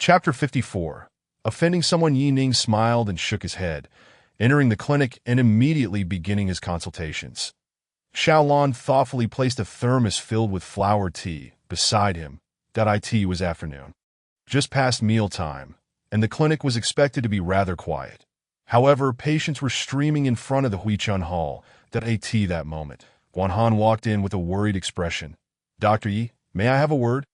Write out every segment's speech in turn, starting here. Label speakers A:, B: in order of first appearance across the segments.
A: Chapter 54. Offending someone. Yi Ning smiled and shook his head, entering the clinic and immediately beginning his consultations. Xiaolon thoughtfully placed a thermos filled with flower tea beside him. It was afternoon, just past mealtime, and the clinic was expected to be rather quiet. However, patients were streaming in front of the Huichun Hall. That moment, Guanhan walked in with a worried expression. "Dr. Yi, may I have a word?"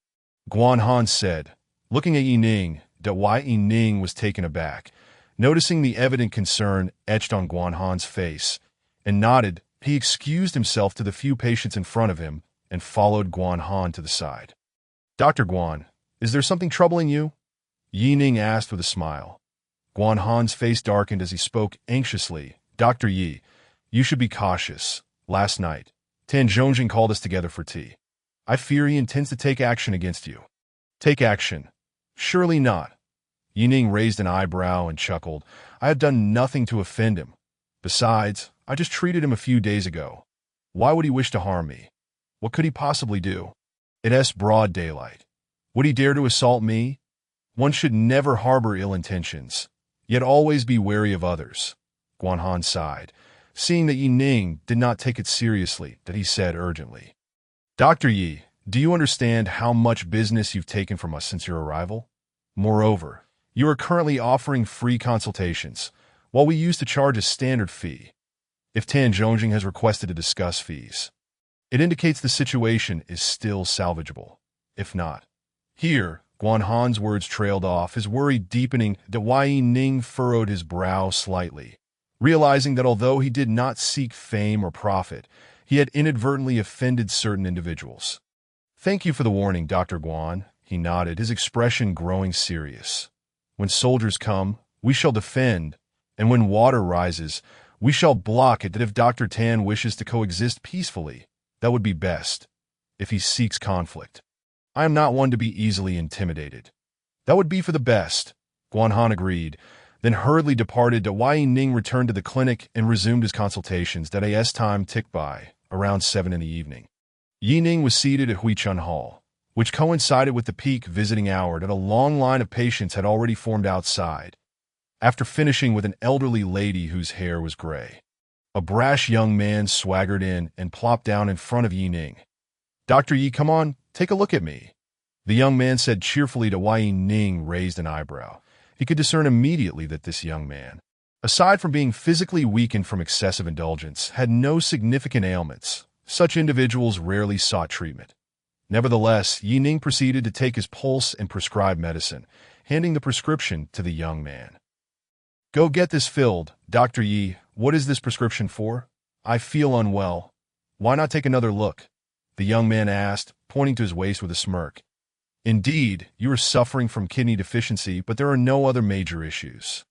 A: Guanhan said, looking at Yi Ning. Yi Ning was taken aback, noticing the evident concern etched on Guanhan's face, and nodded. He excused himself to the few patients in front of him and followed Guanhan to the side. "Dr. Guan, is there something troubling you?" Yi Ning asked with a smile. Guanhan's face darkened as he spoke anxiously. "Dr. Yi, you should be cautious. Last night, Tan Zhongjing called us together for tea. I fear he intends to take action against you." "Take action? Surely not." Yi Ning raised an eyebrow and chuckled. "I have done nothing to offend him. Besides, I just treated him a few days ago. Why would he wish to harm me? What could he possibly do? It's broad daylight. Would he dare to assault me? One should never harbor ill intentions, yet always be wary of others." Guanhan sighed, seeing that Yi Ning did not take it seriously. He said urgently, "Dr. Yi, do you understand how much business you've taken from us since your arrival? Moreover, you are currently offering free consultations, while we used to charge a standard fee. If Tan Zhongjing has requested to discuss fees, it indicates the situation is still salvageable. If not..." Here, Guanhan's words trailed off, his worry deepening. Yi Ning furrowed his brow slightly, realizing that although he did not seek fame or profit, he had inadvertently offended certain individuals. "Thank you for the warning, Dr. Guan," he nodded, his expression growing serious. "When soldiers come, we shall defend, and when water rises, we shall block it. If Dr. Tan wishes to coexist peacefully, that would be best. If he seeks conflict, I am not one to be easily intimidated." "That would be for the best," Guanhan agreed, then hurriedly departed. Yi Ning returned to the clinic and resumed his consultations. As time ticked by, around 7 in the evening, Yi Ning was seated at Huichun Hall, which coincided with the peak visiting hour. A long line of patients had already formed outside, after finishing with an elderly lady whose hair was gray. A brash young man swaggered in and plopped down in front of Yi Ning. "Dr. Yi, come on, take a look at me," the young man said cheerfully. Yi Ning raised an eyebrow. He could discern immediately that this young man, aside from being physically weakened from excessive indulgence, had no significant ailments. Such individuals rarely sought treatment. Nevertheless, Yi Ning proceeded to take his pulse and prescribe medicine, handing the prescription to the young man. "Go get this filled. Dr. Yi, what is this prescription for? I feel unwell. Why not take another look?" the young man asked, pointing to his waist with a smirk. "Indeed, you are suffering from kidney deficiency, but there are no other major issues.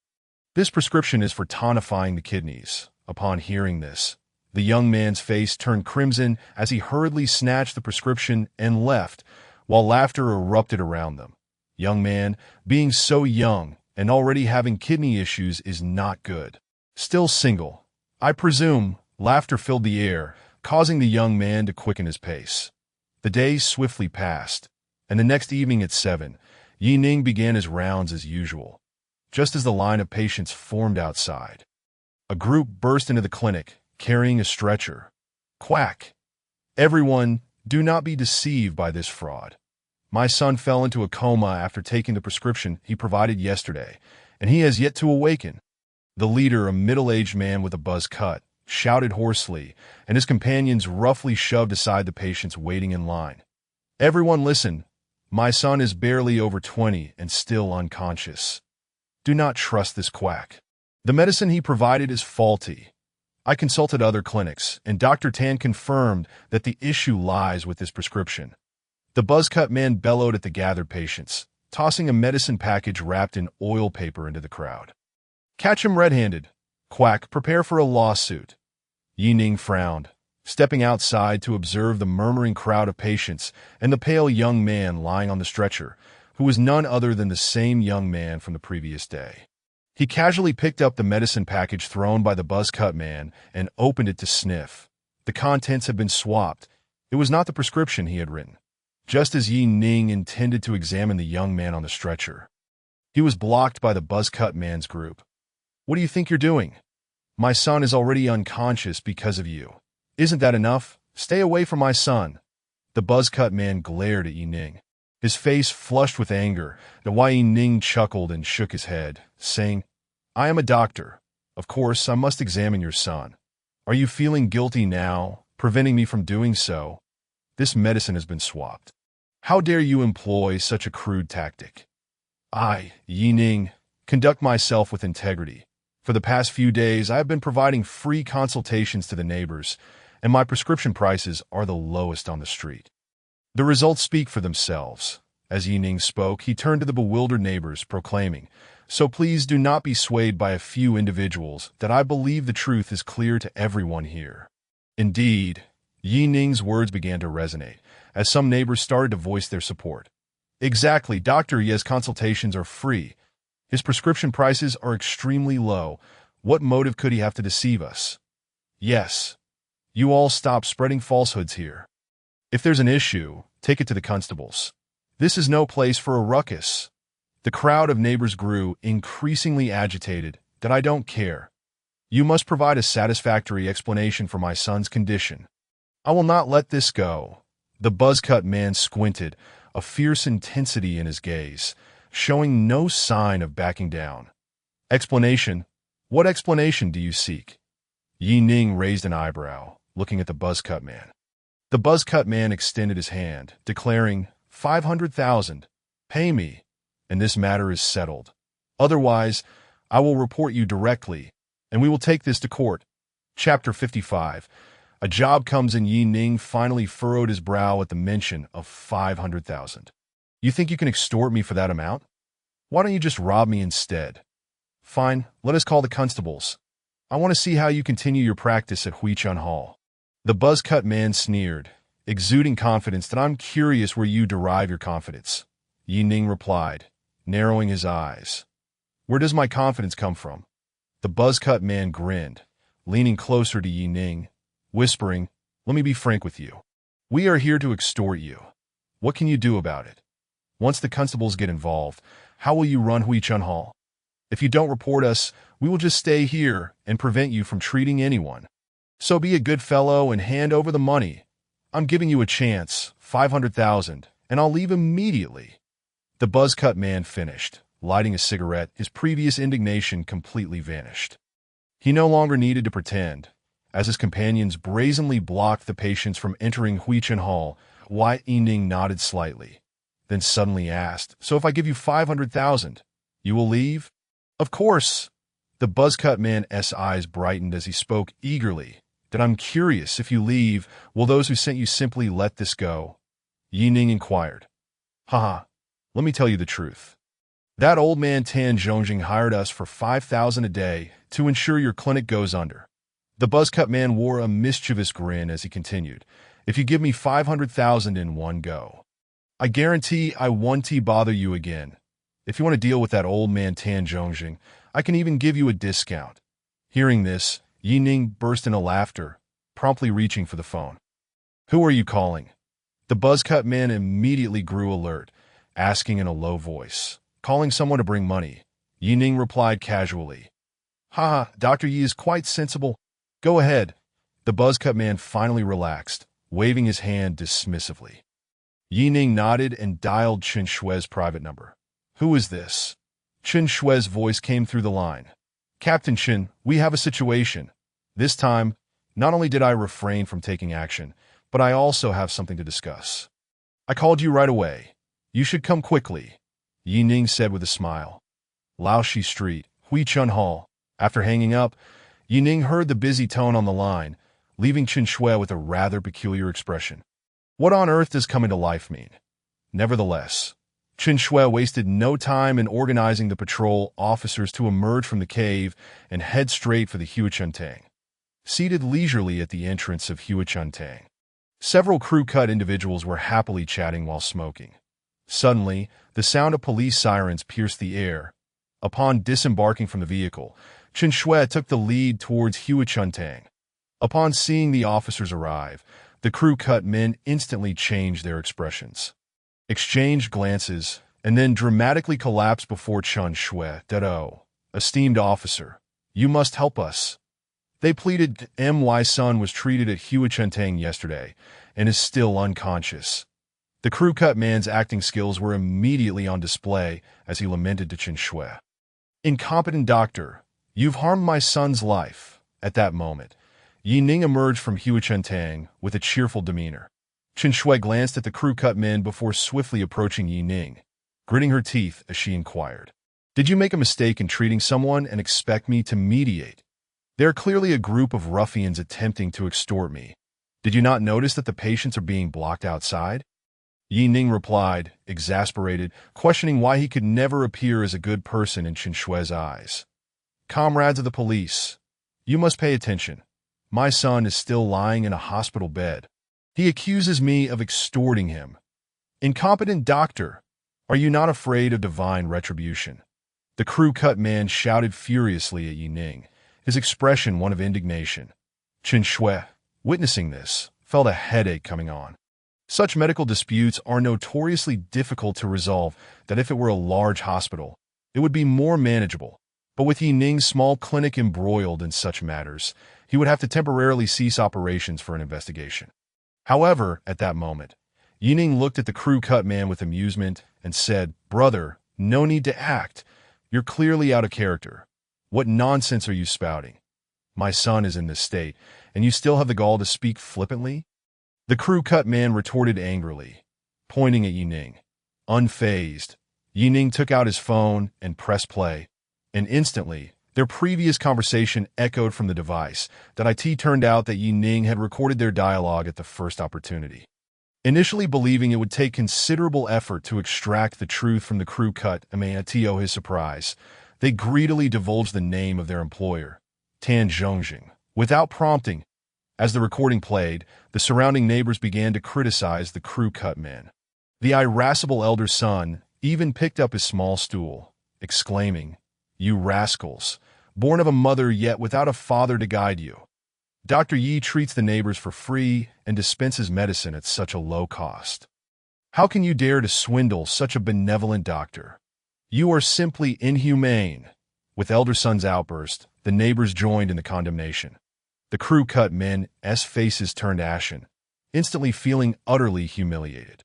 A: This prescription is for tonifying the kidneys." Upon hearing this, the young man's face turned crimson as he hurriedly snatched the prescription and left, while laughter erupted around them. "Young man, being so young and already having kidney issues is not good. Still single, I presume." Laughter filled the air, causing the young man to quicken his pace. The days swiftly passed, and the next evening at 7, Yi Ning began his rounds as usual. Just as the line of patients formed outside, a group burst into the clinic, carrying a stretcher. "Quack! Everyone, do not be deceived by this fraud. My son fell into a coma after taking the prescription he provided yesterday, and he has yet to awaken." The leader, a middle-aged man with a buzz cut, shouted hoarsely, and his companions roughly shoved aside the patients waiting in line. "Everyone listen. My son is barely over 20 and still unconscious. Do not trust this quack. The medicine he provided is faulty. I consulted other clinics, and Dr. Tan confirmed that the issue lies with this prescription." The buzz-cut man bellowed at the gathered patients, tossing a medicine package wrapped in oil paper into the crowd. "Catch him red-handed. Quack, prepare for a lawsuit." Yi Ning frowned, stepping outside to observe the murmuring crowd of patients and the pale young man lying on the stretcher, who was none other than the same young man from the previous day. He casually picked up the medicine package thrown by the buzz-cut man and opened it to sniff. The contents had been swapped. It was not the prescription he had written. Just as Yi Ning intended to examine the young man on the stretcher, He was blocked by the buzz-cut man's group. "What do you think you're doing? My son is already unconscious because of you. Isn't that enough? Stay away from my son." The buzz-cut man glared at Yi Ning, his face flushed with anger. Yi Ning chuckled and shook his head, saying, "I am a doctor. Of course, I must examine your son. Are you feeling guilty now, preventing me from doing so? This medicine has been swapped. How dare you employ such a crude tactic? I, Yi Ning, conduct myself with integrity. For the past few days, I have been providing free consultations to the neighbors, and my prescription prices are the lowest on the street." The results speak for themselves. As Yi Ning spoke, he turned to the bewildered neighbors, proclaiming, "So please do not be swayed by a few individuals, that I believe the truth is clear to everyone here." Indeed, Yi Ning's words began to resonate, as some neighbors started to voice their support. "Exactly, Dr. Ye's consultations are free. His prescription prices are extremely low. What motive could he have to deceive us? Yes. You all stop spreading falsehoods here. If there's an issue, take it to the constables. This is no place for a ruckus." The crowd of neighbors grew, increasingly agitated. "That I don't care. You must provide a satisfactory explanation for my son's condition. I will not let this go." The buzz-cut man squinted, a fierce intensity in his gaze, showing no sign of backing down. "Explanation? What explanation do you seek?" Yi Ning raised an eyebrow, looking at the buzz-cut man. The buzz-cut man extended his hand, declaring, 500,000. Pay me, and this matter is settled. Otherwise, I will report you directly, and we will take this to court." Chapter 55. A job comes in. Yi Ning finally furrowed his brow at the mention of 500,000. "You think you can extort me for that amount? Why don't you just rob me instead?" "Fine, let us call the constables. I want to see how you continue your practice at Huichun Hall." The buzz-cut man sneered, exuding confidence. "That I'm curious where you derive your confidence." Yi Ning replied, narrowing his eyes. "Where does my confidence come from?" The buzz-cut man grinned, leaning closer to Yi Ning, whispering, "Let me be frank with you. We are here to extort you. What can you do about it? Once the constables get involved, how will you run Huichun Hall? If you don't report us, we will just stay here and prevent you from treating anyone. So be a good fellow and hand over the money. I'm giving you a chance, 500,000, and I'll leave immediately." The buzz-cut man finished, lighting a cigarette. His previous indignation completely vanished. He no longer needed to pretend. As his companions brazenly blocked the patients from entering Huichun Hall, Yi Ning nodded slightly, then suddenly asked, "So if I give you 500,000, you will leave?" "Of course." The buzz-cut man's eyes brightened as he spoke eagerly. "That I'm curious, if you leave, will those who sent you simply let this go?" Yi Ning inquired. "Haha, let me tell you the truth. That old man Tan Zhongjing hired us for 5,000 a day to ensure your clinic goes under." The buzz-cut man wore a mischievous grin as he continued, "If you give me 500,000 in one go, I guarantee I won't bother you again. If you want to deal with that old man Tan Zhongjing, I can even give you a discount." Hearing this, Yi Ning burst into laughter, promptly reaching for the phone. "Who are you calling?" The buzz-cut man immediately grew alert, asking in a low voice. "Calling someone to bring money." Yi Ning replied casually. "Ha, Dr. Yi is quite sensible. Go ahead." The buzz-cut man finally relaxed, waving his hand dismissively. Yi Ning nodded and dialed Chen Shui's private number. "Who is this?" Chen Shui's voice came through the line. "Captain Chen, we have a situation. This time, not only did I refrain from taking action, but I also have something to discuss. I called you right away. You should come quickly," Yi Ning said with a smile. Laoshi Street, Huichun Hall. After hanging up, Yi Ning heard the busy tone on the line, leaving Chen Shui with a rather peculiar expression. What on earth does coming to life mean? Nevertheless, Chen Shui wasted no time in organizing the patrol officers to emerge from the cave and head straight for the Huichuntang. Seated leisurely at the entrance of Huichuntang, several crew-cut individuals were happily chatting while smoking. Suddenly, the sound of police sirens pierced the air. Upon disembarking from the vehicle, Chen Shui took the lead towards Huichuntang. Upon seeing the officers arrive, the crew-cut men instantly changed their expressions, exchanged glances, and then dramatically collapsed before Chen Shui. "Oh, esteemed officer, you must help us." They pleaded. "My son was treated at Huachentang yesterday and is still unconscious." The crew-cut man's acting skills were immediately on display as he lamented to Chen Shui. "Incompetent doctor, you've harmed my son's life." At that moment, Yi Ning emerged from Huachentang with a cheerful demeanor. Chen Shui glanced at the crew-cut men before swiftly approaching Yi Ning, gritting her teeth as she inquired, "Did you make a mistake in treating someone and expect me to mediate? They're clearly a group of ruffians attempting to extort me. Did you not notice that the patients are being blocked outside?" Yi Ning replied, exasperated, questioning why he could never appear as a good person in Chen Shui's eyes. "Comrades of the police, you must pay attention. My son is still lying in a hospital bed. He accuses me of extorting him. Incompetent doctor, are you not afraid of divine retribution?" The crew-cut man shouted furiously at Yi Ning, his expression one of indignation. Chen Shui, witnessing this, felt a headache coming on. Such medical disputes are notoriously difficult to resolve that if it were a large hospital, it would be more manageable. But with Yi Ning's small clinic embroiled in such matters, he would have to temporarily cease operations for an investigation. However, at that moment, Yi Ning looked at the crew-cut man with amusement and said, "Brother, no need to act. You're clearly out of character. What nonsense are you spouting? My son is in this state, and you still have the gall to speak flippantly?" The crew-cut man retorted angrily, pointing at Yi Ning. Unfazed, Yi Ning took out his phone and pressed play, and instantly, their previous conversation echoed from the device. It turned out that Yi Ning had recorded their dialogue at the first opportunity. Initially believing it would take considerable effort to extract the truth from the crew-cut, to his surprise, they greedily divulged the name of their employer, Tan Zhongjing, without prompting. As the recording played, the surrounding neighbors began to criticize the crew-cut men. The irascible elder son even picked up his small stool, exclaiming, "You rascals, born of a mother yet without a father to guide you. Dr. Yi treats the neighbors for free and dispenses medicine at such a low cost. How can you dare to swindle such a benevolent doctor? You are simply inhumane." With elder son's outburst, the neighbors joined in the condemnation. The crew-cut men's faces turned ashen, instantly feeling utterly humiliated.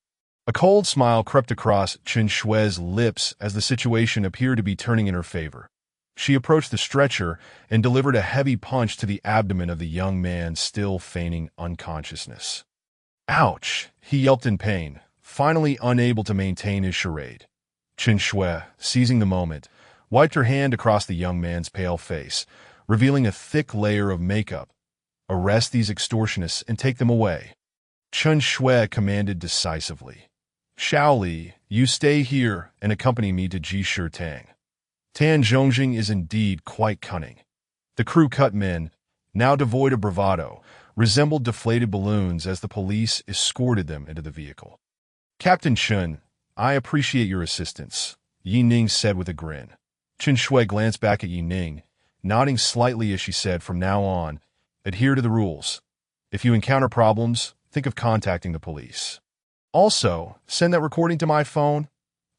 A: A cold smile crept across Chen Shui's lips as the situation appeared to be turning in her favor. She approached the stretcher and delivered a heavy punch to the abdomen of the young man still feigning unconsciousness. "Ouch!" he yelped in pain, finally unable to maintain his charade. Chen Shui, seizing the moment, wiped her hand across the young man's pale face, revealing a thick layer of makeup. "Arrest these extortionists and take them away," Chen Shui commanded decisively. "Shaoli, you stay here and accompany me to Jishitang. Tan Zhongjing is indeed quite cunning." The crew-cut men, now devoid of bravado, resembled deflated balloons as the police escorted them into the vehicle. "Captain Chen, I appreciate your assistance," Yi Ning said with a grin. Chen Shui glanced back at Yi Ning, nodding slightly as she said, "From now on, adhere to the rules. If you encounter problems, think of contacting the police. Also, send that recording to my phone."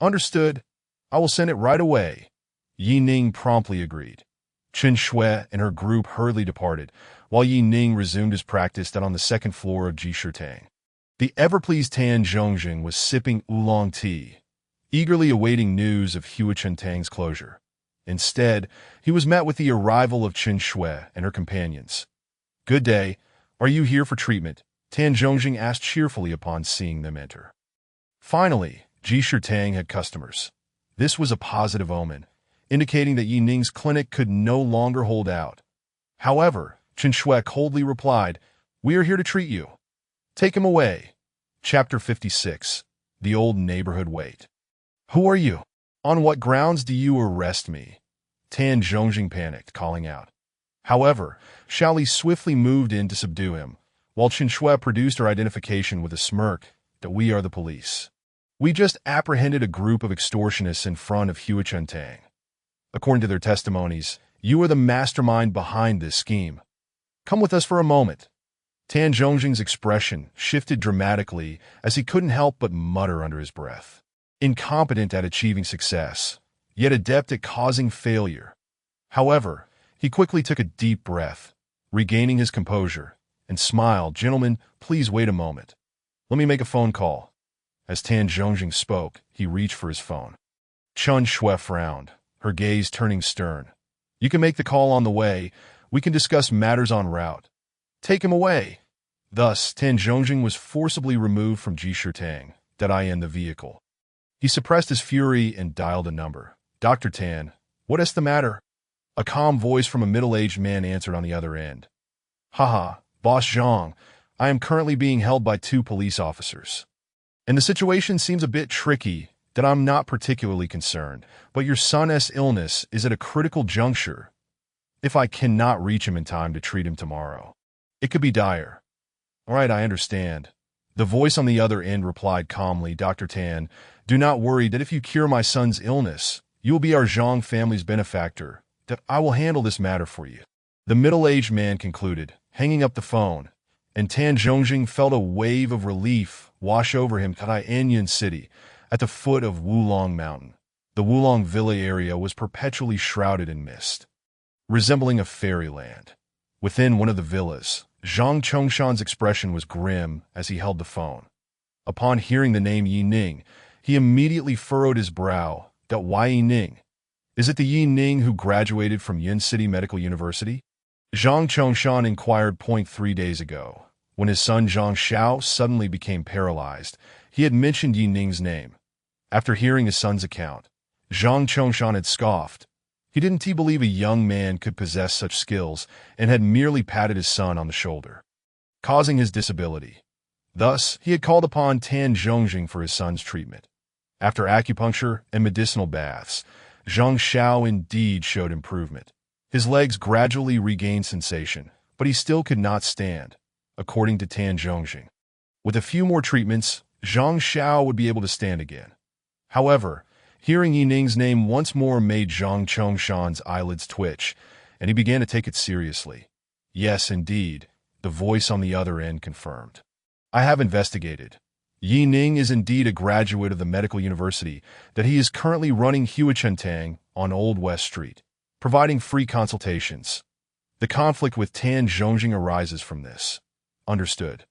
A: "Understood. I will send it right away." Yi Ning promptly agreed. Chen Shui and her group hurriedly departed, while Yi Ning resumed his practice on the second floor of Jishitang. The ever-pleased Tan Zhongjing was sipping oolong tea, eagerly awaiting news of Huachentang's closure. Instead, he was met with the arrival of Chen Shui and her companions. "Good day. Are you here for treatment?" Tan Zhongjing asked cheerfully upon seeing them enter. Finally, Jishitang had customers. This was a positive omen, indicating that Yi Ning's clinic could no longer hold out. However, Chen Shui coldly replied, "We are here to treat you. Take him away." Chapter 56. The Old Neighborhood Wait. "Who are you? On what grounds do you arrest me?" Tan Zhongjing panicked, calling out. However, Shaoli swiftly moved in to subdue him, while Chen Shui produced her identification with a smirk that "We are the police. We just apprehended a group of extortionists in front of Huachentang. According to their testimonies, you are the mastermind behind this scheme. Come with us for a moment." Tan Zhongjing's expression shifted dramatically as he couldn't help but mutter under his breath, incompetent at achieving success, yet adept at causing failure. However, he quickly took a deep breath, regaining his composure, and smiled. "Gentlemen, please wait a moment. Let me make a phone call." As Tan Zhongjing spoke, he reached for his phone. Chun Shui frowned, her gaze turning stern. "You can make the call on the way. We can discuss matters en route. Take him away." Thus, Tan Zhongjing was forcibly removed from Ji Shitang, in the vehicle. He suppressed his fury and dialed a number. "Dr. Tan, what is the matter?" A calm voice from a middle-aged man answered on the other end. "Haha, Boss Zhang, I am currently being held by 2 police officers. And the situation seems a bit tricky. I'm not particularly concerned, but your son's illness is at a critical juncture. If I cannot reach him in time to treat him tomorrow, it could be dire." "All right, I understand." The voice on the other end replied calmly. "Dr. Tan, do not worry that if you cure my son's illness, you will be our Zhang family's benefactor. I will handle this matter for you." The middle-aged man concluded, hanging up the phone, and Tan Zhongjing felt a wave of relief wash over him. Anyan City, at the foot of Wulong Mountain. The Wulong Villa area was perpetually shrouded in mist, resembling a fairyland. Within one of the villas, Zhang Chongshan's expression was grim as he held the phone. Upon hearing the name Yi Ning, he immediately furrowed his brow. "Why Yi Ning? Is it the Yi Ning who graduated from Yin City Medical University?" Zhang Chongshan inquired. 3 days ago, when his son Zhang Xiao suddenly became paralyzed, he had mentioned Yi Ning's name. After hearing his son's account, Zhang Chongshan had scoffed. He didn't believe a young man could possess such skills and had merely patted his son on the shoulder, causing his disability. Thus, he had called upon Tan Zhongjing for his son's treatment. After acupuncture and medicinal baths, Zhang Xiao indeed showed improvement. His legs gradually regained sensation, but he still could not stand, according to Tan Zhongjing. With a few more treatments, Zhang Xiao would be able to stand again. However, hearing Yi Ning's name once more made Zhang Chongshan's eyelids twitch, and he began to take it seriously. "Yes, indeed," the voice on the other end confirmed. "I have investigated. Yi Ning is indeed a graduate of the medical university. He is currently running Huichentang on Old West Street, providing free consultations. The conflict with Tan Zhongjing arises from this." "Understood."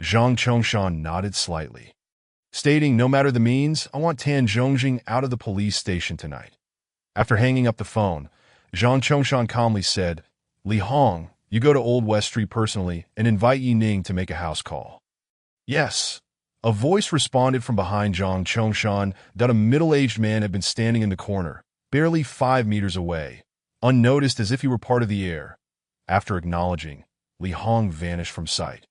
A: Zhang Chongshan nodded slightly, stating, "No matter the means, I want Tan Zhongjing out of the police station tonight." After hanging up the phone, Zhang Chongshan calmly said, "Li Hong, you go to Old West Street personally and invite Yi Ning to make a house call." "Yes." A voice responded from behind Zhang Chongshan. A middle-aged man had been standing in the corner, barely 5 meters away, unnoticed as if he were part of the air. After acknowledging, Li Hong vanished from sight,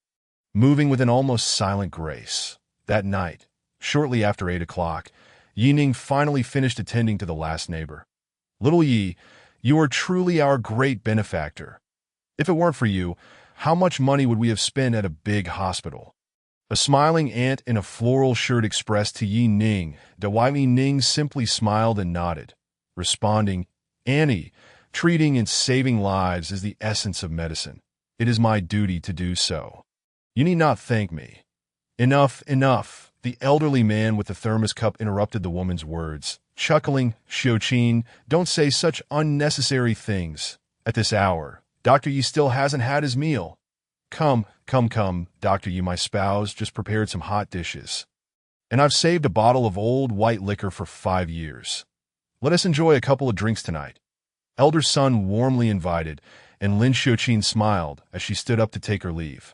A: moving with an almost silent grace. That night, shortly after 8 o'clock, Yi Ning finally finished attending to the last neighbor. "Little Yi, you are truly our great benefactor. If it weren't for you, how much money would we have spent at a big hospital?" A smiling aunt in a floral shirt expressed to Yi Ning. Yi Ning simply smiled and nodded, responding, "Annie, treating and saving lives is the essence of medicine. It is my duty to do so. You need not thank me." "Enough, enough," the elderly man with the thermos cup interrupted the woman's words, chuckling. "Xiuqin, don't say such unnecessary things. At this hour, Dr. Yi still hasn't had his meal. Come, Dr. Yi, my spouse just prepared some hot dishes. And I've saved a bottle of old white liquor for 5 years. Let us enjoy a couple of drinks tonight." Elder son warmly invited, and Lin Xiuqin smiled as she stood up to take her leave.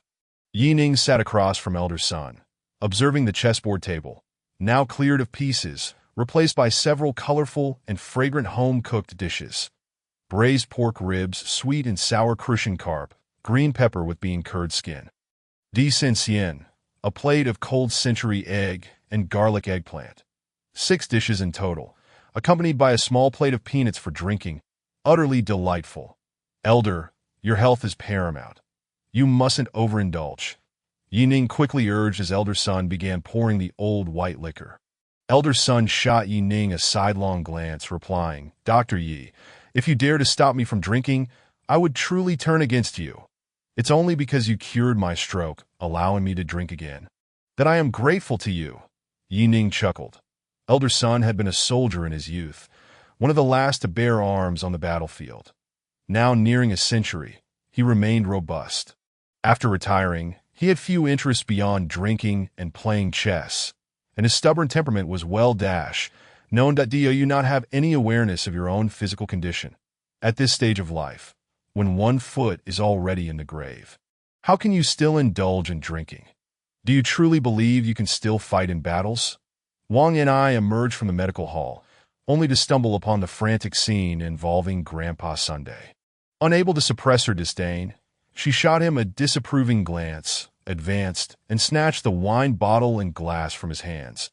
A: Yi Ning sat across from elder son, observing the chessboard table, now cleared of pieces, replaced by several colorful and fragrant home-cooked dishes. Braised pork ribs, sweet and sour crucian carp, green pepper with bean curd skin. Desperation, a plate of cold century egg and garlic eggplant. 6 dishes in total, accompanied by a small plate of peanuts for drinking. Utterly delightful. "Elder, your health is paramount. You mustn't overindulge," Yi Ning quickly urged as elder son began pouring the old white liquor. Elder son shot Yi Ning a sidelong glance, replying, "Dr. Yi, if you dare to stop me from drinking, I would truly turn against you. It's only because you cured my stroke, allowing me to drink again, that I am grateful to you." Yi Ning chuckled. Elder son had been a soldier in his youth, one of the last to bear arms on the battlefield. Now nearing a century, he remained robust. After retiring, he had few interests beyond drinking and playing chess, and his stubborn temperament was known that you not have any awareness of your own physical condition. At this stage of life, when one foot is already in the grave, how can you still indulge in drinking? Do you truly believe you can still fight in battles? Wang and I emerged from the medical hall, only to stumble upon the frantic scene involving Grandpa Sunday. Unable to suppress her disdain, she shot him a disapproving glance, advanced, and snatched the wine bottle and glass from his hands.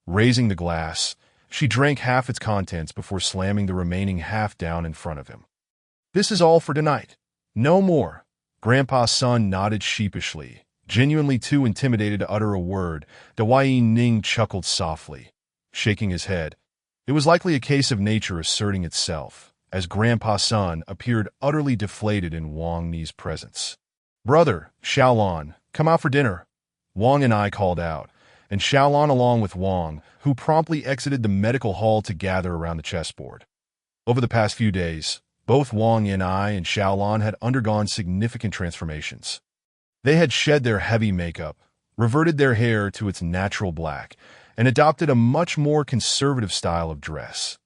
A: Raising the glass, she drank half its contents before slamming the remaining half down in front of him. "This is all for tonight. No more." Grandpa's son nodded sheepishly, genuinely too intimidated to utter a word. Dawei Ning chuckled softly, shaking his head. It was likely a case of nature asserting itself, as Grandpa's son appeared utterly deflated in Wang Ni's presence. "Brother, Xiaolon, come out for dinner," Wang and I called out, and Xiaolon along with Wang, who promptly exited the medical hall to gather around the chessboard. Over the past few days, both Wang and I and Xiaolon had undergone significant transformations. They had shed their heavy makeup, reverted their hair to its natural black, and adopted a much more conservative style of dress.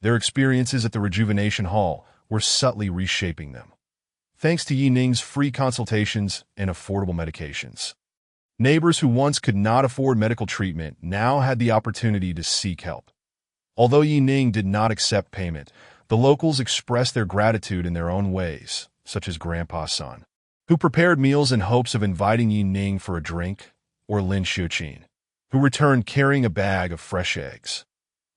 A: Their experiences at the Rejuvenation Hall were subtly reshaping them, thanks to Yi Ning's free consultations and affordable medications. Neighbors who once could not afford medical treatment now had the opportunity to seek help. Although Yi Ning did not accept payment, the locals expressed their gratitude in their own ways, such as Grandpa's son, who prepared meals in hopes of inviting Yi Ning for a drink, or Lin Xiuqin, who returned carrying a bag of fresh eggs.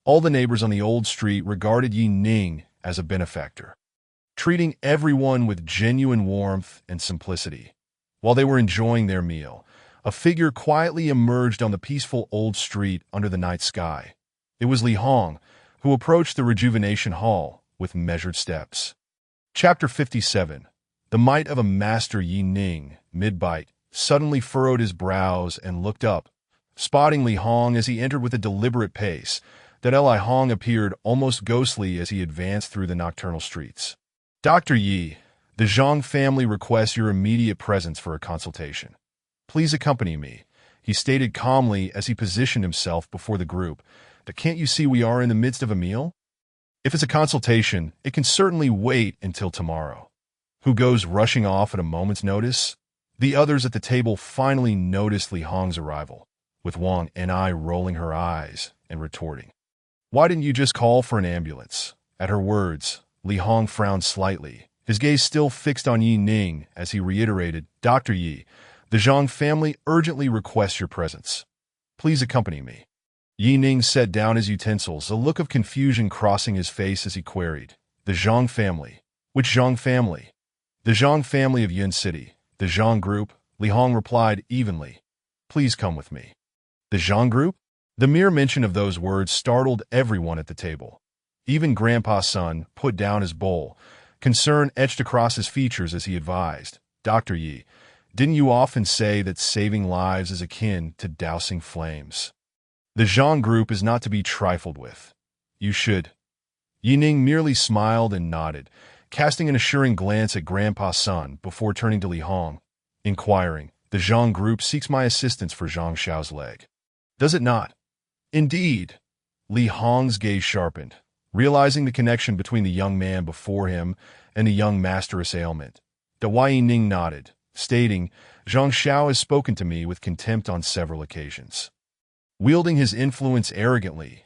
A: All the neighbors on the old street regarded Yi Ning as a benefactor, treating everyone with genuine warmth and simplicity. While they were enjoying their meal, a figure quietly emerged on the peaceful old street under the night sky. It was Li Hong, who approached the Rejuvenation Hall with measured steps. Chapter 57. The might of a master. Yi Ning, mid-bite, suddenly furrowed his brows and looked up, spotting Li Hong as he entered with a deliberate pace. That Li Hong appeared almost ghostly as he advanced through the nocturnal streets. "Dr. Yi, the Zhang family requests your immediate presence for a consultation. Please accompany me," he stated calmly as he positioned himself before the group. "Can't you see we are in the midst of a meal? If it's a consultation, it can certainly wait until tomorrow." Who goes rushing off at a moment's notice? The others at the table finally noticed Li Hong's arrival, with Wang and I rolling her eyes and retorting, "Why didn't you just call for an ambulance?" At her words, Li Hong frowned slightly, his gaze still fixed on Yi Ning as he reiterated, "Dr. Yi, the Zhang family urgently requests your presence. Please accompany me." Yi Ning set down his utensils, a look of confusion crossing his face as he queried, "The Zhang family? Which Zhang family?" "The Zhang family of Yun City, the Zhang group," Li Hong replied evenly. "Please come with me." "The Zhang group?" The mere mention of those words startled everyone at the table. Even Grandpa's son put down his bowl, concern etched across his features as he advised, "Dr. Yi, didn't you often say that saving lives is akin to dousing flames? The Zhang group is not to be trifled with. You should." Yi Ning merely smiled and nodded, casting an assuring glance at Grandpa's son before turning to Li Hong, inquiring, "The Zhang group seeks my assistance for Zhang Xiao's leg, does it not?" "Indeed." Li Hong's gaze sharpened, realizing the connection between the young man before him and the young master's ailment. Dawei Ning nodded, stating, "Zhang Xiao has spoken to me with contempt on several occasions. Wielding his influence arrogantly,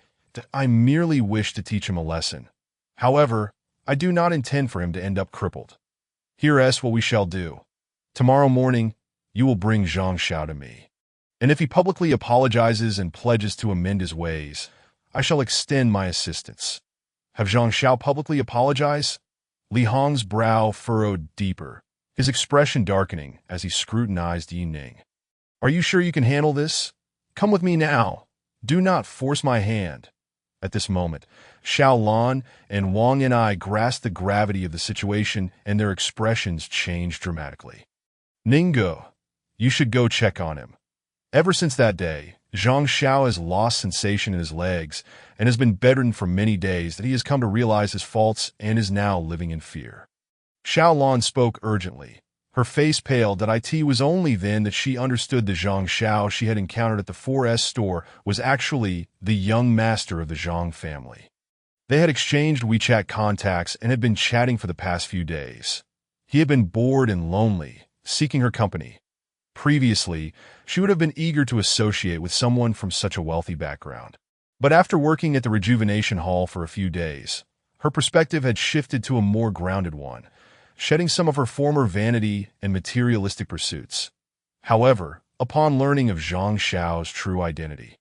A: I merely wish to teach him a lesson. However, I do not intend for him to end up crippled. Here's what we shall do. Tomorrow morning, you will bring Zhang Xiao to me. And if he publicly apologizes and pledges to amend his ways, I shall extend my assistance." "Have Zhang Xiao publicly apologize?" Li Hong's brow furrowed deeper, his expression darkening as he scrutinized Yi Ning. "Are you sure you can handle this? Come with me now. Do not force my hand." At this moment, Xiaolon and Wang and I grasped the gravity of the situation, and their expressions changed dramatically. "Ninggo, you should go check on him." Ever since that day, Zhang Xiao has lost sensation in his legs and has been bedridden for many days that he has come to realize his faults and is now living in fear. Xiao Lan spoke urgently. Her face paled. It was only then that she understood the Zhang Xiao she had encountered at the 4S store was actually the young master of the Zhang family. They had exchanged WeChat contacts and had been chatting for the past few days. He had been bored and lonely, seeking her company. Previously, she would have been eager to associate with someone from such a wealthy background. But after working at the rejuvenation hall for a few days, her perspective had shifted to a more grounded one, shedding some of her former vanity and materialistic pursuits. However, upon learning of Zhang Xiao's true identity,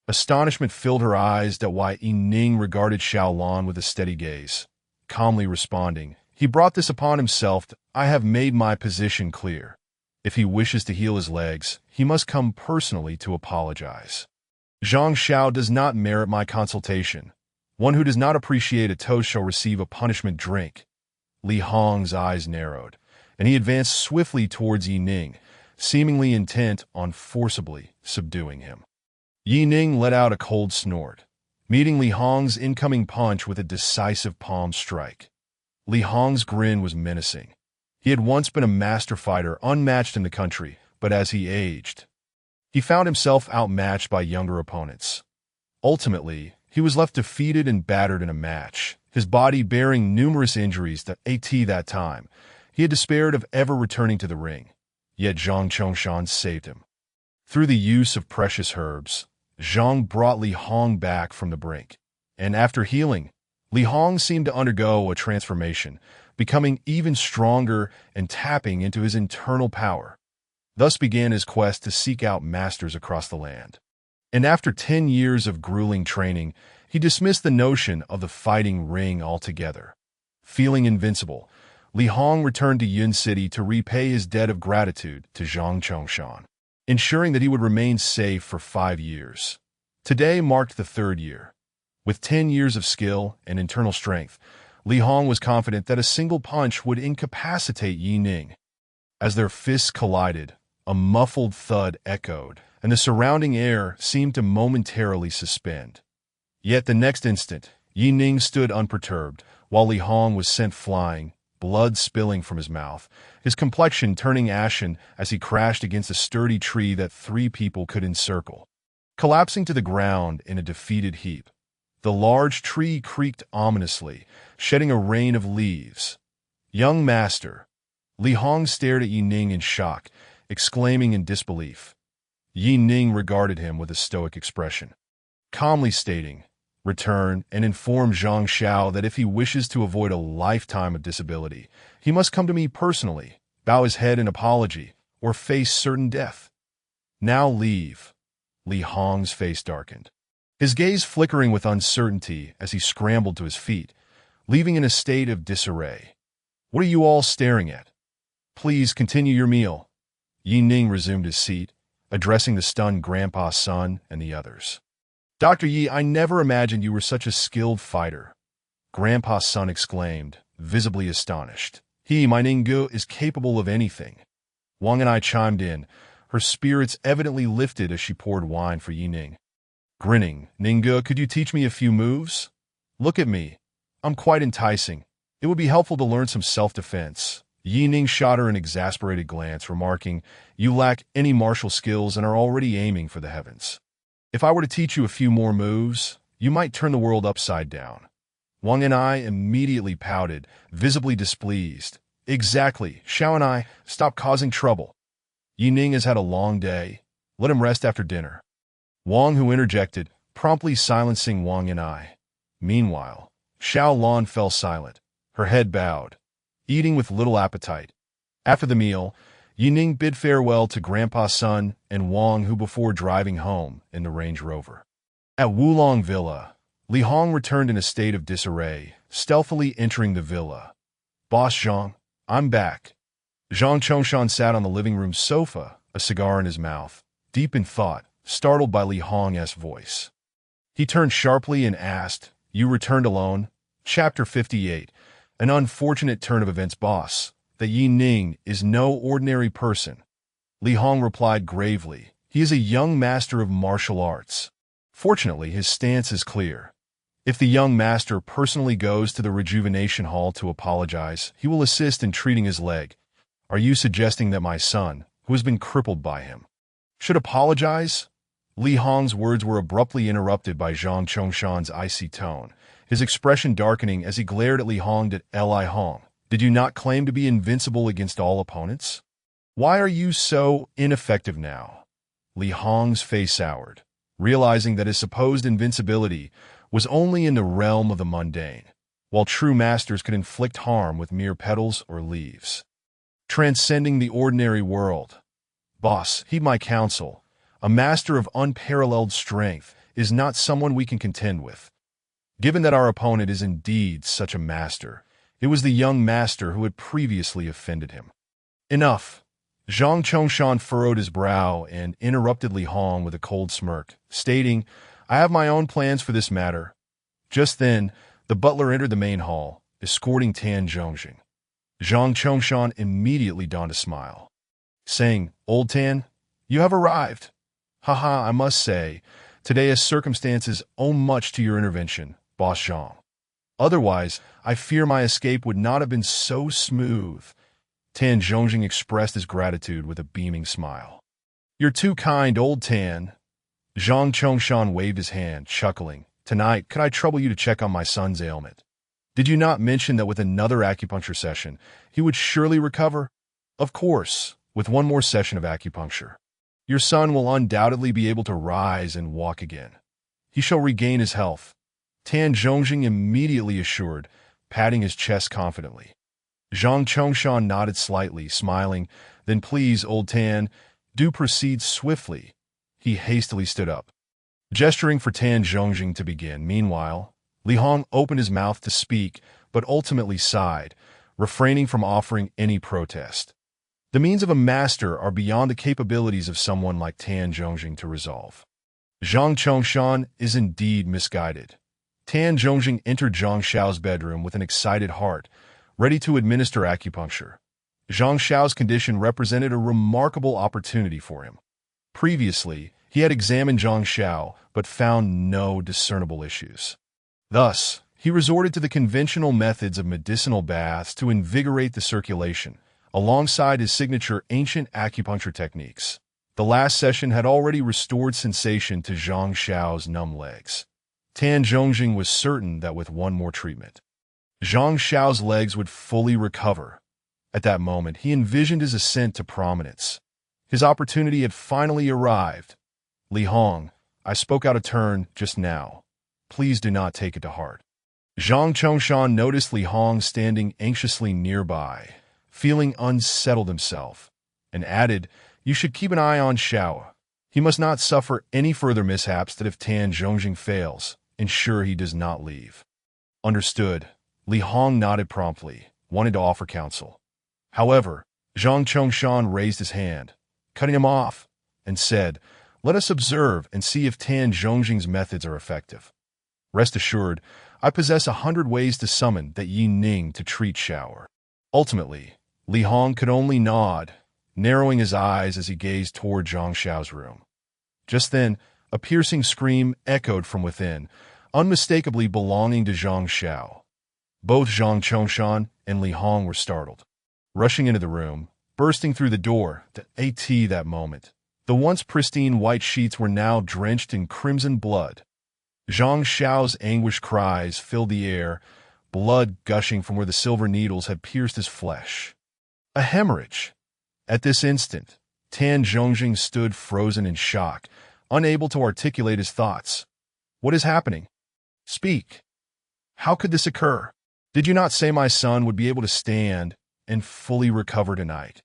A: astonishment filled her eyes. Ning regarded Xiao Lan with a steady gaze, calmly responding, "He brought this upon himself. I have made my position clear. If he wishes to heal his legs, he must come personally to apologize. Zhang Xiao does not merit my consultation. One who does not appreciate a toast shall receive a punishment drink." Li Hong's eyes narrowed, and he advanced swiftly towards Yi Ning, seemingly intent on forcibly subduing him. Yi Ning let out a cold snort, meeting Li Hong's incoming punch with a decisive palm strike. Li Hong's grin was menacing. He had once been a master fighter unmatched in the country, but as he aged, he found himself outmatched by younger opponents. Ultimately, he was left defeated and battered in a match, his body bearing numerous injuries that time. He had despaired of ever returning to the ring, yet Zhang Chongshan saved him. Through the use of precious herbs, Zhang brought Li Hong back from the brink, and after healing, Li Hong seemed to undergo a transformation, becoming even stronger and tapping into his internal power. Thus began his quest to seek out masters across the land. And after 10 years of grueling training, he dismissed the notion of the fighting ring altogether. Feeling invincible, Li Hong returned to Yun City to repay his debt of gratitude to Zhang Chongshan, ensuring that he would remain safe for 5 years. Today marked the 3rd year. With 10 years of skill and internal strength, Li Hong was confident that a single punch would incapacitate Yi Ning. As their fists collided, a muffled thud echoed, and the surrounding air seemed to momentarily suspend. Yet the next instant, Yi Ning stood unperturbed, while Li Hong was sent flying, blood spilling from his mouth, his complexion turning ashen as he crashed against a sturdy tree that 3 people could encircle. Collapsing to the ground in a defeated heap, the large tree creaked ominously, shedding a rain of leaves. "Young master." Li Hong stared at Yi Ning in shock, exclaiming in disbelief. Yi Ning regarded him with a stoic expression, calmly stating, "Return and inform Zhang Xiao that if he wishes to avoid a lifetime of disability, he must come to me personally, bow his head in apology, or face certain death. Now leave." Li Hong's face darkened, his gaze flickering with uncertainty as he scrambled to his feet, leaving in a state of disarray. "What are you all staring at? Please continue your meal." Yi Ning resumed his seat, addressing the stunned Grandpa's son and the others. "Dr. Yi, I never imagined you were such a skilled fighter," Grandpa's son exclaimed, visibly astonished. My Ninggu is capable of anything." Wang and I chimed in, her spirits evidently lifted as she poured wine for Yi Ning. Grinning, "Ninggu, could you teach me a few moves? Look at me. I'm quite enticing. It would be helpful to learn some self-defense." Yi Ning shot her an exasperated glance, remarking, "You lack any martial skills and are already aiming for the heavens. If I were to teach you a few more moves, you might turn the world upside down." Wang and I immediately pouted, visibly displeased. "Exactly, Xiao and I, stop causing trouble. Yi Ning has had a long day. Let him rest after dinner." Wang, who interjected, promptly silencing Wang and I. Meanwhile, Xiao Lan fell silent, her head bowed, eating with little appetite. After the meal, Yi Ning bid farewell to Grandpa's son and Wang, who before driving home in the Range Rover. At Wulong Villa, Li Hong returned in a state of disarray, stealthily entering the villa. "Boss Zhang, I'm back." Zhang Chongshan sat on the living room sofa, a cigar in his mouth, deep in thought, startled by Li Hong's voice. He turned sharply and asked, "You returned alone?" Chapter 58. An unfortunate turn of events, boss. That Yi Ning is no ordinary person. Li Hong replied gravely. He is a young master of martial arts. Fortunately, his stance is clear. If the young master personally goes to the rejuvenation hall to apologize, he will assist in treating his leg. Are you suggesting that my son, who has been crippled by him, should apologize? Li Hong's words were abruptly interrupted by Zhang Chongshan's icy tone, his expression darkening as he glared at Li Hong. Li Hong, did you not claim to be invincible against all opponents? Why are you so ineffective now? Li Hong's face soured, realizing that his supposed invincibility was only in the realm of the mundane, while true masters could inflict harm with mere petals or leaves. Transcending the ordinary world. Boss, heed my counsel. A master of unparalleled strength is not someone we can contend with. Given that our opponent is indeed such a master, it was the young master who had previously offended him. Enough. Zhang Chongshan furrowed his brow and interrupted Li Hong with a cold smirk, stating, I have my own plans for this matter. Just then, the butler entered the main hall, escorting Tan Zhongjing. Zhang Chongshan immediately donned a smile, saying, Old Tan, you have arrived. Haha, I must say, today's circumstances owe much to your intervention, Boss Zhang. Otherwise, I fear my escape would not have been so smooth. Tan Zhongjing expressed his gratitude with a beaming smile. You're too kind, Old Tan. Zhang Chongshan waved his hand, chuckling. Tonight, could I trouble you to check on my son's ailment? Did you not mention that with another acupuncture session, he would surely recover? Of course, with one more session of acupuncture. Your son will undoubtedly be able to rise and walk again. He shall regain his health. Tan Zhongjing immediately assured, patting his chest confidently. Zhang Chongshan nodded slightly, smiling. Then please, Old Tan, do proceed swiftly. He hastily stood up, gesturing for Tan Zhongjing to begin. Meanwhile, Li Hong opened his mouth to speak, but ultimately sighed, refraining from offering any protest. The means of a master are beyond the capabilities of someone like Tan Zhongjing to resolve. Zhang Chongshan is indeed misguided. Tan Zhongjing entered Zhang Xiao's bedroom with an excited heart, ready to administer acupuncture. Zhang Xiao's condition represented a remarkable opportunity for him. Previously, he had examined Zhang Xiao, but found no discernible issues. Thus, he resorted to the conventional methods of medicinal baths to invigorate the circulation, alongside his signature ancient acupuncture techniques. The last session had already restored sensation to Zhang Xiao's numb legs. Tan Zhongjing was certain that with one more treatment, Zhang Xiao's legs would fully recover. At that moment, he envisioned his ascent to prominence. His opportunity had finally arrived. Li Hong, I spoke out of turn just now. Please do not take it to heart. Zhang Chongshan noticed Li Hong standing anxiously nearby, feeling unsettled himself, and added, You should keep an eye on Xiao. He must not suffer any further mishaps that if Tan Zhongjing fails, ensure he does not leave. Understood. Li Hong nodded promptly, wanted to offer counsel. However, Zhang Chongshan raised his hand, cutting him off, and said, Let us observe and see if Tan Zhongjing's methods are effective. Rest assured, I possess 100 ways to summon that Yi Ning to treat Xiao. Ultimately, Li Hong could only nod, narrowing his eyes as he gazed toward Zhang Xiao's room. Just then, a piercing scream echoed from within, unmistakably belonging to Zhang Xiao. Both Zhang Chongshan and Li Hong were startled. Rushing into the room, bursting through the door, that moment, the once pristine white sheets were now drenched in crimson blood. Zhang Xiao's anguished cries filled the air, blood gushing from where the silver needles had pierced his flesh. A hemorrhage. At this instant, Tan Zhongjing stood frozen in shock, unable to articulate his thoughts. What is happening? Speak. How could this occur? Did you not say my son would be able to stand and fully recover tonight?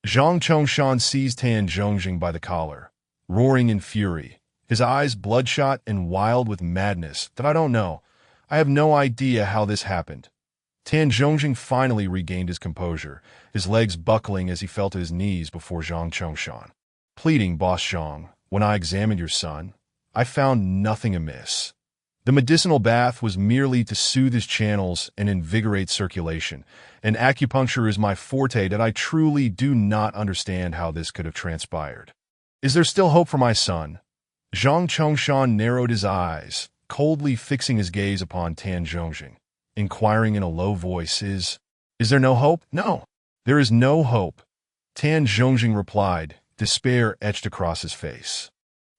A: Zhang Chongshan seized Tan Zhongjing by the collar, roaring in fury, his eyes bloodshot and wild with madness. I don't know. I have no idea how this happened. Tan Zhongjing finally regained his composure, his legs buckling as he fell to his knees before Zhang Chongshan. Pleading, Boss Zhang, when I examined your son, I found nothing amiss. The medicinal bath was merely to soothe his channels and invigorate circulation, and acupuncture is my forte. That I truly do not understand how this could have transpired. Is there still hope for my son? Zhang Chongshan narrowed his eyes, coldly fixing his gaze upon Tan Zhongjing, inquiring in a low voice, Is there no hope? No, there is no hope, Tan Zhongjing replied, despair etched across his face.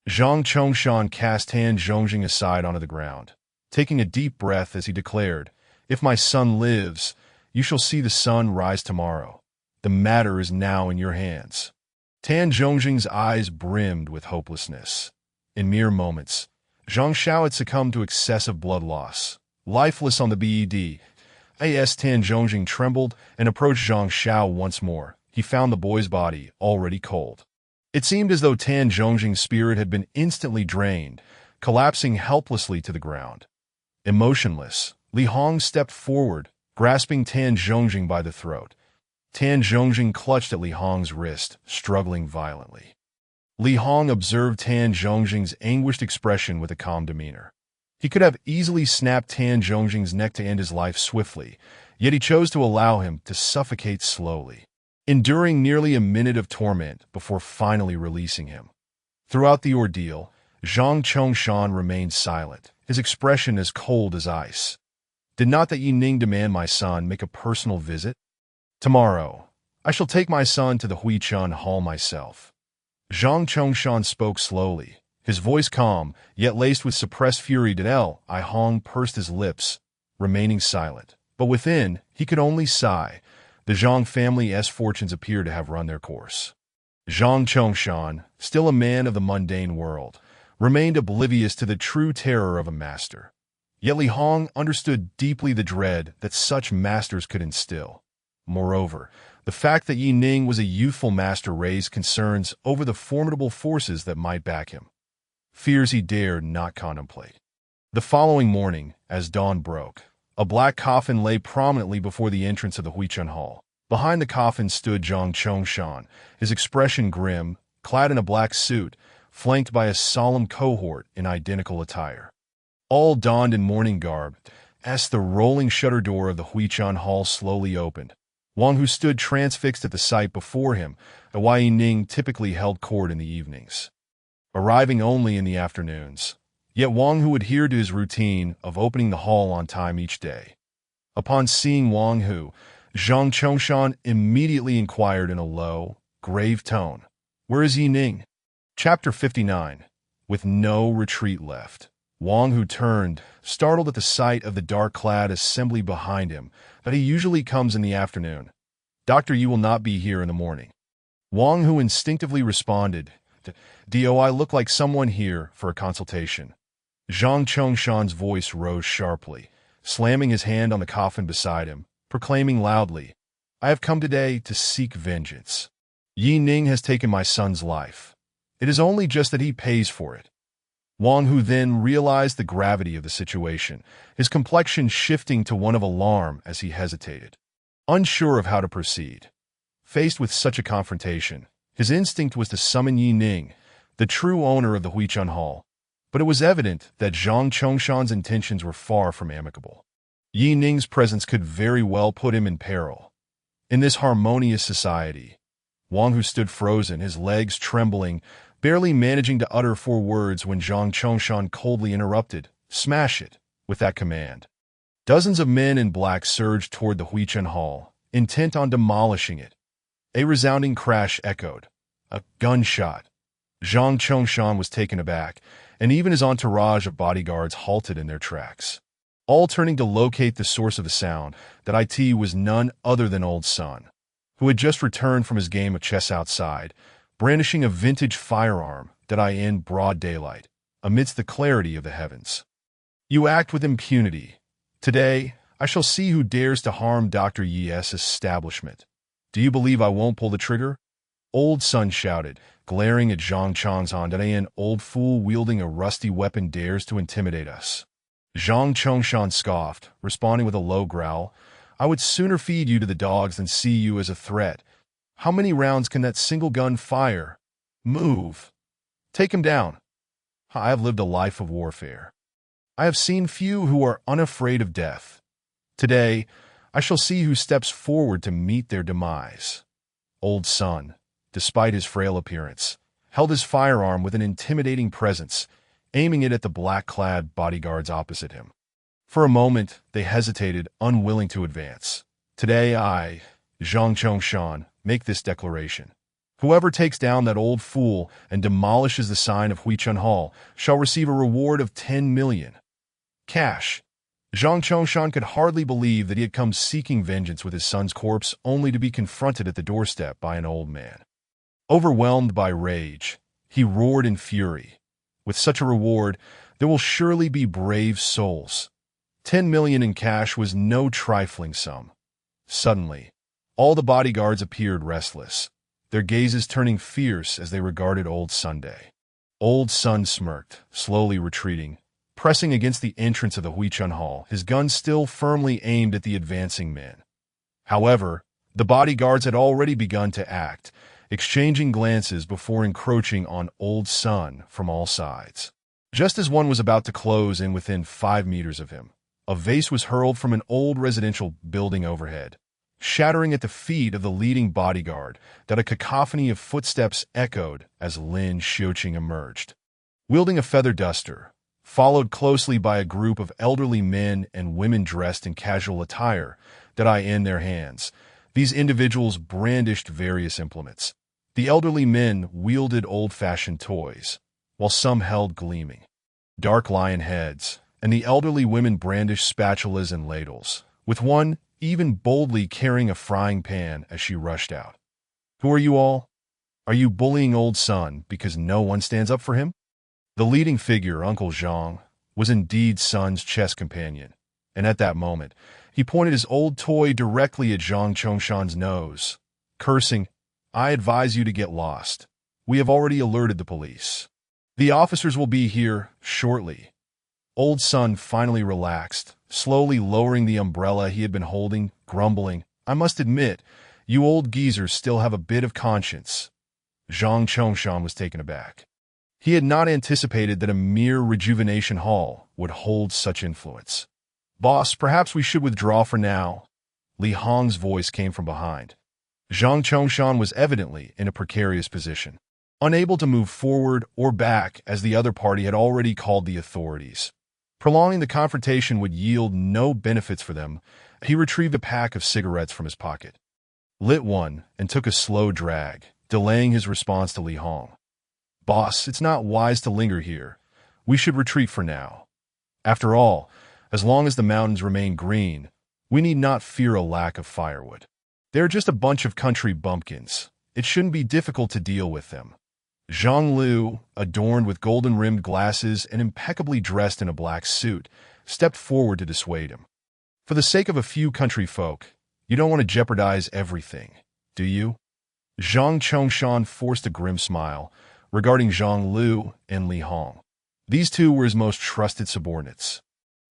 A: Zhang Chongshan cast Tan Zhongjing aside onto the ground, taking a deep breath as he declared, If my son lives, you shall see the sun rise tomorrow. The matter is now in your hands. Tan Zhongjing's eyes brimmed with hopelessness. In mere moments, Zhang Xiao had succumbed to excessive blood loss. Lifeless on the bed, as Tan Zhongjing trembled and approached Zhang Xiao once more, he found the boy's body already cold. It seemed as though Tan Zhongjing's spirit had been instantly drained, collapsing helplessly to the ground. Emotionless, Li Hong stepped forward, grasping Tan Zhongjing by the throat. Tan Zhongjing clutched at Li Hong's wrist, struggling violently. Li Hong observed Tan Zhongjing's anguished expression with a calm demeanor. He could have easily snapped Tan Zhongjing's neck to end his life swiftly, yet he chose to allow him to suffocate slowly, enduring nearly a minute of torment before finally releasing him. Throughout the ordeal, Zhang Chongshan remained silent, his expression as cold as ice. Did not the Yi Ning demand my son make a personal visit? Tomorrow, I shall take my son to the Huichun Hall myself. Zhang Chongshan spoke slowly, his voice calm, yet laced with suppressed fury. I Hong pursed his lips, remaining silent. But within, he could only sigh. The Zhang family's fortunes appeared to have run their course. Zhang Chongshan, still a man of the mundane world, remained oblivious to the true terror of a master. Yet Li Hong understood deeply the dread that such masters could instill. Moreover, the fact that Yi Ning was a youthful master raised concerns over the formidable forces that might back him. Fears he dared not contemplate. The following morning, as dawn broke, a black coffin lay prominently before the entrance of the Huichun Hall. Behind the coffin stood Zhang Chongshan, his expression grim, clad in a black suit, flanked by a solemn cohort in identical attire. All donned in mourning garb, as the rolling shutter door of the Huichun Hall slowly opened. Wang Hu stood transfixed at the sight before him, the Yi Ning typically held court in the evenings, arriving only in the afternoons. Yet Wang Hu adhered to his routine of opening the hall on time each day. Upon seeing Wang Hu, Zhang Chongshan immediately inquired in a low, grave tone, Where is Yi Ning? Chapter 59. With no retreat left, Wang Hu turned, startled at the sight of the dark-clad assembly behind him, but he usually comes in the afternoon. Doctor, you will not be here in the morning. Wang Hu instinctively responded, Do I look like someone here for a consultation? Zhang Chongshan's voice rose sharply, slamming his hand on the coffin beside him, proclaiming loudly, I have come today to seek vengeance. Yi Ning has taken my son's life. It is only just that he pays for it. Wang Hu then realized the gravity of the situation, his complexion shifting to one of alarm as he hesitated, unsure of how to proceed. Faced with such a confrontation, his instinct was to summon Yi Ning, the true owner of the Huichun Hall, but it was evident that Zhang Chongshan's intentions were far from amicable. Yi Ning's presence could very well put him in peril. In this harmonious society, Wang Hu stood frozen, his legs trembling, barely managing to utter 4 words when Zhang Chongshan coldly interrupted, Smash it, with that command. Dozens of men in black surged toward the Huichun Hall, intent on demolishing it. A resounding crash echoed. A gunshot. Zhang Chongshan was taken aback, and even his entourage of bodyguards halted in their tracks, all turning to locate the source of the sound. That it was none other than Old Sun, who had just returned from his game of chess outside, brandishing a vintage firearm in broad daylight, amidst the clarity of the heavens. You act with impunity. Today, I shall see who dares to harm Dr. Yi's establishment. Do you believe I won't pull the trigger? Old Sun shouted, glaring at Zhang Chongshan. An old fool wielding a rusty weapon dares to intimidate us. Zhang Chongshan scoffed, responding with a low growl, I would sooner feed you to the dogs than see you as a threat. How many rounds can that single gun fire? Move. Take him down. I have lived a life of warfare. I have seen few who are unafraid of death. Today, I shall see who steps forward to meet their demise. Old Sun, despite his frail appearance, held his firearm with an intimidating presence, aiming it at the black-clad bodyguards opposite him. For a moment, they hesitated, unwilling to advance. Today I, Zhang Chongshan, make this declaration. Whoever takes down that old fool and demolishes the sign of Huichun Hall shall receive a reward of 10 million. Cash. Zhang Chongshan could hardly believe that he had come seeking vengeance with his son's corpse only to be confronted at the doorstep by an old man. Overwhelmed by rage, he roared in fury. With such a reward, there will surely be brave souls. 10 million in cash was no trifling sum. Suddenly, all the bodyguards appeared restless, their gazes turning fierce as they regarded Old Sunday. Old Sun smirked, slowly retreating, pressing against the entrance of the Huichun Hall, his gun still firmly aimed at the advancing men. However, the bodyguards had already begun to act, exchanging glances before encroaching on Old Sun from all sides. Just as one was about to close in within 5 meters of him, a vase was hurled from an old residential building overhead, shattering at the feet of the leading bodyguard that a cacophony of footsteps echoed as Lin Xiuqing emerged. Wielding a feather duster, followed closely by a group of elderly men and women dressed in casual attire that I in their hands, these individuals brandished various implements. The elderly men wielded old-fashioned toys, while some held gleaming, dark lion heads, and the elderly women brandished spatulas and ladles, with one even boldly carrying a frying pan as she rushed out. Who are you all? Are you bullying Old Sun because no one stands up for him? The leading figure, Uncle Zhang, was indeed Sun's chess companion, and at that moment, he pointed his old toy directly at Zhang Chongshan's nose, cursing, "I advise you to get lost. We have already alerted the police. The officers will be here shortly." Old Sun finally relaxed, slowly lowering the umbrella he had been holding, grumbling, "I must admit, you old geezers still have a bit of conscience." Zhang Chongshan was taken aback. He had not anticipated that a mere rejuvenation hall would hold such influence. "Boss, perhaps we should withdraw for now." Li Hong's voice came from behind. Zhang Chongshan was evidently in a precarious position, unable to move forward or back as the other party had already called the authorities. Prolonging the confrontation would yield no benefits for them. He retrieved a pack of cigarettes from his pocket, lit one, and took a slow drag, delaying his response to Li Hong. "Boss, it's not wise to linger here. We should retreat for now. After all, as long as the mountains remain green, we need not fear a lack of firewood. They're just a bunch of country bumpkins. It shouldn't be difficult to deal with them." Zhang Lu, adorned with golden-rimmed glasses and impeccably dressed in a black suit, stepped forward to dissuade him. "For the sake of a few country folk, you don't want to jeopardize everything, do you?" Zhang Chongshan forced a grim smile, regarding Zhang Lu and Li Hong. These two were his most trusted subordinates.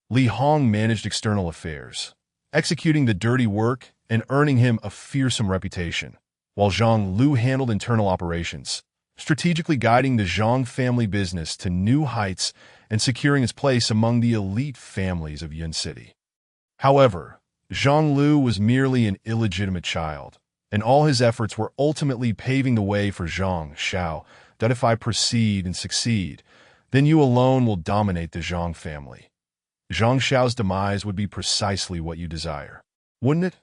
A: Li Hong managed external affairs, executing the dirty work and earning him a fearsome reputation, while Zhang Lu handled internal operations, strategically guiding the Zhang family business to new heights and securing its place among the elite families of Yun City. However, Zhang Lu was merely an illegitimate child, and all his efforts were ultimately paving the way for Zhang Xiao, that if I proceed and succeed, then you alone will dominate the Zhang family. Zhang Xiao's demise would be precisely what you desire, wouldn't it?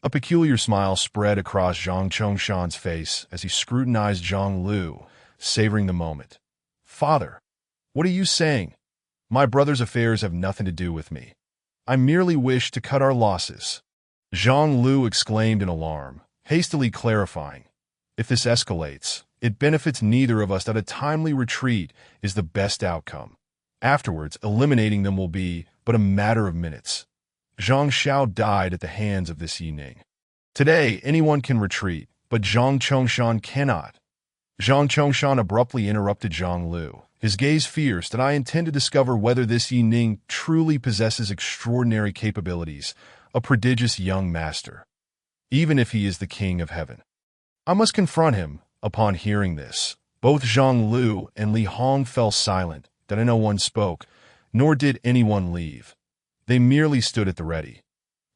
A: A peculiar smile spread across Zhang Chongshan's face as he scrutinized Zhang Lu, savoring the moment. "Father, what are you saying? My brother's affairs have nothing to do with me. I merely wish to cut our losses." Zhang Lu exclaimed in alarm, hastily clarifying, "If this escalates, it benefits neither of us that a timely retreat is the best outcome. Afterwards, eliminating them will be but a matter of minutes." Zhang Xiao died at the hands of this Yi Ning. Today, anyone can retreat, but Zhang Chongshan cannot. Zhang Chongshan abruptly interrupted Zhang Lu, his gaze fierce, that I intend to discover whether this Yi Ning truly possesses extraordinary capabilities, a prodigious young master, even if he is the king of heaven. I must confront him. Upon hearing this, both Zhang Lu and Li Hong fell silent, that no one spoke, nor did anyone leave. They merely stood at the ready.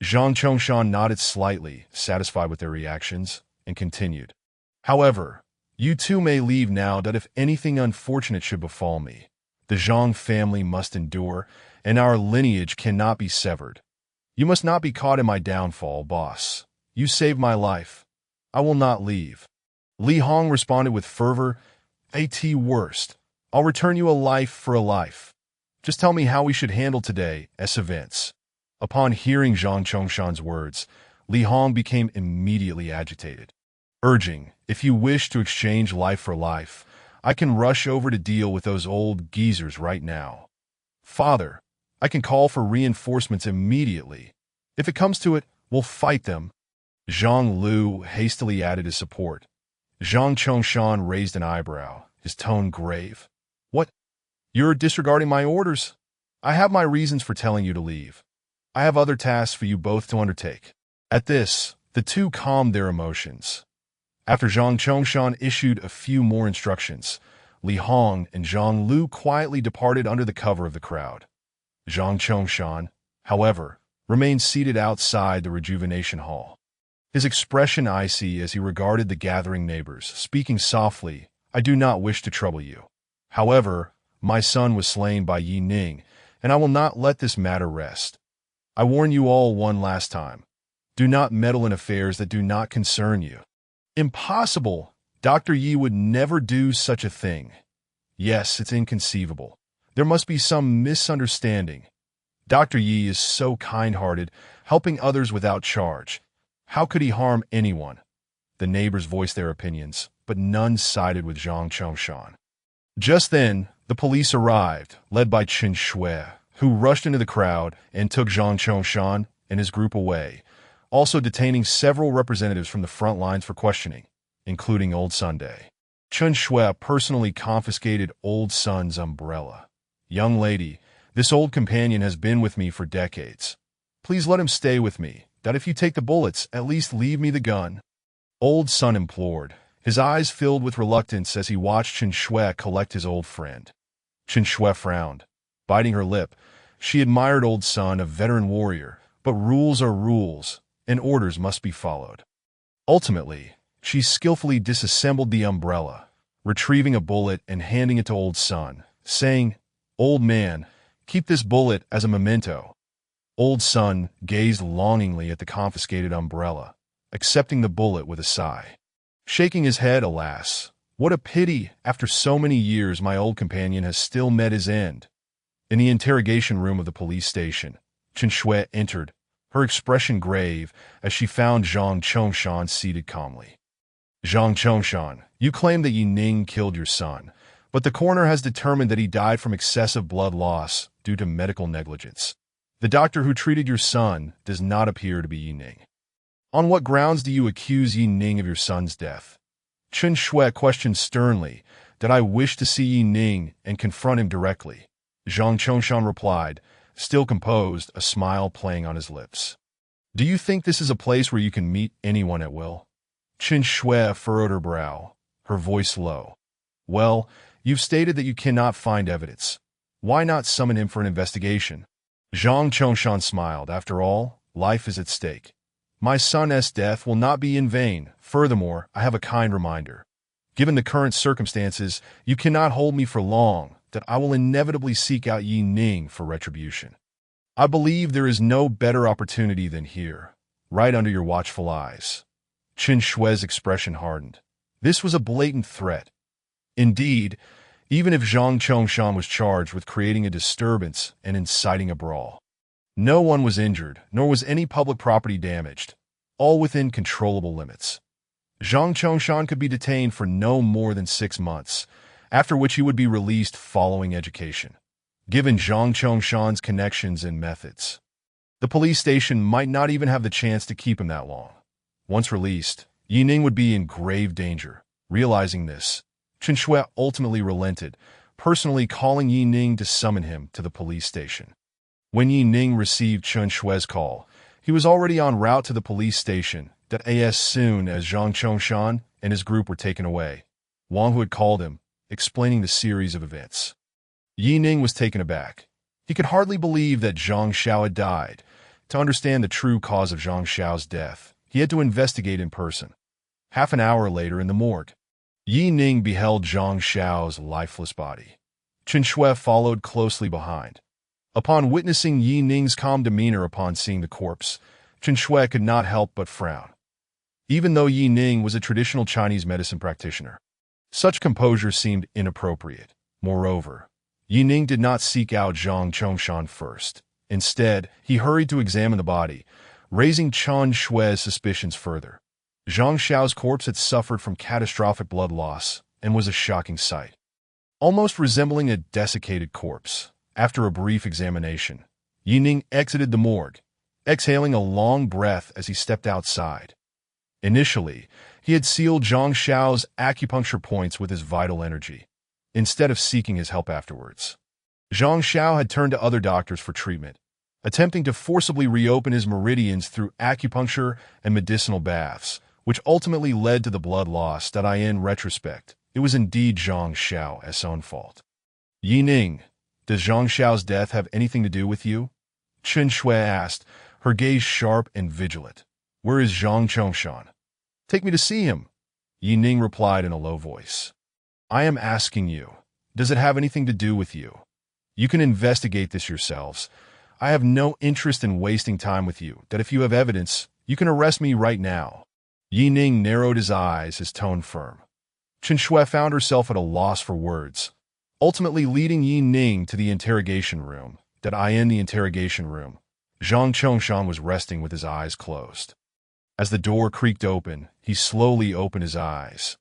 A: Zhang Chongshan nodded slightly, satisfied with their reactions, and continued. "However, You too may leave now that if anything unfortunate should befall me, the Zhang family must endure, and our lineage cannot be severed. You must not be caught in my downfall, boss. You saved my life. I will not leave." Li Hong responded with fervor, "At worst, I'll return you a life for a life. Just tell me how we should handle today's events." Upon hearing Zhang Chongshan's words, Li Hong became immediately agitated, urging, "If you wish to exchange life for life, I can rush over to deal with those old geezers right now. Father, I can call for reinforcements immediately. If it comes to it, we'll fight them." Zhang Lu hastily added his support. Zhang Chongshan raised an eyebrow, his tone grave. "What? You're disregarding my orders? I have my reasons for telling you to leave. I have other tasks for you both to undertake." At this, the two calmed their emotions. After Zhang Chongshan issued a few more instructions, Li Hong and Zhang Lu quietly departed under the cover of the crowd. Zhang Chongshan, however, remained seated outside the rejuvenation hall, his expression icy as he regarded the gathering neighbors, speaking softly, "I do not wish to trouble you. However, my son was slain by Yi Ning, and I will not let this matter rest. I warn you all one last time. Do not meddle in affairs that do not concern you." "Impossible! Dr. Yi would never do such a thing." "Yes, it's inconceivable. There must be some misunderstanding. Dr. Yi is so kind-hearted, helping others without charge. How could he harm anyone?" The neighbors voiced their opinions, but none sided with Zhang Chongshan. Just then, the police arrived, led by Chen Shui, who rushed into the crowd and took Zhang Chongshan and his group away, also detaining several representatives from the front lines for questioning, including Old Sunday. Chen Shui personally confiscated Old Sun's umbrella. "Young lady, this old companion has been with me for decades. Please let him stay with me, that if you take the bullets, at least leave me the gun." Old Sun implored, his eyes filled with reluctance as he watched Chen Shui collect his old friend. Chen Shui frowned. Biting her lip, she admired Old Sun, a veteran warrior, but rules are rules, and orders must be followed. Ultimately, she skillfully disassembled the umbrella, retrieving a bullet and handing it to Old Sun, saying, "Old man, keep this bullet as a memento." Old Sun gazed longingly at the confiscated umbrella, accepting the bullet with a sigh. Shaking his head, "Alas, what a pity, after so many years my old companion has still met his end." In the interrogation room of the police station, Chen Shui entered, her expression grave as she found Zhang Chongshan seated calmly. "Zhang Chongshan, you claim that Yi Ning killed your son, but the coroner has determined that he died from excessive blood loss due to medical negligence. The doctor who treated your son does not appear to be Yi Ning. On what grounds do you accuse Yi Ning of your son's death?" Chen Shui questioned sternly that I wish to see Yi Ning and confront him directly. Zhang Chongshan replied, still composed, a smile playing on his lips. "Do you think this is a place where you can meet anyone at will?" Chen Shui furrowed her brow, her voice low. "Well, you've stated that you cannot find evidence. Why not summon him for an investigation?" Zhang Chongshan smiled. "After all, life is at stake. My son's death will not be in vain. Furthermore, I have a kind reminder. Given the current circumstances, you cannot hold me for long, that I will inevitably seek out Yi Ning for retribution. I believe there is no better opportunity than here, right under your watchful eyes." Chen Shui's expression hardened. This was a blatant threat. Indeed, even if Zhang Chongshan was charged with creating a disturbance and inciting a brawl, no one was injured, nor was any public property damaged, all within controllable limits. Zhang Chongshan could be detained for no more than 6 months, after which he would be released following education. Given Zhang Chongshan's connections and methods, the police station might not even have the chance to keep him that long. Once released, Yi Ning would be in grave danger. Realizing this, Chen Shui ultimately relented, personally calling Yi Ning to summon him to the police station. When Yi Ning received Chen Shui's call, he was already en route to the police station as soon as Zhang Chongshan and his group were taken away. Wang Hu had called him, explaining the series of events. Yi Ning was taken aback. He could hardly believe that Zhang Xiao had died. To understand the true cause of Zhang Xiao's death, he had to investigate in person. Half an hour later in the morgue, Yi Ning beheld Zhang Xiao's lifeless body. Chen Shui followed closely behind. Upon witnessing Yi Ning's calm demeanor upon seeing the corpse, Chen Shui could not help but frown. Even though Yi Ning was a traditional Chinese medicine practitioner, such composure seemed inappropriate. Moreover, Yi Ning did not seek out Zhang Chongshan first. Instead, he hurried to examine the body, raising Chen Shui's suspicions further. Zhang Xiao's corpse had suffered from catastrophic blood loss and was a shocking sight. Almost resembling a desiccated corpse, after a brief examination, Yi Ning exited the morgue, exhaling a long breath as he stepped outside. Initially, he had sealed Zhang Xiao's acupuncture points with his vital energy, instead of seeking his help afterwards. Zhang Xiao had turned to other doctors for treatment, attempting to forcibly reopen his meridians through acupuncture and medicinal baths, which ultimately led to the blood loss that in retrospect, it was indeed Zhang Xiao's own fault. Yi Ning, does Zhang Xiao's death have anything to do with you? Chen Shui asked, her gaze sharp and vigilant. Where is Zhang Chongshan? Take me to see him, Yi Ning replied in a low voice. I am asking you, does it have anything to do with you? You can investigate this yourselves. I have no interest in wasting time with you, that if you have evidence, you can arrest me right now. Yi Ning narrowed his eyes, his tone firm. Chen Shui found herself at a loss for words, ultimately leading Yi Ning to the interrogation room. In the interrogation room, Zhang Chongshan was resting with his eyes closed. As the door creaked open, he slowly opened his eyes.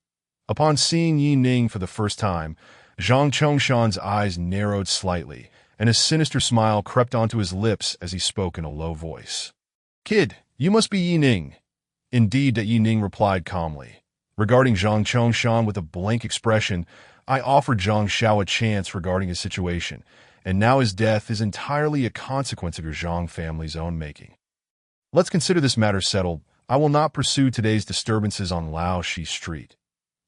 A: Upon seeing Yi Ning for the first time, Zhang Chongshan's eyes narrowed slightly, and a sinister smile crept onto his lips as he spoke in a low voice. Kid, you must be Yi Ning. Indeed, that Yi Ning replied calmly. Regarding Zhang Chongshan with a blank expression, I offered Zhang Xiao a chance regarding his situation, and now his death is entirely a consequence of your Zhang family's own making. Let's consider this matter settled. I will not pursue today's disturbances on Lao Shi Street.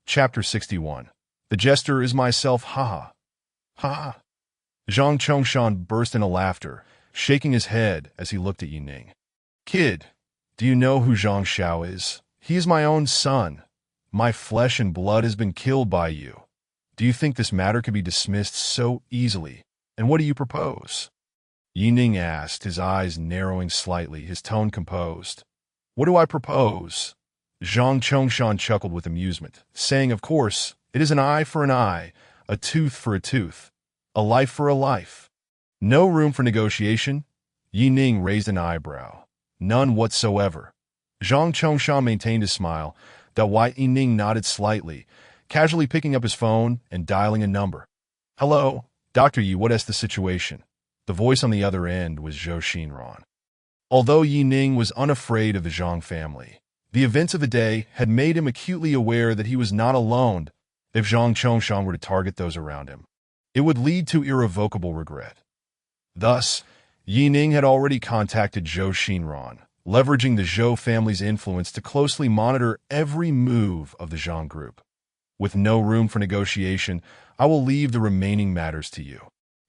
A: Chapter 61. The jester is myself, ha. Zhang Chongshan burst into laughter, shaking his head as he looked at Yi Ning. Kid, do you know who Zhang Xiao is? He is my own son. My flesh and blood has been killed by you. Do you think this matter can be dismissed so easily? And what do you propose? Yi Ning asked, his eyes narrowing slightly, his tone composed. What do I propose? Zhang Chongshan chuckled with amusement, saying, of course, it is an eye for an eye, a tooth for a tooth, a life for a life. No room for negotiation? Yi Ning raised an eyebrow. None whatsoever. Zhang Chongshan maintained his smile, that Yi Ning nodded slightly, casually picking up his phone and dialing a number. Hello, Dr. Yi, what is the situation? The voice on the other end was Zhou Xinran. Although Yi Ning was unafraid of the Zhang family, the events of the day had made him acutely aware that he was not alone. If Zhang Chongshan were to target those around him, it would lead to irrevocable regret. Thus, Yi Ning had already contacted Zhou Xinran, leveraging the Zhou family's influence to closely monitor every move of the Zhang group. With no room for negotiation, I will leave the remaining matters to you.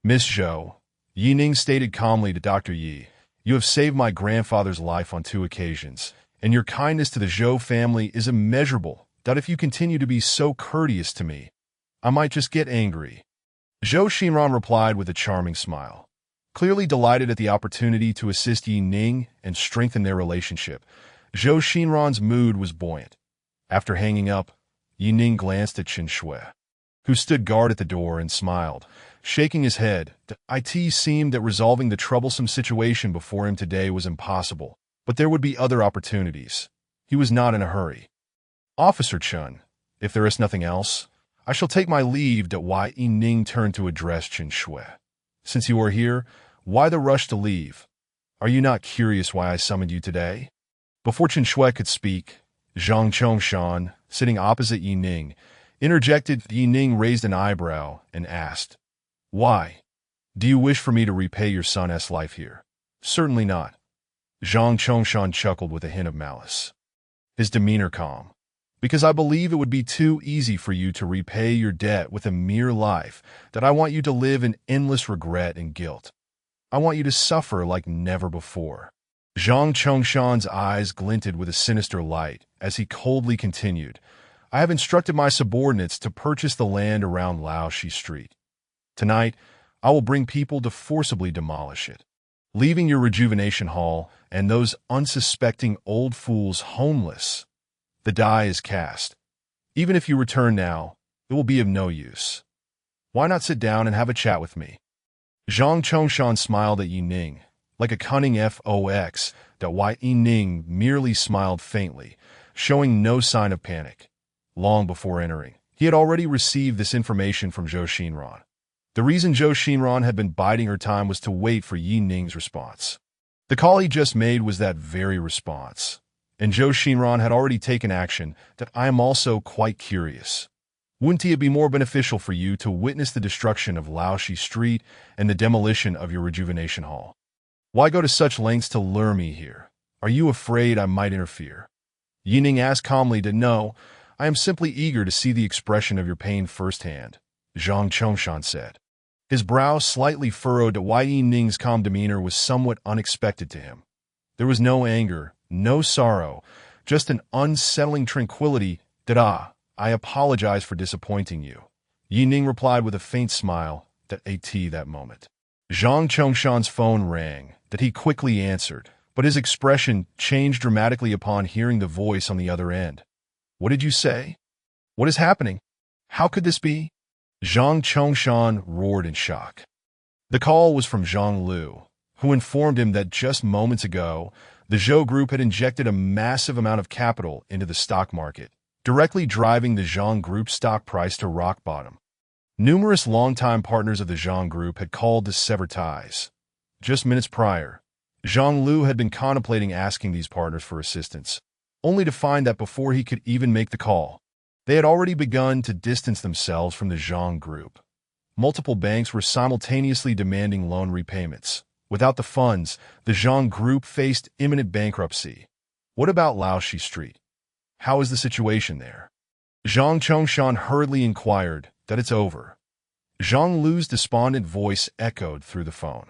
A: Miss Zhou, Yi Ning stated calmly to Dr. Yi, you have saved my grandfather's life on 2 occasions, and your kindness to the Zhou family is immeasurable, that if you continue to be so courteous to me, I might just get angry. Zhou Xinran replied with a charming smile. Clearly delighted at the opportunity to assist Yi Ning and strengthen their relationship, Zhou Xinran's mood was buoyant. After hanging up, Yi Ning glanced at Chen Shui, who stood guard at the door and smiled, shaking his head. It seemed that resolving the troublesome situation before him today was impossible, but there would be other opportunities. He was not in a hurry. Officer Chen, if there is nothing else, I shall take my leave. Yi Ning turned to address Chen Shui. Since you are here, why the rush to leave? Are you not curious why I summoned you today? Before Chen Shui could speak, Zhang Chongshan, sitting opposite Yi Ning, interjected. Yi Ning raised an eyebrow and asked, why? Do you wish for me to repay your son's life here? Certainly not. Zhang Chongshan chuckled with a hint of malice, his demeanor calm. Because I believe it would be too easy for you to repay your debt with a mere life, that I want you to live in endless regret and guilt. I want you to suffer like never before. Zhang Chongshan's eyes glinted with a sinister light as he coldly continued, I have instructed my subordinates to purchase the land around Laoshi Street. Tonight, I will bring people to forcibly demolish it, leaving your rejuvenation hall and those unsuspecting old fools homeless. The die is cast. Even if you return now, it will be of no use. Why not sit down and have a chat with me? Zhang Chongshan smiled at Yi Ning, like a cunning fox. Yi Ning merely smiled faintly, showing no sign of panic. Long before entering, he had already received this information from Zhou Xinran. The reason Zhou Xinran had been biding her time was to wait for Yi Ning's response. The call he just made was that very response, and Zhou Xinran had already taken action. That I am also quite curious. Wouldn't it be more beneficial for you to witness the destruction of Laoshi Street and the demolition of your rejuvenation hall? Why go to such lengths to lure me here? Are you afraid I might interfere? Yi Ning asked calmly. No, I am simply eager to see the expression of your pain firsthand, Zhang Chongshan said. His brow slightly furrowed. Yi Ning's calm demeanor was somewhat unexpected to him. There was no anger, no sorrow, just an unsettling tranquility. I apologize for disappointing you, Yi Ning replied with a faint smile. That moment, Zhang Chongshan's phone rang. He quickly answered, but his expression changed dramatically upon hearing the voice on the other end. What did you say? What is happening? How could this be? Zhang Chongshan roared in shock. The call was from Zhang Lu, who informed him that just moments ago, the Zhou Group had injected a massive amount of capital into the stock market, directly driving the Zhang Group stock price to rock bottom. Numerous longtime partners of the Zhang Group had called to sever ties. Just minutes prior, Zhang Lu had been contemplating asking these partners for assistance, only to find that before he could even make the call, they had already begun to distance themselves from the Zhang Group. Multiple banks were simultaneously demanding loan repayments. Without the funds, the Zhang Group faced imminent bankruptcy. What about Laoshi Street? How is the situation there? Zhang Chongshan hurriedly inquired. It's over. Zhang Lu's despondent voice echoed through the phone.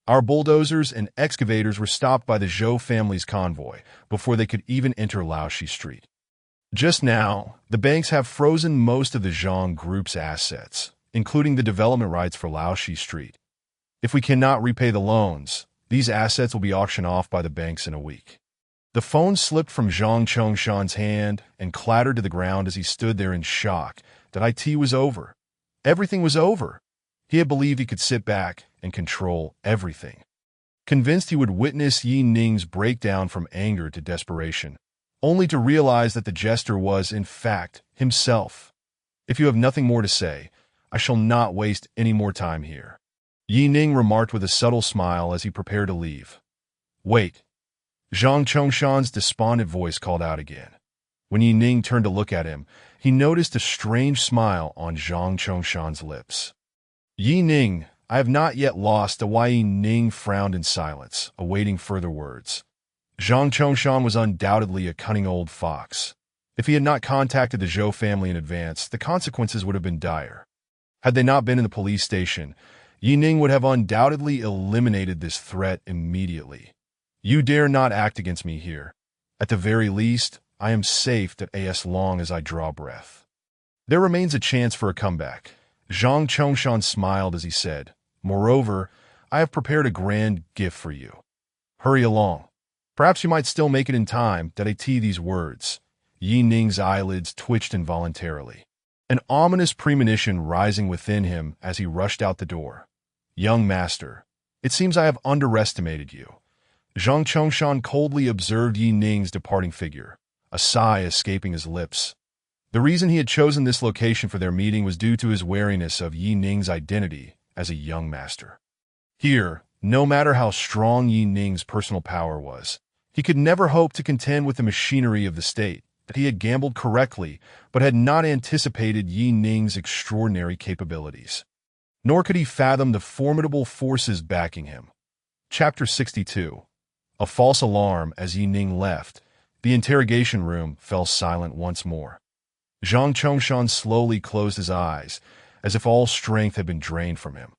A: Our bulldozers and excavators were stopped by the Zhou family's convoy before they could even enter Laoshi Street. Just now, the banks have frozen most of the Zhang Group's assets, including the development rights for Laoshi Street. If we cannot repay the loans, these assets will be auctioned off by the banks in a week. The phone slipped from Zhang Chongshan's hand and clattered to the ground as he stood there in shock. It was over. Everything was over. He had believed he could sit back and control everything. Convinced he would witness Yi Ning's breakdown from anger to desperation, only to realize that the jester was, in fact, himself. If you have nothing more to say, I shall not waste any more time here, Yi Ning remarked with a subtle smile as he prepared to leave. Wait. Zhang Chongshan's despondent voice called out again. When Yi Ning turned to look at him, he noticed a strange smile on Zhang Chongshan's lips. Yi Ning, I have not yet lost. Yi Ning frowned in silence, awaiting further words. Zhang Chongshan was undoubtedly a cunning old fox. If he had not contacted the Zhou family in advance, the consequences would have been dire. Had they not been in the police station, Yi Ning would have undoubtedly eliminated this threat immediately. You dare not act against me here. At the very least, I am safe as long as I draw breath. There remains a chance for a comeback. Zhang Chongshan smiled as he said, Moreover, I have prepared a grand gift for you. Hurry along. Perhaps you might still make it in time. These words. Yi Ning's eyelids twitched involuntarily, an ominous premonition rising within him as he rushed out the door. Young master, it seems I have underestimated you. Zhang Chongshan coldly observed Yi Ning's departing figure, a sigh escaping his lips. The reason he had chosen this location for their meeting was due to his wariness of Yi Ning's identity as a young master. Here, no matter how strong Yi Ning's personal power was, he could never hope to contend with the machinery of the state. That he had gambled correctly, but had not anticipated Yi Ning's extraordinary capabilities. Nor could he fathom the formidable forces backing him. Chapter 62. A false alarm. As Yi Ning left, the interrogation room fell silent once more. Zhang Chongshan slowly closed his eyes, as if all strength had been drained from him,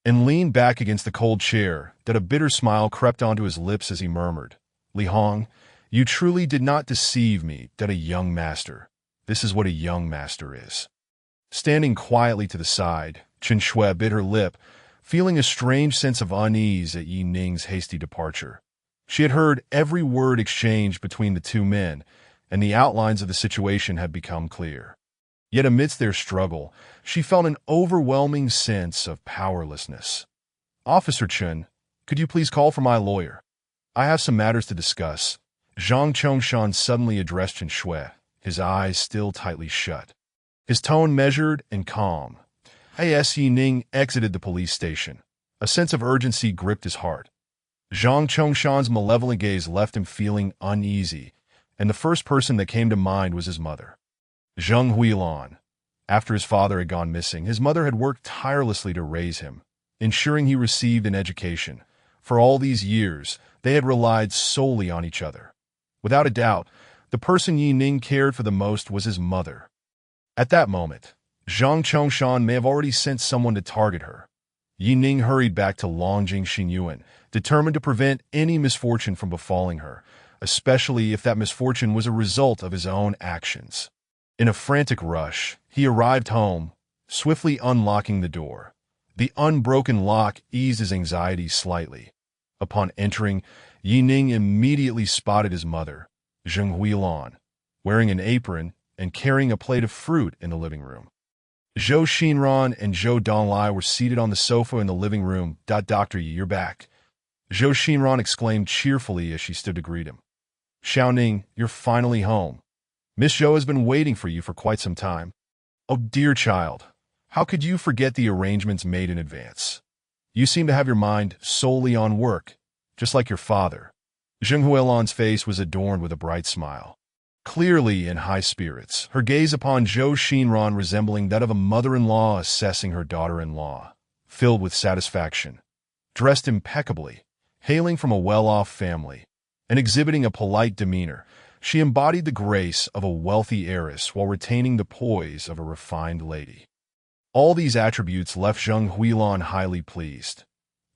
A: and leaned back against the cold chair. A bitter smile crept onto his lips as he murmured, Li Hong, you truly did not deceive me, a young master. This is what a young master is. Standing quietly to the side, Chen Shui bit her lip, feeling a strange sense of unease at Yi Ning's hasty departure. She had heard every word exchanged between the two men, and the outlines of the situation had become clear. Yet amidst their struggle, she felt an overwhelming sense of powerlessness. "Officer Chen, could you please call for my lawyer? I have some matters to discuss." Zhang Chongshan suddenly addressed Chen Shui, his eyes still tightly shut. His tone measured and calm. As Yi Ning exited the police station, a sense of urgency gripped his heart. Zhang Chongshan's malevolent gaze left him feeling uneasy, and the first person that came to mind was his mother. Zheng Huilan. After his father had gone missing, his mother had worked tirelessly to raise him, ensuring he received an education. For all these years, they had relied solely on each other. Without a doubt, the person Yi Ning cared for the most was his mother. At that moment, Zhang Chongshan may have already sent someone to target her. Yi Ning hurried back to Longjing Xinyuan, determined to prevent any misfortune from befalling her, especially if that misfortune was a result of his own actions. In a frantic rush, he arrived home, swiftly unlocking the door. The unbroken lock eased his anxiety slightly. Upon entering, Yi Ning immediately spotted his mother, Zheng Huilan, wearing an apron and carrying a plate of fruit in the living room. Zhou Xinran and Zhou Donglai were seated on the sofa in the living room. "Dr. Yi, you're back," Zhou Xinran exclaimed cheerfully as she stood to greet him. "Xiao Ning, you're finally home. Miss Zhou has been waiting for you for quite some time." "Oh, dear child, how could you forget the arrangements made in advance? You seem to have your mind solely on work, just like your father." Zheng Huilan's face was adorned with a bright smile. Clearly in high spirits, her gaze upon Zhou Xinran resembling that of a mother-in-law assessing her daughter-in-law, filled with satisfaction. Dressed impeccably, hailing from a well-off family, and exhibiting a polite demeanor, she embodied the grace of a wealthy heiress while retaining the poise of a refined lady. All these attributes left Zheng Huilan highly pleased.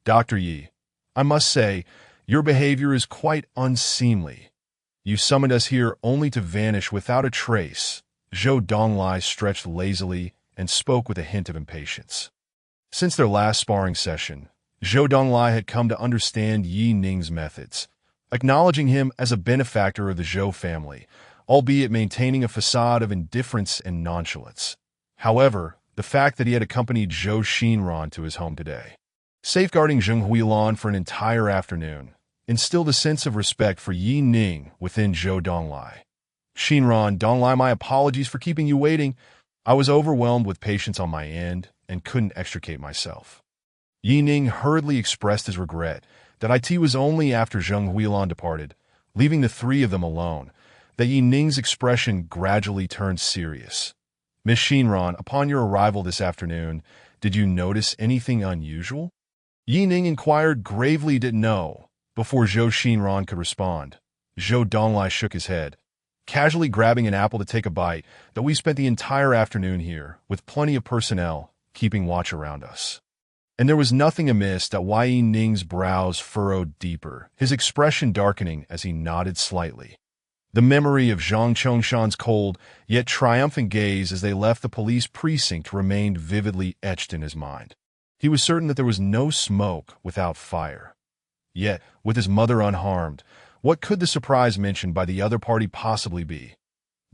A: "Dr. Yi, I must say, your behavior is quite unseemly. You summoned us here only to vanish without a trace." Zhou Donglai stretched lazily and spoke with a hint of impatience. Since their last sparring session, Zhou Donglai had come to understand Yi Ning's methods, acknowledging him as a benefactor of the Zhou family, albeit maintaining a facade of indifference and nonchalance. However, the fact that he had accompanied Zhou Xinran to his home today, safeguarding Zheng Huilan for an entire afternoon, instilled a sense of respect for Yi Ning within Zhou Donglai. "Xinran, Donglai, my apologies for keeping you waiting. I was overwhelmed with patience on my end and couldn't extricate myself." Yi Ning hurriedly expressed his regret that it was only after Zheng Huilan departed, leaving the three of them alone, that Yi Ning's expression gradually turned serious. "Miss Xinran, upon your arrival this afternoon, did you notice anything unusual?" Yi Ning inquired, gravely didn't know. Before Zhou Xinran could respond, Zhou Donglai shook his head, casually grabbing an apple to take a bite, "that we spent the entire afternoon here, with plenty of personnel, keeping watch around us." And there was nothing amiss that Yi Ning's brows furrowed deeper, his expression darkening as he nodded slightly. The memory of Zhang Chongshan's cold, yet triumphant gaze as they left the police precinct remained vividly etched in his mind. He was certain that there was no smoke without fire. Yet, with his mother unharmed, what could the surprise mentioned by the other party possibly be?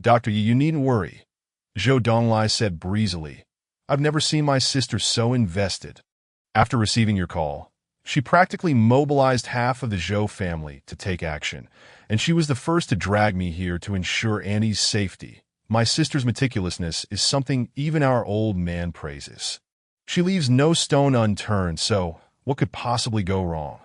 A: "Dr. Yi, you needn't worry," Zhou Donglai said breezily. "I've never seen my sister so invested." After receiving your call, she practically mobilized half of the Zhou family to take action, and she was the first to drag me here to ensure Annie's safety. My sister's meticulousness is something even our old man praises. She leaves no stone unturned, so what could possibly go wrong?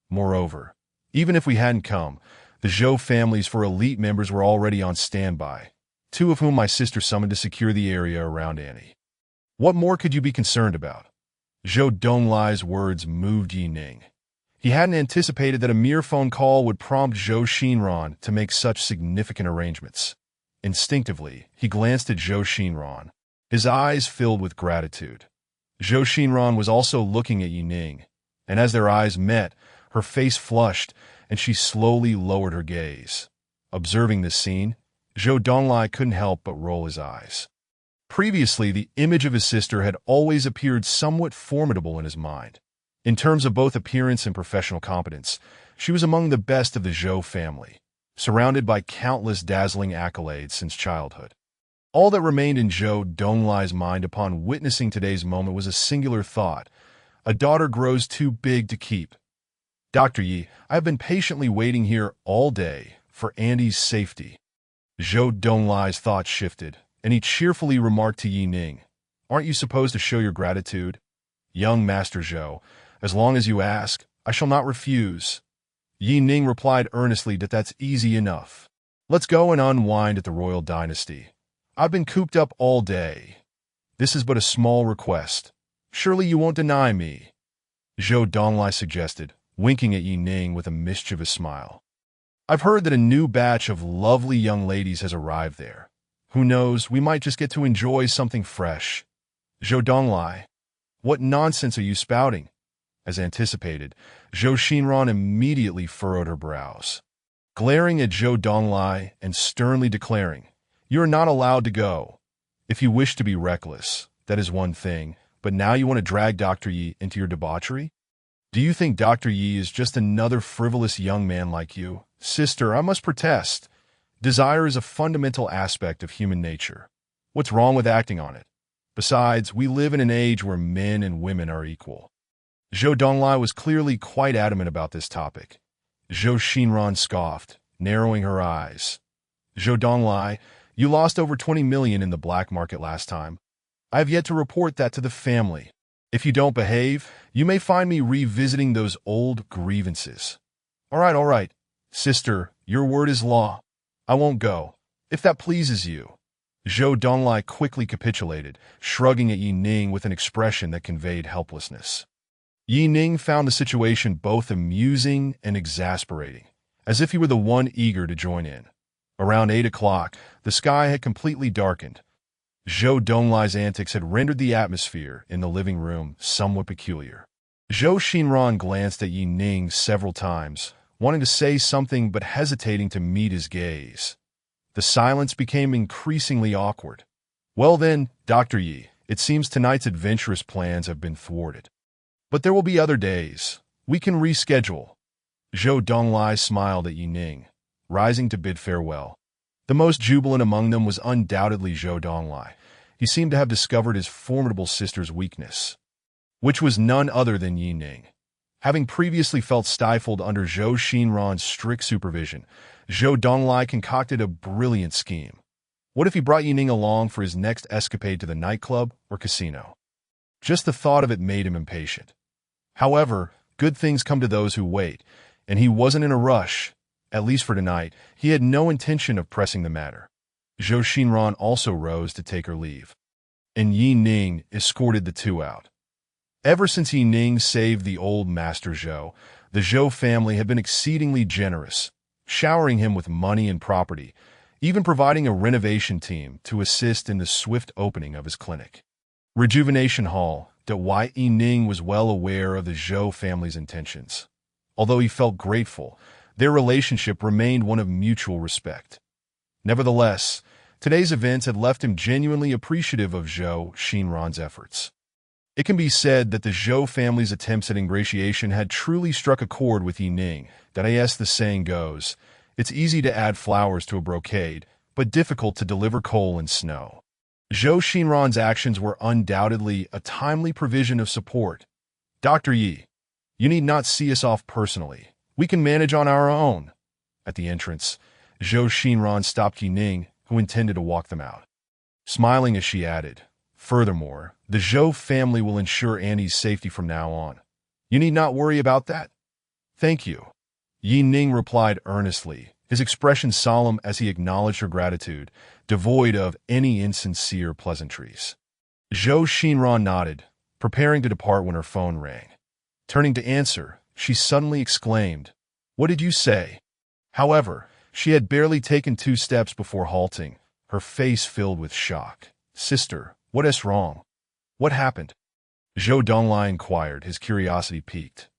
A: Moreover, even if we hadn't come, the Zhou families for elite members were already on standby, two of whom my sister summoned to secure the area around Annie. What more could you be concerned about? Zhou Donglai's words moved Yi Ning. He hadn't anticipated that a mere phone call would prompt Zhou Xinran to make such significant arrangements. Instinctively, he glanced at Zhou Xinran, his eyes filled with gratitude. Zhou Xinran was also looking at Yi Ning, and as their eyes met, her face flushed, and she slowly lowered her gaze. Observing this scene, Zhou Donglai couldn't help but roll his eyes. Previously, the image of his sister had always appeared somewhat formidable in his mind. In terms of both appearance and professional competence, she was among the best of the Zhou family, surrounded by countless dazzling accolades since childhood. All that remained in Zhou Donglai's mind upon witnessing today's moment was a singular thought: a daughter grows too big to keep. Dr. Yi, I have been patiently waiting here all day for Andy's safety. Zhou Donglai's thoughts shifted, and he cheerfully remarked to Yi Ning, "Aren't you supposed to show your gratitude? Young Master Zhou, as long as you ask, I shall not refuse." Yi Ning replied earnestly that that's easy enough. "Let's go and unwind at the royal dynasty. I've been cooped up all day. This is but a small request. Surely you won't deny me," Zhou Donglai suggested, winking at Yi Ning with a mischievous smile. "I've heard that a new batch of lovely young ladies has arrived there. Who knows, we might just get to enjoy something fresh." "Zhou Donglai, what nonsense are you spouting?" As anticipated, Zhou Xinran immediately furrowed her brows, glaring at Zhou Donglai and sternly declaring, "You are not allowed to go. If you wish to be reckless, that is one thing, but now you want to drag Dr. Yi into your debauchery? Do you think Dr. Yi is just another frivolous young man like you? Sister, I must protest. Desire is a fundamental aspect of human nature. What's wrong with acting on it? Besides, we live in an age where men and women are equal." Zhou Donglai was clearly quite adamant about this topic. Zhou Xinran scoffed, narrowing her eyes. "Zhou Donglai, you lost over 20 million in the black market last time. I have yet to report that to the family. If you don't behave, you may find me revisiting those old grievances." All right. Sister, your word is law. I won't go, if that pleases you." Zhou Donglai quickly capitulated, shrugging at Yi Ning with an expression that conveyed helplessness. Yi Ning found the situation both amusing and exasperating, as if he were the one eager to join in. Around 8 o'clock, the sky had completely darkened. Zhou Donglai's antics had rendered the atmosphere in the living room somewhat peculiar. Zhou Xinran glanced at Yi Ning several times, wanting to say something but hesitating to meet his gaze. The silence became increasingly awkward. "Well then, Dr. Yi, it seems tonight's adventurous plans have been thwarted. But there will be other days. We can reschedule." Zhou Donglai smiled at Yi Ning, rising to bid farewell. The most jubilant among them was undoubtedly Zhou Donglai. He seemed to have discovered his formidable sister's weakness, which was none other than Yi Ning. Having previously felt stifled under Zhou Xinran's strict supervision, Zhou Donglai concocted a brilliant scheme. What if he brought Yi Ning along for his next escapade to the nightclub or casino? Just the thought of it made him impatient. However, good things come to those who wait, and he wasn't in a rush. At least for tonight, he had no intention of pressing the matter. Zhou Xinran also rose to take her leave, and Yi Ning escorted the two out. Ever since Yi Ning saved the old Master Zhou, the Zhou family had been exceedingly generous, showering him with money and property, even providing a renovation team to assist in the swift opening of his clinic. Rejuvenation Hall, Yi Ning was well aware of the Zhou family's intentions. Although he felt grateful, their relationship remained one of mutual respect. Nevertheless, today's events had left him genuinely appreciative of Zhou Xinran's efforts. It can be said that the Zhou family's attempts at ingratiation had truly struck a chord with Yi Ning. That, as the saying goes, it's easy to add flowers to a brocade, but difficult to deliver coal and snow. Zhou Xinran's actions were undoubtedly a timely provision of support. "Dr. Yi, you need not see us off personally. We can manage on our own." At the entrance, Zhou Xinran stopped Yi Ning, who intended to walk them out. Smiling as she added, "Furthermore, the Zhou family will ensure Annie's safety from now on. You need not worry about that." "Thank you," Yi Ning replied earnestly, his expression solemn as he acknowledged her gratitude, devoid of any insincere pleasantries. Zhou Xinran nodded, preparing to depart when her phone rang. Turning to answer, she suddenly exclaimed, "What did you say?" However, she had barely taken 2 steps before halting, her face filled with shock. "Sister, what is wrong? What happened?" Zhou Donglai inquired, his curiosity piqued.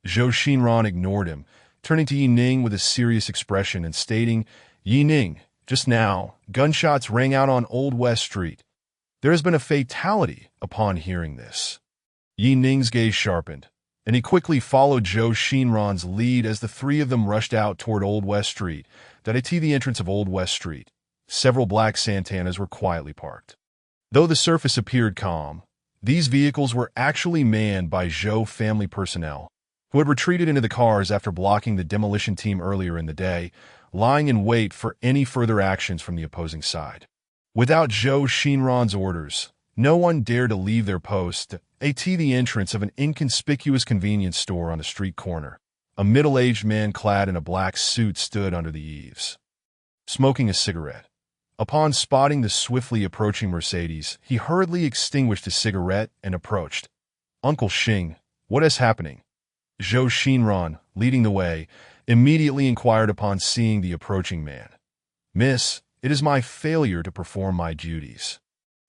A: Zhou Xinran ignored him, turning to Yi Ning with a serious expression and stating, "Yi Ning, Just now, gunshots rang out on Old West Street. There has been a fatality upon hearing this. Yi Ning's gaze sharpened, and he quickly followed Zhou Xinran's lead as the three of them rushed out toward Old West Street. At the entrance of Old West Street, several black Santanas were quietly parked. Though the surface appeared calm, these vehicles were actually manned by Zhou family personnel, who had retreated into the cars after blocking the demolition team earlier in the day, lying in wait for any further actions from the opposing side. Without Zhou Xinran's orders, no one dared to leave their post at the entrance of an inconspicuous convenience store on a street corner. A middle-aged man clad in a black suit stood under the eaves, smoking a cigarette. Upon spotting the swiftly approaching Mercedes, he hurriedly extinguished his cigarette and approached. "Uncle Xing, what is happening?" Zhou Xinran, leading the way, immediately inquired upon seeing the approaching man. "Miss, it is my failure to perform my duties."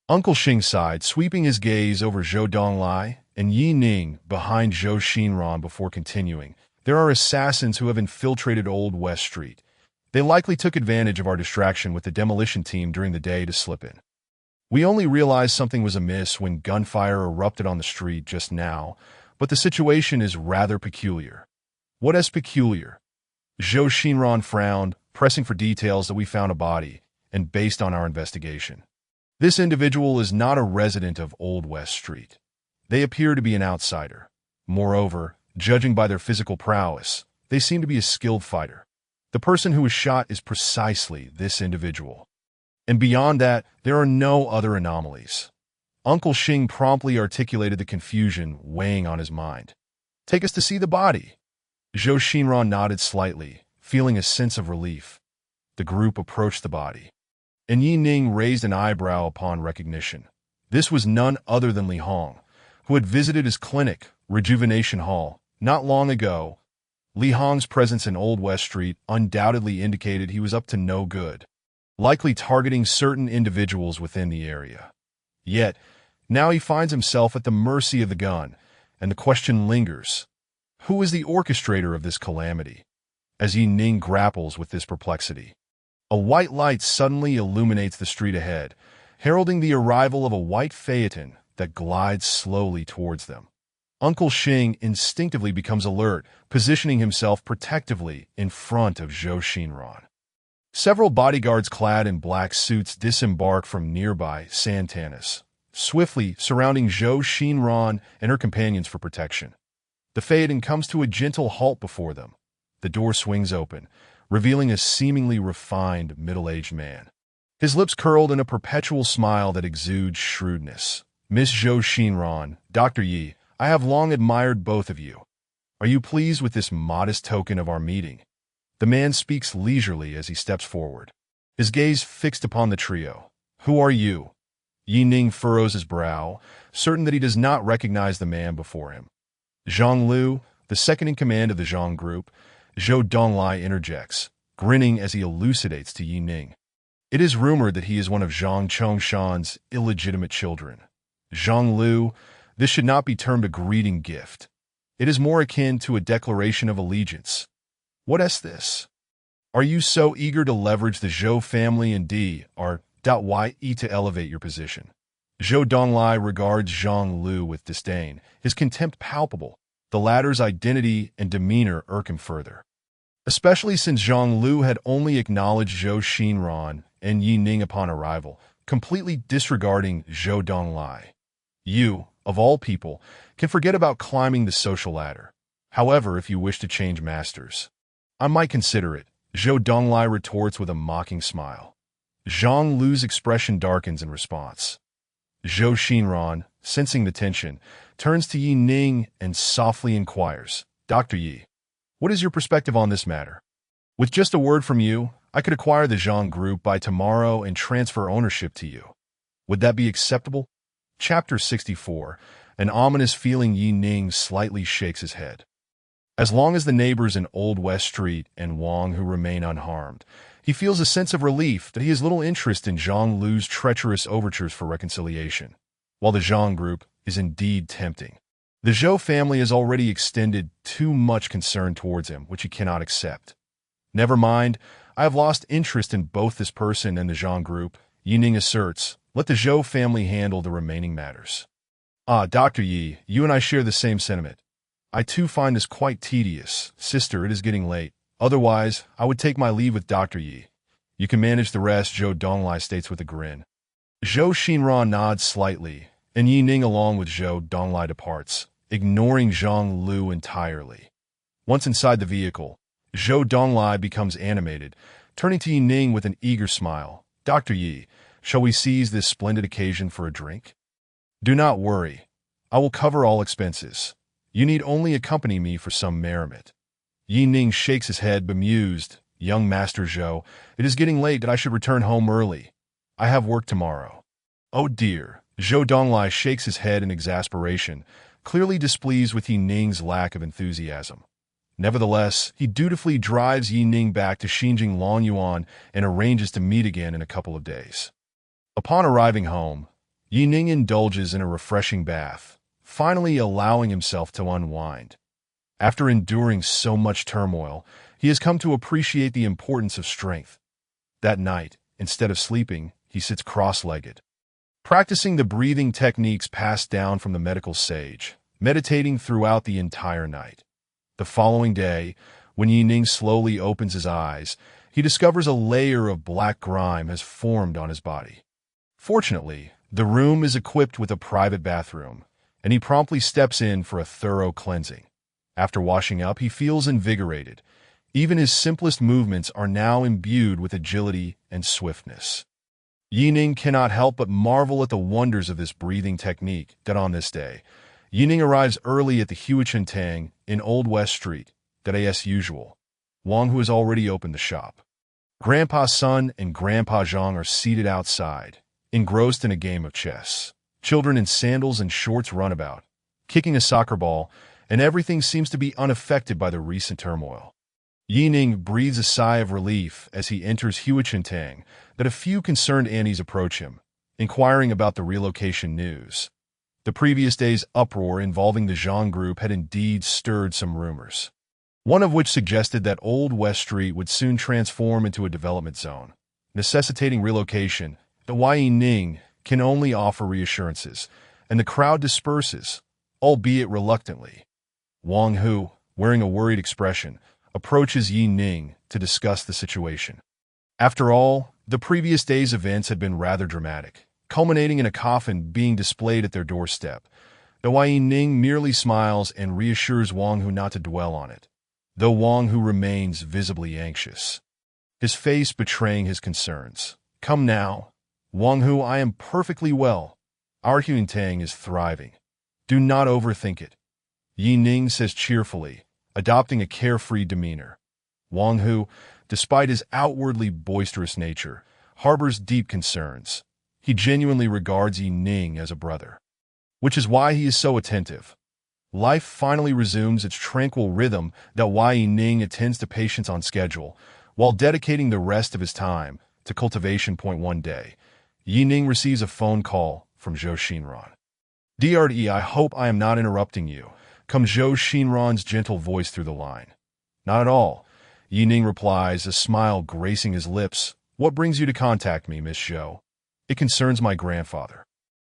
A: Uncle Xing sighed, sweeping his gaze over Zhou Donglai and Yi Ning behind Zhou Xinran before continuing. "There are assassins who have infiltrated Old West Street. They likely took advantage of our distraction with the demolition team during the day to slip in. We only realized something was amiss when gunfire erupted on the street just now, but the situation is rather peculiar." "What is peculiar?" Zhou Xinran frowned, pressing for details. "That we found a body, and based on our investigation, this individual is not a resident of Old West Street. They appear to be an outsider. Moreover, judging by their physical prowess, they seem to be a skilled fighter. The person who was shot is precisely this individual. And beyond that, there are no other anomalies." Uncle Xing promptly articulated the confusion weighing on his mind. "Take us to see the body." Zhou Xinran nodded slightly, feeling a sense of relief. The group approached the body, and Yi Ning raised an eyebrow upon recognition. This was none other than Li Hong, who had visited his clinic, Rejuvenation Hall, not long ago. Li Hong's presence in Old West Street undoubtedly indicated he was up to no good, likely targeting certain individuals within the area. Yet, now he finds himself at the mercy of the gun, and the question lingers: who is the orchestrator of this calamity? As Yi Ning grapples with this perplexity, a white light suddenly illuminates the street ahead, heralding the arrival of a white phaeton that glides slowly towards them. Uncle Xing instinctively becomes alert, positioning himself protectively in front of Zhou Xinran. Several bodyguards clad in black suits disembark from nearby Santanas, swiftly surrounding Zhou Xinran and her companions for protection. The phaeton comes to a gentle halt before them. The door swings open, revealing a seemingly refined middle-aged man. His lips curled in a perpetual smile that exudes shrewdness. "Miss Zhou Xinran, Dr. Yi, I have long admired both of you. Are you pleased with this modest token of our meeting?" The man speaks leisurely as he steps forward, his gaze fixed upon the trio. "Who are you?" Yi Ning furrows his brow, certain that he does not recognize the man before him. "Zhang Lu, the second in command of the Zhang group," Zhou Donglai interjects, grinning as he elucidates to Yi Ning. "It is rumored that he is one of Zhang Chongshan's illegitimate children. Zhang Lu, this should not be termed a greeting gift. It is more akin to a declaration of allegiance. What is this? Are you so eager to leverage the Zhou family and D.Y.E. to elevate your position?" Zhou Donglai regards Zhang Lu with disdain, his contempt palpable. The latter's identity and demeanor irk him further, especially since Zhang Lu had only acknowledged Zhou Xinran and Yi Ning upon arrival, completely disregarding Zhou Donglai. You, of all people, can forget about climbing the social ladder. However, if you wish to change masters, I might consider it, Zhou Donglai retorts with a mocking smile. Zhang Lu's expression darkens in response. Zhou Xinran, sensing the tension, turns to Yi Ning and softly inquires, "Dr. Yi, what is your perspective on this matter? With just a word from you, I could acquire the Zhang group by tomorrow and transfer ownership to you. Would that be acceptable?" Chapter 64. An ominous feeling. Yi Ning slightly shakes his head. As long as the neighbors in Old West Street and Wang Hu remain unharmed, he feels a sense of relief that he has little interest in Zhang Lu's treacherous overtures for reconciliation. While the Zhang group is indeed tempting, the Zhou family has already extended too much concern towards him, which he cannot accept. "Never mind, I have lost interest in both this person and the Zhang group, Yi Ning asserts. Let the Zhou family handle the remaining matters. Ah, Dr. Yi, you and I share the same sentiment. I too find this quite tedious. Sister, it is getting late. Otherwise, I would take my leave with Dr. Yi. You can manage the rest, Zhou Donglai states with a grin. Zhou Xinran nods slightly, and Yi Ning along with Zhou Donglai departs, ignoring Zhang Lu entirely. Once inside the vehicle, Zhou Donglai becomes animated, turning to Yi Ning with an eager smile. Dr. Yi, shall we seize this splendid occasion for a drink? Do not worry. I will cover all expenses. You need only accompany me for some merriment. Yi Ning shakes his head, bemused. Young Master Zhou, it is getting late that I should return home early. I have work tomorrow. Oh dear. Zhou Donglai shakes his head in exasperation, clearly displeased with Yi Ning's lack of enthusiasm. Nevertheless, he dutifully drives Yi Ning back to Xinjing Longyuan and arranges to meet again in a couple of days. Upon arriving home, Yi Ning indulges in a refreshing bath, finally allowing himself to unwind. After enduring so much turmoil, he has come to appreciate the importance of strength. That night, instead of sleeping, he sits cross-legged, practicing the breathing techniques passed down from the medical sage, meditating throughout the entire night. The following day, when Yi Ning slowly opens his eyes, he discovers a layer of black grime has formed on his body. Fortunately, the room is equipped with a private bathroom, and he promptly steps in for a thorough cleansing. After washing up, he feels invigorated. Even his simplest movements are now imbued with agility and swiftness. Yi Ning cannot help but marvel at the wonders of this breathing technique that on this day, Yi Ning arrives early at the Huichentang in Old West Street, that as usual. Wang Hu has already opened the shop. Grandpa Sun and Grandpa Zhang are seated outside, engrossed in a game of chess. Children in sandals and shorts run about, kicking a soccer ball, and everything seems to be unaffected by the recent turmoil. Yi Ning breathes a sigh of relief as he enters Huichentang that a few concerned aunties approach him, inquiring about the relocation news. The previous day's uproar involving the Zhang group had indeed stirred some rumors, one of which suggested that Old West Street would soon transform into a development zone, necessitating relocation. The Yi Ning can only offer reassurances, and the crowd disperses, albeit reluctantly. Wang Hu, wearing a worried expression, approaches Yi Ning to discuss the situation. After all, the previous day's events had been rather dramatic, culminating in a coffin being displayed at their doorstep. The Yi Ning merely smiles and reassures Wang Hu not to dwell on it, though Wang Hu remains visibly anxious, his face betraying his concerns. Come now, Wang Hu, I am perfectly well. Our Huichentang is thriving. Do not overthink it. Yi Ning says cheerfully, adopting a carefree demeanor. Wang Hu, despite his outwardly boisterous nature, harbors deep concerns. He genuinely regards Yi Ning as a brother, which is why he is so attentive. Life finally resumes its tranquil rhythm that Yi Ning attends to patients on schedule, while dedicating the rest of his time to cultivation. One day, Yi Ning receives a phone call from Zhou Xinran. "Dre, I hope I am not interrupting you," comes Zhou Xinran's gentle voice through the line. "Not at all," Yi Ning replies, a smile gracing his lips. "What brings you to contact me, Miss Zhou?" "It concerns my grandfather."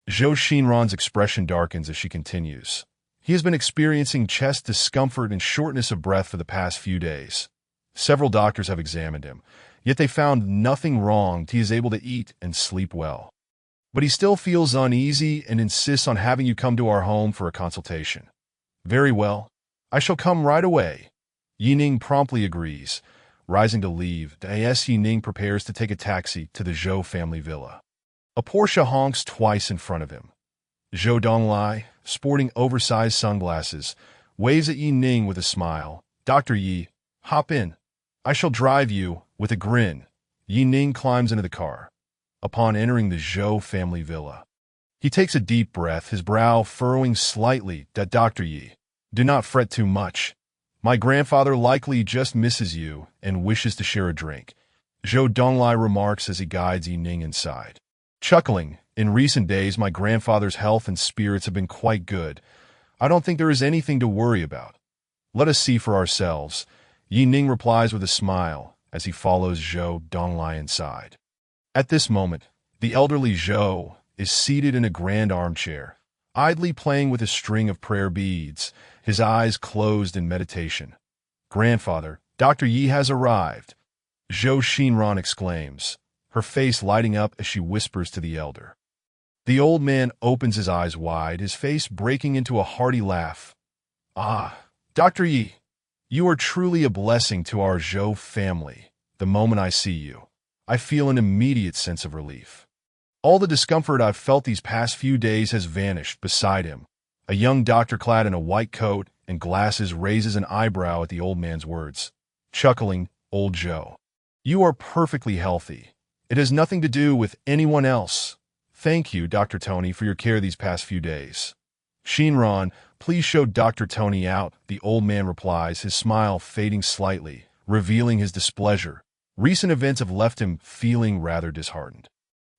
A: Zhou Xinran's expression darkens as she continues. "He has been experiencing chest discomfort and shortness of breath for the past few days. Several doctors have examined him, yet they found nothing wrong. He is able to eat and sleep well. But he still feels uneasy and insists on having you come to our home for a consultation." "Very well. I shall come right away." Yi Ning promptly agrees. Rising to leave, Yi Ning prepares to take a taxi to the Zhou family villa. A Porsche honks twice in front of him. Zhou Donglai, sporting oversized sunglasses, waves at Yi Ning with a smile. "Dr. Yi, hop in. I shall drive you," with a grin. Yi Ning climbs into the car. Upon entering the Zhou family villa, he takes a deep breath, his brow furrowing slightly. "Dr. Yi, do not fret too much. My grandfather likely just misses you and wishes to share a drink," Zhou Donglai remarks as he guides Yi Ning inside. Chuckling, "In recent days, my grandfather's health and spirits have been quite good. I don't think there is anything to worry about. Let us see for ourselves," Yi Ning replies with a smile, as he follows Zhou Donglai inside. At this moment, the elderly Zhou is seated in a grand armchair, idly playing with a string of prayer beads, his eyes closed in meditation. "Grandfather, Dr. Yi has arrived," Zhou Xinran exclaims, her face lighting up as she whispers to the elder. The old man opens his eyes wide, his face breaking into a hearty laugh. "Ah, Dr. Yi, you are truly a blessing to our Zhou family. The moment I see you, I feel an immediate sense of relief. All the discomfort I've felt these past few days has vanished." Beside him, a young doctor clad in a white coat and glasses raises an eyebrow at the old man's words. Chuckling, "Old Zhou, you are perfectly healthy. It has nothing to do with anyone else. Thank you, Dr. Tony, for your care these past few days." "Xinran, please show Dr. Tony out," the old man replies, his smile fading slightly, revealing his displeasure. Recent events have left him feeling rather disheartened.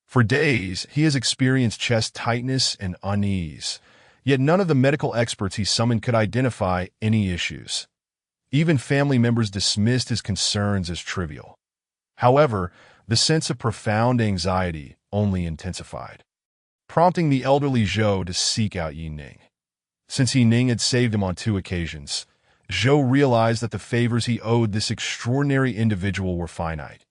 A: For days, he has experienced chest tightness and unease, yet none of the medical experts he summoned could identify any issues. Even family members dismissed his concerns as trivial. However, the sense of profound anxiety only intensified, prompting the elderly Zhou to seek out Yi Ning. Since Yi Ning had saved him on 2 occasions, Zhou realized that the favors he owed this extraordinary individual were finite.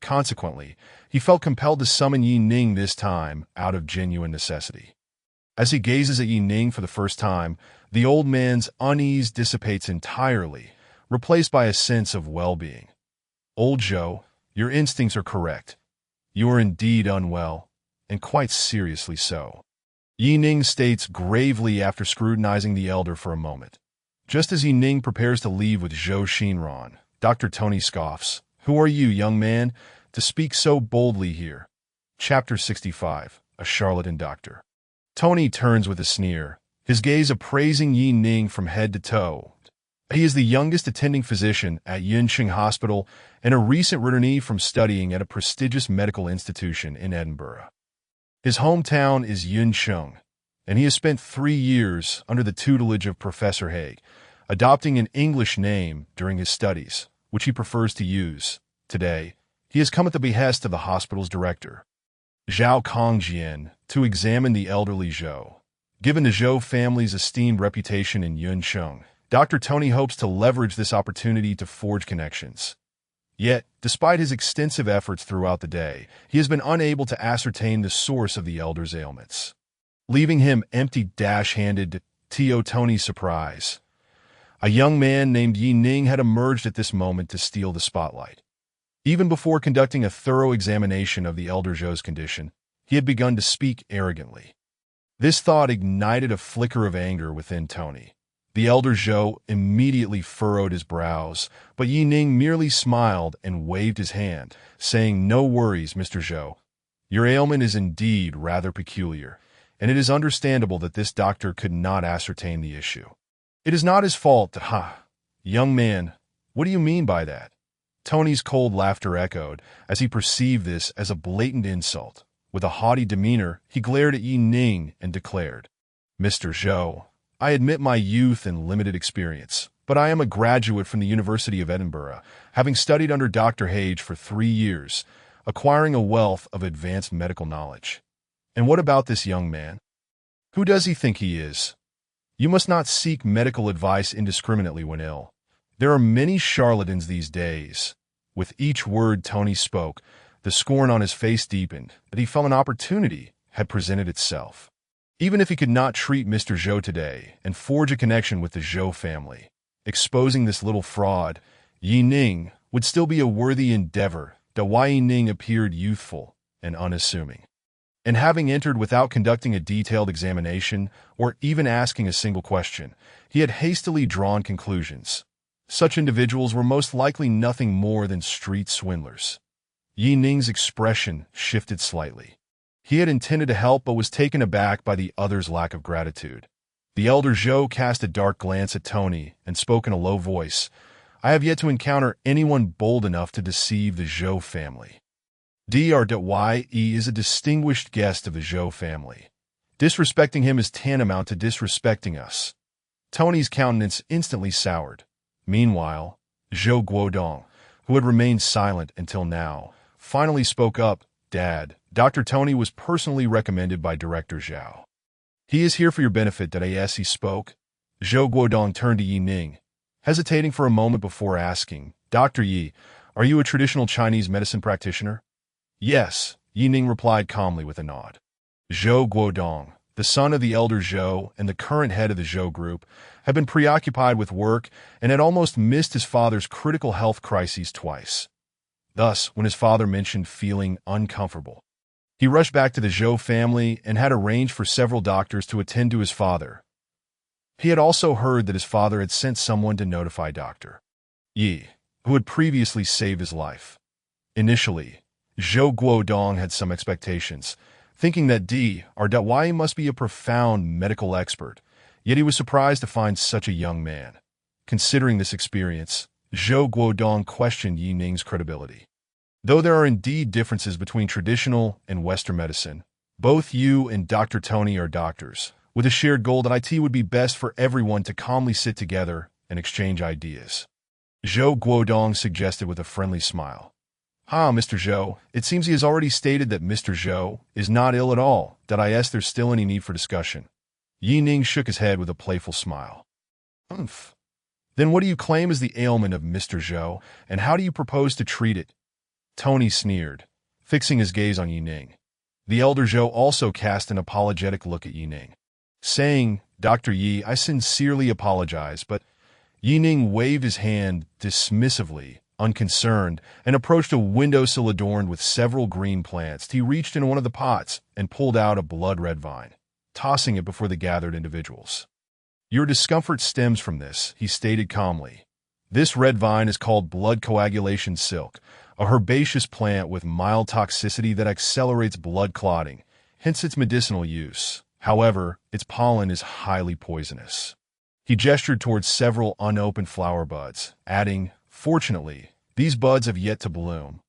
A: Consequently, he felt compelled to summon Yi Ning this time out of genuine necessity. As he gazes at Yi Ning for the first time, the old man's unease dissipates entirely, replaced by a sense of well-being. "Old Zhou, your instincts are correct. You are indeed unwell, and quite seriously so," Yi Ning states gravely after scrutinizing the elder for a moment. Just as Yi Ning prepares to leave with Zhou Xinran, Dr. Tony scoffs. "Who are you, young man, to speak so boldly here?" Chapter 65, A Charlatan Doctor. Tony turns with a sneer, his gaze appraising Yi Ning from head to toe. He is the youngest attending physician at Yunqing Hospital and a recent returnee from studying at a prestigious medical institution in Edinburgh. His hometown is Yunqing, and he has spent 3 years under the tutelage of Professor Haig, adopting an English name during his studies, which he prefers to use. Today, he has come at the behest of the hospital's director, Zhao Kongjian, to examine the elderly Zhou. Given the Zhou family's esteemed reputation in Yunqing, Dr. Tony hopes to leverage this opportunity to forge connections. Yet, despite his extensive efforts throughout the day, he has been unable to ascertain the source of the elder's ailments, leaving him empty-handed to Tony's surprise. A young man named Yi Ning had emerged at this moment to steal the spotlight. Even before conducting a thorough examination of the elder Zhou's condition, he had begun to speak arrogantly. This thought ignited a flicker of anger within Tony. The elder Zhou immediately furrowed his brows, but Yi Ning merely smiled and waved his hand, saying, "No worries, Mr. Zhou. Your ailment is indeed rather peculiar, and it is understandable that this doctor could not ascertain the issue. It is not his fault." "Ha! Young man, what do you mean by that?" Tony's cold laughter echoed as he perceived this as a blatant insult. With a haughty demeanor, he glared at Yi Ning and declared, "Mr. Zhou, I admit my youth and limited experience, but I am a graduate from the University of Edinburgh, having studied under Dr. Hage for 3 years, acquiring a wealth of advanced medical knowledge. And what about this young man? Who does he think he is? You must not seek medical advice indiscriminately when ill. There are many charlatans these days." With each word Tony spoke, the scorn on his face deepened, but he felt an opportunity had presented itself. Even if he could not treat Mr. Zhou today and forge a connection with the Zhou family, exposing this little fraud, Yi Ning, would still be a worthy endeavor. Yi Ning appeared youthful and unassuming, and having entered without conducting a detailed examination or even asking a single question, he had hastily drawn conclusions. Such individuals were most likely nothing more than street swindlers. Yi Ning's expression shifted slightly. He had intended to help but was taken aback by the other's lack of gratitude. The elder Zhou cast a dark glance at Tony and spoke in a low voice. "I have yet to encounter anyone bold enough to deceive the Zhou family. Dr. Yi is a distinguished guest of the Zhou family. Disrespecting him is tantamount to disrespecting us." Tony's countenance instantly soured. Meanwhile, Zhou Guodong, who had remained silent until now, finally spoke up. Dad, Dr. Tony was personally recommended by Director Zhao. He is here for your benefit, he spoke. Zhou Guodong turned to Yi Ning, hesitating for a moment before asking, Dr. Yi, are you a traditional Chinese medicine practitioner? Yes, Yi Ning replied calmly with a nod. Zhou Guodong, the son of the elder Zhou and the current head of the Zhou group, had been preoccupied with work and had almost missed his father's critical health crises twice. Thus, when his father mentioned feeling uncomfortable, he rushed back to the Zhou family and had arranged for several doctors to attend to his father. He had also heard that his father had sent someone to notify Dr. Yi, who had previously saved his life. Initially, Zhou Guodong had some expectations, thinking that Dr. must be a profound medical expert, yet he was surprised to find such a young man. Considering this experience, Zhou Guodong questioned Yi Ning's credibility. Though there are indeed differences between traditional and Western medicine, both you and Dr. Tony are doctors, with a shared goal that it would be best for everyone to calmly sit together and exchange ideas. Zhou Guodong suggested with a friendly smile. Mr. Zhou, it seems he has already stated that Mr. Zhou is not ill at all. There's still any need for discussion? Yi Ning shook his head with a playful smile. Humph. Then what do you claim is the ailment of Mr. Zhou, and how do you propose to treat it? Tony sneered, fixing his gaze on Yi Ning. The elder Zhou also cast an apologetic look at Yi Ning, saying, Dr. Yi, I sincerely apologize, but Yi Ning waved his hand dismissively, unconcerned, and approached a windowsill adorned with several green plants. He reached into one of the pots and pulled out a blood-red vine, tossing it before the gathered individuals. Your discomfort stems from this, he stated calmly. This red vine is called blood coagulation silk, a herbaceous plant with mild toxicity that accelerates blood clotting, hence its medicinal use. However, its pollen is highly poisonous. He gestured towards several unopened flower buds, adding, Fortunately, these buds have yet to bloom.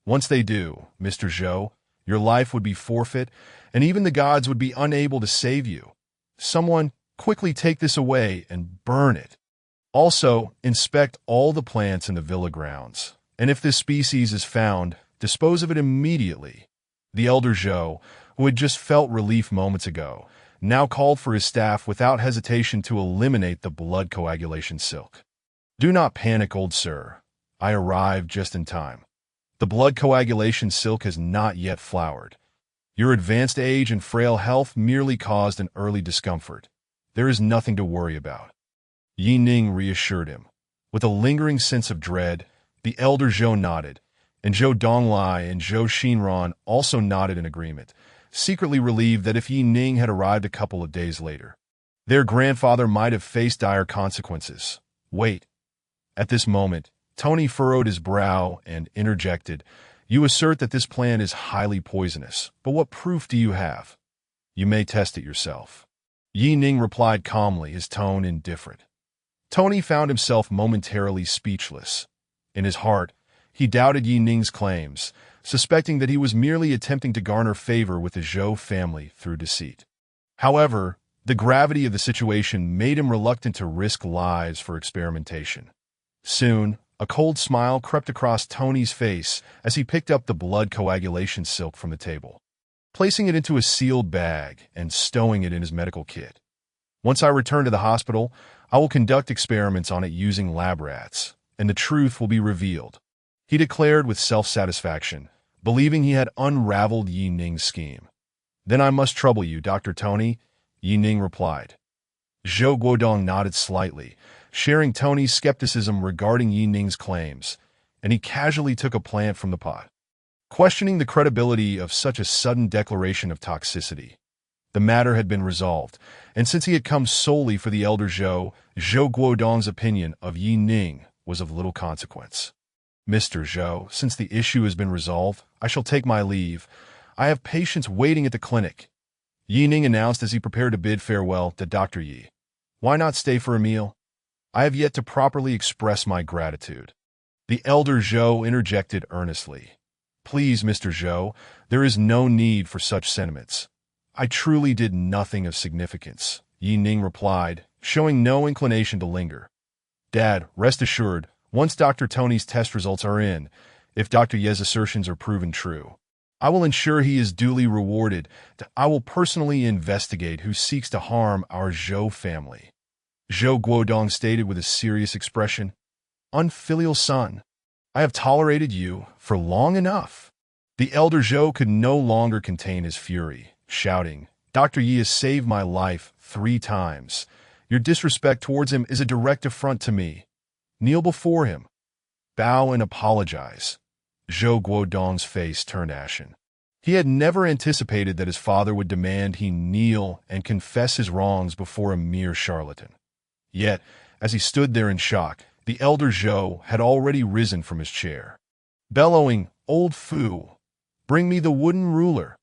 A: Once they do, Mr. Zhou, your life would be forfeit, and even the gods would be unable to save you. Someone, quickly take this away and burn it. Also, inspect all the plants in the villa grounds, and if this species is found, dispose of it immediately. The elder Zhou, who had just felt relief moments ago, now called for his staff without hesitation to eliminate the blood coagulation silk. Do not panic, old sir. I arrived just in time. The blood coagulation silk has not yet flowered. Your advanced age and frail health merely caused an early discomfort. There is nothing to worry about. Yi Ning reassured him. With a lingering sense of dread, the elder Zhou nodded, and Zhou Donglai and Zhou Xinran also nodded in agreement, secretly relieved that if Yi Ning had arrived a couple of days later, their grandfather might have faced dire consequences. Wait. At this moment, Tony furrowed his brow and interjected, You assert that this plant is highly poisonous, but what proof do you have? You may test it yourself. Yi Ning replied calmly, his tone indifferent. Tony found himself momentarily speechless. In his heart, he doubted Yi Ning's claims, suspecting that he was merely attempting to garner favor with the Zhou family through deceit. However, the gravity of the situation made him reluctant to risk lives for experimentation. Soon, a cold smile crept across Tony's face as he picked up the blood coagulation silk from the table, placing it into a sealed bag and stowing it in his medical kit. Once I return to the hospital, I will conduct experiments on it using lab rats, and the truth will be revealed, he declared with self-satisfaction, believing he had unraveled Yi Ning's scheme. Then I must trouble you, Dr. Tony, Yi Ning replied. Zhou Guodong nodded slightly, sharing Tony's skepticism regarding Yi Ning's claims, and he casually took a plant from the pot, questioning the credibility of such a sudden declaration of toxicity. The matter had been resolved, and since he had come solely for the elder Zhou, Zhou Guodong's opinion of Yi Ning was of little consequence. Mr. Zhou, since the issue has been resolved, I shall take my leave. I have patients waiting at the clinic, Yi Ning announced as he prepared to bid farewell to Dr. Yi. Why not stay for a meal? I have yet to properly express my gratitude. The elder Zhou interjected earnestly. Please, Mr. Zhou, there is no need for such sentiments. I truly did nothing of significance, Yi Ning replied, showing no inclination to linger. Dad, rest assured, Once Dr. Tony's test results are in, if Dr. Ye's assertions are proven true, I will ensure he is duly rewarded. I will personally investigate who seeks to harm our Zhou family. Zhou Guodong stated with a serious expression. Unfilial son, I have tolerated you for long enough. The elder Zhou could no longer contain his fury, shouting, Dr. Yi has saved my life 3 times. Your disrespect towards him is a direct affront to me. Kneel before him. Bow and apologize. Zhou Guodong's face turned ashen. He had never anticipated that his father would demand he kneel and confess his wrongs before a mere charlatan. Yet, as he stood there in shock, the elder Zhou had already risen from his chair. Bellowing, Old fool, bring me the wooden ruler.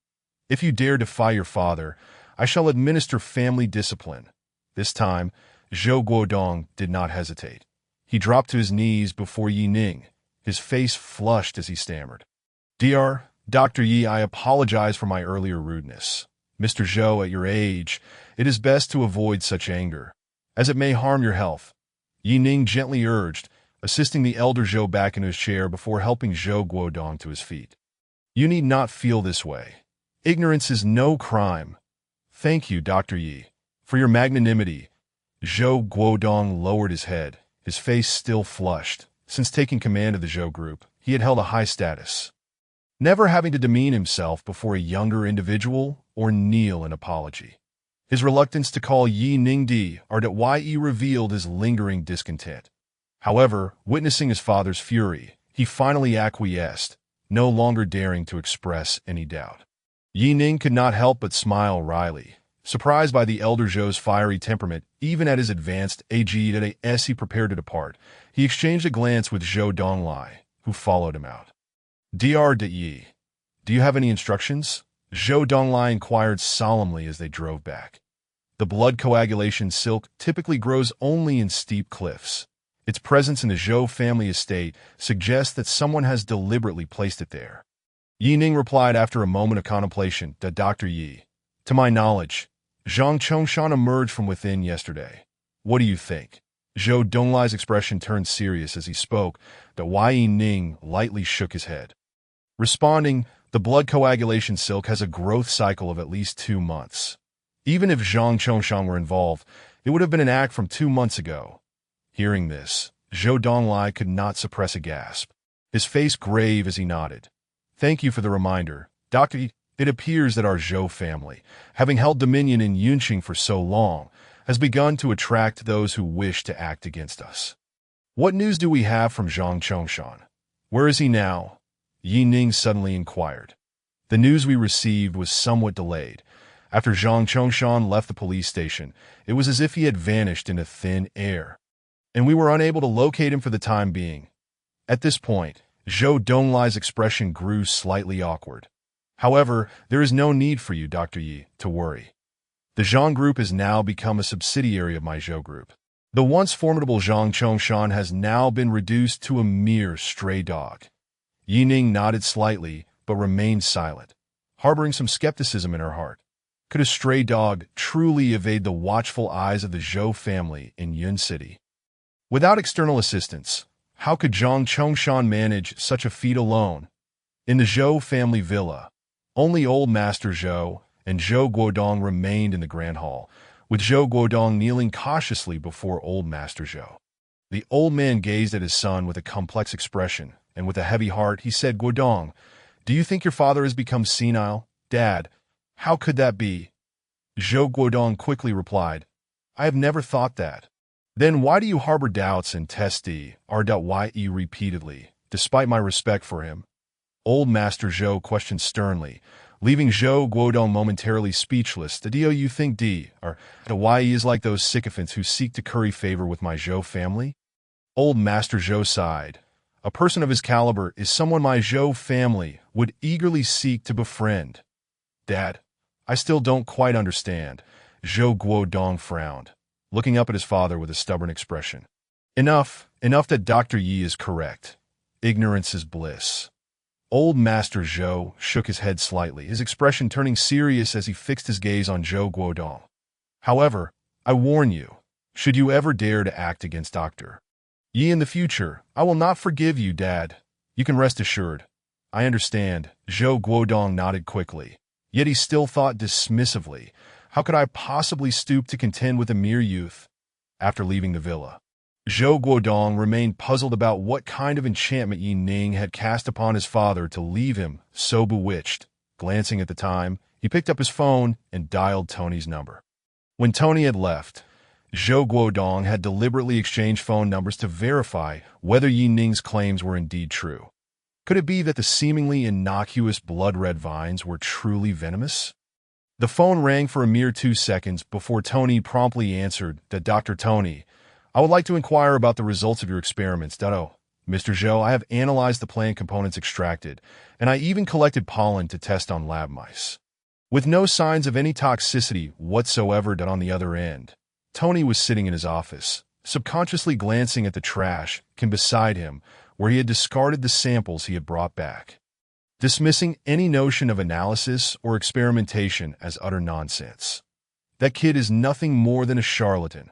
A: If you dare defy your father, I shall administer family discipline. This time, Zhou Guodong did not hesitate. He dropped to his knees before Yi Ning, his face flushed as he stammered. Dr. Yi, I apologize for my earlier rudeness. Mr. Zhou, at your age, it is best to avoid such anger, as it may harm your health. Yi Ning gently urged, assisting the elder Zhou back in his chair before helping Zhou Guodong to his feet. You need not feel this way. Ignorance is no crime. Thank you, Dr. Yi, for your magnanimity. Zhou Guodong lowered his head, his face still flushed. Since taking command of the Zhou group, he had held a high status, never having to demean himself before a younger individual or kneel in apology. His reluctance to call Yi Ning Di or Yi revealed his lingering discontent. However, witnessing his father's fury, he finally acquiesced, no longer daring to express any doubt. Yi Ning could not help but smile wryly, surprised by the elder Zhou's fiery temperament. Even at his advanced age, as he prepared to depart, he exchanged a glance with Zhou Donglai, who followed him out. Dr. Yi, do you have any instructions? Zhou Donglai inquired solemnly as they drove back. The blood coagulation silk typically grows only in steep cliffs. Its presence in the Zhou family estate suggests that someone has deliberately placed it there. Yi Ning replied after a moment of contemplation to Dr. Yi. To my knowledge, Zhang Chongshan emerged from within yesterday. What do you think? Zhou Donglai's expression turned serious as he spoke. Yi Ning lightly shook his head. Responding, the blood coagulation silk has a growth cycle of at least 2 months. Even if Zhang Chongshan were involved, it would have been an act from 2 months ago. Hearing this, Zhou Donglai could not suppress a gasp, his face grave as he nodded. Thank you for the reminder, Dr. Yi. It appears that our Zhou family, having held dominion in Yunqing for so long, has begun to attract those who wish to act against us. What news do we have from Zhang Chongshan? Where is he now? Yi Ning suddenly inquired. The news we received was somewhat delayed. After Zhang Chongshan left the police station, it was as if he had vanished into thin air, and we were unable to locate him for the time being. At this point, Zhou Donglai's expression grew slightly awkward. However, there is no need for you, Dr. Yi, to worry. The Zhang Group has now become a subsidiary of my Zhou Group. The once formidable Zhang Chongshan has now been reduced to a mere stray dog. Yi Ning nodded slightly, but remained silent, harboring some skepticism in her heart. Could a stray dog truly evade the watchful eyes of the Zhou family in Yun City? Without external assistance, how could Zhang Chongshan manage such a feat alone? In the Zhou family villa, only old Master Zhou and Zhou Guodong remained in the Grand Hall, with Zhou Guodong kneeling cautiously before old Master Zhou. The old man gazed at his son with a complex expression, and with a heavy heart he said, Guodong, do you think your father has become senile? Dad, how could that be? Zhou Guodong quickly replied, I have never thought that. Then why do you harbor doubts and test Yi repeatedly, despite my respect for him? Old Master Zhou questioned sternly, leaving Zhou Guodong momentarily speechless. Do you think Yi is like those sycophants who seek to curry favor with my Zhou family? Old Master Zhou sighed. A person of his caliber is someone my Zhou family would eagerly seek to befriend. Dad, I still don't quite understand. Zhou Guodong frowned, looking up at his father with a stubborn expression. Enough that Dr. Yi is correct. Ignorance is bliss. Old Master Zhou shook his head slightly, his expression turning serious as he fixed his gaze on Zhou Guodong. However, I warn you, should you ever dare to act against Dr. Yi in the future, I will not forgive you, Dad. You can rest assured. I understand. Zhou Guodong nodded quickly. Yet he still thought dismissively, how could I possibly stoop to contend with a mere youth? After leaving the villa, Zhou Guodong remained puzzled about what kind of enchantment Yi Ning had cast upon his father to leave him so bewitched. Glancing at the time, he picked up his phone and dialed Tony's number. When Tony had left, Zhou Guodong had deliberately exchanged phone numbers to verify whether Yi Ning's claims were indeed true. Could it be that the seemingly innocuous blood-red vines were truly venomous? The phone rang for a mere 2 seconds before Tony promptly answered that Dr. Tony, I would like to inquire about the results of your experiments. Oh, Mr. Zhou, I have analyzed the plant components extracted, and I even collected pollen to test on lab mice. With no signs of any toxicity whatsoever on the other end, Tony was sitting in his office, subconsciously glancing at the trash beside him where he had discarded the samples he had brought back, dismissing any notion of analysis or experimentation as utter nonsense. That kid is nothing more than a charlatan.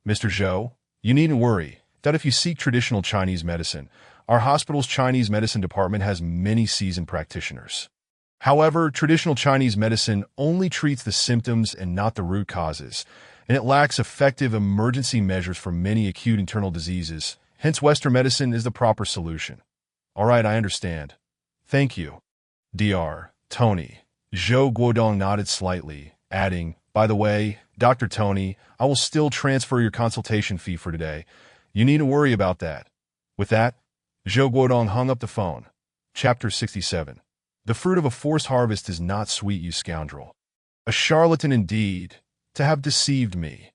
A: Mr. Zhou, you needn't worry that if you seek traditional Chinese medicine, our hospital's Chinese medicine department has many seasoned practitioners. However, traditional Chinese medicine only treats the symptoms and not the root causes, and it lacks effective emergency measures for many acute internal diseases. Hence, Western medicine is the proper solution. All right, I understand. Thank you. Dr. Tony. Zhou Guodong nodded slightly, adding, by the way, Dr. Tony, I will still transfer your consultation fee for today. You needn't worry about that. With that, Zhou Guodong hung up the phone. Chapter 67. The fruit of a forced harvest is not sweet, you scoundrel. A charlatan indeed, to have deceived me.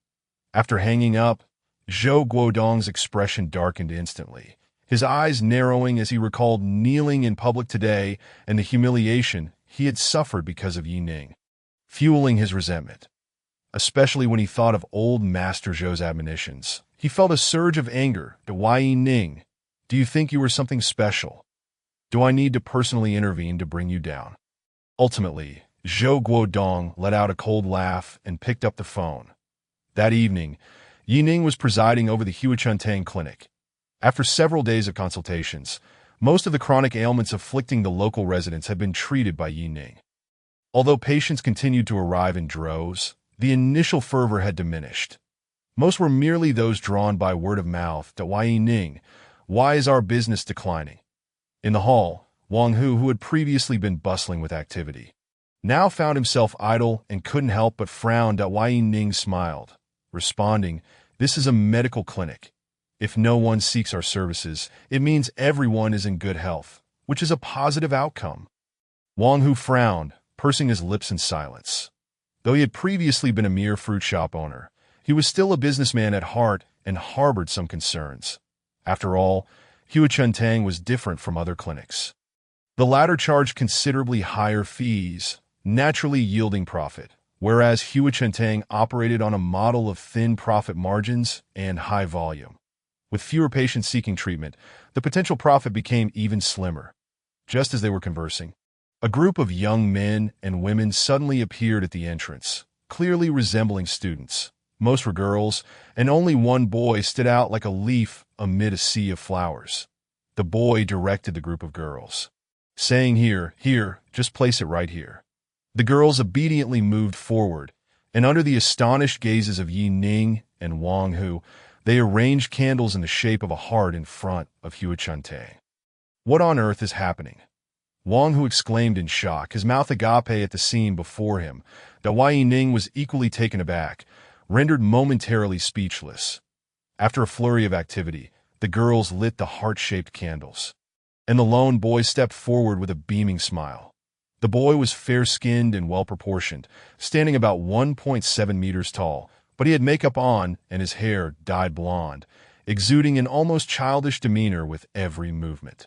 A: After hanging up, Zhou Guodong's expression darkened instantly, his eyes narrowing as he recalled kneeling in public today and the humiliation he had suffered because of Yi Ning, fueling his resentment. Especially when he thought of old Master Zhou's admonitions, he felt a surge of anger. Why, Yi Ning? Do you think you were something special? Do I need to personally intervene to bring you down? Ultimately, Zhou Guodong let out a cold laugh and picked up the phone. That evening, Yi Ning was presiding over the Huachuntang Clinic. After several days of consultations, most of the chronic ailments afflicting the local residents had been treated by Yi Ning. Although patients continued to arrive in droves, the initial fervor had diminished. Most were merely those drawn by word of mouth. Why, Yi Ning? Why is our business declining? In the hall, Wang Hu, who had previously been bustling with activity, now found himself idle and couldn't help but frown. Why, Yi Ning smiled, responding, this is a medical clinic. If no one seeks our services, it means everyone is in good health, which is a positive outcome. Wang Hu frowned, pursing his lips in silence. Though he had previously been a mere fruit shop owner, he was still a businessman at heart and harbored some concerns. After all, Huachuntang was different from other clinics. The latter charged considerably higher fees, naturally yielding profit, whereas Huachuntang operated on a model of thin profit margins and high volume. With fewer patients seeking treatment, the potential profit became even slimmer. Just as they were conversing, a group of young men and women suddenly appeared at the entrance, clearly resembling students. Most were girls, and only one boy stood out like a leaf amid a sea of flowers. The boy directed the group of girls, saying, Here, just place it right here. The girls obediently moved forward, and under the astonished gazes of Yi Ning and Wang Hu, they arranged candles in the shape of a heart in front of Huachuntang. What on earth is happening? Wang Hu exclaimed in shock, his mouth agape at the scene before him. Yi Ning was equally taken aback, rendered momentarily speechless. After a flurry of activity, the girls lit the heart-shaped candles, and the lone boy stepped forward with a beaming smile. The boy was fair-skinned and well-proportioned, standing about 1.7 meters tall, but he had makeup on and his hair dyed blonde, exuding an almost childish demeanor with every movement.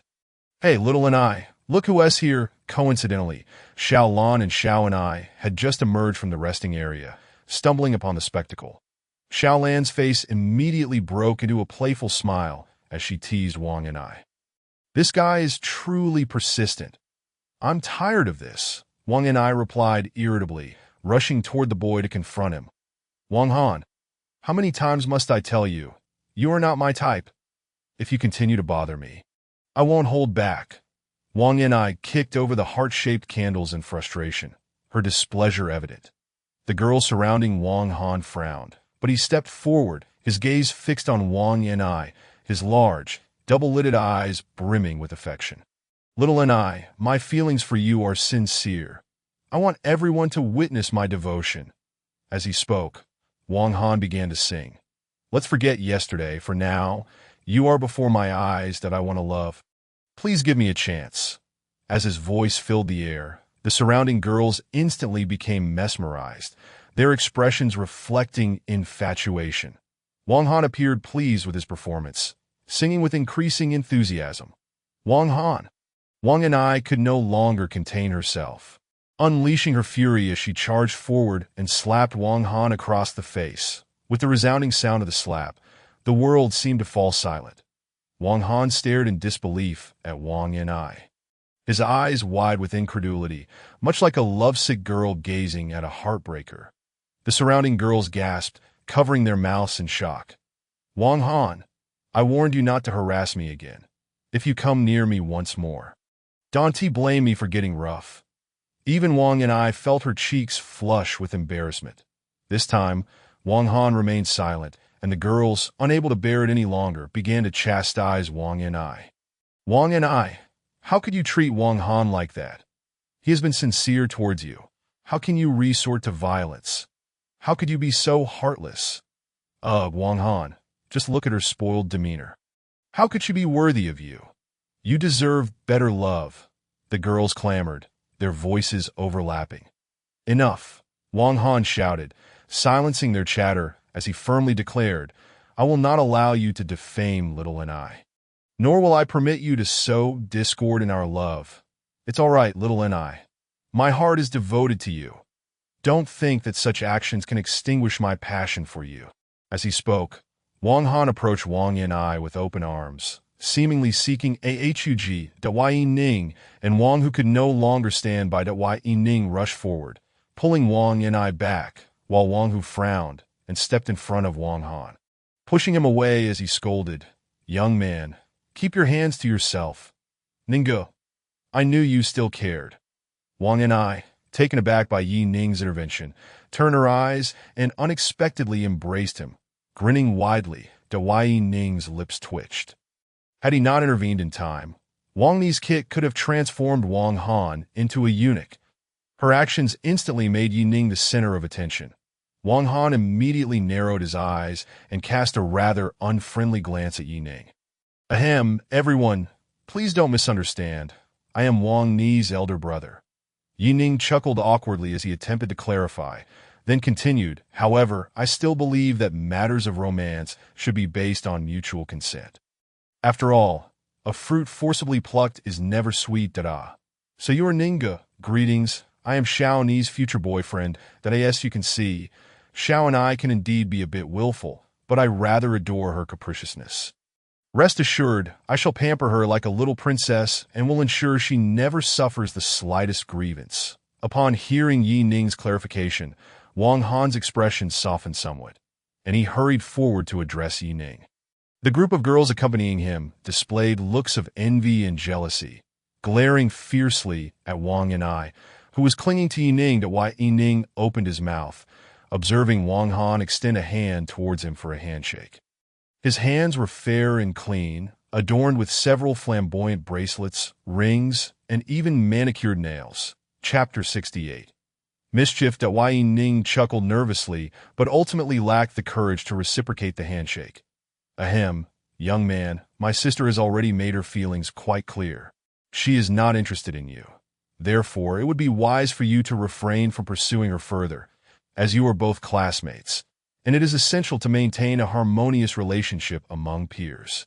A: Hey, little and I, look who's here. Coincidentally, Xiao Lan and Xiao and I had just emerged from the resting area, stumbling upon the spectacle. Xiao Lan's face immediately broke into a playful smile as she teased Wang and I. This guy is truly persistent. I'm tired of this, Wang and I replied irritably, rushing toward the boy to confront him. Wang Han, how many times must I tell you? You are not my type. if you continue to bother me. I won't hold back." Wang Yanai kicked over the heart-shaped candles in frustration, her displeasure evident. The girl surrounding Wang Han frowned, but he stepped forward, his gaze fixed on Wang Yanai, his large, double-lidded eyes brimming with affection. "Little Yanai, my feelings for you are sincere. I want everyone to witness my devotion." As he spoke, Wang Han began to sing. "Let's forget yesterday, for now, you are before my eyes that I want to love. Please give me a chance." As his voice filled the air, the surrounding girls instantly became mesmerized, their expressions reflecting infatuation. Wang Han appeared pleased with his performance, singing with increasing enthusiasm. Wang Yanai could no longer contain herself, unleashing her fury as she charged forward and slapped Wang Han across the face. With the resounding sound of the slap, the world seemed to fall silent. Wang Han stared in disbelief at Wang Yanai, his eyes wide with incredulity, much like a lovesick girl gazing at a heartbreaker. The surrounding girls gasped, covering their mouths in shock. "Wang Han, I warned you not to harass me again. If you come near me once more, don't blame me for getting rough." Even Wang Yanai felt her cheeks flush with embarrassment. This time, Wang Han remained silent, and the girls, unable to bear it any longer, began to chastise Wang Yanai. "Wang Yanai, how could you treat Wang Han like that? He has been sincere towards you. How can you resort to violence? How could you be so heartless? Ugh, Wang Han, just look at her spoiled demeanor. How could she be worthy of you? You deserve better love." The girls clamored, their voices overlapping. "Enough," Wang Han shouted, silencing their chatter as he firmly declared, "I will not allow you to defame little Yanai. Nor will I permit you to sow discord in our love. It's all right, little Yanai. My heart is devoted to you. Don't think that such actions can extinguish my passion for you." As he spoke, Wang Han approached Wang Yanai with open arms, seemingly seeking ahug. Dawai Ning, and Wang, who could no longer stand by Dawai Ning, rushed forward, pulling Wang Yanai back, while Wang Hu frowned and stepped in front of Wang Han, pushing him away as he scolded, "Young man, keep your hands to yourself. Ningguo, I knew you still cared." Wang Yanai, taken aback by Yi Ning's intervention, turned her eyes and unexpectedly embraced him, grinning widely. Dawai Ning's lips twitched. Had he not intervened in time, Wang Ni's kick could have transformed Wang Han into a eunuch. Her actions instantly made Yi Ning the center of attention. Wang Han immediately narrowed his eyes and cast a rather unfriendly glance at Yi Ning. "Ahem, everyone, please don't misunderstand. I am Wang Ni's elder brother." Yi Ning chuckled awkwardly as he attempted to clarify, then continued, "However, I still believe that matters of romance should be based on mutual consent. After all, a fruit forcibly plucked is never sweet, da-da. So you are Ningguo. Greetings. I am Xiao Ni's future boyfriend, that as you can see, Xiao and I can indeed be a bit willful, but I rather adore her capriciousness. Rest assured, I shall pamper her like a little princess and will ensure she never suffers the slightest grievance." Upon hearing Yi Ning's clarification, Wang Han's expression softened somewhat, and he hurried forward to address Yi Ning. The group of girls accompanying him displayed looks of envy and jealousy, glaring fiercely at Wang Yanai, who was clinging to Yi Ning. While Yi Ning opened his mouth, observing Wang Han extend a hand towards him for a handshake. His hands were fair and clean, adorned with several flamboyant bracelets, rings, and even manicured nails. Chapter 68. Mischief. Dawai Ning chuckled nervously, but ultimately lacked the courage to reciprocate the handshake. "Ahem, young man, my sister has already made her feelings quite clear. She is not interested in you. Therefore, it would be wise for you to refrain from pursuing her further, as you are both classmates, and it is essential to maintain a harmonious relationship among peers."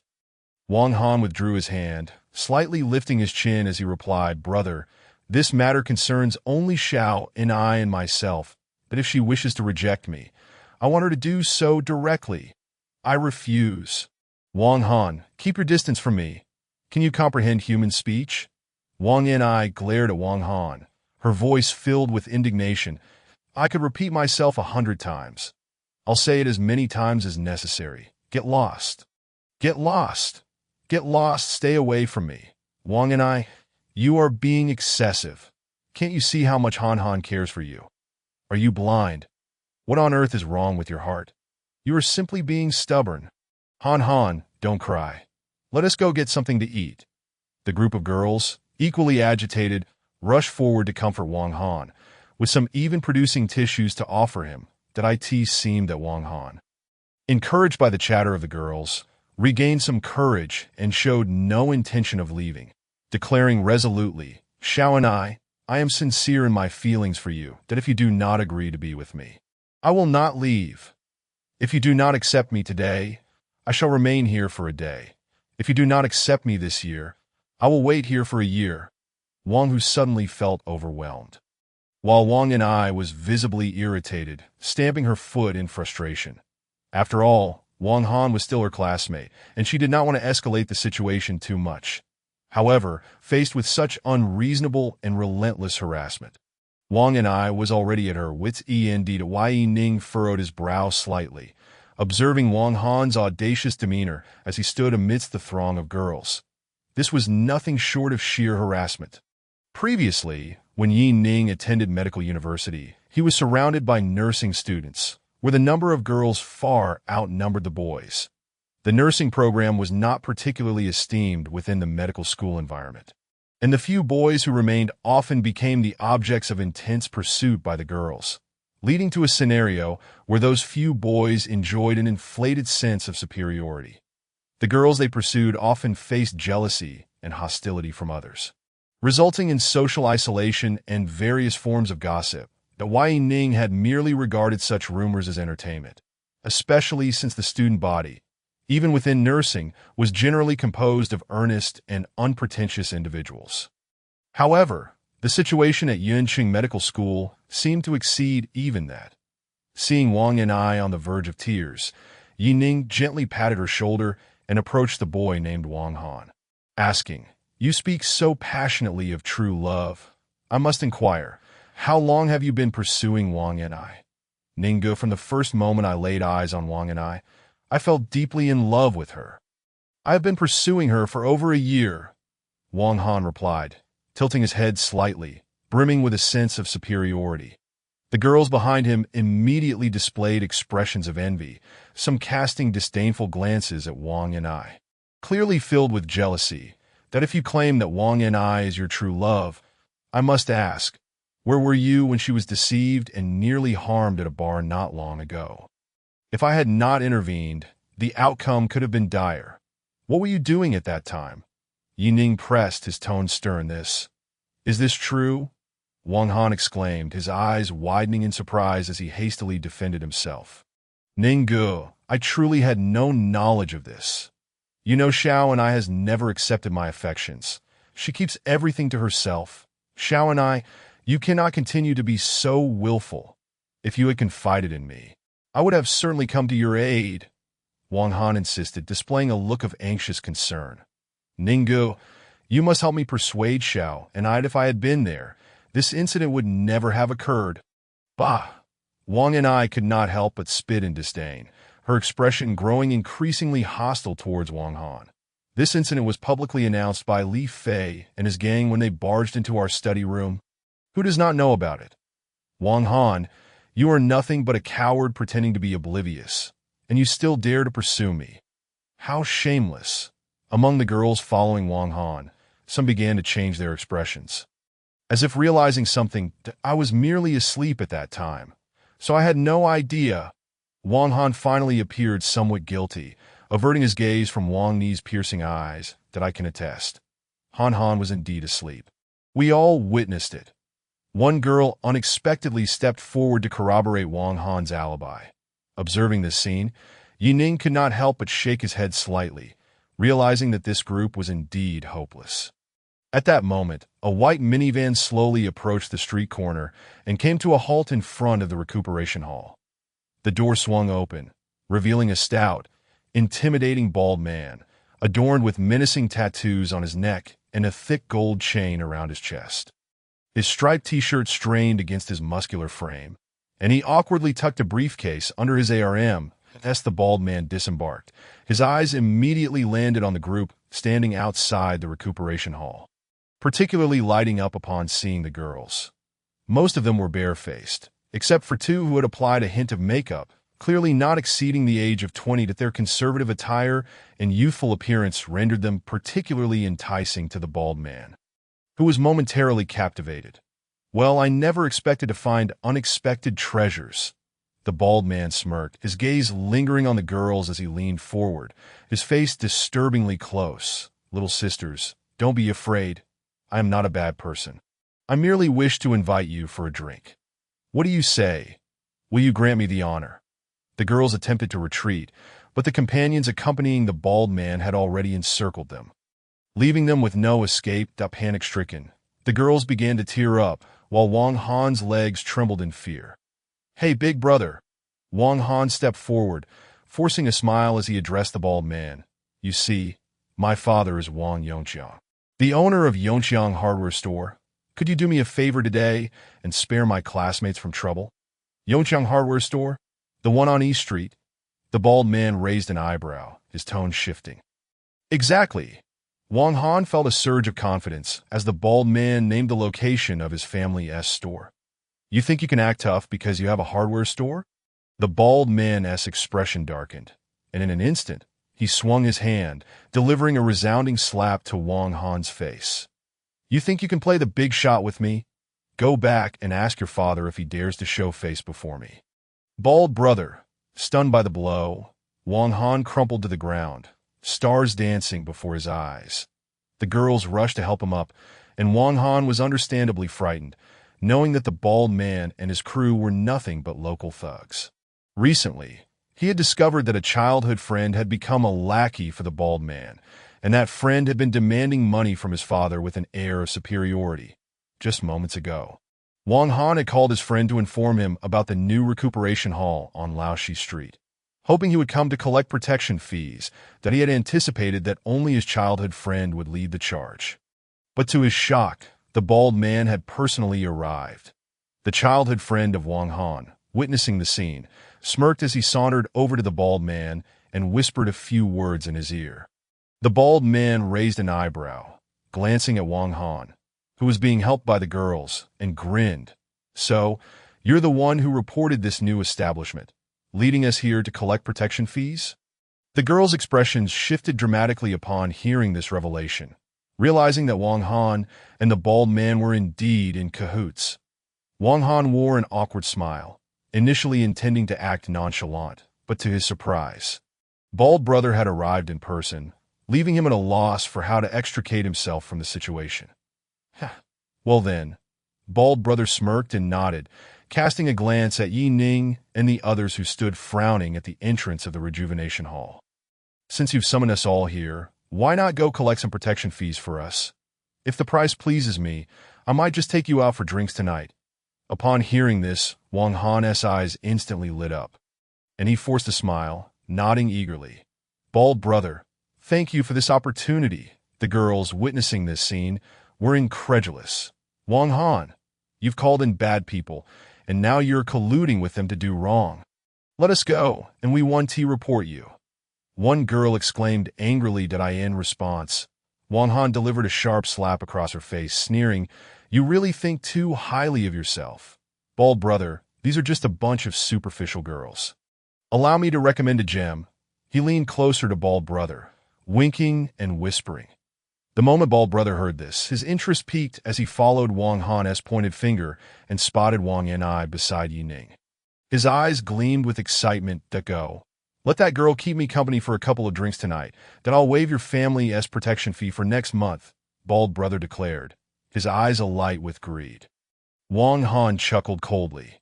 A: Wang Han withdrew his hand, slightly lifting his chin as he replied, "Brother, this matter concerns only Xiao and I and myself, but if she wishes to reject me, I want her to do so directly. I refuse." "Wang Han, keep your distance from me. Can you comprehend human speech?" Wang Yanai glared at Wang Han, her voice filled with indignation. "I could repeat myself 100 times. I'll say it as many times as necessary. Get lost. Get lost." Get lost, stay away from me. Wang and I, you are being excessive. Can't you see how much Han Han cares for you? Are you blind? What on earth is wrong with your heart? You are simply being stubborn. Han Han, don't cry. Let us go get something to eat. The group of girls, equally agitated, rushed forward to comfort Wang Han, with some even producing tissues to offer him. That it seemed that Wang Han, encouraged by the chatter of the girls, regained some courage and showed no intention of leaving, declaring resolutely, Xiao and I am sincere in my feelings for you, that if you do not agree to be with me, I will not leave. If you do not accept me today, I shall remain here for a day. If you do not accept me this year, I will wait here for a year. Wang, who suddenly felt overwhelmed, while Wang and I was visibly irritated, stamping her foot in frustration. After all, Wang Han was still her classmate, and she did not want to escalate the situation too much. However, faced with such unreasonable and relentless harassment, Wang and I was already at her wits' end. Yi Ning furrowed his brow slightly, observing Wang Han's audacious demeanor as he stood amidst the throng of girls. This was nothing short of sheer harassment. Previously, when Yi Ning attended medical university, he was surrounded by nursing students, where the number of girls far outnumbered the boys. The nursing program was not particularly esteemed within the medical school environment, and the few boys who remained often became the objects of intense pursuit by the girls, leading to a scenario where those few boys enjoyed an inflated sense of superiority. The girls they pursued often faced jealousy and hostility from others, resulting in social isolation and various forms of gossip. That Yi Ning had merely regarded such rumors as entertainment, especially since the student body, even within nursing, was generally composed of earnest and unpretentious individuals. However, the situation at Yunqing Medical School seemed to exceed even that. Seeing Wang and I on the verge of tears, Yi Ning gently patted her shoulder and approached the boy named Wang Han, asking, You speak so passionately of true love. I must inquire, how long have you been pursuing Wang and I? Ninggu, from the first moment I laid eyes on Wang and I fell deeply in love with her. I have been pursuing her for over a year, Wang Han replied, tilting his head slightly, brimming with a sense of superiority. The girls behind him immediately displayed expressions of envy, some casting disdainful glances at Wang and I, clearly filled with jealousy. That if you claim that Wang and I is your true love, I must ask, where were you when she was deceived and nearly harmed at a bar not long ago? If I had not intervened, the outcome could have been dire. What were you doing at that time? Yi Ning pressed, his tone stern. Is this true? Wang Han exclaimed, his eyes widening in surprise as he hastily defended himself. Ninggu, I truly had no knowledge of this. You know, Xiao and I has never accepted my affections. She keeps everything to herself. Xiao and I, you cannot continue to be so willful. If you had confided in me, I would have certainly come to your aid, Wang Han insisted, displaying a look of anxious concern. Ninggu, you must help me persuade Xiao and I. If I had been there, this incident would never have occurred. Bah! Wang and I could not help but spit in disdain, her expression growing increasingly hostile towards Wang Han. This incident was publicly announced by Li Fei and his gang when they barged into our study room. Who does not know about it? Wang Han, you are nothing but a coward pretending to be oblivious, and you still dare to pursue me. How shameless! Among the girls following Wang Han, some began to change their expressions. As if realizing something, I was merely asleep at that time, so I had no idea. Wang Han finally appeared somewhat guilty, averting his gaze from Wang Ni's piercing eyes. That I can attest. Han Han was indeed asleep. We all witnessed it. One girl unexpectedly stepped forward to corroborate Wang Han's alibi. Observing this scene, Yi Ning could not help but shake his head slightly, realizing that this group was indeed hopeless. At that moment, a white minivan slowly approached the street corner and came to a halt in front of the recuperation hall. The door swung open, revealing a stout, intimidating bald man, adorned with menacing tattoos on his neck and a thick gold chain around his chest. His striped t-shirt strained against his muscular frame, and he awkwardly tucked a briefcase under his ARM as the bald man disembarked. His eyes immediately landed on the group, standing outside the recuperation hall, particularly lighting up upon seeing the girls. Most of them were barefaced, except for two who had applied a hint of makeup, clearly not exceeding the age of 20, that their conservative attire and youthful appearance rendered them particularly enticing to the bald man, who was momentarily captivated. "Well, I never expected to find unexpected treasures." The bald man smirked, his gaze lingering on the girls as he leaned forward, his face disturbingly close. "Little sisters, don't be afraid. I am not a bad person. I merely wish to invite you for a drink. What do you say? Will you grant me the honor?" The girls attempted to retreat, but the companions accompanying the bald man had already encircled them, leaving them with no escape. Panic-stricken, the girls began to tear up, while Wang Han's legs trembled in fear. "Hey, big brother." Wang Han stepped forward, forcing a smile as he addressed the bald man. "You see, my father is Wang Yongqiang, the owner of Yongqiang Hardware Store. Could you do me a favor today and spare my classmates from trouble?" "Yongqiang Hardware Store? The one on East Street?" The bald man raised an eyebrow, his tone shifting. "Exactly." Wang Han felt a surge of confidence as the bald man named the location of his family's store. "You think you can act tough because you have a hardware store?" The bald man's expression darkened, and in an instant, he swung his hand, delivering a resounding slap to Wang Han's face. "You think you can play the big shot with me? Go back and ask your father if he dares to show face before me." Bald brother, stunned by the blow, Wang Han crumpled to the ground, stars dancing before his eyes. The girls rushed to help him up, and Wang Han was understandably frightened, knowing that the bald man and his crew were nothing but local thugs. Recently, he had discovered that a childhood friend had become a lackey for the bald man, and that friend had been demanding money from his father with an air of superiority. Just moments ago, Wang Han had called his friend to inform him about the new recuperation hall on Laoshi Street, hoping he would come to collect protection fees, that he had anticipated that only his childhood friend would lead the charge. But to his shock, the bald man had personally arrived. The childhood friend of Wang Han, witnessing the scene, smirked as he sauntered over to the bald man and whispered a few words in his ear. The bald man raised an eyebrow, glancing at Wang Han, who was being helped by the girls, and grinned. "So, you're the one who reported this new establishment, leading us here to collect protection fees?" The girls' expressions shifted dramatically upon hearing this revelation, realizing that Wang Han and the bald man were indeed in cahoots. Wang Han wore an awkward smile, initially intending to act nonchalant, but to his surprise, bald brother had arrived in person, leaving him at a loss for how to extricate himself from the situation. "Well then," bald brother smirked and nodded, casting a glance at Yi Ning and the others who stood frowning at the entrance of the rejuvenation hall. "Since you've summoned us all here, why not go collect some protection fees for us? If the price pleases me, I might just take you out for drinks tonight." Upon hearing this, Wang Han's eyes instantly lit up, and he forced a smile, nodding eagerly. "Bald brother, thank you for this opportunity." The girls, witnessing this scene, were incredulous. "Wang Han, you've called in bad people, and now you're colluding with them to do wrong. Let us go, and we 1T report you." One girl exclaimed angrily in response. Wang Han delivered a sharp slap across her face, sneering, "You really think too highly of yourself. Bald brother, these are just a bunch of superficial girls. Allow me to recommend a gem." He leaned closer to bald brother, winking and whispering. The moment bald brother heard this, his interest peaked as he followed Wang Han's pointed finger and spotted Wang Ni beside Yi Ning. His eyes gleamed with excitement. "Go. Let that girl keep me company for a couple of drinks tonight, then I'll waive your family's protection fee for next month," bald brother declared, his eyes alight with greed. Wang Han chuckled coldly.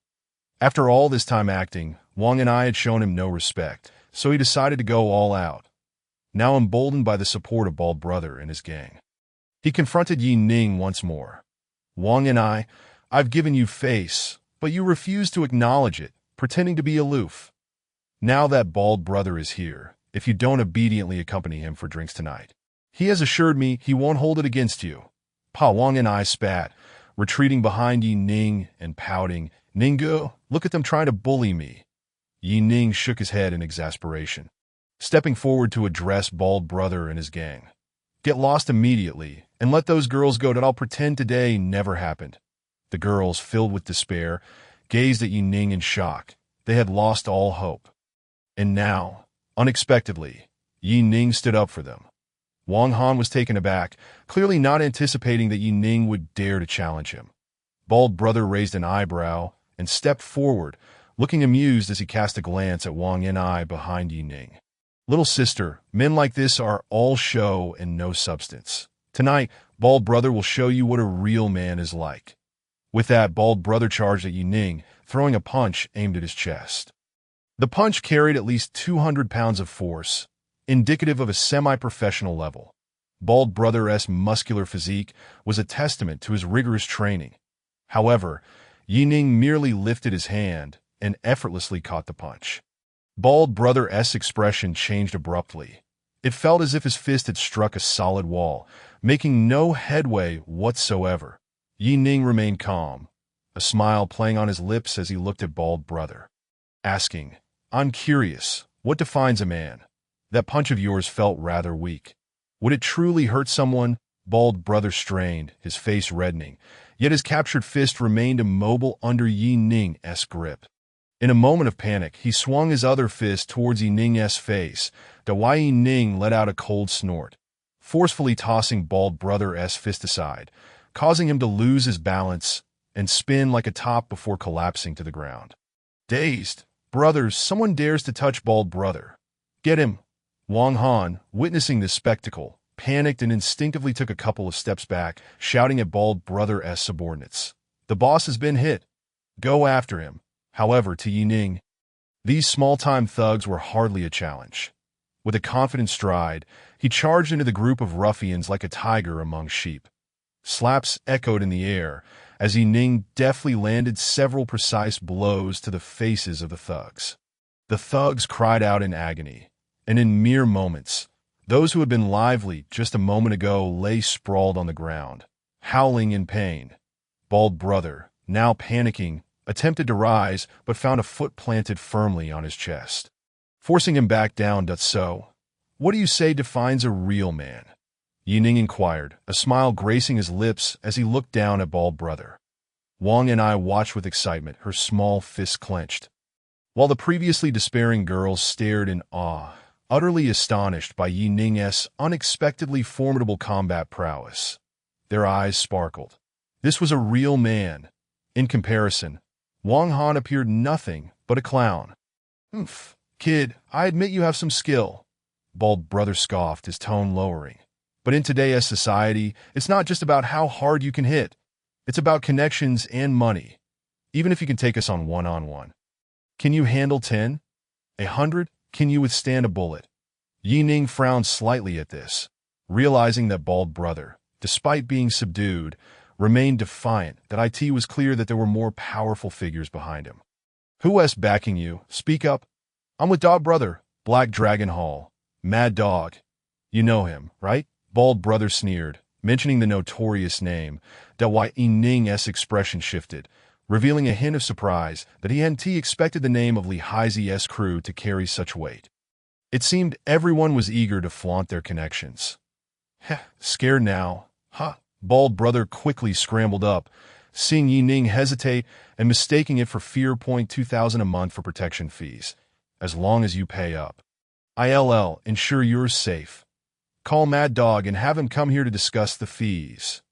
A: After all this time acting, Wang Ni had shown him no respect, so he decided to go all out. Now emboldened by the support of bald brother and his gang, he confronted Yi Ning once more. "Wang Ni, I've given you face, but you refuse to acknowledge it, pretending to be aloof. Now that bald brother is here, if you don't obediently accompany him for drinks tonight, he has assured me he won't hold it against you." Wang Ni spat, retreating behind Yi Ning and pouting. "Ninggu, look at them trying to bully me." Yi Ning shook his head in exasperation, stepping forward to address bald brother and his gang. Get lost immediately, and let those girls go that I'll pretend today never happened." The girls, filled with despair, gazed at Yi Ning in shock. They had lost all hope. And now, unexpectedly, Yi Ning stood up for them. Wang Han was taken aback, clearly not anticipating that Yi Ning would dare to challenge him. Bald Brother raised an eyebrow and stepped forward, looking amused as he cast a glance at Wang Ni behind Yi Ning. "Little sister, men like this are all show and no substance. Tonight, Bald Brother will show you what a real man is like." With that, Bald Brother charged at Yi Ning, throwing a punch aimed at his chest. The punch carried at least 200 pounds of force, indicative of a semi-professional level. Bald Brother's muscular physique was a testament to his rigorous training. However, Yi Ning merely lifted his hand and effortlessly caught the punch. Bald Brother's expression changed abruptly. It felt as if his fist had struck a solid wall, making no headway whatsoever. Yi Ning remained calm, a smile playing on his lips as he looked at Bald Brother, asking, "I'm curious, what defines a man? That punch of yours felt rather weak. Would it truly hurt someone?" Bald Brother strained, his face reddening, yet his captured fist remained immobile under Yi Ning's grip. In a moment of panic, he swung his other fist towards Yi Ning's face, to why Yi Ning let out a cold snort, forcefully tossing Bald Brother's fist aside, causing him to lose his balance and spin like a top before collapsing to the ground. Dazed, "Brothers, someone dares to touch Bald Brother. Get him!" Wang Han, witnessing this spectacle, panicked and instinctively took a couple of steps back, shouting at Bald Brother's subordinates, "The boss has been hit. Go after him." However, to Yi Ning, these small-time thugs were hardly a challenge. With a confident stride, he charged into the group of ruffians like a tiger among sheep. Slaps echoed in the air as Yi Ning deftly landed several precise blows to the faces of the thugs. The thugs cried out in agony, and in mere moments, those who had been lively just a moment ago lay sprawled on the ground, howling in pain. Bald Brother, now panicking, attempted to rise but found a foot planted firmly on his chest, forcing him back down. "So, what do you say defines a real man?" Yi Ning inquired, a smile gracing his lips as he looked down at Bald Brother. Wang Ni watched with excitement, her small fists clenched, while the previously despairing girls stared in awe, utterly astonished by Yi Ning's unexpectedly formidable combat prowess. Their eyes sparkled. This was a real man. In comparison, Wang Han appeared nothing but a clown. "Oomph, kid, I admit you have some skill," Bald Brother scoffed, his tone lowering. "But in today's society, it's not just about how hard you can hit. It's about connections and money, even if you can take us on one-on-one. Can you handle 10? 100? Can you withstand a bullet?" Yi Ning frowned slightly at this, realizing that Bald Brother, despite being subdued, remained defiant. That it was clear that there were more powerful figures behind him. "Who's backing you? Speak up." "I'm with Dog Brother, Black Dragon Hall. Mad Dog. You know him, right?" Bald Brother sneered, mentioning the notorious name. That why Yi Ning's expression shifted, revealing a hint of surprise that he hadn't expected the name of Li Haizi's crew to carry such weight. It seemed everyone was eager to flaunt their connections. "Heh, scared now, huh?" Bald Brother quickly scrambled up, seeing Yi Ning hesitate and mistaking it for fear. "2,000 a month for protection fees, as long as you pay up. I'll ensure you're safe. Call Mad Dog and have him come here to discuss the fees."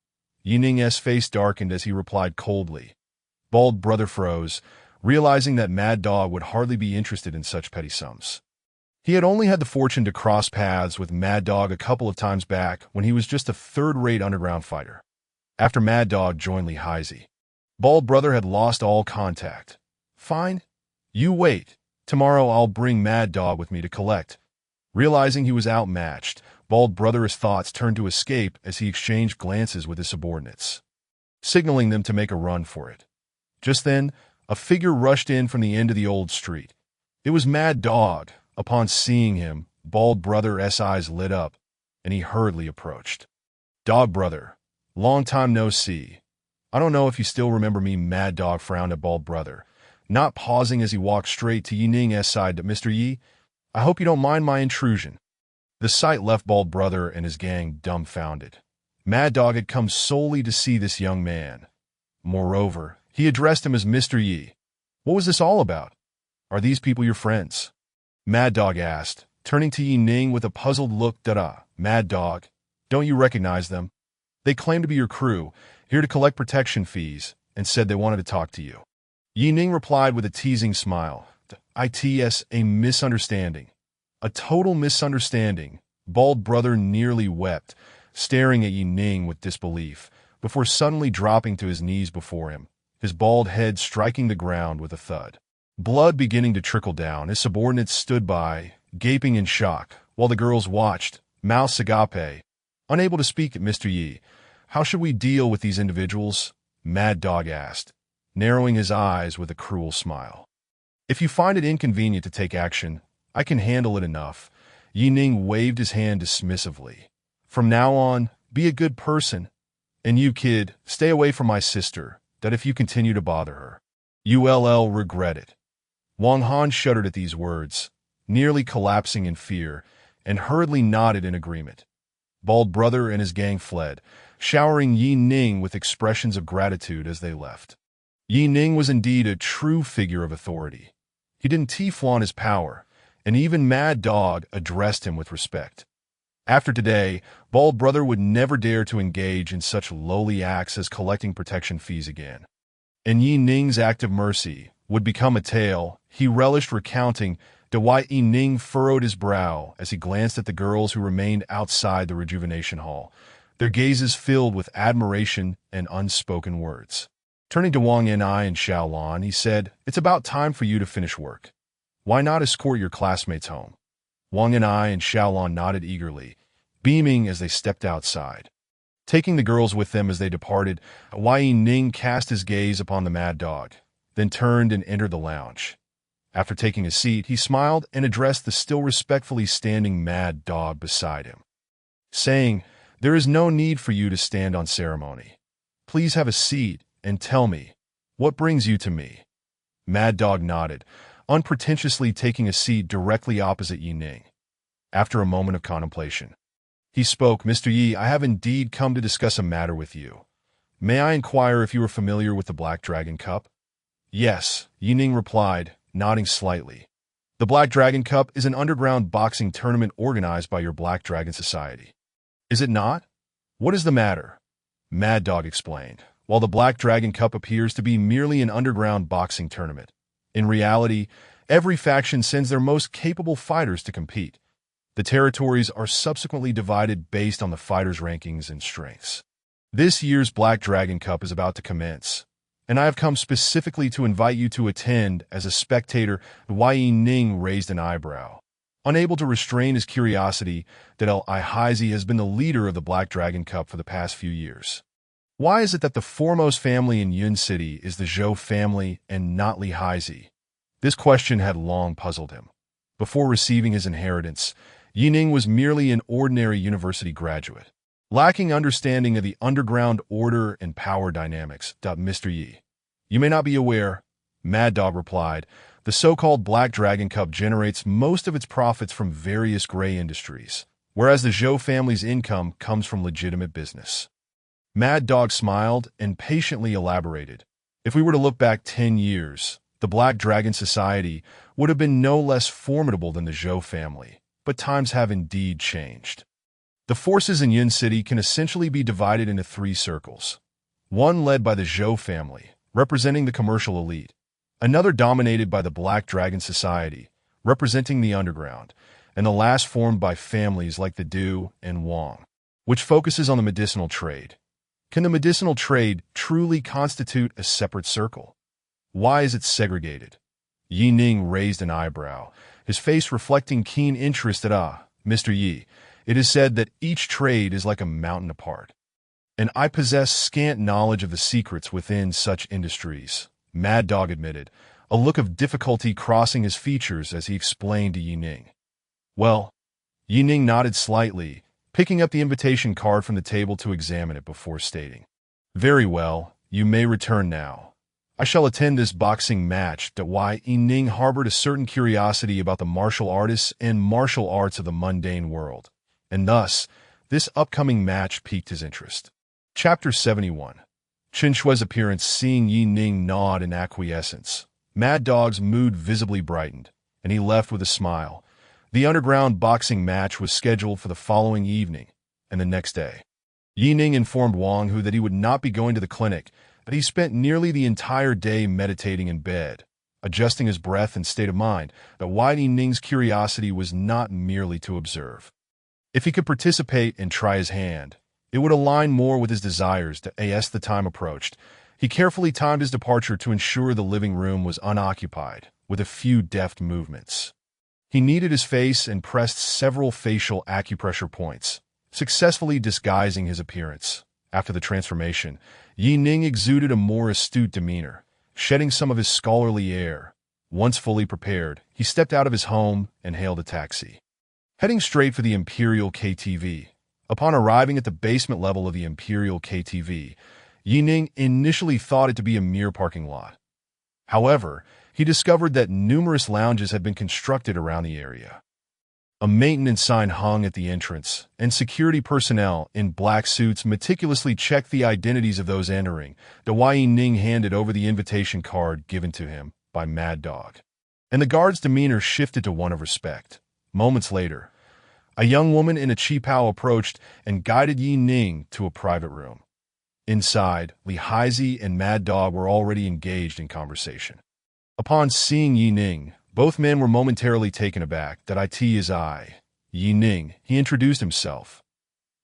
A: Yi Ning's face darkened as he replied coldly. Bald Brother froze, realizing that Mad Dog would hardly be interested in such petty sums. He had only had the fortune to cross paths with Mad Dog a couple of times back when he was just a third-rate underground fighter. After Mad Dog joined Li Haizi, Bald Brother had lost all contact. "Fine. You wait. Tomorrow I'll bring Mad Dog with me to collect." Realizing he was outmatched, Bald Brother's thoughts turned to escape as he exchanged glances with his subordinates, signaling them to make a run for it. Just then, a figure rushed in from the end of the old street. It was Mad Dog. Upon seeing him, Bald Brother's eyes lit up, and he hurriedly approached. "Dog Brother, long time no see. I don't know if you still remember me." Mad Dog frowned at Bald Brother, not pausing as he walked straight to Yi Ning's side. "Mr. Yi, I hope you don't mind my intrusion." The sight left Bald Brother and his gang dumbfounded. Mad Dog had come solely to see this young man. Moreover, he addressed him as Mr. Yi. What was this all about? Are these people your friends? Mad Dog asked, turning to Yi Ning with a puzzled look. Dada, Mad Dog, don't you recognize them? They claim to be your crew, here to collect protection fees, and said they wanted to talk to you. Yi Ning replied with a teasing smile. It's a misunderstanding. A total misunderstanding. Bald Brother nearly wept, staring at Yi Ning with disbelief, before suddenly dropping to his knees before him, his bald head striking the ground with a thud. Blood beginning to trickle down, his subordinates stood by, gaping in shock, while the girls watched, mouths agape. Unable to speak at Mr. Yi, how should we deal with these individuals? Mad Dog asked, narrowing his eyes with a cruel smile. If you find it inconvenient to take action, I can handle it enough. Yi Ning waved his hand dismissively. From now on, be a good person. And you, kid, stay away from my sister, that if you continue to bother her, you'll regret it. Wang Han shuddered at these words, nearly collapsing in fear, and hurriedly nodded in agreement. Bald Brother and his gang fled, showering Yi Ning with expressions of gratitude as they left. Yi Ning was indeed a true figure of authority. He didn't flaunt his power, and even Mad Dog addressed him with respect. After today, Bald Brother would never dare to engage in such lowly acts as collecting protection fees again. And Yi Ning's act of mercy would become a tale he relished recounting. Yi Ning furrowed his brow as he glanced at the girls who remained outside the rejuvenation hall, their gazes filled with admiration and unspoken words. Turning to Wang Yan'ai and Xiaolon, he said, "It's about time for you to finish work. Why not escort your classmates home?" Wang Yan'ai and Xiaolon nodded eagerly, beaming as they stepped outside. Taking the girls with them as they departed, Yi Ning cast his gaze upon the Mad Dog, then turned and entered the lounge. After taking a seat, he smiled and addressed the still respectfully standing Mad Dog beside him, saying, "There is no need for you to stand on ceremony. Please have a seat and tell me, what brings you to me?" Mad Dog nodded, unpretentiously taking a seat directly opposite Yi Ning. After a moment of contemplation, he spoke, "Mr. Yi, I have indeed come to discuss a matter with you. May I inquire if you are familiar with the Black Dragon Cup?" "Yes," Yi Ning replied, nodding slightly. "The Black Dragon Cup is an underground boxing tournament organized by your Black Dragon Society." "Is it not? What is the matter?" Mad Dog explained. While the Black Dragon Cup appears to be merely an underground boxing tournament, in reality, every faction sends their most capable fighters to compete. The territories are subsequently divided based on the fighters' rankings and strengths. This year's Black Dragon Cup is about to commence, and I have come specifically to invite you to attend as a spectator. Yi Ning raised an eyebrow. Unable to restrain his curiosity, that Li Haizi has been the leader of the Black Dragon Cup for the past few years. Why is it that the foremost family in Yun City is the Zhou family and not Li Haizi? This question had long puzzled him. Before receiving his inheritance, Yi Ning was merely an ordinary university graduate, lacking understanding of the underground order and power dynamics. "Mr. Yi, you may not be aware," Mad Dog replied, "the so-called Black Dragon Cup generates most of its profits from various gray industries, whereas the Zhou family's income comes from legitimate business." Mad Dog smiled and patiently elaborated. "If we were to look back 10 years, the Black Dragon Society would have been no less formidable than the Zhou family, but times have indeed changed. The forces in Yun City can essentially be divided into 3 circles. One led by the Zhou family, representing the commercial elite. Another dominated by the Black Dragon Society, representing the underground. And the last formed by families like the Du and Wang, which focuses on the medicinal trade. Can the medicinal trade truly constitute a separate circle? Why is it segregated?" Yi Ning raised an eyebrow, his face reflecting keen interest at Mr. Yi, it is said that each trade is like a mountain apart. And I possess scant knowledge of the secrets within such industries, Mad Dog admitted, a look of difficulty crossing his features as he explained to Yi Ning. "Well," Yi Ning nodded slightly, picking up the invitation card from the table to examine it before stating, "Very well, you may return now. I shall attend this boxing match. Why Ning harbored a certain curiosity about the martial artists and martial arts of the mundane world, and thus, this upcoming match piqued his interest. Chapter 71. Chen Shui's appearance. Seeing Yi Ning nod in acquiescence, Mad Dog's mood visibly brightened, and he left with a smile. The underground boxing match was scheduled for the following evening and the next day. Yi Ning informed Wang Hu that he would not be going to the clinic, but he spent nearly the entire day meditating in bed, adjusting his breath and state of mind. That why Yi Ning's curiosity was not merely to observe. If he could participate and try his hand, it would align more with his desires. As the time approached, he carefully timed his departure to ensure the living room was unoccupied, with a few deft movements. He kneaded his face and pressed several facial acupressure points, successfully disguising his appearance. After the transformation, Yi Ning exuded a more astute demeanor, shedding some of his scholarly air. Once fully prepared, he stepped out of his home and hailed a taxi. Heading straight for the Imperial KTV. Upon arriving at the basement level of the Imperial KTV, Yi Ning initially thought it to be a mere parking lot. However, he discovered that numerous lounges had been constructed around the area. A maintenance sign hung at the entrance, and security personnel in black suits meticulously checked the identities of those entering. Yi Ning handed over the invitation card given to him by Mad Dog, and the guard's demeanor shifted to one of respect. Moments later, a young woman in a qipao approached and guided Yi Ning to a private room. Inside, Li Haizi and Mad Dog were already engaged in conversation. Upon seeing Yi Ning, both men were momentarily taken aback. That it is I, Yi Ning, he introduced himself.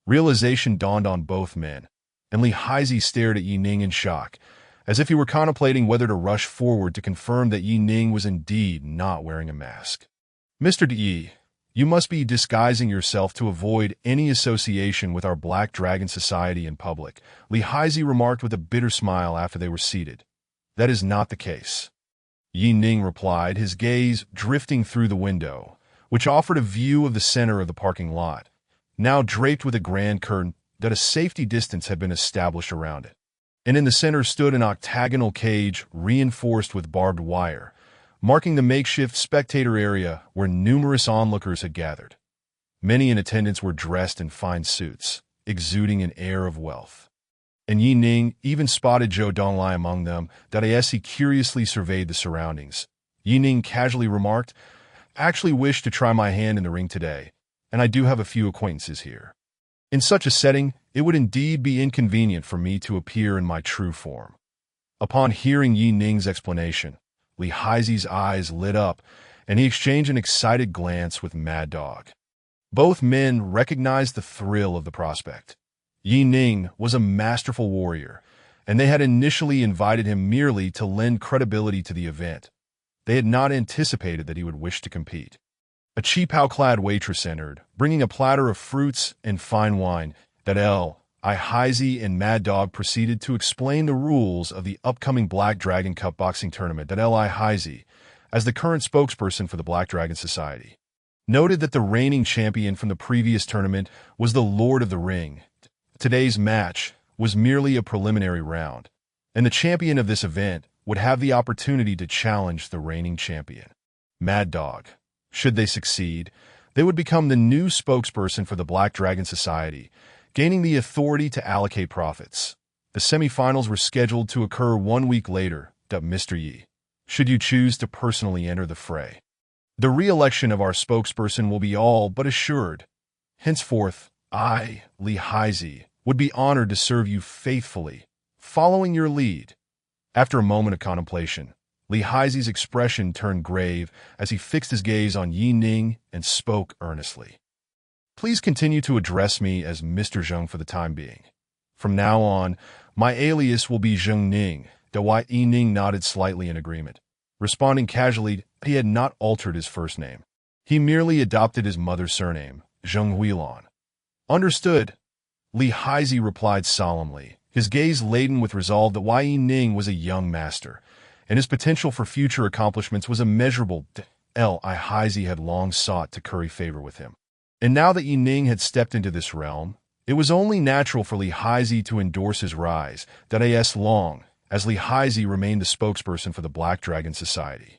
A: Realization dawned on both men, and Li Haizi stared at Yi Ning in shock, as if he were contemplating whether to rush forward to confirm that Yi Ning was indeed not wearing a mask. Mr. Yi, you must be disguising yourself to avoid any association with our Black Dragon Society in public, Li Haizi remarked with a bitter smile after they were seated. That is not the case. Yi Ning replied, his gaze drifting through the window, which offered a view of the center of the parking lot, now draped with a grand curtain. That a safety distance had been established around it, and in the center stood an octagonal cage reinforced with barbed wire, marking the makeshift spectator area where numerous onlookers had gathered. Many in attendance were dressed in fine suits, exuding an air of wealth. And Yi Ning even spotted Zhou Donglai among them. That as he curiously surveyed the surroundings, Yi Ning casually remarked, I actually wish to try my hand in the ring today, and I do have a few acquaintances here. In such a setting, it would indeed be inconvenient for me to appear in my true form. Upon hearing Yi Ning's explanation, Li Haizi's eyes lit up, and he exchanged an excited glance with Mad Dog. Both men recognized the thrill of the prospect. Yi Ning was a masterful warrior, and they had initially invited him merely to lend credibility to the event. They had not anticipated that he would wish to compete. A qipao-clad waitress entered, bringing a platter of fruits and fine wine. That Haizi and Mad Dog proceeded to explain the rules of the upcoming Black Dragon Cup boxing tournament. That Haizi, as the current spokesperson for the Black Dragon Society, noted that the reigning champion from the previous tournament was the Lord of the Ring. Today's match was merely a preliminary round, and the champion of this event would have the opportunity to challenge the reigning champion, Mad Dog. Should they succeed, they would become the new spokesperson for the Black Dragon Society, gaining the authority to allocate profits. The semifinals were scheduled to occur 1 week later. Mr. Yi, should you choose to personally enter the fray, the re-election of our spokesperson will be all but assured. Henceforth, I, Li Haizi, would be honored to serve you faithfully, following your lead. After a moment of contemplation, Li Haizi's expression turned grave as he fixed his gaze on Yi Ning and spoke earnestly. Please continue to address me as Mr. Zheng for the time being. From now on, my alias will be Zheng Ning. Yi Ning nodded slightly in agreement. Responding casually, he had not altered his first name. He merely adopted his mother's surname, Zheng Huilon. Understood, Li Haizi replied solemnly, his gaze laden with resolve. That Yi Ning was a young master, and his potential for future accomplishments was immeasurable. Li Haizi had long sought to curry favor with him, and now that Yi Ning had stepped into this realm, it was only natural for Li Haizi to endorse his rise. Long as Li Haizi remained the spokesperson for the Black Dragon Society.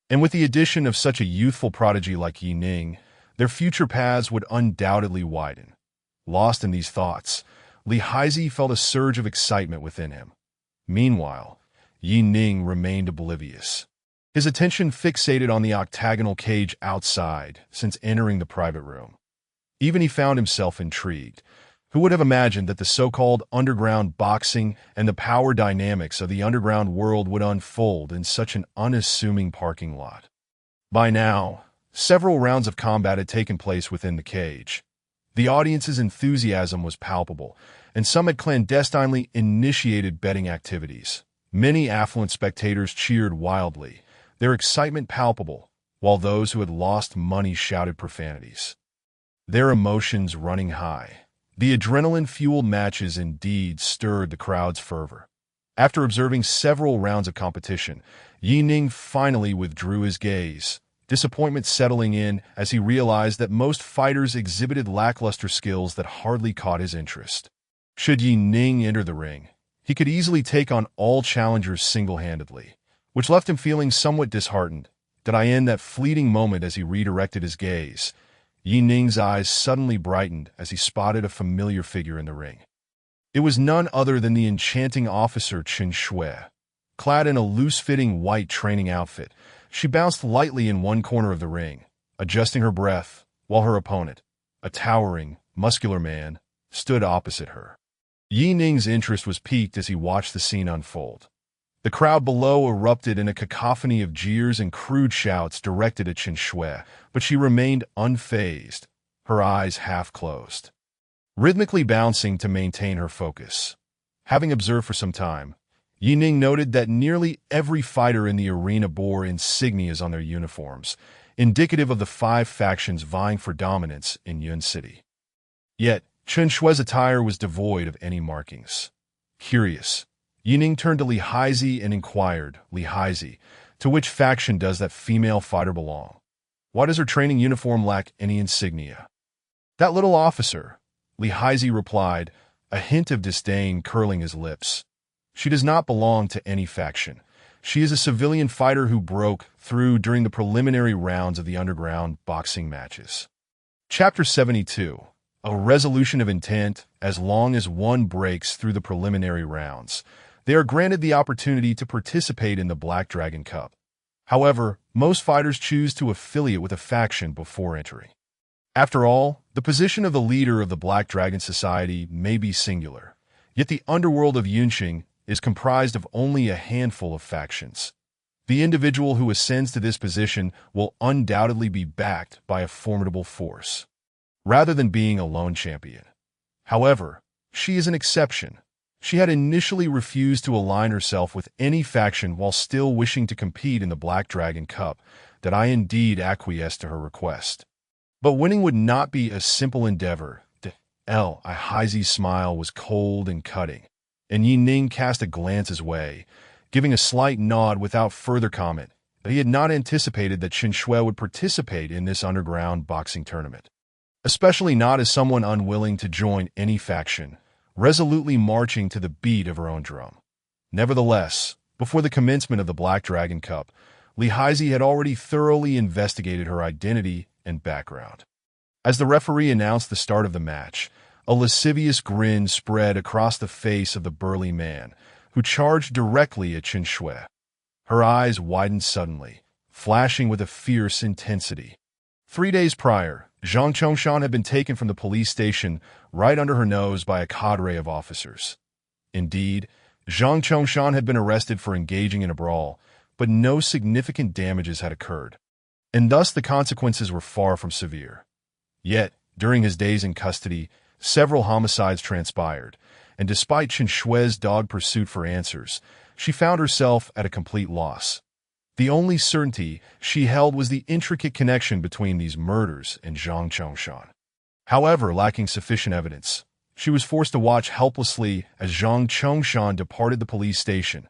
A: And with the addition of such a youthful prodigy like Yi Ning, their future paths would undoubtedly widen. Lost in these thoughts, Li Haizi felt a surge of excitement within him. Meanwhile, Yi Ning remained oblivious, his attention fixated on the octagonal cage outside since entering the private room. Even he found himself intrigued. Who would have imagined that the so-called underground boxing and the power dynamics of the underground world would unfold in such an unassuming parking lot? By now, several rounds of combat had taken place within the cage. The audience's enthusiasm was palpable, and some had clandestinely initiated betting activities. Many affluent spectators cheered wildly, their excitement palpable, while those who had lost money shouted profanities. Their emotions running high. The adrenaline-fueled matches indeed stirred the crowd's fervor. After observing several rounds of competition, Yi Ning finally withdrew his gaze, disappointment settling in as he realized that most fighters exhibited lackluster skills that hardly caught his interest. Should Yi Ning enter the ring, he could easily take on all challengers single-handedly, which left him feeling somewhat disheartened. In that fleeting moment as he redirected his gaze, Yi Ning's eyes suddenly brightened as he spotted a familiar figure in the ring. It was none other than the enchanting officer Chen Shui. Clad in a loose-fitting white training outfit, she bounced lightly in one corner of the ring, adjusting her breath, while her opponent, a towering, muscular man, stood opposite her. Yi Ning's interest was piqued as he watched the scene unfold. The crowd below erupted in a cacophony of jeers and crude shouts directed at Chen Shui, but she remained unfazed, her eyes half closed, rhythmically bouncing to maintain her focus. Having observed for some time, Yi Ning noted that nearly every fighter in the arena bore insignias on their uniforms, indicative of the 5 factions vying for dominance in Yun City. Yet, Chen Shui's attire was devoid of any markings. Curious, Yi Ning turned to Li Haizi and inquired, "Li Haizi, to which faction does that female fighter belong? Why does her training uniform lack any insignia?" "That little officer," Li Haizi replied, a hint of disdain curling his lips. "She does not belong to any faction. She is a civilian fighter who broke through during the preliminary rounds of the underground boxing matches." Chapter 72. A resolution of intent. As long as one breaks through the preliminary rounds, they are granted the opportunity to participate in the Black Dragon Cup. However, most fighters choose to affiliate with a faction before entering. After all, the position of the leader of the Black Dragon Society may be singular, yet the underworld of Yunqing is comprised of only a handful of factions. The individual who ascends to this position will undoubtedly be backed by a formidable force, rather than being a lone champion. However, she is an exception. She had initially refused to align herself with any faction while still wishing to compete in the Black Dragon Cup. I indeed acquiesced to her request. But winning would not be a simple endeavor. Li Haizi's smile was cold and cutting, and Yi Ning cast a glance his way, giving a slight nod without further comment. He had not anticipated that Chen Shui would participate in this underground boxing tournament, especially not as someone unwilling to join any faction, resolutely marching to the beat of her own drum. Nevertheless, before the commencement of the Black Dragon Cup, Li Haizi had already thoroughly investigated her identity and background. As the referee announced the start of the match, a lascivious grin spread across the face of the burly man, who charged directly at Chen Shui. Her eyes widened suddenly, flashing with a fierce intensity. 3 days prior, Zhang Chongshan had been taken from the police station right under her nose by a cadre of officers. Indeed, Zhang Chongshan had been arrested for engaging in a brawl, but no significant damages had occurred, and thus the consequences were far from severe. Yet, during his days in custody, several homicides transpired, and despite Chen Shui's dogged pursuit for answers, she found herself at a complete loss. The only certainty she held was the intricate connection between these murders and Zhang Chongshan. However, lacking sufficient evidence, she was forced to watch helplessly as Zhang Chongshan departed the police station.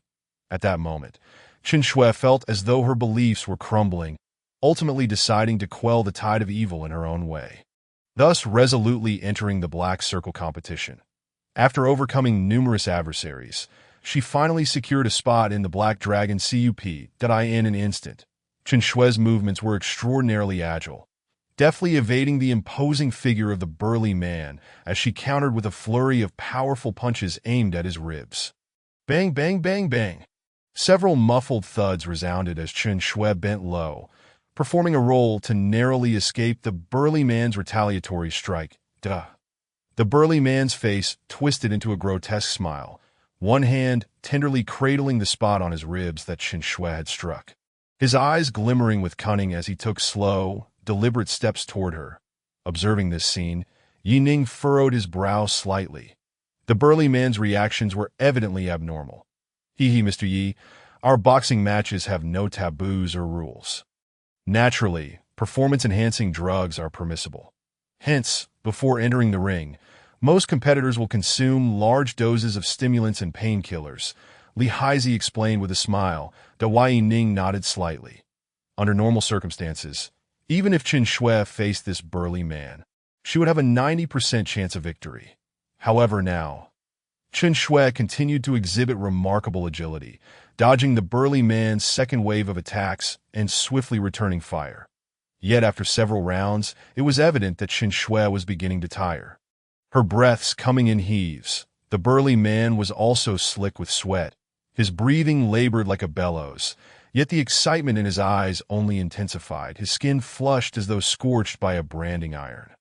A: At that moment, Chen Shui felt as though her beliefs were crumbling, ultimately deciding to quell the tide of evil in her own way, thus resolutely entering the Black Circle competition. After overcoming numerous adversaries, she finally secured a spot in the Black Dragon Cup in an instant. Chen Shui's movements were extraordinarily agile, deftly evading the imposing figure of the burly man as she countered with a flurry of powerful punches aimed at his ribs. Bang, bang, bang, bang. Several muffled thuds resounded as Chen Shui bent low, performing a roll to narrowly escape the burly man's retaliatory strike. Duh. The burly man's face twisted into a grotesque smile, one hand tenderly cradling the spot on his ribs that Chen Shui had struck. His eyes glimmering with cunning as he took slow, deliberate steps toward her. Observing this scene, Yi Ning furrowed his brow slightly. The burly man's reactions were evidently abnormal. Hee, Mr. Yi, our boxing matches have no taboos or rules. Naturally, performance-enhancing drugs are permissible. Hence, before entering the ring, most competitors will consume large doses of stimulants and painkillers, Li Haizi explained with a smile, that Wai Ning nodded slightly. Under normal circumstances, even if Chen Shui faced this burly man, she would have a 90% chance of victory. However now, Chen Shui continued to exhibit remarkable agility, dodging the burly man's second wave of attacks and swiftly returning fire. Yet after several rounds, it was evident that Chen Shui was beginning to tire. Her breaths coming in heaves. The burly man was also slick with sweat. His breathing labored like a bellows, yet the excitement in his eyes only intensified, his skin flushed as though scorched by a branding iron.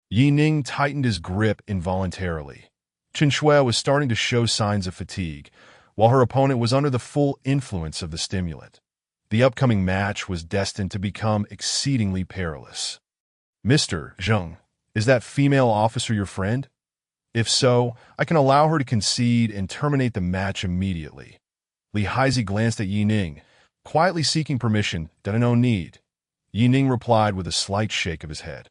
A: Yi Ning tightened his grip involuntarily. Chen Shui was starting to show signs of fatigue, while her opponent was under the full influence of the stimulant. The upcoming match was destined to become exceedingly perilous. Mr. Zheng, is that female officer your friend? If so, I can allow her to concede and terminate the match immediately. Li Haizi glanced at Yi Ning, quietly seeking permission. No need. Yi Ning replied with a slight shake of his head.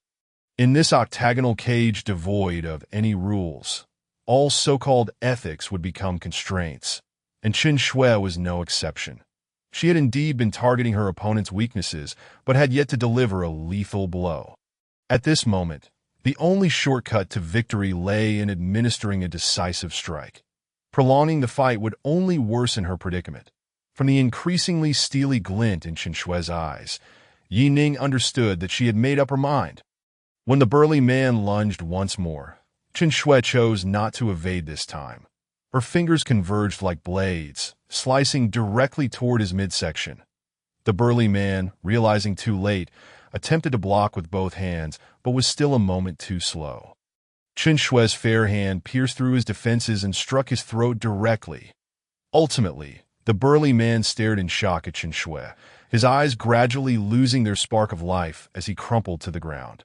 A: In this octagonal cage devoid of any rules, all so-called ethics would become constraints, and Chen Shui was no exception. She had indeed been targeting her opponent's weaknesses, but had yet to deliver a lethal blow. At this moment, the only shortcut to victory lay in administering a decisive strike. Prolonging the fight would only worsen her predicament. From the increasingly steely glint in Chen Shui's eyes, Yi Ning understood that she had made up her mind. When the burly man lunged once more, Chen Shui chose not to evade this time. Her fingers converged like blades, slicing directly toward his midsection. The burly man, realizing too late, attempted to block with both hands, but was still a moment too slow. Chen Shui's fair hand pierced through his defenses and struck his throat directly. Ultimately, the burly man stared in shock at Chen Shui, his eyes gradually losing their spark of life as he crumpled to the ground.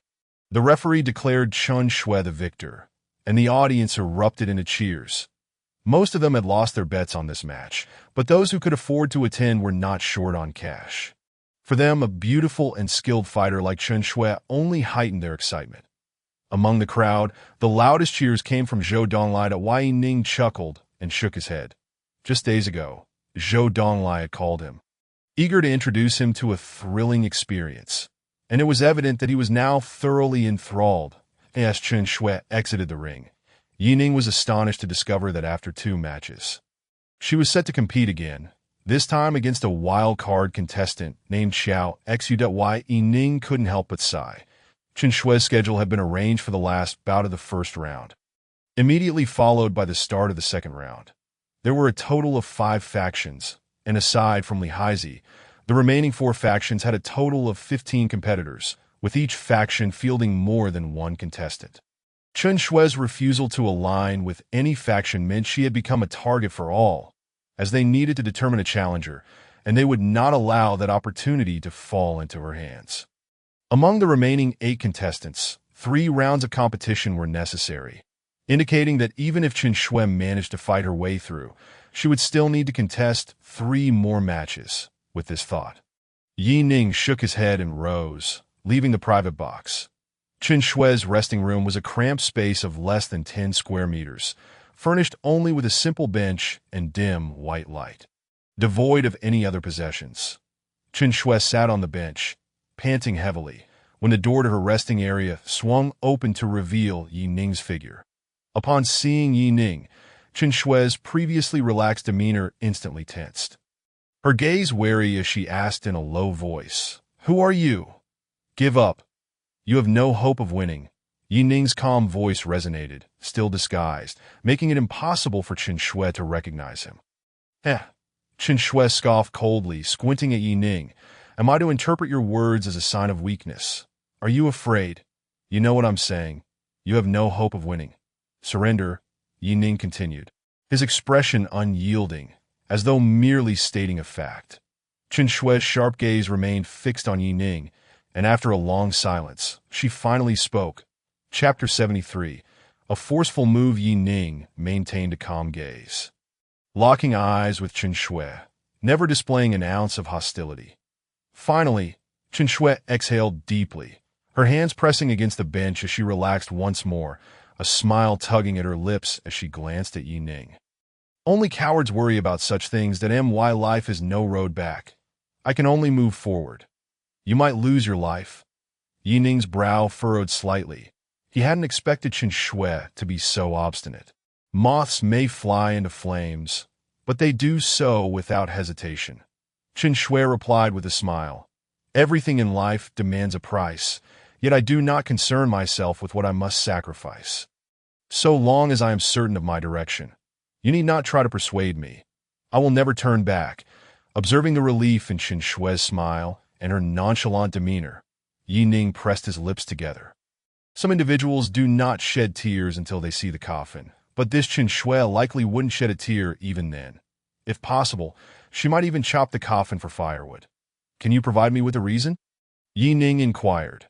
A: The referee declared Chen Shui the victor, and the audience erupted into cheers. Most of them had lost their bets on this match, but those who could afford to attend were not short on cash. For them, a beautiful and skilled fighter like Chen Shui only heightened their excitement. Among the crowd, the loudest cheers came from Zhou Donglai. Wai Ning chuckled and shook his head. Just days ago, Zhou Donglai had called him, eager to introduce him to a thrilling experience, and it was evident that he was now thoroughly enthralled. As Chen Shui exited the ring, Yi Ning was astonished to discover that after 2 matches, she was set to compete again, this time against a wild-card contestant named Xiao Xu. Yi Ning couldn't help but sigh. Chen Shui's schedule had been arranged for the last bout of the first round, immediately followed by the start of the second round. There were a total of 5 factions, and aside from Li Haizi, the remaining 4 factions had a total of 15 competitors, with each faction fielding more than 1 contestant. Chen Shui's refusal to align with any faction meant she had become a target for all, as they needed to determine a challenger, and they would not allow that opportunity to fall into her hands. Among the remaining 8 contestants, 3 rounds of competition were necessary, indicating that even if Chen Shui managed to fight her way through, she would still need to contest 3 more matches. With this thought, Yi Ning shook his head and rose, leaving the private box. Chen Shui's resting room was a cramped space of less than 10 square meters, furnished only with a simple bench and dim white light. Devoid of any other possessions, Chen Shui sat on the bench, panting heavily, when the door to her resting area swung open to reveal Yi Ning's figure. Upon seeing Yi Ning, Chen Shui's previously relaxed demeanor instantly tensed. Her gaze wary as she asked in a low voice, "Who are you?" "Give up. You have no hope of winning." Yi Ning's calm voice resonated, still disguised, making it impossible for Chen Shui to recognize him. Chen Shui scoffed coldly, squinting at Yi Ning. "Am I to interpret your words as a sign of weakness? Are you afraid? You know what I'm saying. You have no hope of winning. Surrender," Yi Ning continued, his expression unyielding, as though merely stating a fact. Chen Shui's sharp gaze remained fixed on Yi Ning, and after a long silence, she finally spoke. Chapter 73. A forceful move. Yi Ning maintained a calm gaze, locking eyes with Chen Shui, never displaying an ounce of hostility. Finally, Chen Shui exhaled deeply, her hands pressing against the bench as she relaxed once more, a smile tugging at her lips as she glanced at Yi Ning. "Only cowards worry about such things. My life is no road back. I can only move forward. You might lose your life." Yi Ning's brow furrowed slightly. He hadn't expected Chen Shui to be so obstinate. Moths may fly into flames, but they do so without hesitation. Chen Shui replied with a smile, "Everything in life demands a price, yet I do not concern myself with what I must sacrifice. So long as I am certain of my direction, you need not try to persuade me. I will never turn back." Observing the relief in Chen Shui's smile and her nonchalant demeanor, Yi Ning pressed his lips together. Some individuals do not shed tears until they see the coffin, but this Chen Shui likely wouldn't shed a tear even then. If possible, she might even chop the coffin for firewood. "Can you provide me with a reason?" Yi Ning inquired.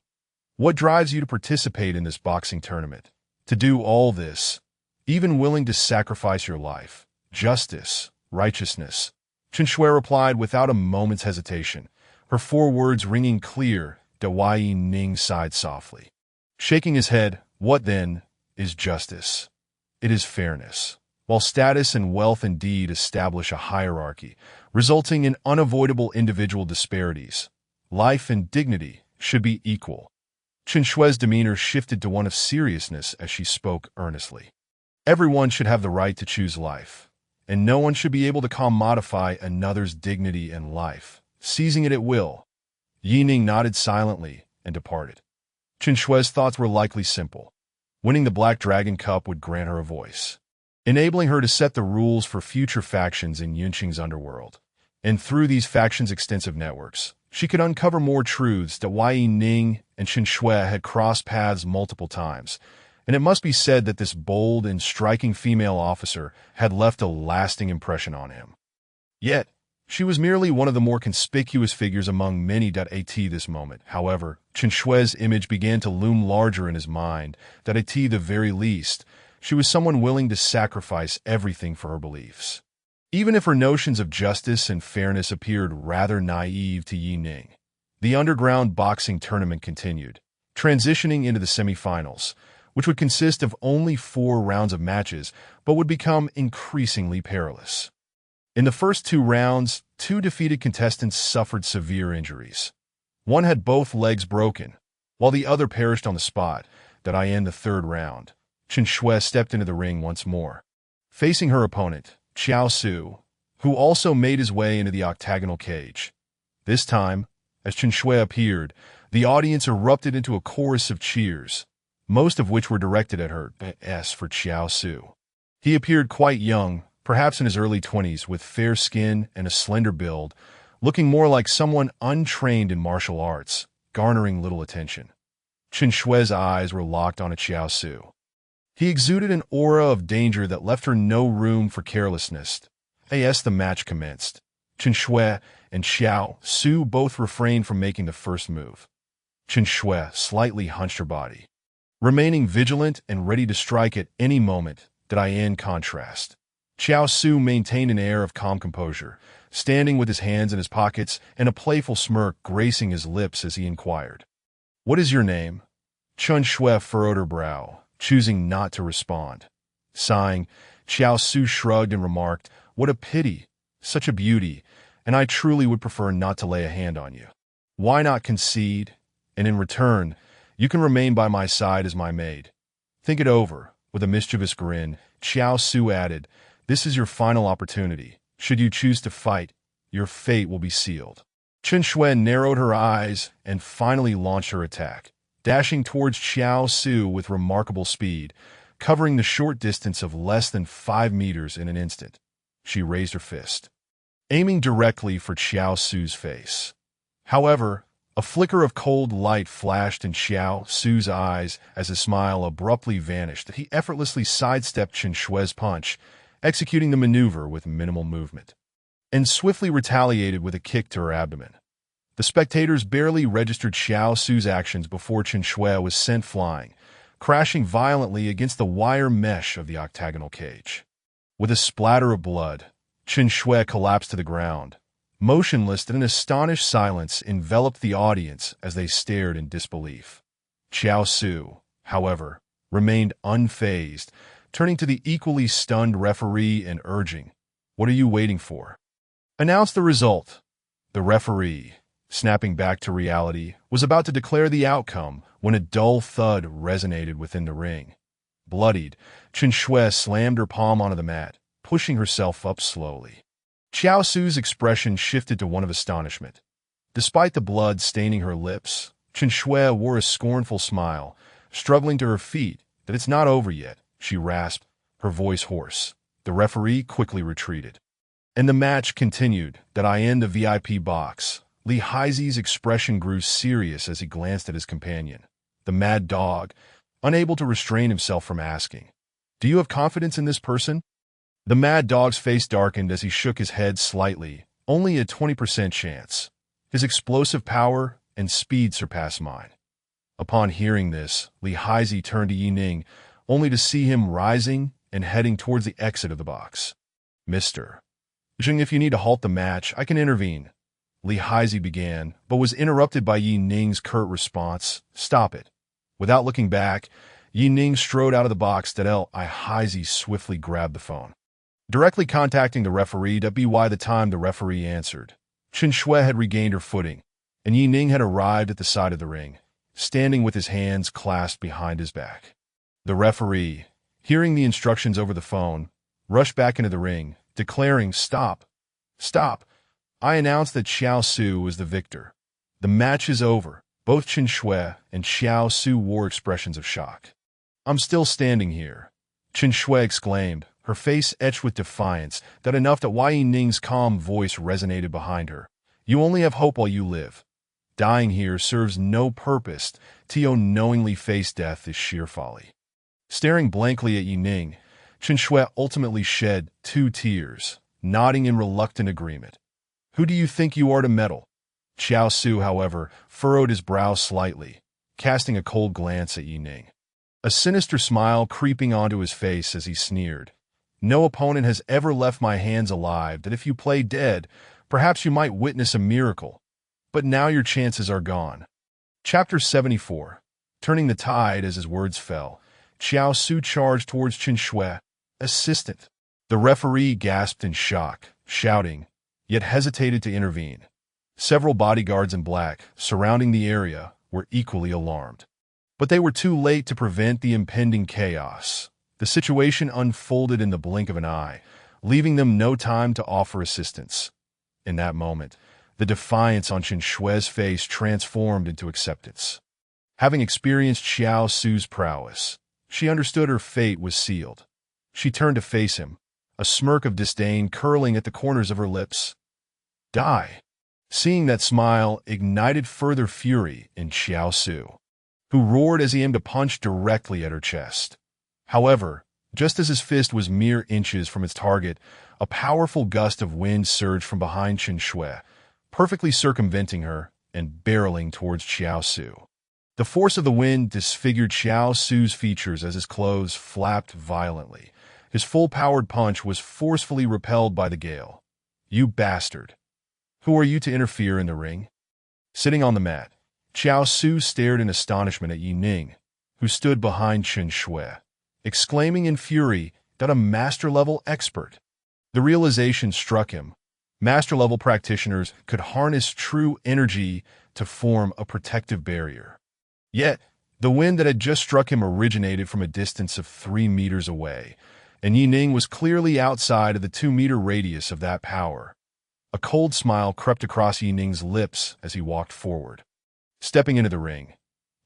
A: "What drives you to participate in this boxing tournament? To do all this, even willing to sacrifice your life? Justice, righteousness." Chen Shui replied without a moment's hesitation, her 4 words ringing clear. Yi Ning sighed softly, shaking his head. "What, then, is justice? It is fairness. While status and wealth indeed establish a hierarchy, resulting in unavoidable individual disparities, life and dignity should be equal." Chen Shui's demeanor shifted to one of seriousness as she spoke earnestly. "Everyone should have the right to choose life, and no one should be able to commodify another's dignity and life, seizing it at will." Yi Ning nodded silently and departed. Chen Shui's thoughts were likely simple. Winning the Black Dragon Cup would grant her a voice, enabling her to set the rules for future factions in Yunqing's underworld. And through these factions' extensive networks, she could uncover more truths. Yi Ning and Chen Shui had crossed paths multiple times, and it must be said that this bold and striking female officer had left a lasting impression on him. Yet, she was merely one of the more conspicuous figures among many. This moment, however, Chen Shui's image began to loom larger in his mind. The very least, she was someone willing to sacrifice everything for her beliefs, even if her notions of justice and fairness appeared rather naive to Yi Ning. The underground boxing tournament continued, transitioning into the semifinals, which would consist of only 4 rounds of matches, but would become increasingly perilous. In the first 2 rounds, 2 defeated contestants suffered severe injuries. One had both legs broken, while the other perished on the spot. In the 3rd round, Chen Shui stepped into the ring once more, facing her opponent, Qiao Su, who also made his way into the octagonal cage. This time, as Chen Shui appeared, the audience erupted into a chorus of cheers, most of which were directed at her. As for Qiao Su, he appeared quite young, perhaps in his early 20s, with fair skin and a slender build, looking more like someone untrained in martial arts, garnering little attention. Chen Shui's eyes were locked on Qiao Su. He exuded an aura of danger that left her no room for carelessness. As the match commenced, Chen Shui and Qiao Su both refrained from making the first move. Chen Shui slightly hunched her body, remaining vigilant and ready to strike at any moment. In contrast, Qiao Su maintained an air of calm composure, standing with his hands in his pockets and a playful smirk gracing his lips as he inquired, "What is your name?" Chen Shui furrowed her brow, choosing not to respond. Sighing, Qiao Su shrugged and remarked, "What a pity, such a beauty, and I truly would prefer not to lay a hand on you. Why not concede, and in return, you can remain by my side as my maid?" "Think it over." With a mischievous grin, Xiao Su added, "This is your final opportunity. Should you choose to fight, your fate will be sealed." Chen Shui narrowed her eyes and finally launched her attack, dashing towards Xiao Su with remarkable speed, covering the short distance of less than 5 meters in an instant. She raised her fist, aiming directly for Xiao Su's face. However, a flicker of cold light flashed in Xiao Su's eyes as his smile abruptly vanished. He effortlessly sidestepped Chen Shui's punch, executing the maneuver with minimal movement, and swiftly retaliated with a kick to her abdomen. The spectators barely registered Xiao Su's actions before Chen Shui was sent flying, crashing violently against the wire mesh of the octagonal cage. With a splatter of blood, Chen Shui collapsed to the ground. Motionless and an astonished silence enveloped the audience as they stared in disbelief. Xiao Su, however, remained unfazed, turning to the equally stunned referee and urging, "What are you waiting for? Announce the result." The referee, snapping back to reality, was about to declare the outcome when a dull thud resonated within the ring. Bloodied, Chen Shui slammed her palm onto the mat, pushing herself up slowly. Xiao Su's expression shifted to one of astonishment. Despite the blood staining her lips, Chen Shui wore a scornful smile, struggling to her feet. "That it's not over yet," she rasped, her voice hoarse. The referee quickly retreated, and the match continued. That I end the VIP box. Li Haizi's expression grew serious as he glanced at his companion, the mad dog, unable to restrain himself from asking, "Do you have confidence in this person?" The mad dog's face darkened as he shook his head slightly. "Only a 20% chance. His explosive power and speed surpass mine." Upon hearing this, Li Haizi turned to Yi Ning, only to see him rising and heading towards the exit of the box. "Mr. Zheng, if you need to halt the match, I can intervene," Li Haizi began, but was interrupted by Yi Ning's curt response, "Stop it." Without looking back, Yi Ning strode out of the box. Li Haizi swiftly grabbed the phone, directly contacting the referee. By the time the referee answered, Chen Shui had regained her footing, and Yi Ning had arrived at the side of the ring, standing with his hands clasped behind his back. The referee, hearing the instructions over the phone, rushed back into the ring, declaring, "Stop! Stop! I announce that Xiao Su was the victor. The match is over." Both Chen Shui and Xiao Su wore expressions of shock. "I'm still standing here," Chen Shui exclaimed, her face etched with defiance, that enough that Yi Ning's calm voice resonated behind her. "You only have hope while you live. Dying here serves no purpose. To knowingly face death is sheer folly." Staring blankly at Yi Ning, Chen Shui ultimately shed 2 tears, nodding in reluctant agreement. "Who do you think you are to meddle?" Xiao Su, however, furrowed his brow slightly, casting a cold glance at Yi Ning, a sinister smile creeping onto his face as he sneered. "No opponent has ever left my hands alive. That if you play dead, perhaps you might witness a miracle. But now your chances are gone." Chapter 74. Turning the tide. As his words fell, Xiao Su charged towards Chen Shui. "Assistant!" The referee gasped in shock, shouting, yet hesitated to intervene. Several bodyguards in black, surrounding the area, were equally alarmed. But they were too late to prevent the impending chaos. The situation unfolded in the blink of an eye, leaving them no time to offer assistance. In that moment, the defiance on Chen Shui's face transformed into acceptance. Having experienced Xiao Su's prowess, she understood her fate was sealed. She turned to face him, a smirk of disdain curling at the corners of her lips. "Die." Seeing that smile ignited further fury in Xiao Su, who roared as he aimed a punch directly at her chest. However, just as his fist was mere inches from its target, a powerful gust of wind surged from behind Chen Shui, perfectly circumventing her and barreling towards Xiao Su. The force of the wind disfigured Xiao Su's features as his clothes flapped violently. His full-powered punch was forcefully repelled by the gale. "You bastard! Who are you to interfere in the ring?" Sitting on the mat, Xiao Su stared in astonishment at Yi Ning, who stood behind Chen Shui, exclaiming in fury that a master-level expert. The realization struck him. Master-level practitioners could harness true energy to form a protective barrier. Yet, the wind that had just struck him originated from a distance of 3 meters away, and Yi Ning was clearly outside of the 2-meter radius of that power. A cold smile crept across Yi Ning's lips as he walked forward. Stepping into the ring,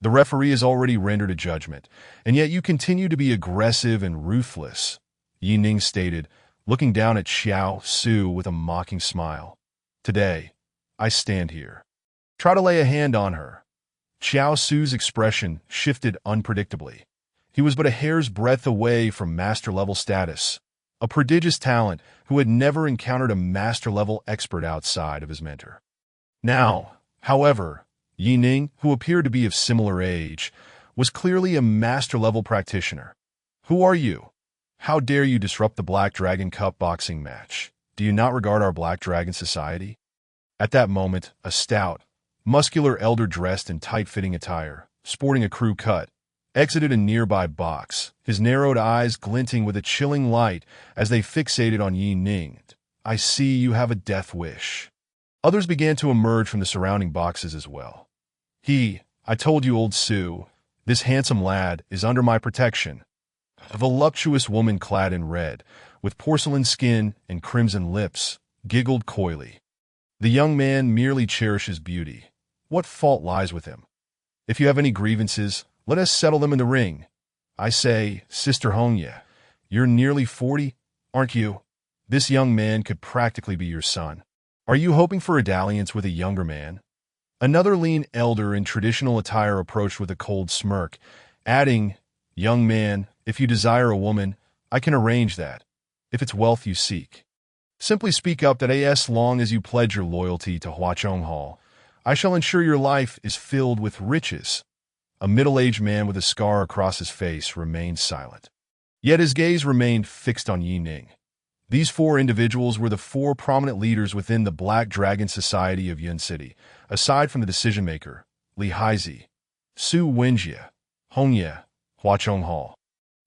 A: the referee has already rendered a judgment, and yet you continue to be aggressive and ruthless, Yi Ning stated, looking down at Xiao Su with a mocking smile. Today, I stand here. Try to lay a hand on her. Xiao Su's expression shifted unpredictably. He was but a hair's breadth away from master-level status, a prodigious talent who had never encountered a master-level expert outside of his mentor. Now, however, Yi Ning, who appeared to be of similar age, was clearly a master-level practitioner. Who are you? How dare you disrupt the Black Dragon Cup boxing match? Do you not regard our Black Dragon Society? At that moment, a stout, muscular elder dressed in tight-fitting attire, sporting a crew cut, exited a nearby box, his narrowed eyes glinting with a chilling light as they fixated on Yi Ning. I see you have a death wish. Others began to emerge from the surrounding boxes as well. I told you, old Su, this handsome lad is under my protection. A voluptuous woman clad in red, with porcelain skin and crimson lips, giggled coyly. The young man merely cherishes beauty. What fault lies with him? If you have any grievances, let us settle them in the ring. I say, Sister Hongye, you're nearly 40, aren't you? This young man could practically be your son. Are you hoping for a dalliance with a younger man? Another lean elder in traditional attire approached with a cold smirk, adding, Young man, if you desire a woman, I can arrange that, if it's wealth you seek. Simply speak up that as long as you pledge your loyalty to Huachong Hall, I shall ensure your life is filled with riches. A middle-aged man with a scar across his face remained silent. Yet his gaze remained fixed on Yi Ning. These 4 individuals were the 4 prominent leaders within the Black Dragon Society of Yun City, aside from the decision-maker, Li Haizi, Su Wenjie, Hongye, Huachong Hall,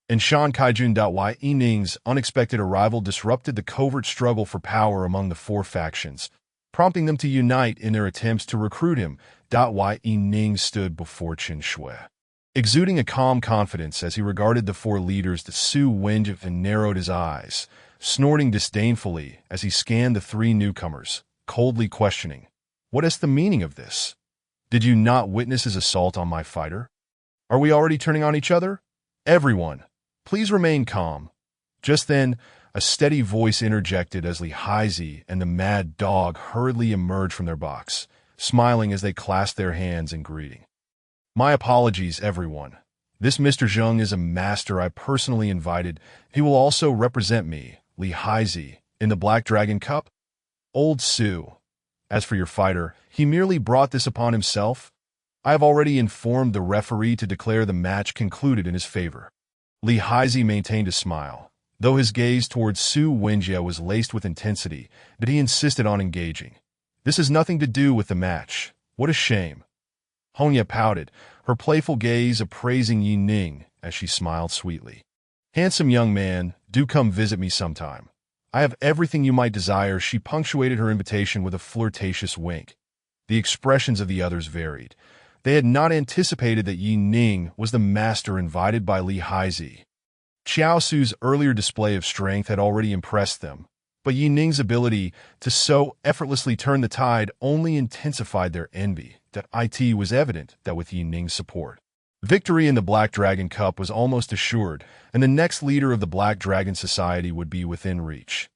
A: and Shan Kaijun. Yi Ning's unexpected arrival disrupted the covert struggle for power among the 4 factions, prompting them to unite in their attempts to recruit him. Yi Ning stood before Chen Shui, exuding a calm confidence as he regarded the 4 leaders. The Su Wenjie narrowed his eyes, snorting disdainfully as he scanned the 3 newcomers, coldly questioning, What is the meaning of this? Did you not witness his assault on my fighter? Are we already turning on each other? Everyone, please remain calm. Just then, a steady voice interjected as Li Haizi and the Mad Dog hurriedly emerged from their box, smiling as they clasped their hands in greeting. My apologies, everyone. This Mr. Zheng is a master I personally invited. He will also represent me, Li Haizi, in the Black Dragon Cup. Old Su. As for your fighter, he merely brought this upon himself. I have already informed the referee to declare the match concluded in his favor. Li Haizi maintained a smile, though his gaze towards Su Wenjie was laced with intensity, but he insisted on engaging. This has nothing to do with the match. What a shame. Hongye pouted, her playful gaze appraising Yi Ning as she smiled sweetly. Handsome young man, do come visit me sometime. I have everything you might desire. She punctuated her invitation with a flirtatious wink. The expressions of the others varied. They had not anticipated that Yi Ning was the master invited by Li Haizi. Xiao Su's earlier display of strength had already impressed them, but Yi Ning's ability to so effortlessly turn the tide only intensified their envy. It was evident that with Yi Ning's support, victory in the Black Dragon Cup was almost assured, and the next leader of the Black Dragon Society would be within reach.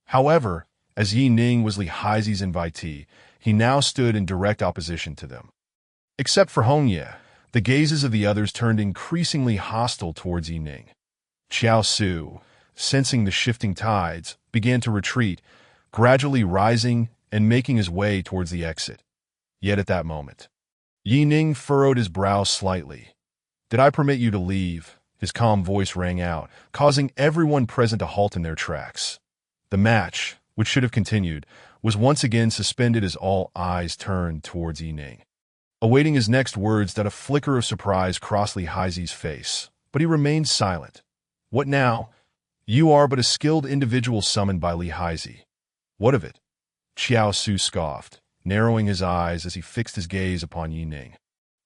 A: However, as Yi Ning was Li Haizi's invitee, he now stood in direct opposition to them. Except for Hongye, the gazes of the others turned increasingly hostile towards Yi Ning. Xiao Su, sensing the shifting tides, began to retreat, gradually rising and making his way towards the exit. Yet at that moment, Yi Ning furrowed his brow slightly. Did I permit you to leave? His calm voice rang out, causing everyone present to halt in their tracks. The match, which should have continued, was once again suspended as all eyes turned towards Yi Ning. Awaiting his next words, a flicker of surprise crossed Li Haizi's face, but he remained silent. What now? You are but a skilled individual summoned by Li Haizi. What of it? Xiao Su scoffed, narrowing his eyes as he fixed his gaze upon Yi Ning.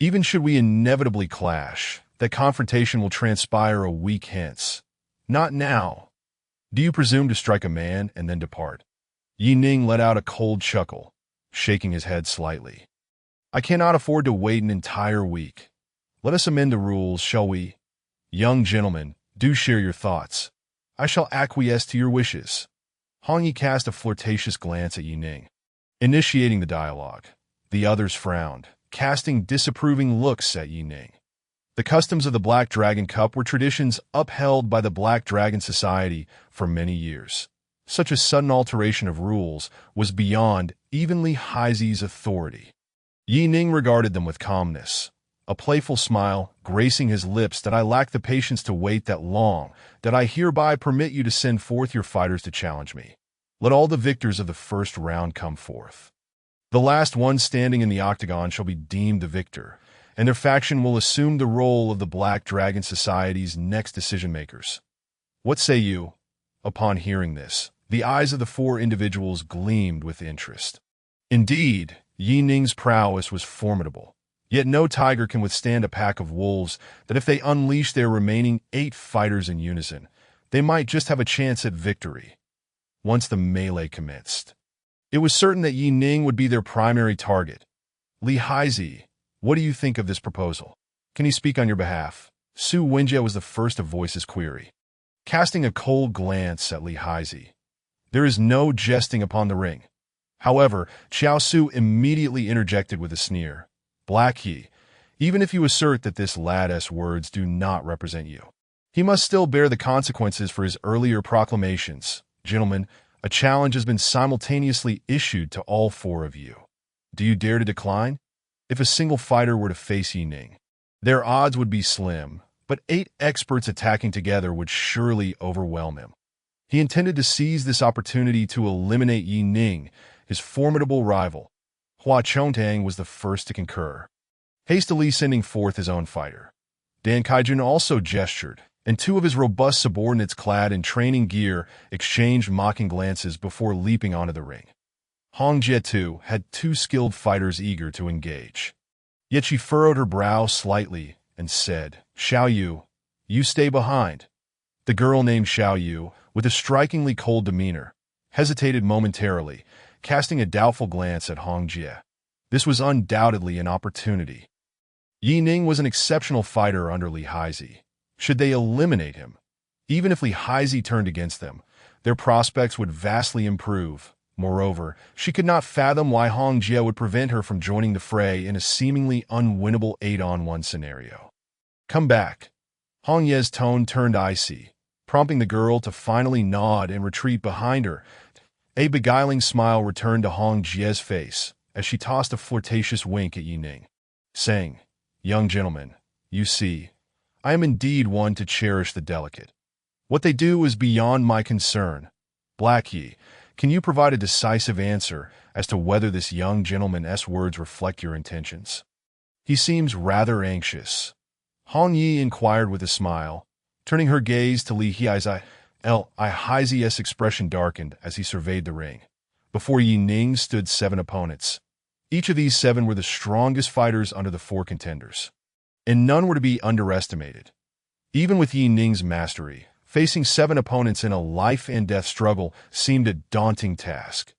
A: Even should we inevitably clash, that confrontation will transpire a week hence. Not now. Do you presume to strike a man and then depart? Yi Ning let out a cold chuckle, shaking his head slightly. I cannot afford to wait an entire week. Let us amend the rules, shall we? Young gentlemen, do share your thoughts. I shall acquiesce to your wishes. Hong Yi cast a flirtatious glance at Yi Ning, initiating the dialogue. The others frowned, casting disapproving looks at Yi Ning. The customs of the Black Dragon Cup were traditions upheld by the Black Dragon Society for many years. Such a sudden alteration of rules was beyond even Li Haizi's authority. Yi Ning regarded them with calmness, a playful smile gracing his lips. That I lack the patience to wait that long, that I hereby permit you to send forth your fighters to challenge me. Let all the victors of the first round come forth. The last one standing in the octagon shall be deemed the victor, and their faction will assume the role of the Black Dragon Society's next decision-makers. What say you? Upon hearing this, the eyes of the four individuals gleamed with interest. Indeed, Yi Ning's prowess was formidable. Yet no tiger can withstand a pack of wolves that if they unleash their remaining 8 fighters in unison, they might just have a chance at victory. Once the melee commenced, it was certain that Yi Ning would be their primary target. Li Haizi, what do you think of this proposal? Can he speak on your behalf? Su Wenjie was the first to voice his query, casting a cold glance at Li Haizi. There is no jesting upon the ring. However, Xiao Su immediately interjected with a sneer. Black He, even if you assert that this lad's words do not represent you, he must still bear the consequences for his earlier proclamations. Gentlemen, a challenge has been simultaneously issued to all 4 of you. Do you dare to decline? If a single fighter were to face Yi Ning, their odds would be slim, but 8 experts attacking together would surely overwhelm him. He intended to seize this opportunity to eliminate Yi Ning, his formidable rival. Hua Chongtang was the first to concur, hastily sending forth his own fighter. Dan Kaijun also gestured, and 2 of his robust subordinates clad in training gear exchanged mocking glances before leaping onto the ring. Hong Jie, too, had 2 skilled fighters eager to engage. Yet she furrowed her brow slightly and said, Xiao Yu, you stay behind. The girl named Xiao Yu, with a strikingly cold demeanor, hesitated momentarily, casting a doubtful glance at Hong Jie. This was undoubtedly an opportunity. Yi Ning was an exceptional fighter under Li Haizi. Should they eliminate him, even if Li Haizi turned against them, their prospects would vastly improve. Moreover, she could not fathom why Hong Jie would prevent her from joining the fray in a seemingly unwinnable 8-on-1 scenario. Come back. Hong Ye's tone turned icy, prompting the girl to finally nod and retreat behind her. A beguiling smile returned to Hong Jie's face as she tossed a flirtatious wink at Yi Ning, saying, Young gentleman, you see, I am indeed one to cherish the delicate. What they do is beyond my concern. Black Yi, can you provide a decisive answer as to whether this young gentleman's words reflect your intentions? He seems rather anxious. Hong Yi inquired with a smile, turning her gaze to Li Haizi's expression darkened as he surveyed the ring. Before Yi Ning stood 7 opponents. Each of these 7 were the strongest fighters under the 4 contenders, and none were to be underestimated. Even with Yi Ning's mastery, facing 7 opponents in a life-and-death struggle seemed a daunting task.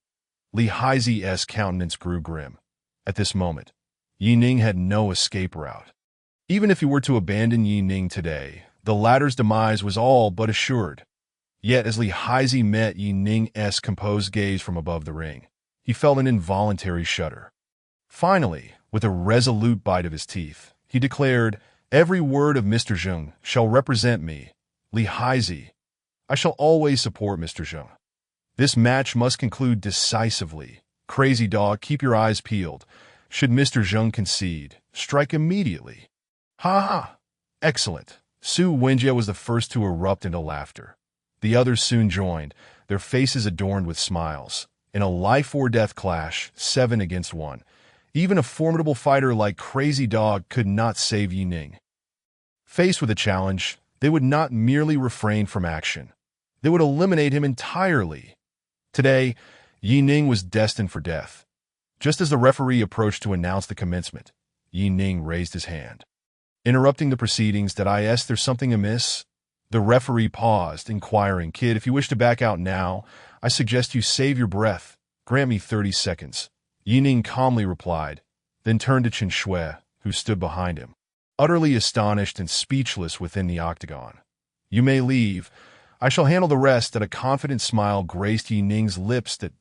A: Li Haizi's countenance grew grim. At this moment, Yi Ning had no escape route. Even if he were to abandon Yi Ning today, the latter's demise was all but assured. Yet as Li Haizi met Yi Ning's composed gaze from above the ring, he felt an involuntary shudder. Finally, with a resolute bite of his teeth, he declared, Every word of Mr. Zheng shall represent me. Li Haizi, I shall always support Mr. Zheng. This match must conclude decisively. Crazy dog, keep your eyes peeled. Should Mr. Zheng concede, strike immediately. Ha ha! Excellent. Su Wenjie was the first to erupt into laughter. The others soon joined, their faces adorned with smiles. In a life-or-death clash, 7 against 1, even a formidable fighter like Crazy Dog could not save Yi Ning. Faced with a challenge, they would not merely refrain from action. They would eliminate him entirely. Today, Yi Ning was destined for death. Just as the referee approached to announce the commencement, Yi Ning raised his hand. Interrupting the proceedings, did I ask there's something amiss? The referee paused, inquiring, "Kid, if you wish to back out now, I suggest you save your breath. Grant me 30 seconds. Yi Ning calmly replied, then turned to Chen Shui, who stood behind him, utterly astonished and speechless within the octagon. "You may leave. I shall handle the rest." That a confident smile graced Yi Ning's lips. "That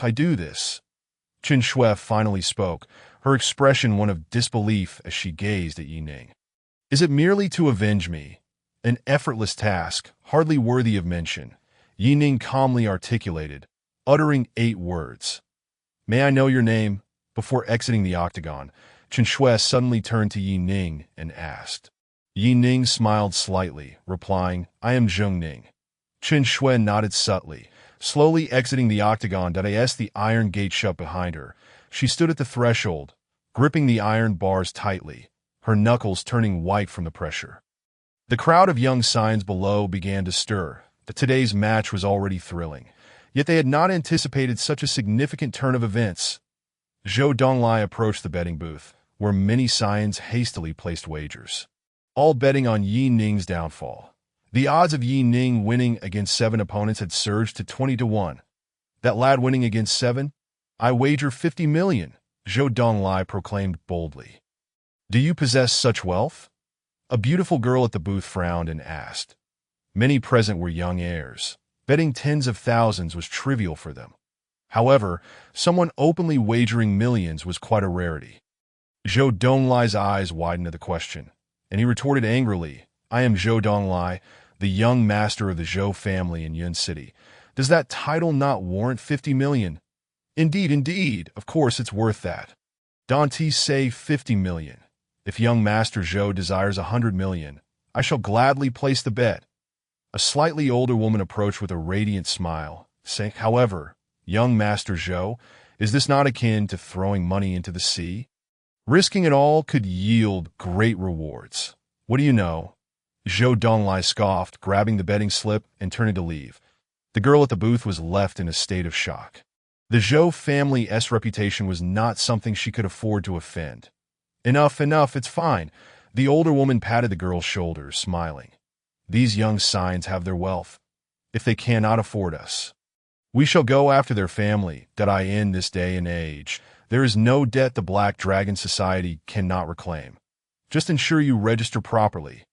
A: I do this." Chen Shui finally spoke, her expression one of disbelief as she gazed at Yi Ning. "Is it merely to avenge me? An effortless task, hardly worthy of mention," Yi Ning calmly articulated, uttering 8 words. "May I know your name?" Before exiting the octagon, Chen Shui suddenly turned to Yi Ning and asked. Yi Ning smiled slightly, replying, "I am Zheng Ning." Chen Shui nodded subtly, slowly exiting the octagon. As the iron gate shut behind her, she stood at the threshold, gripping the iron bars tightly, her knuckles turning white from the pressure. The crowd of young signs below began to stir. Today's match was already thrilling, yet they had not anticipated such a significant turn of events. Zhou Donglai approached the betting booth, where many signs hastily placed wagers, all betting on Yi Ning's downfall. The odds of Yi Ning winning against 7 opponents had surged to 20-1. "That lad winning against 7? I wager 50 million, Zhou Donglai proclaimed boldly. "Do you possess such wealth?" A beautiful girl at the booth frowned and asked. Many present were young heirs. Betting tens of thousands was trivial for them. However, someone openly wagering millions was quite a rarity. Zhou Donglai's eyes widened at the question, and he retorted angrily, "I am Zhou Donglai, the young master of the Zhou family in Yun City. Does that title not warrant 50 million? Indeed, of course it's worth that. Dante say 50 million. If young Master Zhou desires 100 million, I shall gladly place the bet." A slightly older woman approached with a radiant smile, saying, "However, young Master Zhou, is this not akin to throwing money into the sea? Risking it all could yield great rewards. What do you know?" Zhou Donglai scoffed, grabbing the betting slip and turning to leave. The girl at the booth was left in a state of shock. The Zhou family's reputation was not something she could afford to offend. Enough, it's fine." The older woman patted the girl's shoulders, smiling. "These young signs have their wealth. If they cannot afford us, we shall go after their family. In this day and age, there is no debt the Black Dragon Society cannot reclaim. Just ensure you register properly."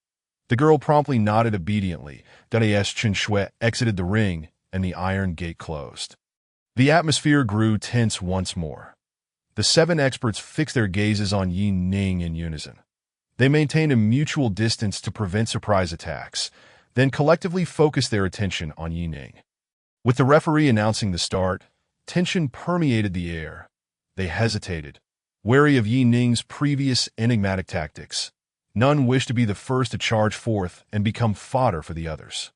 A: The girl promptly nodded obediently. As Chen Shui exited the ring and the iron gate closed, the atmosphere grew tense once more. The 7 experts fixed their gazes on Yi Ning in unison. They maintained a mutual distance to prevent surprise attacks, then collectively focused their attention on Yi Ning. With the referee announcing the start, tension permeated the air. They hesitated, wary of Yi Ning's previous enigmatic tactics. None wished to be the first to charge forth and become fodder for the others.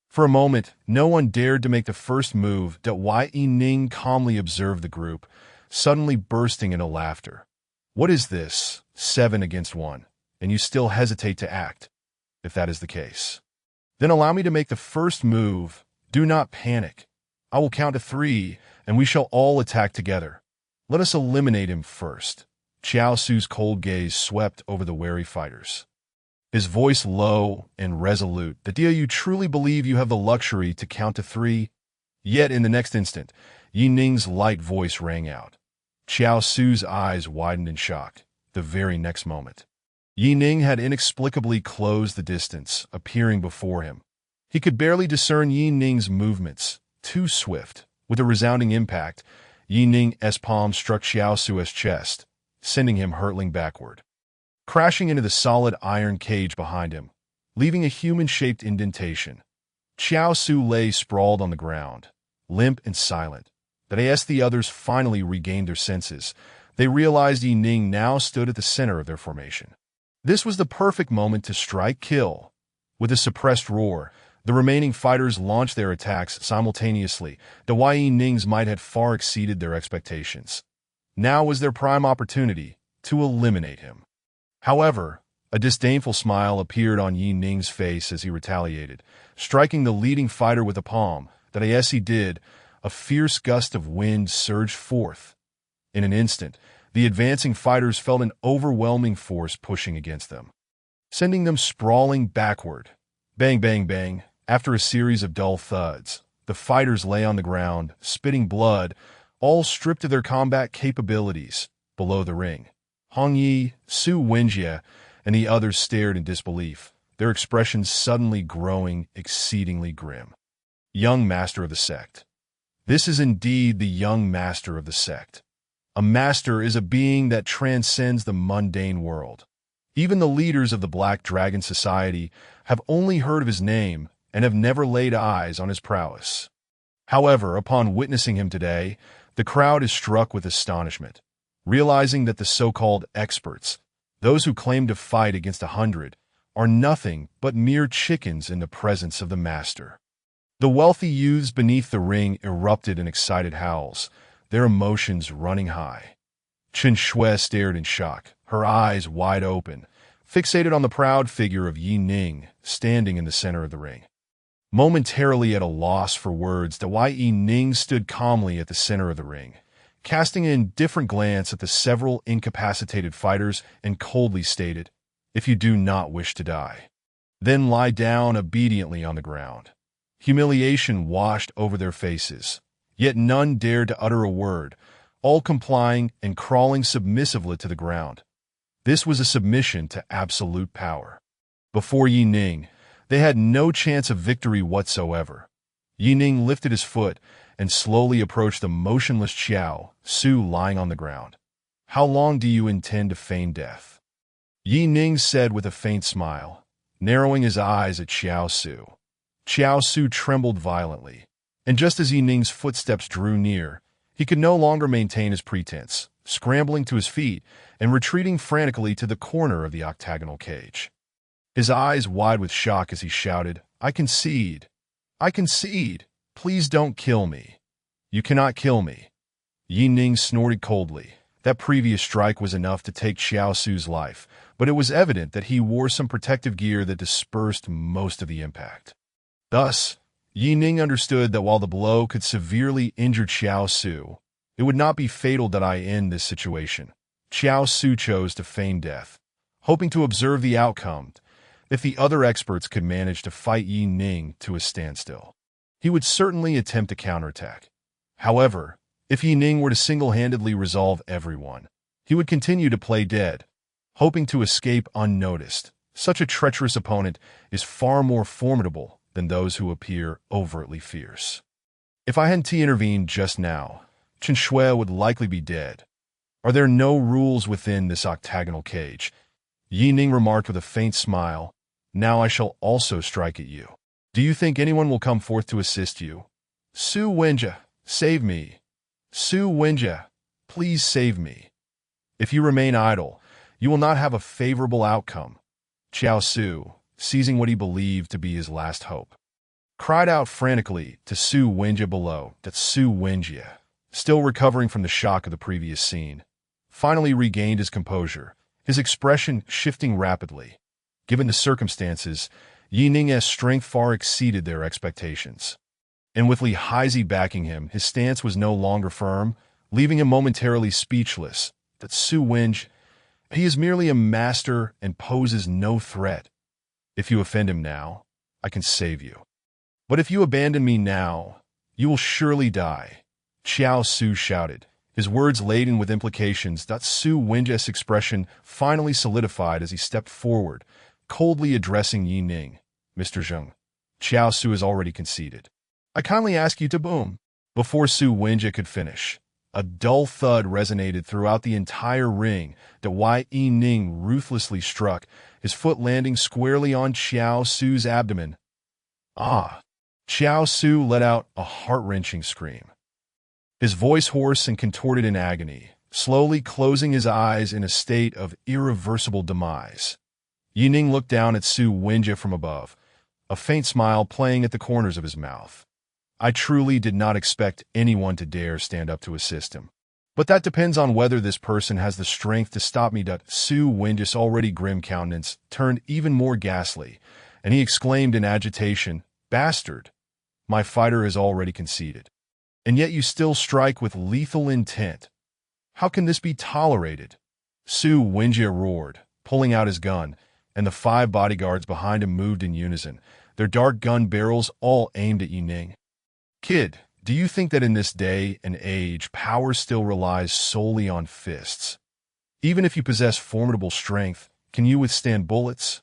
A: For a moment, no one dared to make the first move. Yi Ning calmly observed the group, suddenly bursting into laughter. "What is this? 7 against 1, and you still hesitate to act? If that is the case, then allow me to make the first move. Do not panic. I will count to 3, and we shall all attack together. Let us eliminate him first." Chiao Su's cold gaze swept over the wary fighters, his voice low and resolute. "Do you truly believe you have the luxury to count to 3? Yet in the next instant, Yi Ning's light voice rang out. Chiao Su's eyes widened in shock. The very next moment, Yi Ning had inexplicably closed the distance, appearing before him. He could barely discern Yi Ning's movements, too swift. With a resounding impact, Yi Ning's palm struck Chiao Su's chest, sending him hurtling backward, crashing into the solid iron cage behind him, leaving a human-shaped indentation. Chiao Su lay sprawled on the ground, limp and silent. As the others finally regained their senses, they realized Yi Ning now stood at the center of their formation. This was the perfect moment to strike kill. With a suppressed roar, the remaining fighters launched their attacks simultaneously. Yi Ning's might had far exceeded their expectations. Now was their prime opportunity to eliminate him. However, a disdainful smile appeared on Yi Ning's face as he retaliated, striking the leading fighter with a palm. As he did, a fierce gust of wind surged forth. In an instant, the advancing fighters felt an overwhelming force pushing against them, sending them sprawling backward. Bang, bang, bang. After a series of dull thuds, the fighters lay on the ground, spitting blood, all stripped of their combat capabilities, below the ring. Hong Yi, Su Wenjie, and the others stared in disbelief, their expressions suddenly growing exceedingly grim. Young master of the sect. This is indeed the young master of the sect. A master is a being that transcends the mundane world. Even the leaders of the Black Dragon Society have only heard of his name and have never laid eyes on his prowess. However, upon witnessing him today, the crowd is struck with astonishment, realizing that the so-called experts, those who claim to fight against 100, are nothing but mere chickens in the presence of the master. The wealthy youths beneath the ring erupted in excited howls, their emotions running high. Chen Shui stared in shock, her eyes wide open, fixated on the proud figure of Yi Ning standing in the center of the ring. Momentarily at a loss for words, Yi Ning stood calmly at the center of the ring, casting an indifferent glance at the several incapacitated fighters and coldly stated, "If you do not wish to die, then lie down obediently on the ground." Humiliation washed over their faces, yet none dared to utter a word, all complying and crawling submissively to the ground. This was a submission to absolute power. Before Yi Ning, they had no chance of victory whatsoever. Yi Ning lifted his foot and slowly approached the motionless Xiao Su lying on the ground. "How long do you intend to feign death?" Yi Ning said with a faint smile, narrowing his eyes at Xiao Su. Xiao Su trembled violently, and just as Yi Ning's footsteps drew near, he could no longer maintain his pretense, scrambling to his feet and retreating frantically to the corner of the octagonal cage. His eyes wide with shock as he shouted, "I concede! I concede! Please don't kill me! You cannot kill me!" Yi Ning snorted coldly. That previous strike was enough to take Xiao Su's life, but it was evident that he wore some protective gear that dispersed most of the impact. Thus, Yi Ning understood that while the blow could severely injure Xiao Su, it would not be fatal that I end this situation. Xiao Su chose to feign death, hoping to observe the outcome. If the other experts could manage to fight Yi Ning to a standstill, he would certainly attempt a counterattack. However, if Yi Ning were to single-handedly resolve everyone, he would continue to play dead, hoping to escape unnoticed. Such a treacherous opponent is far more formidable than those who appear overtly fierce. If I hadn't intervened just now, Chen Shui would likely be dead. Are there no rules within this octagonal cage? Yi Ning remarked with a faint smile. Now I shall also strike at you. Do you think anyone will come forth to assist you? Su Wenjie, save me. Su Wenjie, please save me. If you remain idle, you will not have a favorable outcome. Xiao Su, seizing what he believed to be his last hope, cried out frantically to Su Wenjie below that Su Wenjie, still recovering from the shock of the previous scene, finally regained his composure, his expression shifting rapidly. Given the circumstances, Yi Ning's strength far exceeded their expectations. And with Li Haizi backing him, his stance was no longer firm, leaving him momentarily speechless. That Su Wenjie, he is merely a master and poses no threat. If you offend him now, I can save you. But if you abandon me now, you will surely die. Xiao Su shouted, his words laden with implications. That Su Wenjie's expression finally solidified as he stepped forward, coldly addressing Yi Ning. Mr. Zheng, Xiao Su has already conceded. I kindly ask you to boom. Before Su Wenjie could finish, a dull thud resonated throughout the entire ring that Yi Ning ruthlessly struck, his foot landing squarely on Xiao Su's abdomen. Ah! Xiao Su let out a heart-wrenching scream, his voice hoarse and contorted in agony, slowly closing his eyes in a state of irreversible demise. Yi Ning looked down at Su Wenjie from above, a faint smile playing at the corners of his mouth. I truly did not expect anyone to dare stand up to assist him. But that depends on whether this person has the strength to stop me. Su Wenjie's already grim countenance turned even more ghastly, and he exclaimed in agitation, Bastard! My fighter has already conceded. And yet you still strike with lethal intent. How can this be tolerated? Su Wenjie roared, pulling out his gun, and the 5 bodyguards behind him moved in unison, their dark gun barrels all aimed at Yi Ning. Kid, do you think that in this day and age, power still relies solely on fists? Even if you possess formidable strength, can you withstand bullets?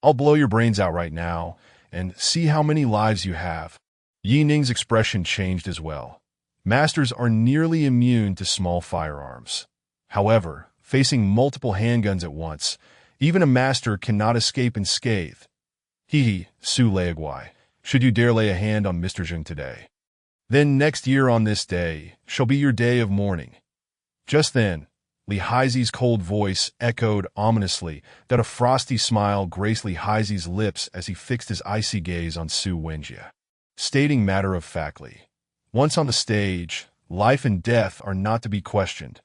A: I'll blow your brains out right now, and see how many lives you have. Yi Ning's expression changed as well. Masters are nearly immune to small firearms. However, facing multiple handguns at once, even a master cannot escape unscathed. Hee, Su Leiguai, should you dare lay a hand on Mr. Zheng today. Then next year on this day shall be your day of mourning. Just then, Li Haizi's cold voice echoed ominously that a frosty smile graced Li Haizi's lips as he fixed his icy gaze on Su Wenjie, stating matter-of-factly, once on the stage, life and death are not to be questioned.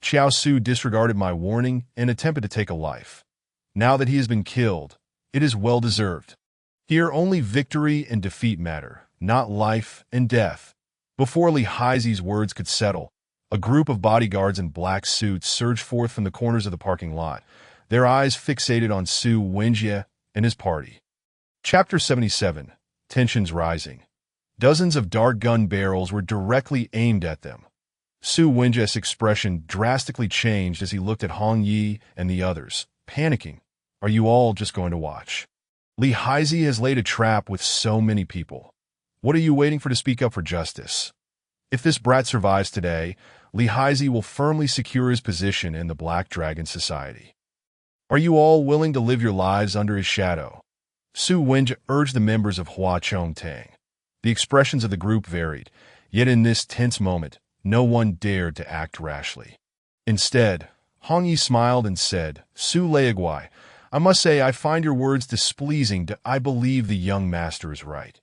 A: Qiao Su disregarded my warning and attempted to take a life. Now that he has been killed, it is well-deserved. Here only victory and defeat matter, not life and death. Before Li Haizi's words could settle, a group of bodyguards in black suits surged forth from the corners of the parking lot, their eyes fixated on Su Wenjie and his party. Chapter 77. Tensions rising. Dozens of dart gun barrels were directly aimed at them. Su Wenjie's expression drastically changed as he looked at Hong Yi and the others, panicking. Are you all just going to watch? Li Haizi has laid a trap with so many people. What are you waiting for to speak up for justice? If this brat survives today, Li Haizi will firmly secure his position in the Black Dragon Society. Are you all willing to live your lives under his shadow? Su Wenjie urged the members of Hua Chong Tang. The expressions of the group varied, yet in this tense moment, no one dared to act rashly. Instead, Hong Yi smiled and said, Su Leiguai, I must say I find your words displeasing. I believe the young master is right.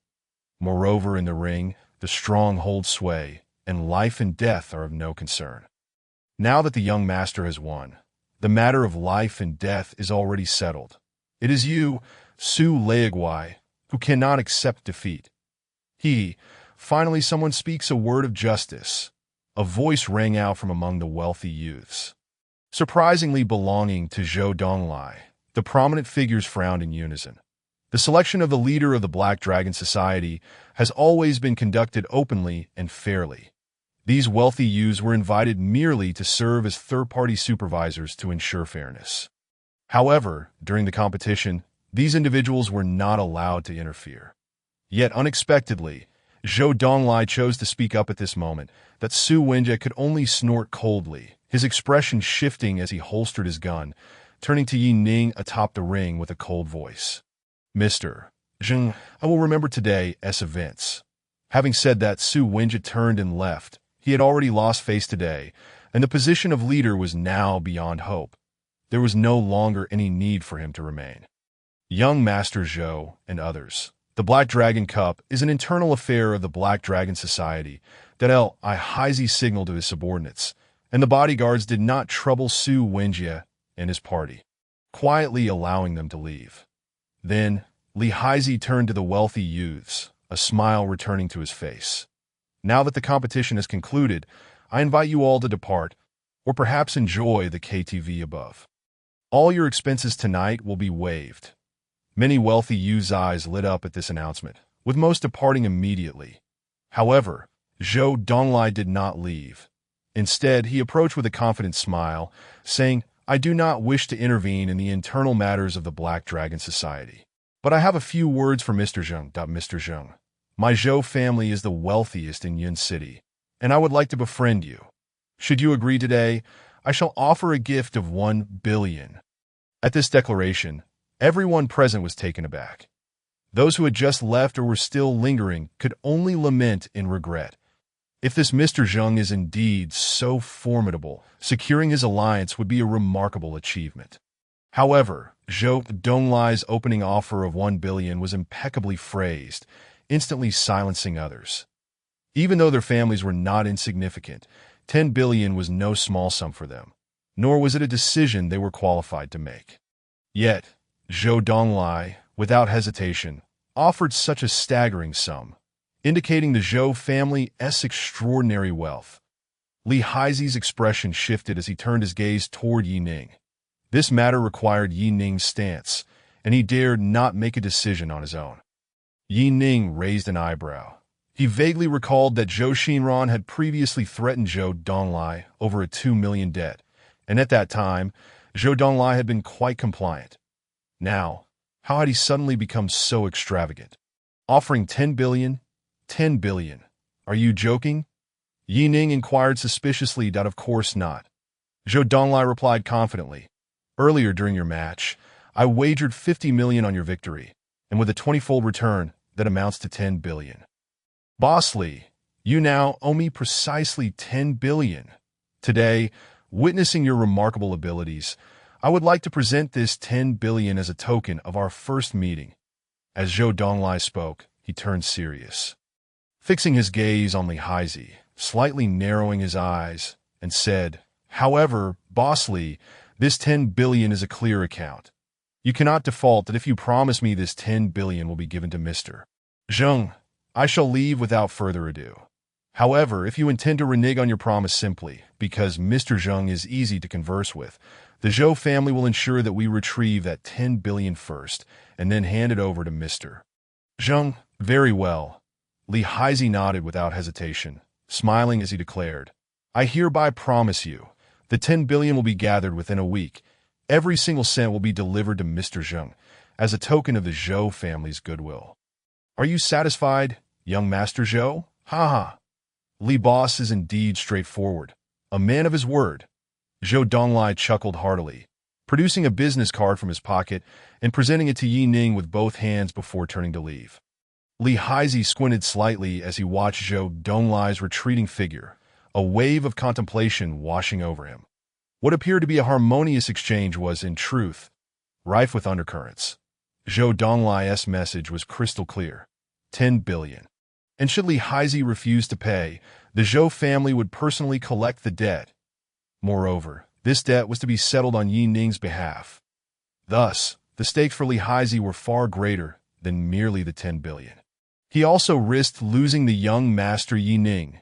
A: Moreover, in the ring, the strong hold sway, and life and death are of no concern. Now that the young master has won, the matter of life and death is already settled. It is you, Su Leiguai, who cannot accept defeat. Finally someone speaks a word of justice. A voice rang out from among the wealthy youths. Surprisingly belonging to Zhou Donglai, the prominent figures frowned in unison. The selection of the leader of the Black Dragon Society has always been conducted openly and fairly. These wealthy youths were invited merely to serve as third-party supervisors to ensure fairness. However, during the competition, these individuals were not allowed to interfere. Yet unexpectedly, Zhou Donglai chose to speak up at this moment that Su Wenjie could only snort coldly, his expression shifting as he holstered his gun, turning to Yi Ning atop the ring with a cold voice. Mr. Zheng, I will remember today's events. Having said that, Su Wenjie turned and left. He had already lost face today, and the position of leader was now beyond hope. There was no longer any need for him to remain. Young Master Zhou and others. The Black Dragon Cup is an internal affair of the Black Dragon Society that Li Haizi signaled to his subordinates, and the bodyguards did not trouble Su Wenjie and his party, quietly allowing them to leave. Then, Li Haizi turned to the wealthy youths, a smile returning to his face. Now that the competition has concluded, I invite you all to depart, or perhaps enjoy the KTV above. All your expenses tonight will be waived. Many wealthy youths' eyes lit up at this announcement, with most departing immediately. However, Zhou Donglai did not leave. Instead, he approached with a confident smile, saying, I do not wish to intervene in the internal matters of the Black Dragon Society. But I have a few words for Mr. Zheng. Mr. Zheng, my Zhou family is the wealthiest in Yun City, and I would like to befriend you. Should you agree today, I shall offer a gift of 1 billion. At this declaration, everyone present was taken aback. Those who had just left or were still lingering could only lament in regret. If this Mr. Zheng is indeed so formidable, securing his alliance would be a remarkable achievement. However, Zhou Donglai's opening offer of 1 billion was impeccably phrased, instantly silencing others. Even though their families were not insignificant, 10 billion was no small sum for them, nor was it a decision they were qualified to make. Yet, Zhou Donglai, without hesitation, offered such a staggering sum, indicating the Zhou family's extraordinary wealth. Li Haizi's expression shifted as he turned his gaze toward Yi Ning. This matter required Yi Ning's stance, and he dared not make a decision on his own. Yi Ning raised an eyebrow. He vaguely recalled that Zhou Xinran had previously threatened Zhou Donglai over a 2 million debt, and at that time, Zhou Donglai had been quite compliant. Now, how had he suddenly become so extravagant? Offering 10 billion? 10 billion. Are you joking? Yi Ning inquired suspiciously. Of course not. Zhou Donglai replied confidently. Earlier during your match, I wagered 50 million on your victory, and with a 20-fold return, that amounts to 10 billion. Boss Li, you now owe me precisely 10 billion. Today, witnessing your remarkable abilities, I would like to present this 10 billion as a token of our first meeting. As Zhou Donglai spoke, he turned serious. Fixing his gaze on Li Haizi, slightly narrowing his eyes, and said, However, Boss Li, this 10 billion is a clear account. You cannot default that if you promise me this 10 billion will be given to Mr. Zheng. I shall leave without further ado. However, if you intend to renege on your promise simply because Mr. Zheng is easy to converse with, the Zhou family will ensure that we retrieve that 10 billion first and then hand it over to Mr. Zheng. Very well. Li Haizi nodded without hesitation, smiling as he declared, I hereby promise you, the 10 billion will be gathered within a week. Every single cent will be delivered to Mr. Zheng as a token of the Zhou family's goodwill. Are you satisfied, young Master Zhou? Ha ha. Li Boss is indeed straightforward, a man of his word. Zhou Donglai chuckled heartily, producing a business card from his pocket and presenting it to Yi Ning with both hands before turning to leave. Li Haizi squinted slightly as he watched Zhou Donglai's retreating figure, a wave of contemplation washing over him. What appeared to be a harmonious exchange was, in truth, rife with undercurrents. Zhou Donglai's message was crystal clear. 10 billion. And should Li Haizi refuse to pay, the Zhou family would personally collect the debt. Moreover, this debt was to be settled on Yi Ning's behalf. Thus, the stakes for Li Haizi were far greater than merely the 10 billion. He also risked losing the young master Yi Ning.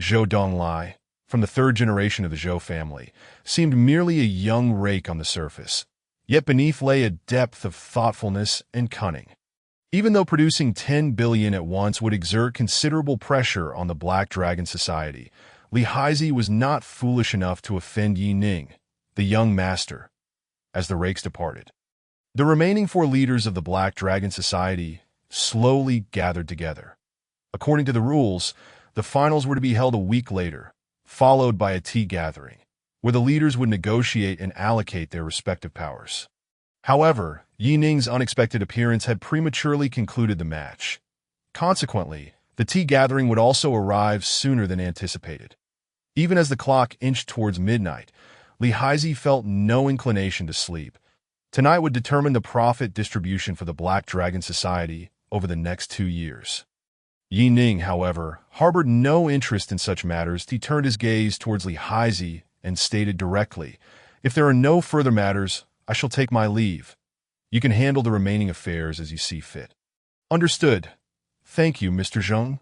A: Zhou Donglai, from the third generation of the Zhou family, seemed merely a young rake on the surface. Yet beneath lay a depth of thoughtfulness and cunning. Even though producing 10 billion at once would exert considerable pressure on the Black Dragon Society, Li Haizi was not foolish enough to offend Yi Ning, the young master, as the rakes departed. The remaining 4 leaders of the Black Dragon Society slowly gathered together. According to the rules, the finals were to be held a week later, followed by a tea gathering, where the leaders would negotiate and allocate their respective powers. However, Yi Ning's unexpected appearance had prematurely concluded the match. Consequently, the tea gathering would also arrive sooner than anticipated. Even as the clock inched towards midnight, Li Haizi felt no inclination to sleep. Tonight would determine the profit distribution for the Black Dragon Society over the next 2 years. Yi Ning, however, harbored no interest in such matters. He turned his gaze towards Li Haizi and stated directly, If there are no further matters, I shall take my leave. You can handle the remaining affairs as you see fit. Understood. Thank you, Mr. Zheng.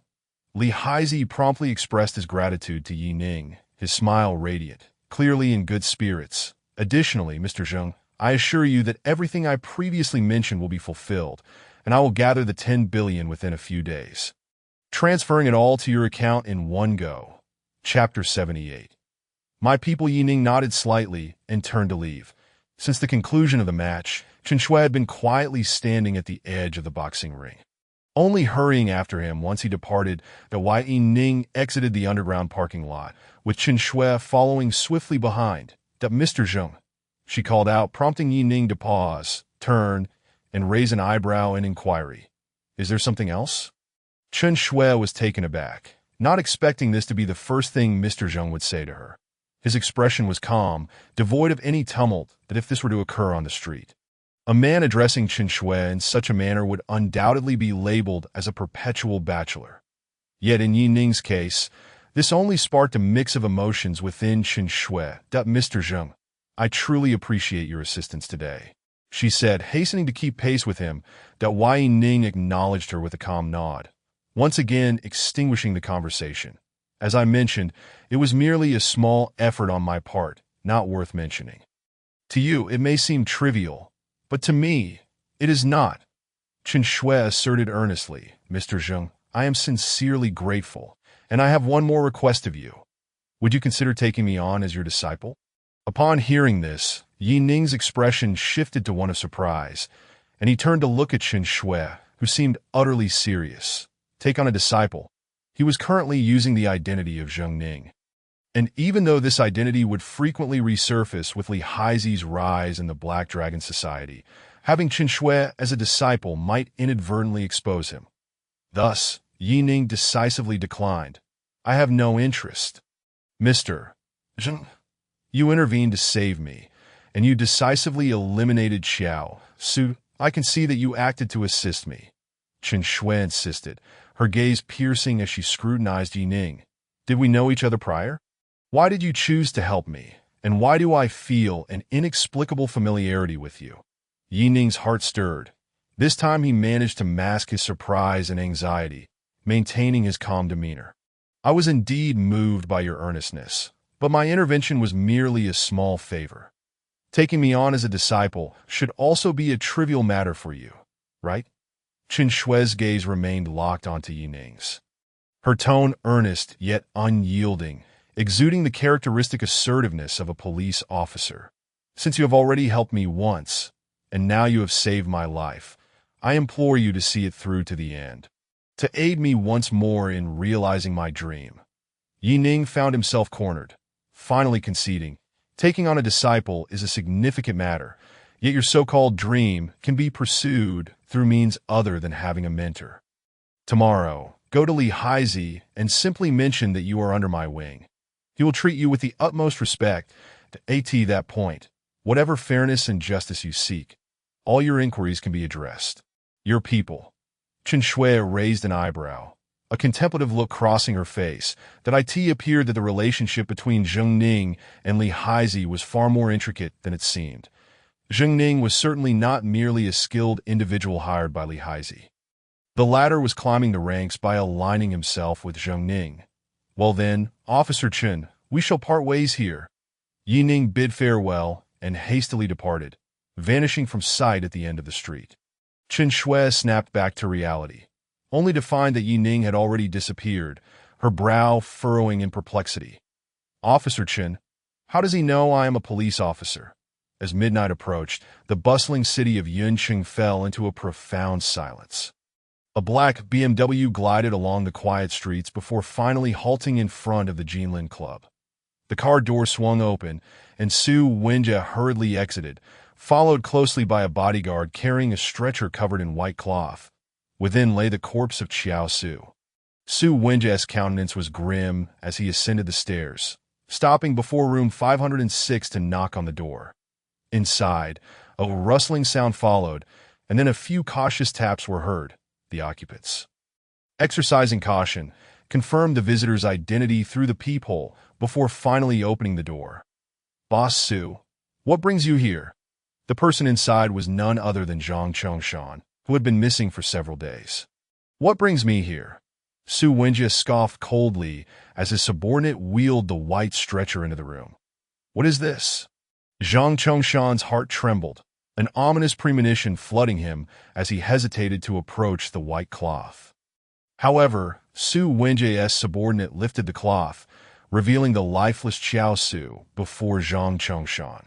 A: Li Haizi promptly expressed his gratitude to Yi Ning, his smile radiant, clearly in good spirits. Additionally, Mr. Zheng, I assure you that everything I previously mentioned will be fulfilled, and I will gather the 10 billion within a few days, transferring it all to your account in one go. Chapter 78. My people. Yi Ning nodded slightly and turned to leave. Since the conclusion of the match, Chen Shui had been quietly standing at the edge of the boxing ring, only hurrying after him once he departed. Yi Ning exited the underground parking lot, with Chen Shui following swiftly behind. Mr. Zheng, she called out, prompting Yi Ning to pause, turn, and raise an eyebrow in inquiry. Is there something else? Chen Shui was taken aback, not expecting this to be the first thing Mr. Zheng would say to her. His expression was calm, devoid of any tumult that if this were to occur on the street. A man addressing Chen Shui in such a manner would undoubtedly be labeled as a perpetual bachelor. Yet in Yi Ning's case, this only sparked a mix of emotions within Chen Shui. Mr. Zheng, I truly appreciate your assistance today, she said, hastening to keep pace with him. Yi Ning acknowledged her with a calm nod, once again extinguishing the conversation. As I mentioned, it was merely a small effort on my part, not worth mentioning. To you, it may seem trivial, but to me, it is not. Chen Shui asserted earnestly. Mr. Zheng, I am sincerely grateful, and I have one more request of you. Would you consider taking me on as your disciple? Upon hearing this, Yi Ning's expression shifted to one of surprise, and he turned to look at Chen Shui, who seemed utterly serious. Take on a disciple. He was currently using the identity of Zheng Ning. And even though this identity would frequently resurface with Li Haizi's rise in the Black Dragon Society, having Chen Shui as a disciple might inadvertently expose him. Thus, Yi Ning decisively declined. I have no interest. Mr. Zheng, you intervened to save me, and you decisively eliminated Xiao Su. I can see that you acted to assist me. Chen Shui insisted, her gaze piercing as she scrutinized Yi Ning. Did we know each other prior? Why did you choose to help me, and why do I feel an inexplicable familiarity with you? Yi Ning's heart stirred. This time he managed to mask his surprise and anxiety, maintaining his calm demeanor. I was indeed moved by your earnestness, but my intervention was merely a small favor. Taking me on as a disciple should also be a trivial matter for you, right? Chen Shui's gaze remained locked onto Yi Ning's. Her tone earnest yet unyielding, exuding the characteristic assertiveness of a police officer. Since you have already helped me once, and now you have saved my life, I implore you to see it through to the end. To aid me once more in realizing my dream. Yi Ning found himself cornered, finally conceding, taking on a disciple is a significant matter, yet your so-called dream can be pursued through means other than having a mentor. Tomorrow, go to Li Haizi and simply mention that you are under my wing. He will treat you with the utmost respect. To that point, whatever fairness and justice you seek, all your inquiries can be addressed. Your people. Chen Shui raised an eyebrow, a contemplative look crossing her face. That it appeared that the relationship between Zheng Ning and Li Haizi was far more intricate than it seemed. Zheng Ning was certainly not merely a skilled individual hired by Li Haizi. The latter was climbing the ranks by aligning himself with Zheng Ning. Well then, Officer Chen, we shall part ways here. Yi Ning bid farewell and hastily departed, vanishing from sight at the end of the street. Chen Shui snapped back to reality, only to find that Yi Ning had already disappeared, her brow furrowing in perplexity. Officer Chen, how does he know I am a police officer? As midnight approached, the bustling city of Yunqing fell into a profound silence. A black BMW glided along the quiet streets before finally halting in front of the Jinlin Club. The car door swung open, and Su Wenjie hurriedly exited, followed closely by a bodyguard carrying a stretcher covered in white cloth. Within lay the corpse of Xiao Su. Su Wenjie's countenance was grim as he ascended the stairs, stopping before room 506 to knock on the door. Inside, a rustling sound followed, and then a few cautious taps were heard. The occupants, exercising caution, confirmed the visitor's identity through the peephole before finally opening the door. Boss Su, what brings you here? The person inside was none other than Zhang Chongshan, who had been missing for several days. What brings me here? Su Wenjie scoffed coldly as his subordinate wheeled the white stretcher into the room. What is this? Zhang Chongshan's heart trembled, an ominous premonition flooding him as he hesitated to approach the white cloth. However, Su Wenjie's subordinate lifted the cloth, revealing the lifeless Xiao Su before Zhang Chongshan.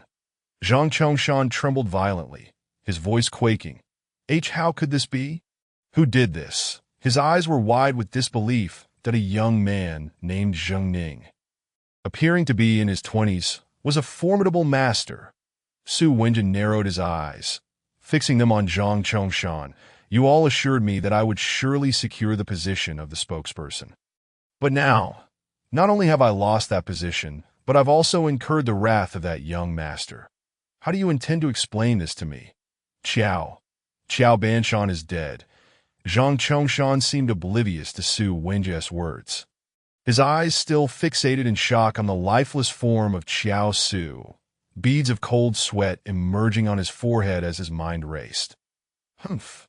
A: Zhang Chongshan trembled violently, his voice quaking. How could this be? Who did this? His eyes were wide with disbelief that a young man named Zheng Ning, appearing to be in his 20s, was a formidable master. Su Wenjie narrowed his eyes, fixing them on Zhang Chongshan. You all assured me that I would surely secure the position of the spokesperson. But now, not only have I lost that position, but I've also incurred the wrath of that young master. How do you intend to explain this to me? Qiao Banshan is dead. Zhang Chongshan seemed oblivious to Su Wenjie's words, his eyes still fixated in shock on the lifeless form of Xiao Su, beads of cold sweat emerging on his forehead as his mind raced. Humph.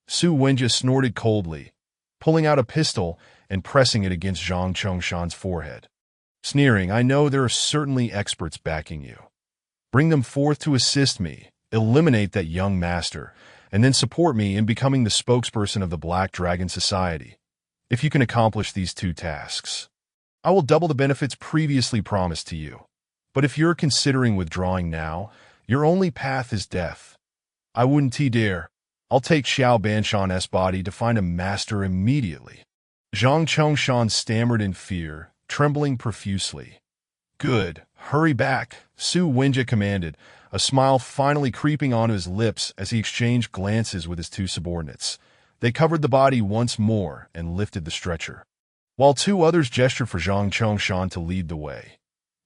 A: Su Wenjie snorted coldly, pulling out a pistol and pressing it against Zhang Chongshan's forehead. Sneering, I know there are certainly experts backing you. Bring them forth to assist me, eliminate that young master, and then support me in becoming the spokesperson of the Black Dragon Society. If you can accomplish these 2 tasks, I will double the benefits previously promised to you. But if you're considering withdrawing now, your only path is death. I wouldn't dare. I'll take Xiao Banshan's body to find a master immediately. Zhang Chongshan stammered in fear, trembling profusely. Good, hurry back, Su Wenjie commanded, a smile finally creeping onto his lips as he exchanged glances with his 2 subordinates. They covered the body once more and lifted the stretcher, while 2 others gestured for Zhang Chongshan to lead the way.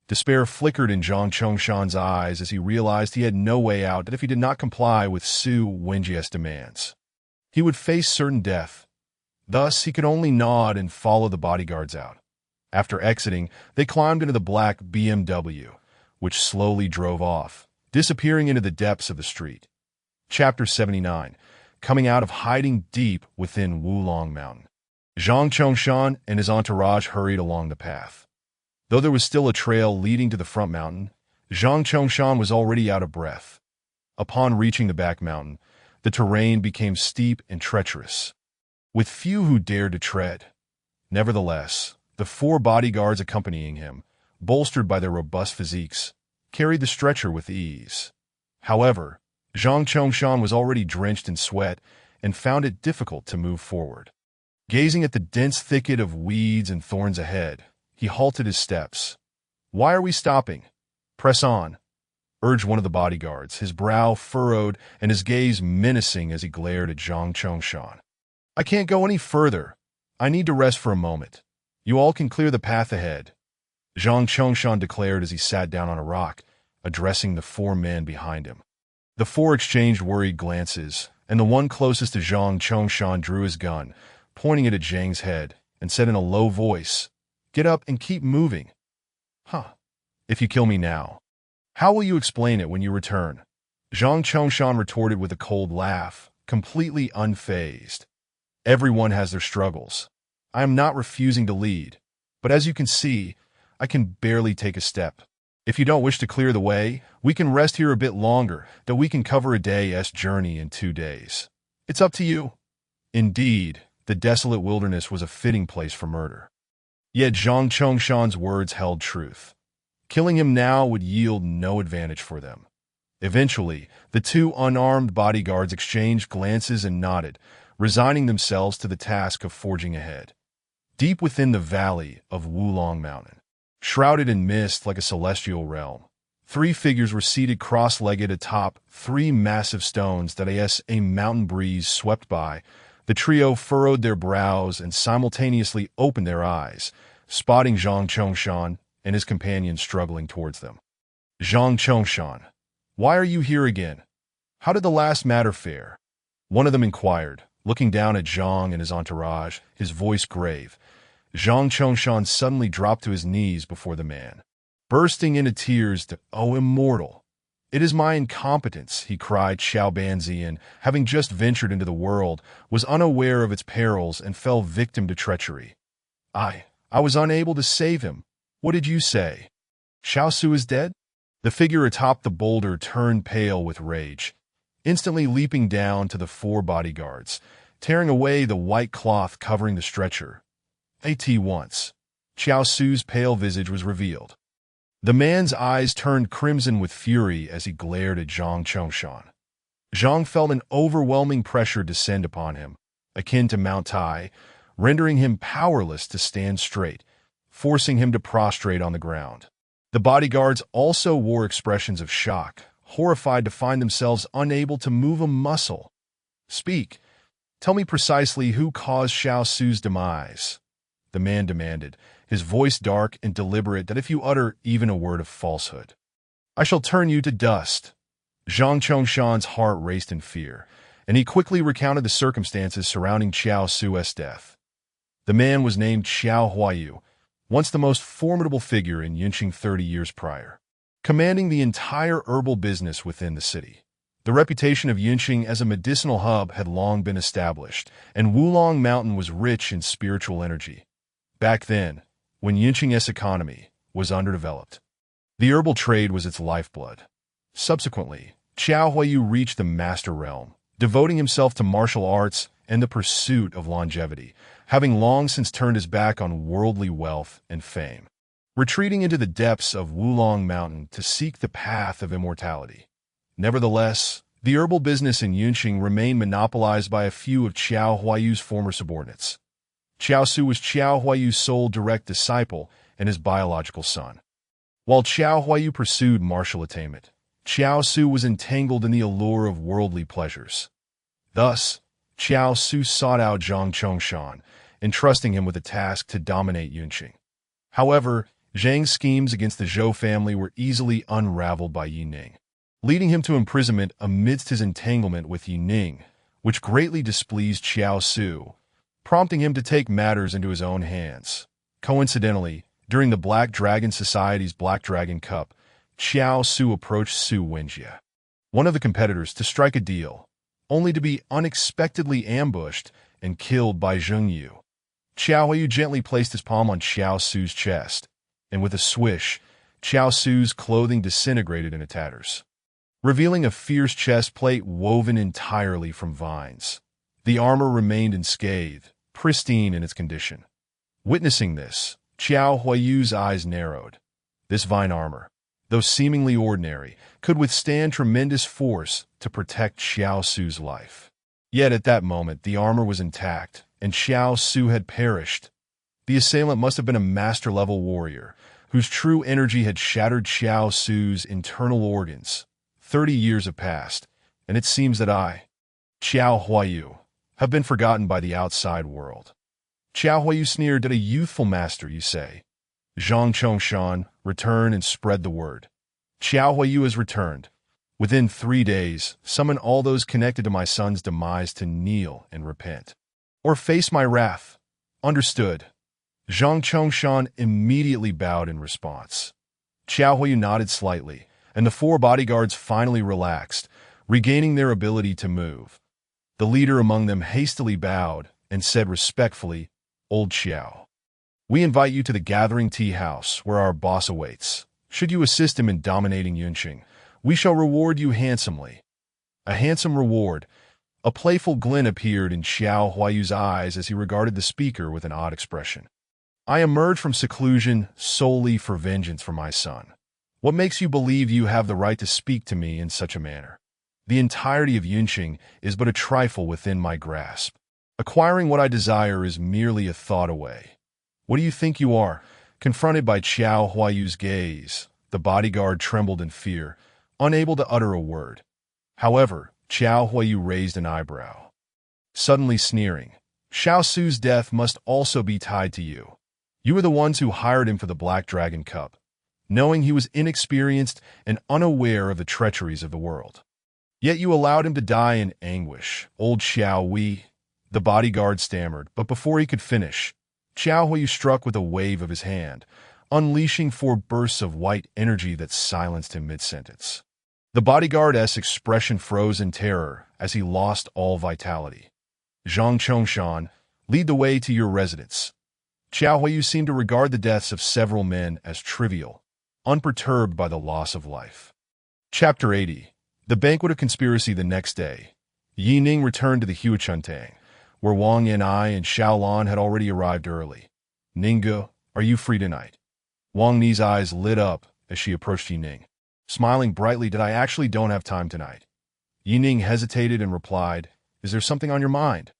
A: Despair flickered in Zhang Chongshan's eyes as he realized he had no way out, that if he did not comply with Su Wenjie's demands, he would face certain death. Thus, he could only nod and follow the bodyguards out. After exiting, they climbed into the black BMW, which slowly drove off, disappearing into the depths of the street. Chapter 79. Coming out of hiding deep within Wulong Mountain. Zhang Chongshan and his entourage hurried along the path. Though there was still a trail leading to the front mountain, Zhang Chongshan was already out of breath. Upon reaching the back mountain, the terrain became steep and treacherous, with few who dared to tread. Nevertheless, the 4 bodyguards accompanying him, bolstered by their robust physiques, carried the stretcher with ease. However, Zhang Chongshan was already drenched in sweat and found it difficult to move forward. Gazing at the dense thicket of weeds and thorns ahead, he halted his steps. "Why are we stopping? Press on," urged one of the bodyguards, his brow furrowed and his gaze menacing as he glared at Zhang Chongshan. "I can't go any further. I need to rest for a moment. You all can clear the path ahead," Zhang Chongshan declared as he sat down on a rock, addressing the 4 men behind him. The 4 exchanged worried glances, and the one closest to Zhang Chongshan drew his gun, pointing it at Zhang's head, and said in a low voice, "Get up and keep moving." "Huh. If you kill me now, how will you explain it when you return?" Zhang Chongshan retorted with a cold laugh, completely unfazed. "Everyone has their struggles. I am not refusing to lead, but as you can see, I can barely take a step. If you don't wish to clear the way, we can rest here a bit longer, though we can cover a day's journey in 2 days. It's up to you." Indeed, the desolate wilderness was a fitting place for murder. Yet Zhang Chongshan's words held truth. Killing him now would yield no advantage for them. Eventually, the 2 unarmed bodyguards exchanged glances and nodded, resigning themselves to the task of forging ahead. Deep within the valley of Wulong Mountain, shrouded in mist like a celestial realm, 3 figures were seated cross-legged atop 3 massive stones that as a mountain breeze swept by. The trio furrowed their brows and simultaneously opened their eyes, spotting Zhang Chongshan and his companions struggling towards them. "Zhang Chongshan, why are you here again? How did the last matter fare?" one of them inquired, looking down at Zhang and his entourage, his voice grave. Zhang Chongshan suddenly dropped to his knees before the man, bursting into tears. "Oh, immortal! It is my incompetence," he cried. Xiao Banzian, having just ventured into the world, was unaware of its perils and fell victim to treachery. I was unable to save him. What did you say? Xiao Su is dead?" The figure atop the boulder turned pale with rage, instantly leaping down to the 4 bodyguards, tearing away the white cloth covering the stretcher. At once, Xiao Su's pale visage was revealed. The man's eyes turned crimson with fury as he glared at Zhang Chongshan. Zhang felt an overwhelming pressure descend upon him, akin to Mount Tai, rendering him powerless to stand straight, forcing him to prostrate on the ground. The bodyguards also wore expressions of shock, horrified to find themselves unable to move a muscle. "Speak. Tell me precisely who caused Xiao Su's demise," the man demanded, his voice dark and deliberate that if you utter even a word of falsehood, I shall turn you to dust. Zhang Chongshan's heart raced in fear, and he quickly recounted the circumstances surrounding Xiao Su's death. The man was named Xiao Huayu, once the most formidable figure in Yunqing 30 years prior, commanding the entire herbal business within the city. The reputation of Yunqing as a medicinal hub had long been established, and Wulong Mountain was rich in spiritual energy. Back then, when Yunqing's economy was underdeveloped, the herbal trade was its lifeblood. Subsequently, Xiao Huayu reached the Master Realm, devoting himself to martial arts and the pursuit of longevity, having long since turned his back on worldly wealth and fame, retreating into the depths of Wulong Mountain to seek the path of immortality. Nevertheless, the herbal business in Yunqing remained monopolized by a few of Qiao Huayu's former subordinates. Qiao Su was Qiao Huayu's sole direct disciple and his biological son. While Qiao Huayu pursued martial attainment, Qiao Su was entangled in the allure of worldly pleasures. Thus, Qiao Su sought out Zhang Chongshan, entrusting him with a task to dominate Yunqing. However, Zhang's schemes against the Zhou family were easily unraveled by Yi Ning, leading him to imprisonment amidst his entanglement with Yi Ning, which greatly displeased Qiao Su, prompting him to take matters into his own hands. Coincidentally, during the Black Dragon Society's Black Dragon Cup, Qiao Su approached Su Wenjie, one of the competitors, to strike a deal, only to be unexpectedly ambushed and killed by Zheng Yu. Qiao Huayu gently placed his palm on Qiao Su's chest, and with a swish, Qiao Su's clothing disintegrated into tatters, revealing a fierce chest plate woven entirely from vines. The armor remained unscathed, pristine in its condition. Witnessing this, Qiao Huayu's eyes narrowed. This vine armor, though seemingly ordinary, could withstand tremendous force to protect Qiao Su's life. Yet at that moment, the armor was intact, and Qiao Su had perished. The assailant must have been a master-level warrior, whose true energy had shattered Qiao Su's internal organs. 30 years have passed, and it seems that I, Qiao Huayu, have been forgotten by the outside world. Qiao Huayu sneered at a youthful master, you say. Zhang Chongshan, return and spread the word. Qiao Huayu has returned. Within 3 days, summon all those connected to my son's demise to kneel and repent, or face my wrath. Understood. Zhang Chongshan immediately bowed in response. Qiao Huayu nodded slightly, and the 4 bodyguards finally relaxed, regaining their ability to move. The leader among them hastily bowed and said respectfully, Old Qiao, we invite you to the Gathering Tea House where our boss awaits. Should you assist him in dominating Yunqing, we shall reward you handsomely. A handsome reward. A playful glint appeared in Qiao Huayu's eyes as he regarded the speaker with an odd expression. I emerged from seclusion solely for vengeance for my son. What makes you believe you have the right to speak to me in such a manner? The entirety of Yunqing is but a trifle within my grasp. Acquiring what I desire is merely a thought away. What do you think you are? Confronted by Qiao Huayu's gaze, the bodyguard trembled in fear, unable to utter a word. However, Qiao Huayu raised an eyebrow, suddenly sneering. Xiao Su's death must also be tied to you. You were the ones who hired him for the Black Dragon Cup, knowing he was inexperienced and unaware of the treacheries of the world. Yet you allowed him to die in anguish. Old Xiao, the bodyguard stammered, but before he could finish, Qiao Huayu struck with a wave of his hand, unleashing 4 bursts of white energy that silenced him mid-sentence. The bodyguard's expression froze in terror as he lost all vitality. Zhang Chongshan, lead the way to your residence. Qiao Huayu seemed to regard the deaths of several men as trivial, unperturbed by the loss of life. Chapter 80. The Banquet of Conspiracy. The next day, Yi Ning returned to the Huachuntang, where Wang Yan'ai and Xiaolan had already arrived early. Ninggu, are you free tonight? Wang Ni's eyes lit up as she approached Yi Ning, smiling brightly. I actually don't have time tonight. Yi Ning hesitated and replied, is there something on your mind?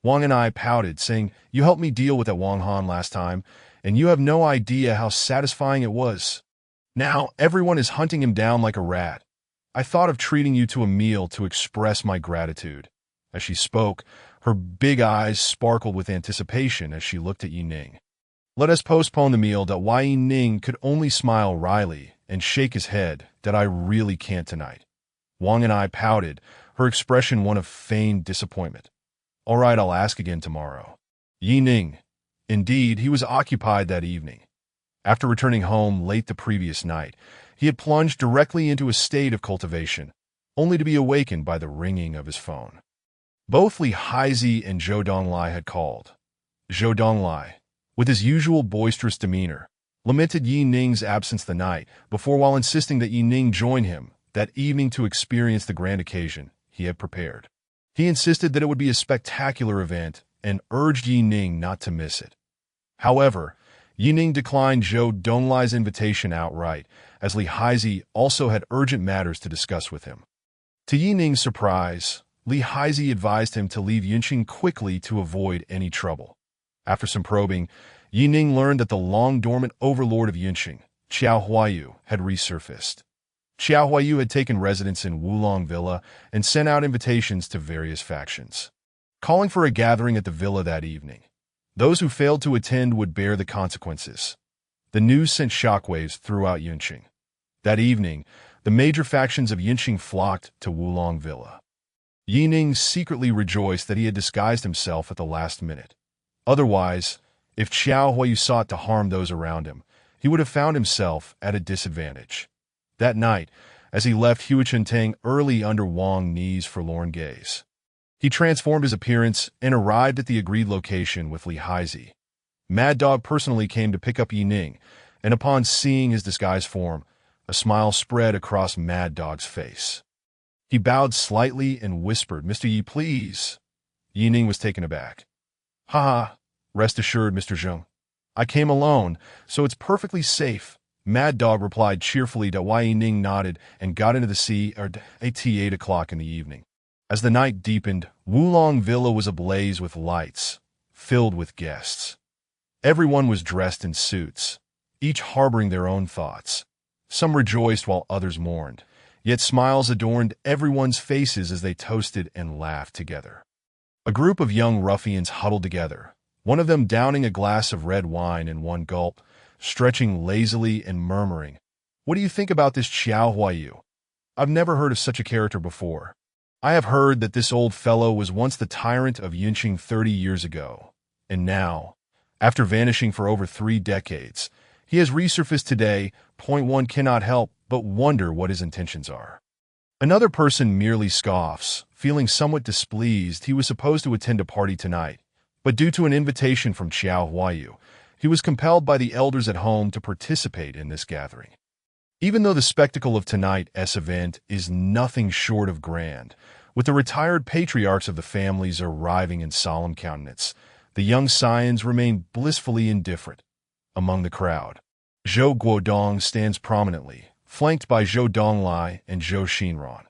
A: Wang Yan'ai pouted, saying, you helped me deal with that Wang Han last time, and you have no idea how satisfying it was. Now everyone is hunting him down like a rat. I thought of treating you to a meal to express my gratitude. As she spoke, her big eyes sparkled with anticipation as she looked at Yi Ning. Let us postpone the meal. Yi Ning could only smile wryly and shake his head. I really can't tonight. Wang Yan'ai pouted, her expression one of feigned disappointment. All right, I'll ask again tomorrow. Yi Ning. Indeed, he was occupied that evening. After returning home late the previous night, he had plunged directly into a state of cultivation, only to be awakened by the ringing of his phone. Both Li Haizi and Zhou Donglai had called. Zhou Donglai, with his usual boisterous demeanor, lamented Yi Ning's absence the night before while insisting that Yi Ning join him that evening to experience the grand occasion he had prepared. He insisted that it would be a spectacular event and urged Yi Ning not to miss it. However, Yi Ning declined Zhou Donglai's invitation outright, as Li Haizi also had urgent matters to discuss with him. To Yi Ning's surprise, Li Haizi advised him to leave Yunqing quickly to avoid any trouble. After some probing, Yi Ning learned that the long-dormant overlord of Yunqing, Qiao Huayu, had resurfaced. Qiao Huayu had taken residence in Wulong Villa and sent out invitations to various factions, calling for a gathering at the villa that evening. Those who failed to attend would bear the consequences. The news sent shockwaves throughout Yunqing. That evening, the major factions of Yunqing flocked to Wulong Villa. Yi Ning secretly rejoiced that he had disguised himself at the last minute. Otherwise, if Qiao Huayu sought to harm those around him, he would have found himself at a disadvantage. That night, as he left Huichentang early under Wang Ni's forlorn gaze, he transformed his appearance and arrived at the agreed location with Li Haizi. Mad Dog personally came to pick up Yi Ning, and upon seeing his disguised form, a smile spread across Mad Dog's face. He bowed slightly and whispered, "Mr. Yi, please." Yi Ning was taken aback. "Haha, rest assured, Mr. Zheng. I came alone, so it's perfectly safe." Mad Dog replied cheerfully to Yi Ning nodded and got into the sea at 8 o'clock in the evening. As the night deepened, Wulong Villa was ablaze with lights, filled with guests. Everyone was dressed in suits, each harboring their own thoughts. Some rejoiced while others mourned, yet smiles adorned everyone's faces as they toasted and laughed together. A group of young ruffians huddled together, one of them downing a glass of red wine in one gulp, stretching lazily and murmuring, "What do you think about this Qiao Huayu? I've never heard of such a character before. I have heard that this old fellow was once the tyrant of Yunqing 30 years ago, and now, after vanishing for over 3 decades, he has resurfaced today. One cannot help but wonder what his intentions are." Another person merely scoffs, feeling somewhat displeased. He was supposed to attend a party tonight, but due to an invitation from Qiao Huayu, he was compelled by the elders at home to participate in this gathering. Even though the spectacle of tonight's event is nothing short of grand, with the retired patriarchs of the families arriving in solemn countenance, the young scions remain blissfully indifferent. Among the crowd, Zhou Guodong stands prominently, flanked by Zhou Donglai and Zhou Xinran.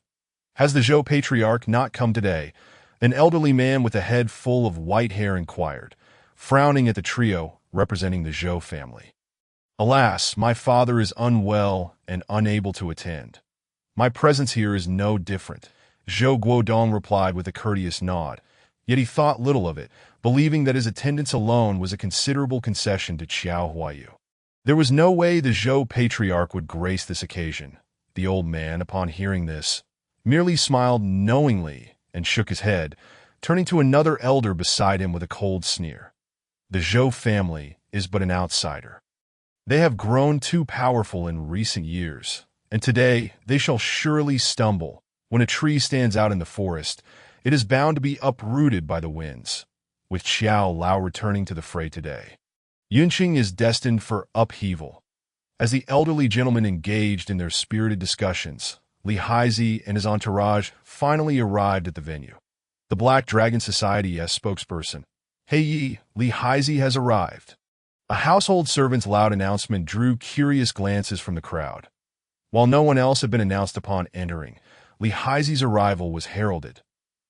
A: "Has the Zhou patriarch not come today?" An elderly man with a head full of white hair inquired, frowning at the trio representing the Zhou family. "Alas, my father is unwell and unable to attend. My presence here is no different," Zhou Guodong replied with a courteous nod, yet he thought little of it, believing that his attendance alone was a considerable concession to Qiao Huayu. There was no way the Zhou patriarch would grace this occasion. The old man, upon hearing this, merely smiled knowingly and shook his head, turning to another elder beside him with a cold sneer. "The Zhou family is but an outsider. They have grown too powerful in recent years, and today they shall surely stumble. When a tree stands out in the forest, it is bound to be uprooted by the winds. With Xiao Lao returning to the fray today, Yunqing is destined for upheaval." As the elderly gentlemen engaged in their spirited discussions, Li Haizi and his entourage finally arrived at the venue. The Black Dragon Society's spokesperson, "Hey Yi, Li Haizi has arrived." A household servant's loud announcement drew curious glances from the crowd. While no one else had been announced upon entering, Li Haizi's arrival was heralded.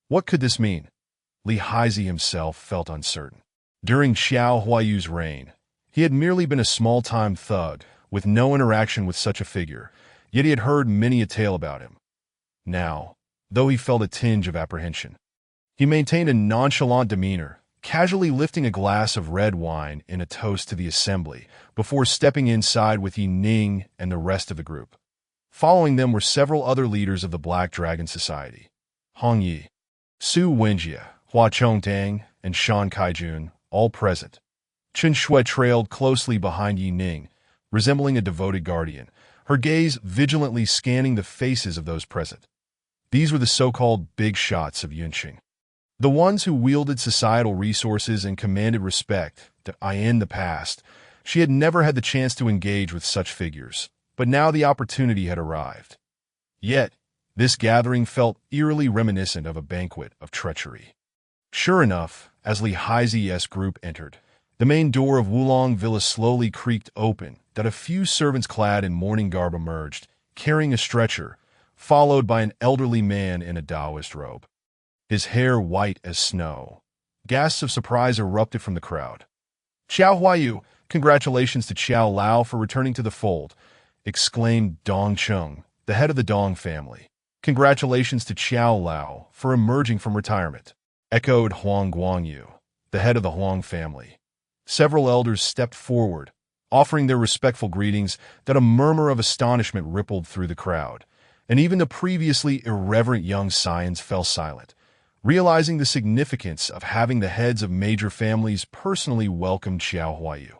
A: What could this mean? Li Haizi himself felt uncertain. During Qiao Huayu's reign, he had merely been a small-time thug, with no interaction with such a figure, yet he had heard many a tale about him. Now, though he felt a tinge of apprehension, he maintained a nonchalant demeanor, casually lifting a glass of red wine in a toast to the assembly before stepping inside with Yi Ning and the rest of the group. Following them were several other leaders of the Black Dragon Society. Hong Yi, Su Wenjie, Hua Chongtang, and Shan Kaijun, all present. Chen Shui trailed closely behind Yi Ning, resembling a devoted guardian, her gaze vigilantly scanning the faces of those present. These were the so-called big shots of Yunqing, the ones who wielded societal resources and commanded respect. In the past, she had never had the chance to engage with such figures, but now the opportunity had arrived. Yet, This gathering felt eerily reminiscent of a banquet of treachery. Sure enough, as Li Haizi's group entered, the main door of Wulong Villa slowly creaked open, that a few servants clad in mourning garb emerged, carrying a stretcher, followed by an elderly man in a Taoist robe. His hair white as snow. Gasps of surprise erupted from the crowd. "Xiao Huayu, congratulations to Xiao Lao for returning to the fold," exclaimed Dong Chung, the head of the Dong family. "Congratulations to Xiao Lao for emerging from retirement," echoed Huang Guangyu, the head of the Huang family. Several elders stepped forward, offering their respectful greetings, that a murmur of astonishment rippled through the crowd, and even the previously irreverent young scions fell silent, realizing the significance of having the heads of major families personally welcome Xiao Huayu.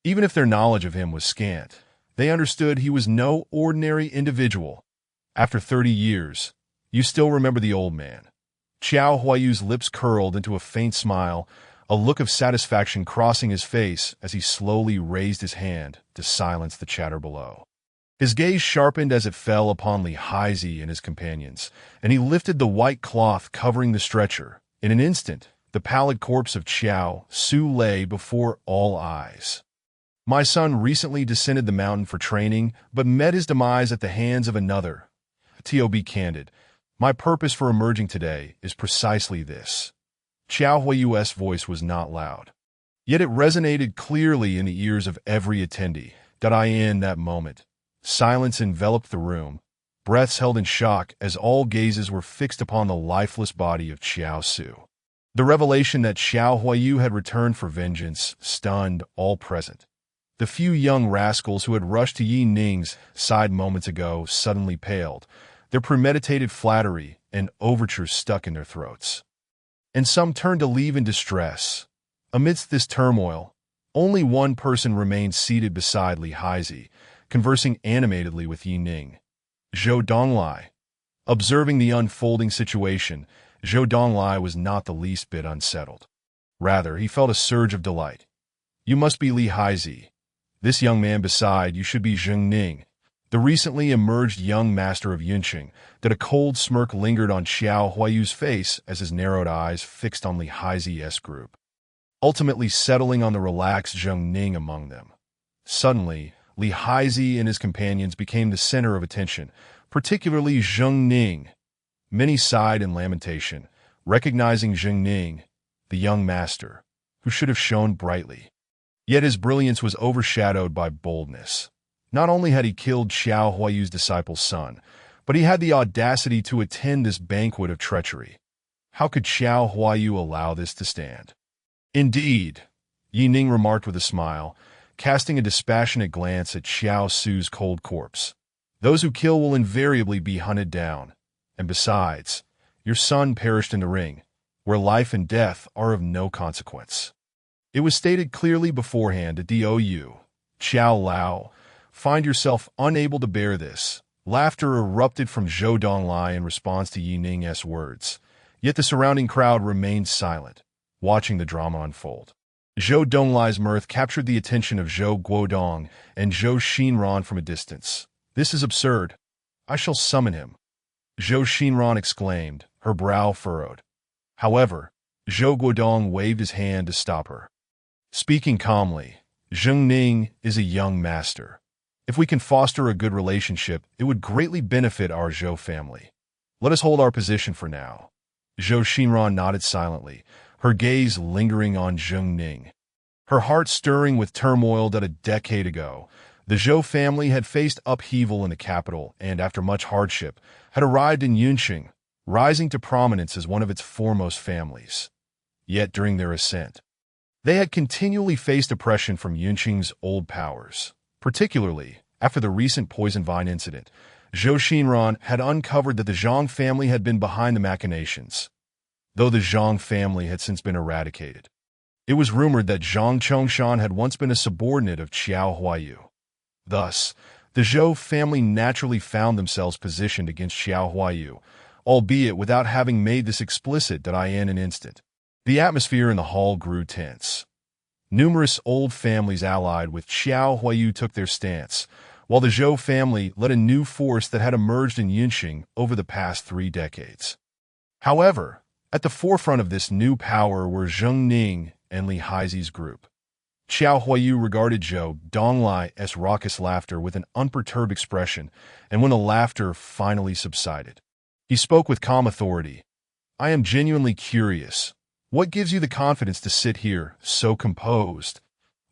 A: Even if their knowledge of him was scant, they understood he was no ordinary individual. After 30 years, you still remember the old man. Xiao Huayu's lips curled into a faint smile, a look of satisfaction crossing his face as he slowly raised his hand to silence the chatter below. His gaze sharpened as it fell upon Li Haizi and his companions, and he lifted the white cloth covering the stretcher. In an instant, the pallid corpse of Xiao Su lay before all eyes. "My son recently descended the mountain for training, but met his demise at the hands of another. To be candid, my purpose for emerging today is precisely this." Xiao Huayu's voice was not loud, yet it resonated clearly in the ears of every attendee. In that moment, silence enveloped the room, breaths held in shock as all gazes were fixed upon the lifeless body of Xiao Su. The revelation that Xiao Huayu had returned for vengeance stunned all present. The few young rascals who had rushed to Yi Ning's side moments ago suddenly paled, their premeditated flattery and overtures stuck in their throats. And some turned to leave in distress. Amidst this turmoil, only one person remained seated beside Li Haizi, conversing animatedly with Yi Ning. Zhou Donglai. Observing the unfolding situation, Zhou Donglai was not the least bit unsettled. Rather, he felt a surge of delight. "You must be Li Haizi. This young man beside you should be Zheng Ning, the recently emerged young master of Yunqing." That a cold smirk lingered on Xiao Huayu's face as his narrowed eyes fixed on Li Haizi's group, ultimately settling on the relaxed Zheng Ning among them. Suddenly, Li Haizi and his companions became the center of attention, particularly Zheng Ning. Many sighed in lamentation, recognizing Zheng Ning, the young master, who should have shone brightly. Yet his brilliance was overshadowed by boldness. Not only had he killed Xiao Huayu's disciple's son, but he had the audacity to attend this banquet of treachery. How could Xiao Huayu allow this to stand? "Indeed," Yi Ning remarked with a smile, casting a dispassionate glance at Xiao Su's cold corpse. "Those who kill will invariably be hunted down. And besides, your son perished in the ring, where life and death are of no consequence. It was stated clearly beforehand to DOU. Xiao Lao, find yourself unable to bear this." Laughter erupted from Zhou Donglai in response to Yi Ning's words, yet the surrounding crowd remained silent, watching the drama unfold. Zhou Donglai's mirth captured the attention of Zhou Guodong and Zhou Xinran from a distance. "This is absurd. I shall summon him," Zhou Xinran exclaimed, her brow furrowed. However, Zhou Guodong waved his hand to stop her. Speaking calmly, "Zheng Ning is a young master. If we can foster a good relationship, it would greatly benefit our Zhou family. Let us hold our position for now." Zhou Xinran nodded silently, her gaze lingering on Zheng Ning. Her heart stirring with turmoil that a decade ago, the Zhou family had faced upheaval in the capital and, after much hardship, had arrived in Yunqing, rising to prominence as one of its foremost families. Yet during their ascent, they had continually faced oppression from Yunqing's old powers. Particularly, after the recent poison vine incident, Zhou Xinran had uncovered that the Zhang family had been behind the machinations. Though the Zhang family had since been eradicated, it was rumored that Zhang Chongshan had once been a subordinate of Xiao Huayu. Thus, the Zhou family naturally found themselves positioned against Xiao Huayu, albeit without having made this explicit in an instant. The atmosphere in the hall grew tense. Numerous old families allied with Xiao Huayu took their stance, while the Zhou family led a new force that had emerged in Yinxing over the past 3 decades. However, at the forefront of this new power were Zheng Ning and Li Haizi's group. Qiao Huayu regarded Zhou Donglai's raucous laughter with an unperturbed expression, and when the laughter finally subsided, he spoke with calm authority. "I am genuinely curious. What gives you the confidence to sit here, so composed?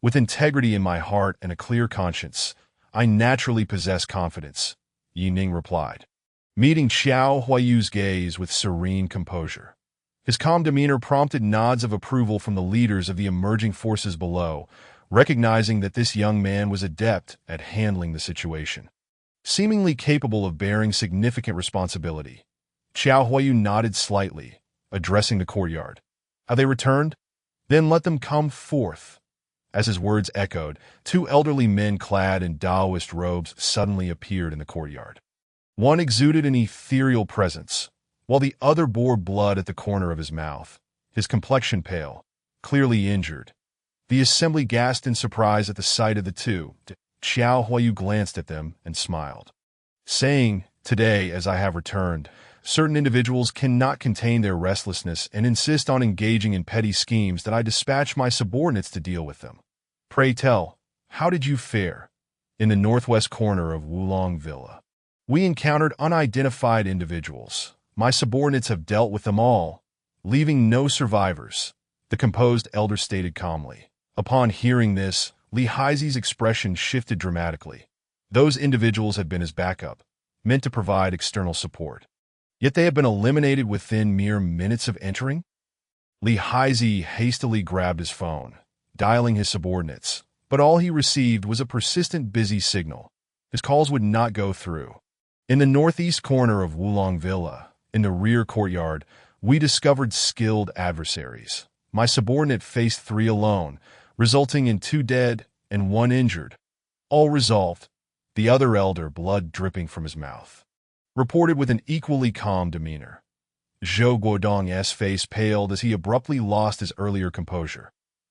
A: With integrity in my heart and a clear conscience, I naturally possess confidence," Yi Ning replied, meeting Qiao Huayu's gaze with serene composure. His calm demeanor prompted nods of approval from the leaders of the emerging forces below, recognizing that this young man was adept at handling the situation. Seemingly capable of bearing significant responsibility, Qiao Huayu nodded slightly, addressing the courtyard. "Have they returned? Then let them come forth." As his words echoed, 2 elderly men clad in Taoist robes suddenly appeared in the courtyard. One exuded an ethereal presence, while the other bore blood at the corner of his mouth, his complexion pale, clearly injured. The assembly gasped in surprise at the sight of the two. Qiao Huayu glanced at them and smiled, saying, "Today, as I have returned, certain individuals cannot contain their restlessness and insist on engaging in petty schemes that I dispatch my subordinates to deal with them. Pray tell, how did you fare?" In the northwest corner of Wulong Villa, we encountered unidentified individuals. "My subordinates have dealt with them all, leaving no survivors," the composed elder stated calmly. Upon hearing this, Li Haizi's expression shifted dramatically. Those individuals had been his backup, meant to provide external support. Yet they had been eliminated within mere minutes of entering? Li Haizi hastily grabbed his phone, dialing his subordinates, but all he received was a persistent busy signal. His calls would not go through. In the northeast corner of Wulong Villa, in the rear courtyard, we discovered skilled adversaries. My subordinate faced 3 alone, resulting in 2 dead and 1 injured. All resolved, the other elder, blood dripping from his mouth, reported with an equally calm demeanor. Zhou Guodong's face paled as he abruptly lost his earlier composure.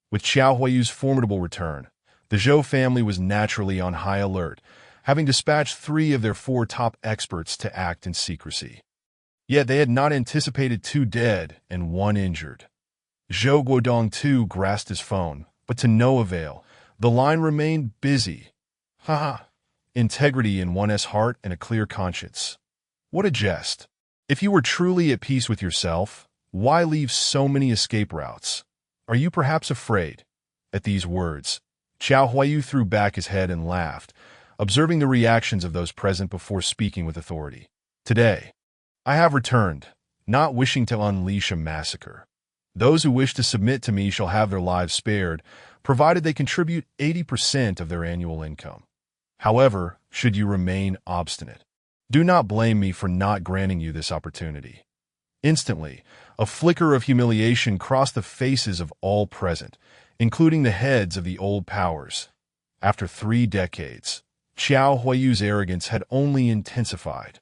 A: With Qiao Huayu's formidable return, the Zhou family was naturally on high alert, having dispatched 3 of their 4 top experts to act in secrecy. Yet they had not anticipated 2 dead and 1 injured. Zhou Guodong too grasped his phone, but to no avail. The line remained busy. "Ha! Integrity in one's heart and a clear conscience. What a jest. If you were truly at peace with yourself, why leave so many escape routes? Are you perhaps afraid?" At these words, Qiao Huayu threw back his head and laughed, observing the reactions of those present before speaking with authority. "Today, I have returned, not wishing to unleash a massacre. Those who wish to submit to me shall have their lives spared, provided they contribute 80% of their annual income. However, should you remain obstinate, do not blame me for not granting you this opportunity." Instantly, a flicker of humiliation crossed the faces of all present, including the heads of the old powers. After 3 decades, Qiao Huayu's arrogance had only intensified.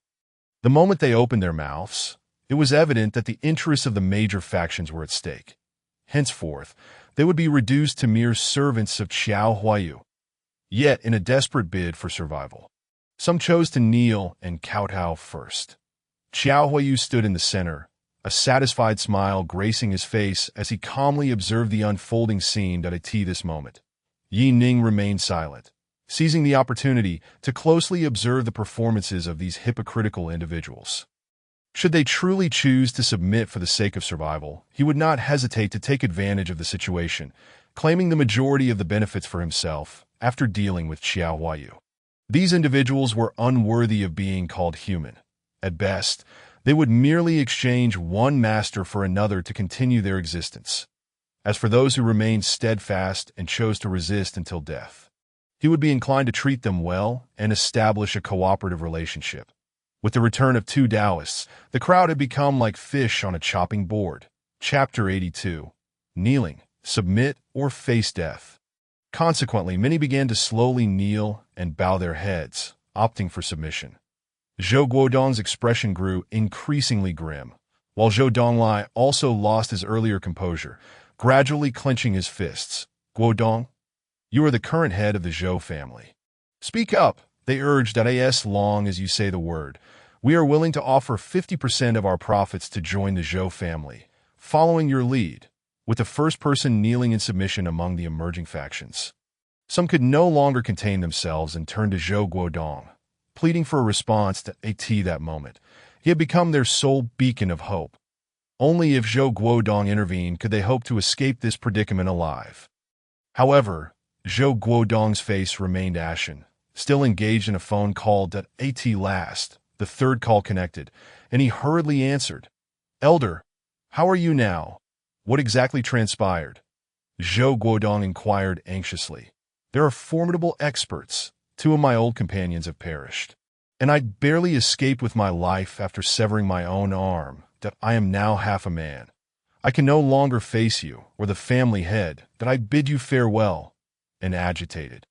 A: The moment they opened their mouths, it was evident that the interests of the major factions were at stake. Henceforth, they would be reduced to mere servants of Qiao Huayu. Yet, in a desperate bid for survival, some chose to kneel and kowtow first. Qiao Huayu stood in the center, a satisfied smile gracing his face as he calmly observed the unfolding scene at this moment. Yi Ning remained silent, seizing the opportunity to closely observe the performances of these hypocritical individuals. Should they truly choose to submit for the sake of survival, he would not hesitate to take advantage of the situation, claiming the majority of the benefits for himself after dealing with Qiao Huayu. These individuals were unworthy of being called human. At best, they would merely exchange one master for another to continue their existence. As for those who remained steadfast and chose to resist until death, he would be inclined to treat them well and establish a cooperative relationship. With the return of 2 Taoists, the crowd had become like fish on a chopping board. Chapter 82. Kneeling, submit, or face death. Consequently, many began to slowly kneel and bow their heads, opting for submission. Zhou Guodong's expression grew increasingly grim, while Zhou Donglai also lost his earlier composure, gradually clenching his fists. "Guodong, you are the current head of the Zhou family. Speak up, They urged that as long as you say the word, we are willing to offer 50% of our profits to join the Zhou family, following your lead, with the first person kneeling in submission among the emerging factions. Some could no longer contain themselves and turned to Zhou Guodong, pleading for a response to AT that moment. He had become their sole beacon of hope. Only if Zhou Guodong intervened could they hope to escape this predicament alive. However, Zhou Guodong's face remained ashen, still engaged in a phone call that AT last. The third call connected, and he hurriedly answered. "Elder, how are you now? What exactly transpired?" Zhou Guodong inquired anxiously. "There are formidable experts. 2 of my old companions have perished, and I barely escaped with my life after severing my own arm, that I am now half a man. I can no longer face you, or the family head, that I bid you farewell." An agitated,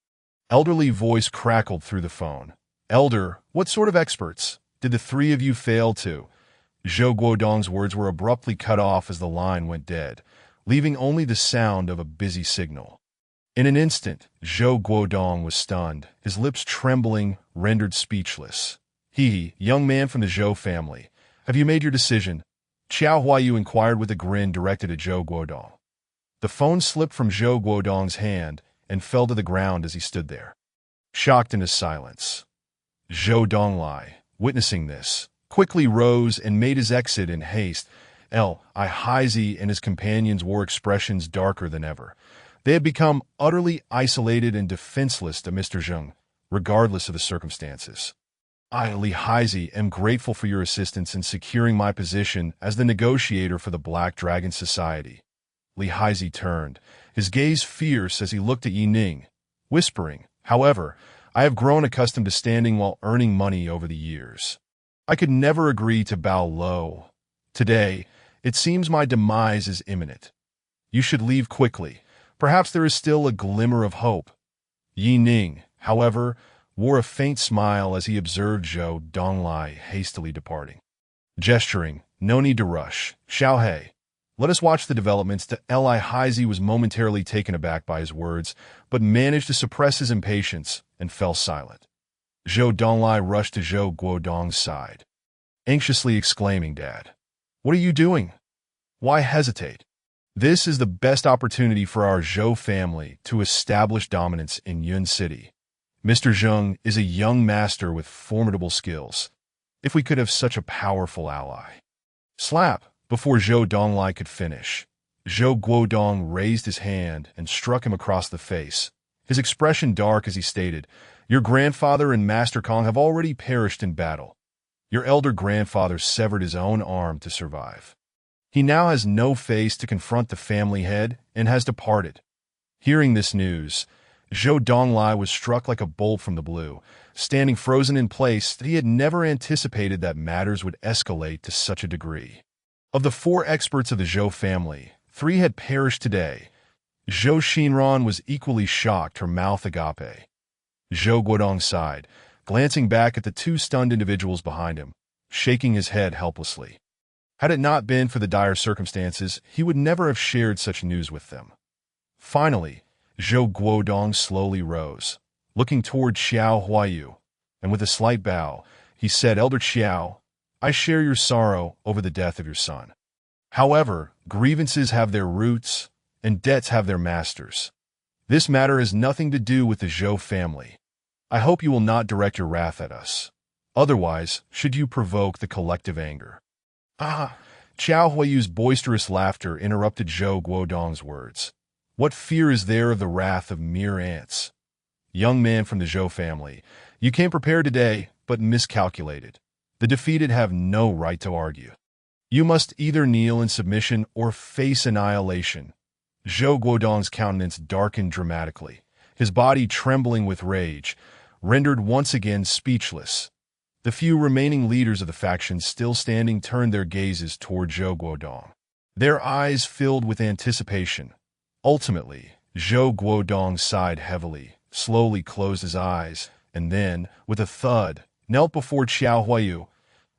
A: elderly voice crackled through the phone. "Elder, what sort of experts? Did the 3 of you fail to—" Zhou Guodong's words were abruptly cut off as the line went dead, leaving only the sound of a busy signal. In an instant, Zhou Guodong was stunned, his lips trembling, rendered speechless. Young man from the Zhou family, have you made your decision?" Qiao Huayu inquired with a grin directed at Zhou Guodong. The phone slipped from Zhou Guodong's hand and fell to the ground as he stood there, shocked into silence. Zhou Donglai, witnessing this, quickly rose and made his exit in haste. Haizi and his companions wore expressions darker than ever. They had become utterly isolated and defenseless to Mr. Zheng, regardless of the circumstances. "I, Li Haizi, am grateful for your assistance in securing my position as the negotiator for the Black Dragon Society." Li Haizi turned, his gaze fierce as he looked at Yi Ning, whispering, "However, I have grown accustomed to standing while earning money over the years. I could never agree to bow low. Today, it seems my demise is imminent. You should leave quickly. Perhaps there is still a glimmer of hope." Yi Ning, however, wore a faint smile as he observed Zhou Donglai hastily departing. Gesturing, "No need to rush. Xiaohe, let us watch the developments." Li Haizi was momentarily taken aback by his words, but managed to suppress his impatience and fell silent. Zhou Donglai rushed to Zhou Guodong's side, anxiously exclaiming, "Dad, what are you doing? Why hesitate? This is the best opportunity for our Zhou family to establish dominance in Yun City. Mr. Zheng is a young master with formidable skills. If we could have such a powerful ally." Slap! Before Zhou Donglai could finish, Zhou Guodong raised his hand and struck him across the face, his expression dark as he stated, "Your grandfather and Master Kong have already perished in battle. Your elder grandfather severed his own arm to survive. He now has no face to confront the family head and has departed." Hearing this news, Zhou Donglai was struck like a bolt from the blue, standing frozen in place. He had never anticipated that matters would escalate to such a degree. Of the 4 experts of the Zhou family, 3 had perished today. Zhou Xinran was equally shocked, her mouth agape. Zhou Guodong sighed, glancing back at the 2 stunned individuals behind him, shaking his head helplessly. Had it not been for the dire circumstances, he would never have shared such news with them. Finally, Zhou Guodong slowly rose, looking toward Xiao Huayu, and with a slight bow, he said, "Elder Xiao, I share your sorrow over the death of your son. However, grievances have their roots, and debts have their masters. This matter has nothing to do with the Zhou family. I hope you will not direct your wrath at us. Otherwise, should you provoke the collective anger." Qiao Huayu's boisterous laughter interrupted Zhou Guodong's words. "What fear is there of the wrath of mere ants? Young man from the Zhou family, you came prepared today, but miscalculated. The defeated have no right to argue. You must either kneel in submission or face annihilation." Zhou Guodong's countenance darkened dramatically, his body trembling with rage, rendered once again speechless. The few remaining leaders of the faction still standing turned their gazes toward Zhou Guodong, their eyes filled with anticipation. Ultimately, Zhou Guodong sighed heavily, slowly closed his eyes, and then, with a thud, knelt before Qiao Huayu,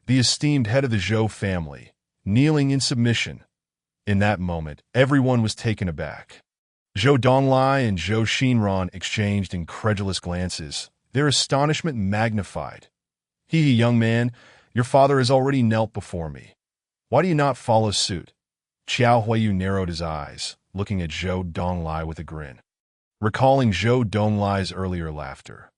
A: the esteemed head of the Zhou family, kneeling in submission. In that moment, everyone was taken aback. Zhou Donglai and Zhou Xinran exchanged incredulous glances, their astonishment magnified. "He, young man, your father has already knelt before me. Why do you not follow suit?" Xiao Huayu narrowed his eyes, looking at Zhou Donglai with a grin, recalling Zhou Donglai's earlier laughter.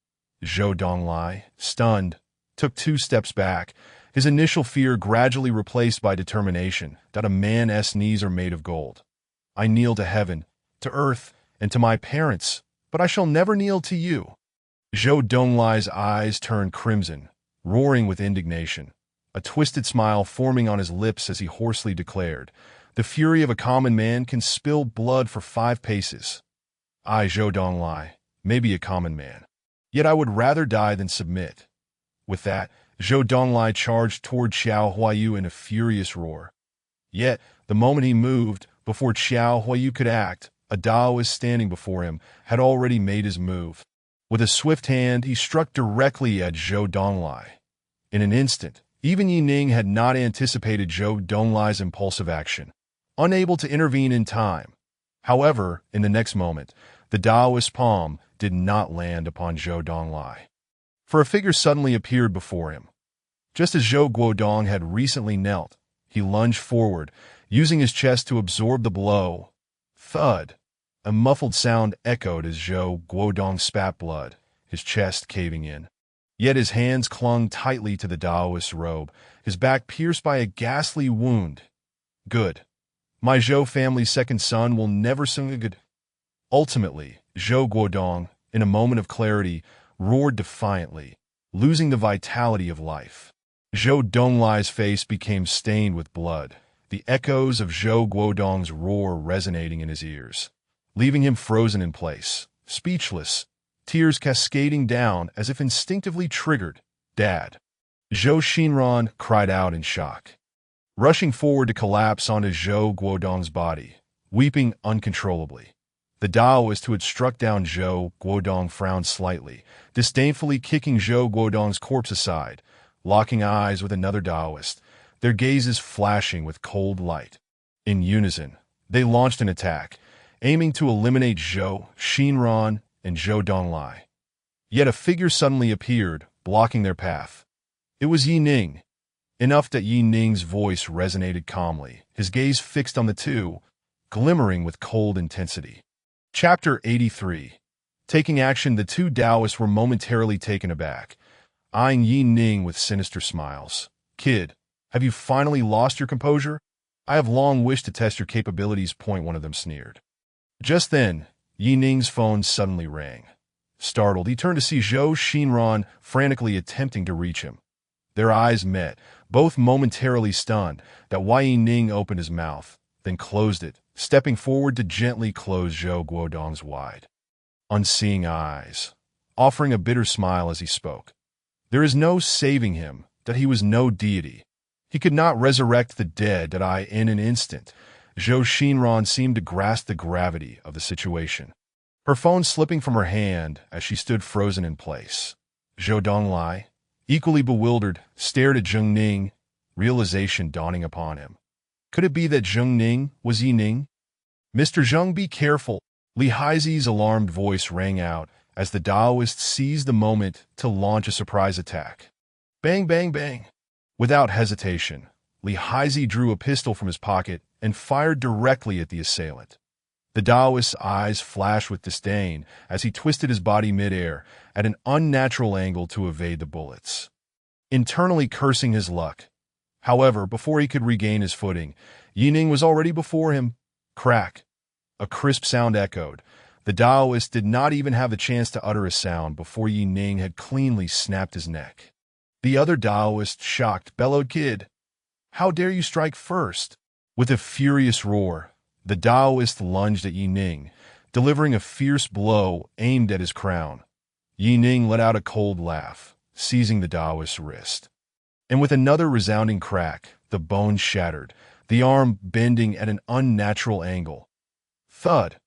A: Zhou Donglai, stunned, took 2 steps back, his initial fear gradually replaced by determination that a man's knees are made of gold. "I kneel to heaven, to earth, and to my parents, but I shall never kneel to you." Zhou Donglai's eyes turned crimson, roaring with indignation, a twisted smile forming on his lips as he hoarsely declared, "The fury of a common man can spill blood for 5 paces. I, Zhou Donglai, may be a common man, yet I would rather die than submit." With that, Zhou Donglai charged toward Xiao Huayu in a furious roar. Yet, the moment he moved, before Xiao Huayu could act, a Daoist standing before him had already made his move. With a swift hand, he struck directly at Zhou Donglai. In an instant, even Yi Ning had not anticipated Zhou Donglai's impulsive action, unable to intervene in time. However, in the next moment, the Daoist palm did not land upon Zhou Donglai, for a figure suddenly appeared before him. Just as Zhou Guodong had recently knelt, he lunged forward, using his chest to absorb the blow. Thud! A muffled sound echoed as Zhou Guodong spat blood, his chest caving in. Yet his hands clung tightly to the Daoist's robe, his back pierced by a ghastly wound. "Good. My Zhou family's second son will never sing a good." Ultimately, Zhou Guodong, in a moment of clarity, roared defiantly, losing the vitality of life. Zhou Donglai's face became stained with blood, the echoes of Zhou Guodong's roar resonating in his ears, leaving him frozen in place, speechless, tears cascading down as if instinctively triggered. "Dad!" Zhou Xinran cried out in shock, rushing forward to collapse onto Zhou Guodong's body, weeping uncontrollably. The Daoist who had struck down Zhou Guodong frowned slightly, disdainfully kicking Zhou Guodong's corpse aside, locking eyes with another Daoist, their gazes flashing with cold light. In unison, they launched an attack, aiming to eliminate Zhou Xinran and Zhou Donglai. Yet a figure suddenly appeared, blocking their path. It was Yi Ning. Enough that Yi Ning's voice resonated calmly, his gaze fixed on the two, glimmering with cold intensity. Chapter 83. Taking action, the 2 Daoists were momentarily taken aback, eyeing Yi Ning with sinister smiles. "Kid, have you finally lost your composure? I have long wished to test your capabilities," one of them sneered. Just then, Yi Ning's phone suddenly rang. Startled, he turned to see Zhou Xinran frantically attempting to reach him. Their eyes met, both momentarily stunned that Yi Ning opened his mouth, then closed it, stepping forward to gently close Zhou Guodong's wide, unseeing eyes, offering a bitter smile as he spoke. There is no saving him, that he was no deity. He could not resurrect the dead that I in an instant. Zhou Xinran seemed to grasp the gravity of the situation, her phone slipping from her hand as she stood frozen in place. Zhou Donglai, equally bewildered, stared at Zheng Ning, realization dawning upon him. Could it be that Zheng Ning was Yi Ning? "Mr. Zheng, be careful!" Li Haizi's alarmed voice rang out as the Daoist seized the moment to launch a surprise attack. Bang, bang, bang! Without hesitation, Li Haizi drew a pistol from his pocket and fired directly at the assailant. The Daoist's eyes flashed with disdain as he twisted his body midair at an unnatural angle to evade the bullets, internally cursing his luck. However, before he could regain his footing, Yi Ning was already before him. Crack! A crisp sound echoed. The Daoist did not even have the chance to utter a sound before Yi Ning had cleanly snapped his neck. The other Daoist, shocked, bellowed, "Kid, how dare you strike first?" With a furious roar, the Daoist lunged at Yi Ning, delivering a fierce blow aimed at his crown. Yi Ning let out a cold laugh, seizing the Daoist's wrist. And with another resounding crack, the bone shattered, the arm bending at an unnatural angle. Thud!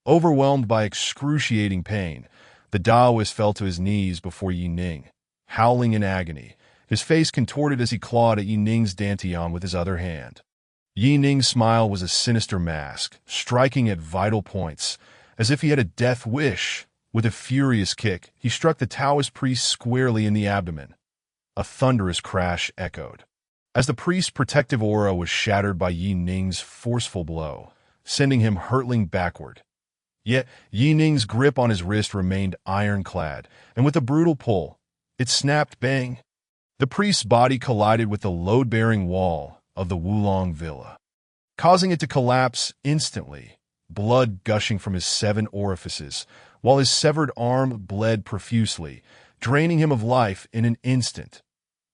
A: Overwhelmed by excruciating pain, the Daoist fell to his knees before Yi Ning, howling in agony, his face contorted as he clawed at Yi Ning's dantian with his other hand. Yi Ning's smile was a sinister mask, striking at vital points, as if he had a death wish, With a furious kick, he struck the Taoist priest squarely in the abdomen. A thunderous crash echoed, as the priest's protective aura was shattered by Yi Ning's forceful blow, sending him hurtling backward. Yet Yi Ning's grip on his wrist remained ironclad, and with a brutal pull, it snapped bang. The priest's body collided with the load-bearing wall of the Wulong villa, causing it to collapse instantly, blood gushing from his 7 orifices, while his severed arm bled profusely, draining him of life in an instant.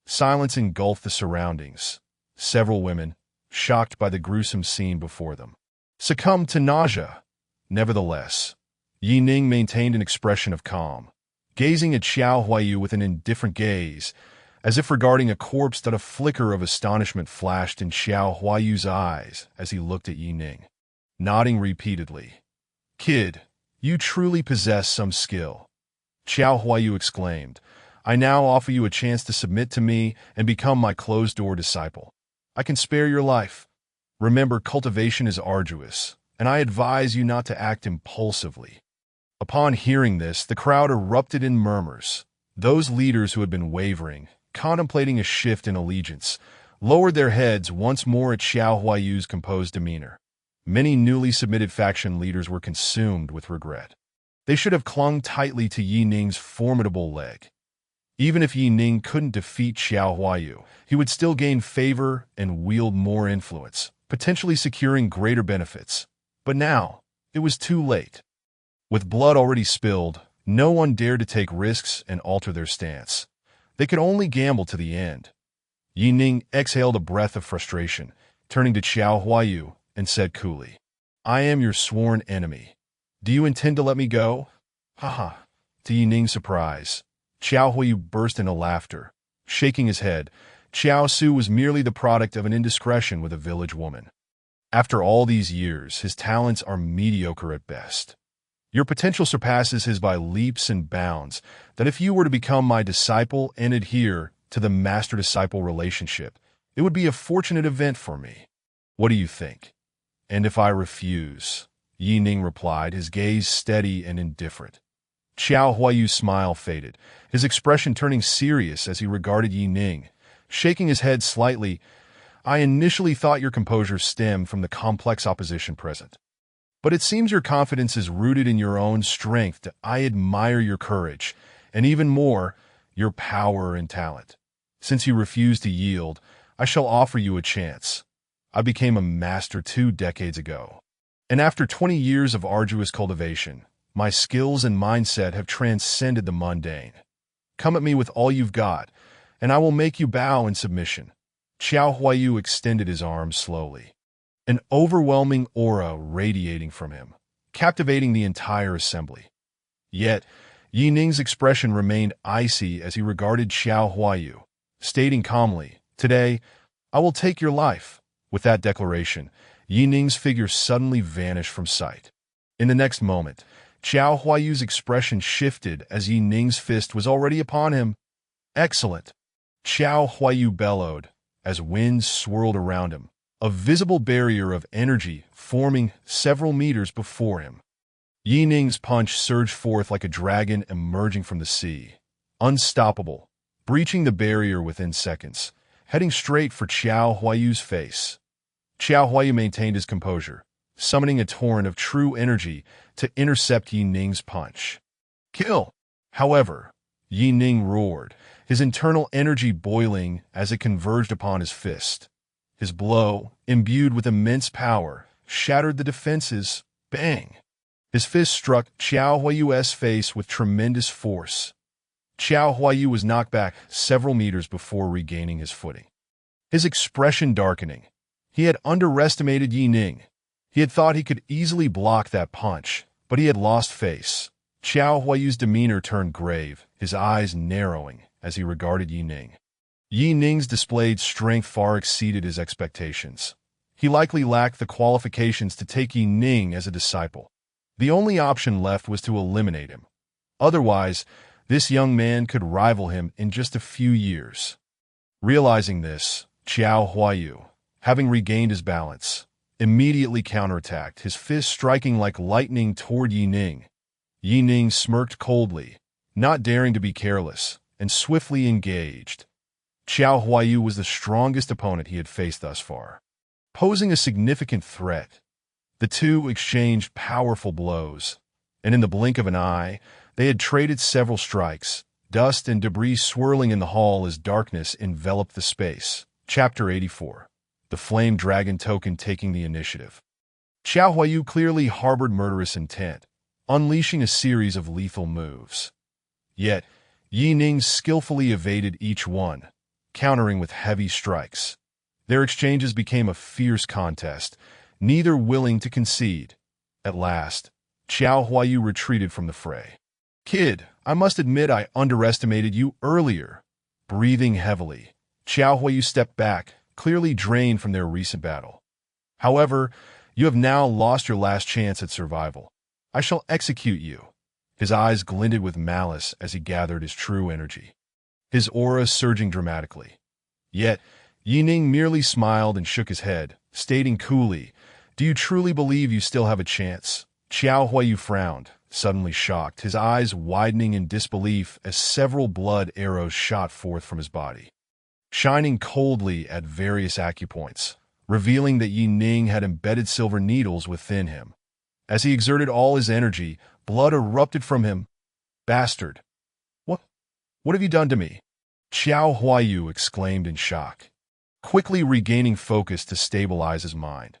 A: Silence engulfed the surroundings. Several women, shocked by the gruesome scene before them, succumbed to nausea. Nevertheless, Yi Ning maintained an expression of calm, gazing at Xiao Huayu with an indifferent gaze, as if regarding a corpse. That a flicker of astonishment flashed in Xiao Huayu's eyes as he looked at Yi Ning, nodding repeatedly. "Kid, you truly possess some skill," Xiao Huayu exclaimed. "I now offer you a chance to submit to me and become my closed-door disciple. I can spare your life. Remember, cultivation is arduous, and I advise you not to act impulsively." Upon hearing this, the crowd erupted in murmurs. Those leaders who had been wavering, contemplating a shift in allegiance, lowered their heads once more at Xiao Huayu's composed demeanor. Many newly submitted faction leaders were consumed with regret. They should have clung tightly to Yi Ning's formidable leg. Even if Yi Ning couldn't defeat Xiao Huayu, he would still gain favor and wield more influence, potentially securing greater benefits. But now, it was too late. With blood already spilled, no one dared to take risks and alter their stance. They could only gamble to the end. Yi Ning exhaled a breath of frustration, turning to Xiao Huayu, and said coolly, "I am your sworn enemy. Do you intend to let me go?" Haha. To Yi Ning's surprise, Xiao Huayu burst into laughter. Shaking his head, Xiao Su was merely the product of an indiscretion with a village woman. After all these years, his talents are mediocre at best. Your potential surpasses his by leaps and bounds. That if you were to become my disciple and adhere to the master-disciple relationship, it would be a fortunate event for me. What do you think? And if I refuse?" Yi Ning replied, his gaze steady and indifferent. Xiao Huayu's smile faded, his expression turning serious as he regarded Yi Ning, shaking his head slightly. "I initially thought your composure stemmed from the complex opposition present. But it seems your confidence is rooted in your own strength. I admire your courage, and even more, your power and talent. Since you refuse to yield, I shall offer you a chance. I became a master 2 decades ago, and after 20 years of arduous cultivation, my skills and mindset have transcended the mundane. Come at me with all you've got, and I will make you bow in submission." Xiao Huayu extended his arms slowly, an overwhelming aura radiating from him, captivating the entire assembly. Yet, Yi Ning's expression remained icy as he regarded Xiao Huayu, stating calmly, "Today, I will take your life." With that declaration, Yi Ning's figure suddenly vanished from sight. In the next moment, Xiao Huayu's expression shifted as Yi Ning's fist was already upon him. "Excellent!" Xiao Huayu bellowed as winds swirled around him, a visible barrier of energy forming several meters before him. Yi Ning's punch surged forth like a dragon emerging from the sea, unstoppable, breaching the barrier within seconds, heading straight for Xiao Huayu's face. Xiao Huayu maintained his composure, summoning a torrent of true energy to intercept Yi Ning's punch. "Kill!" However, Yi Ning roared, his internal energy boiling as it converged upon his fist. His blow, imbued with immense power, shattered the defenses. Bang! His fist struck Xiao Huayu's face with tremendous force. Xiao Huayu was knocked back several meters before regaining his footing, his expression darkening. He had underestimated Yi Ning. He had thought he could easily block that punch, but he had lost face. Xiao Huayu's demeanor turned grave, his eyes narrowing as he regarded Yi Ning. Yi Ning's displayed strength far exceeded his expectations. He likely lacked the qualifications to take Yi Ning as a disciple. The only option left was to eliminate him. Otherwise, this young man could rival him in just a few years. Realizing this, Xiao Huayu, having regained his balance, immediately counterattacked, his fist striking like lightning toward Yi Ning. Yi Ning smirked coldly, not daring to be careless, and swiftly engaged. Qiao Huaiyu was the strongest opponent he had faced thus far, posing a significant threat. The two exchanged powerful blows, and in the blink of an eye, they had traded several strikes, dust and debris swirling in the hall as darkness enveloped the space. Chapter 84. The Flame Dragon Token taking the initiative. Qiao Huaiyu clearly harbored murderous intent, unleashing a series of lethal moves. Yet, Yi Ning skillfully evaded each one, countering with heavy strikes. Their exchanges became a fierce contest, neither willing to concede. At last, Qiao Huaiyu retreated from the fray. "Kid, I must admit I underestimated you earlier." Breathing heavily, Qiao Huaiyu stepped back, clearly drained from their recent battle. "However, you have now lost your last chance at survival. I shall execute you." His eyes glinted with malice as he gathered his true energy, his aura surging dramatically. Yet, Yi Ning merely smiled and shook his head, stating coolly, "Do you truly believe you still have a chance?" Qiao Huaiyu frowned, suddenly shocked, his eyes widening in disbelief as several blood arrows shot forth from his body, shining coldly at various acupoints, revealing that Yi Ning had embedded silver needles within him. As he exerted all his energy, blood erupted from him. "Bastard! What have you done to me?" Qiao Huaiyu exclaimed in shock, quickly regaining focus to stabilize his mind.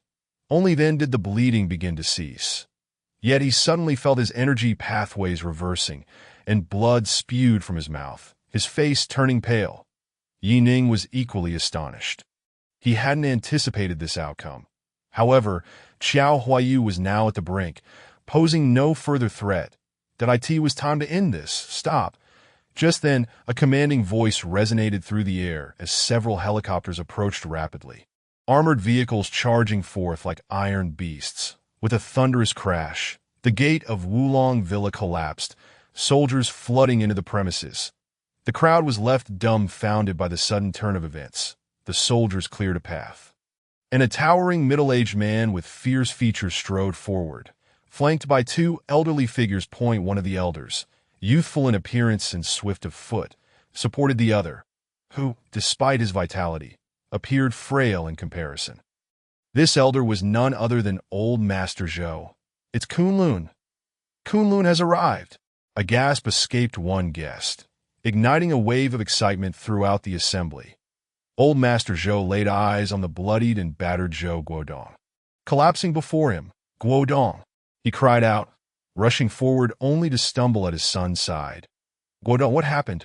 A: Only then did the bleeding begin to cease. Yet he suddenly felt his energy pathways reversing, and blood spewed from his mouth, his face turning pale. Yi Ning was equally astonished. He hadn't anticipated this outcome. However, Qiao Huaiyu was now at the brink, posing no further threat. "It was time to end this. Stop." Just then, a commanding voice resonated through the air as several helicopters approached rapidly, armored vehicles charging forth like iron beasts. With a thunderous crash, the gate of Wulong Villa collapsed, soldiers flooding into the premises. The crowd was left dumbfounded by the sudden turn of events. The soldiers cleared a path, and a towering middle-aged man with fierce features strode forward, flanked by two elderly figures. One of the elders, youthful in appearance and swift of foot, supported the other, who, despite his vitality, appeared frail in comparison. This elder was none other than Old Master Zhou. "It's Kunlun. Kunlun has arrived." A gasp escaped one guest, igniting a wave of excitement throughout the assembly. Old Master Zhou laid eyes on the bloodied and battered Zhou Guodong. Collapsing before him, "Guodong!" he cried out, rushing forward only to stumble at his son's side. "Guodong, what happened?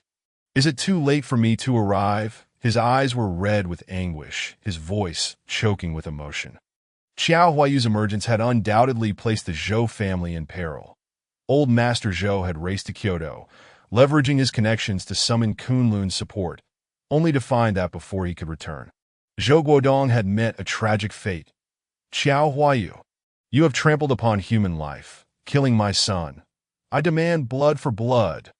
A: Is it too late for me to arrive?" His eyes were red with anguish, his voice choking with emotion. Qiao Huaiyu's emergence had undoubtedly placed the Zhou family in peril. Old Master Zhou had raced to Kyoto, leveraging his connections to summon Kunlun's support, only to find that before he could return, Zhou Guodong had met a tragic fate. "Qiao Huaiyu, you have trampled upon human life, killing my son. I demand blood for blood."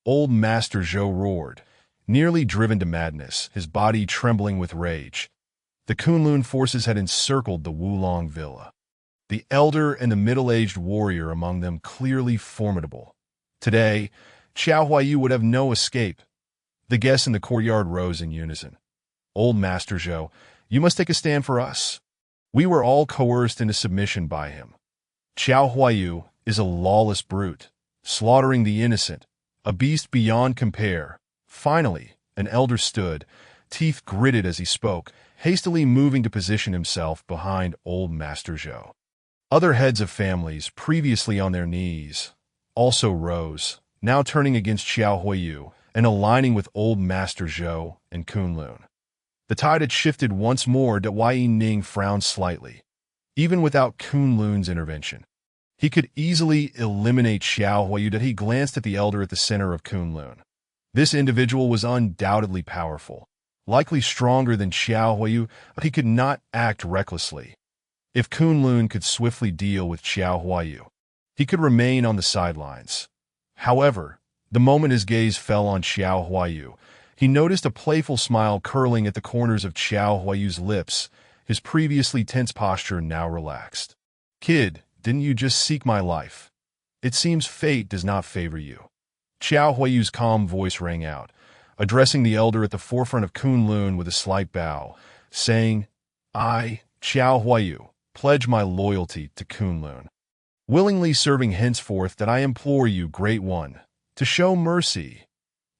A: Old Master Zhou roared, nearly driven to madness, his body trembling with rage. The Kunlun forces had encircled the Wulong Villa, the elder and the middle-aged warrior among them clearly formidable. Today, Qiao Huaiyu would have no escape. The guests in the courtyard rose in unison. "Old Master Zhou, you must take a stand for us. We were all coerced into submission by him. Qiao Huaiyu is a lawless brute, slaughtering the innocent, a beast beyond compare." Finally, an elder stood, teeth gritted as he spoke, hastily moving to position himself behind Old Master Zhou. Other heads of families, previously on their knees, also rose, now turning against Qiao Huaiyu and aligning with Old Master Zhou and Kunlun. The tide had shifted once more. Yi Ning frowned slightly. Even without Kunlun's intervention, he could easily eliminate Qiao Huaiyu. He glanced at the elder at the center of Kunlun. This individual was undoubtedly powerful, likely stronger than Qiao Huaiyu, but he could not act recklessly. If Kunlun could swiftly deal with Qiao Huaiyu, he could remain on the sidelines. However, the moment his gaze fell on Qiao Huaiyu, he noticed a playful smile curling at the corners of Qiao Huaiyu's lips, his previously tense posture now relaxed. "Kid, didn't you just seek my life? It seems fate does not favor you." Xiao Huayu's calm voice rang out, addressing the elder at the forefront of Kunlun with a slight bow, saying, "I, Xiao Huayu, pledge my loyalty to Kunlun, willingly serving henceforth that I implore you, Great One, to show mercy."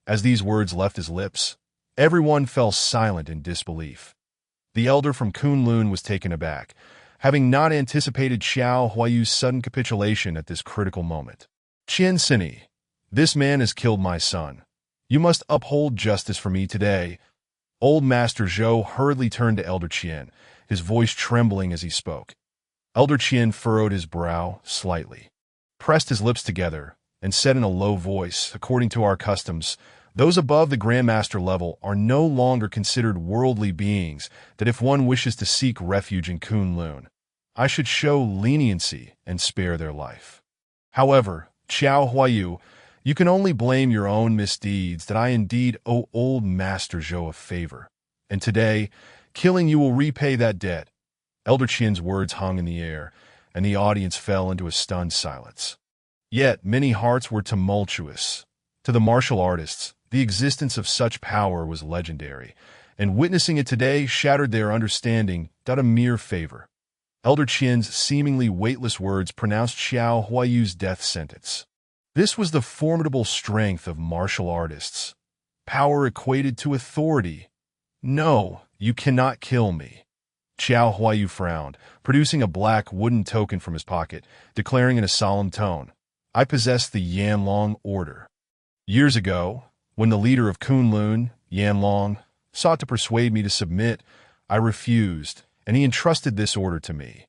A: As these words left his lips, everyone fell silent in disbelief. The elder from Kunlun was taken aback, having not anticipated Xiao Huayu's sudden capitulation at this critical moment. "Qian Sini, this man has killed my son. You must uphold justice for me today." Old Master Zhou hurriedly turned to Elder Qian, his voice trembling as he spoke. Elder Qian furrowed his brow slightly, pressed his lips together, and said in a low voice, "According to our customs, those above the Grandmaster level are no longer considered worldly beings, that if one wishes to seek refuge in Kunlun, I should show leniency and spare their life. However, Xiao Huayu, you can only blame your own misdeeds that I indeed owe Old Master Zhou a favor, and today, killing you will repay that debt." Elder Qian's words hung in the air, and the audience fell into a stunned silence. Yet many hearts were tumultuous. To the martial artists, the existence of such power was legendary, and witnessing it today shattered their understanding that a mere favor. Elder Qian's seemingly weightless words pronounced Xiao Huayu's death sentence. This was the formidable strength of martial artists. Power equated to authority. "No, you cannot kill me." Xiao Huayu frowned, producing a black wooden token from his pocket, declaring in a solemn tone, "I possess the Yanlong Order. Years ago, when the leader of Kunlun, Yanlong, sought to persuade me to submit, I refused, and he entrusted this order to me.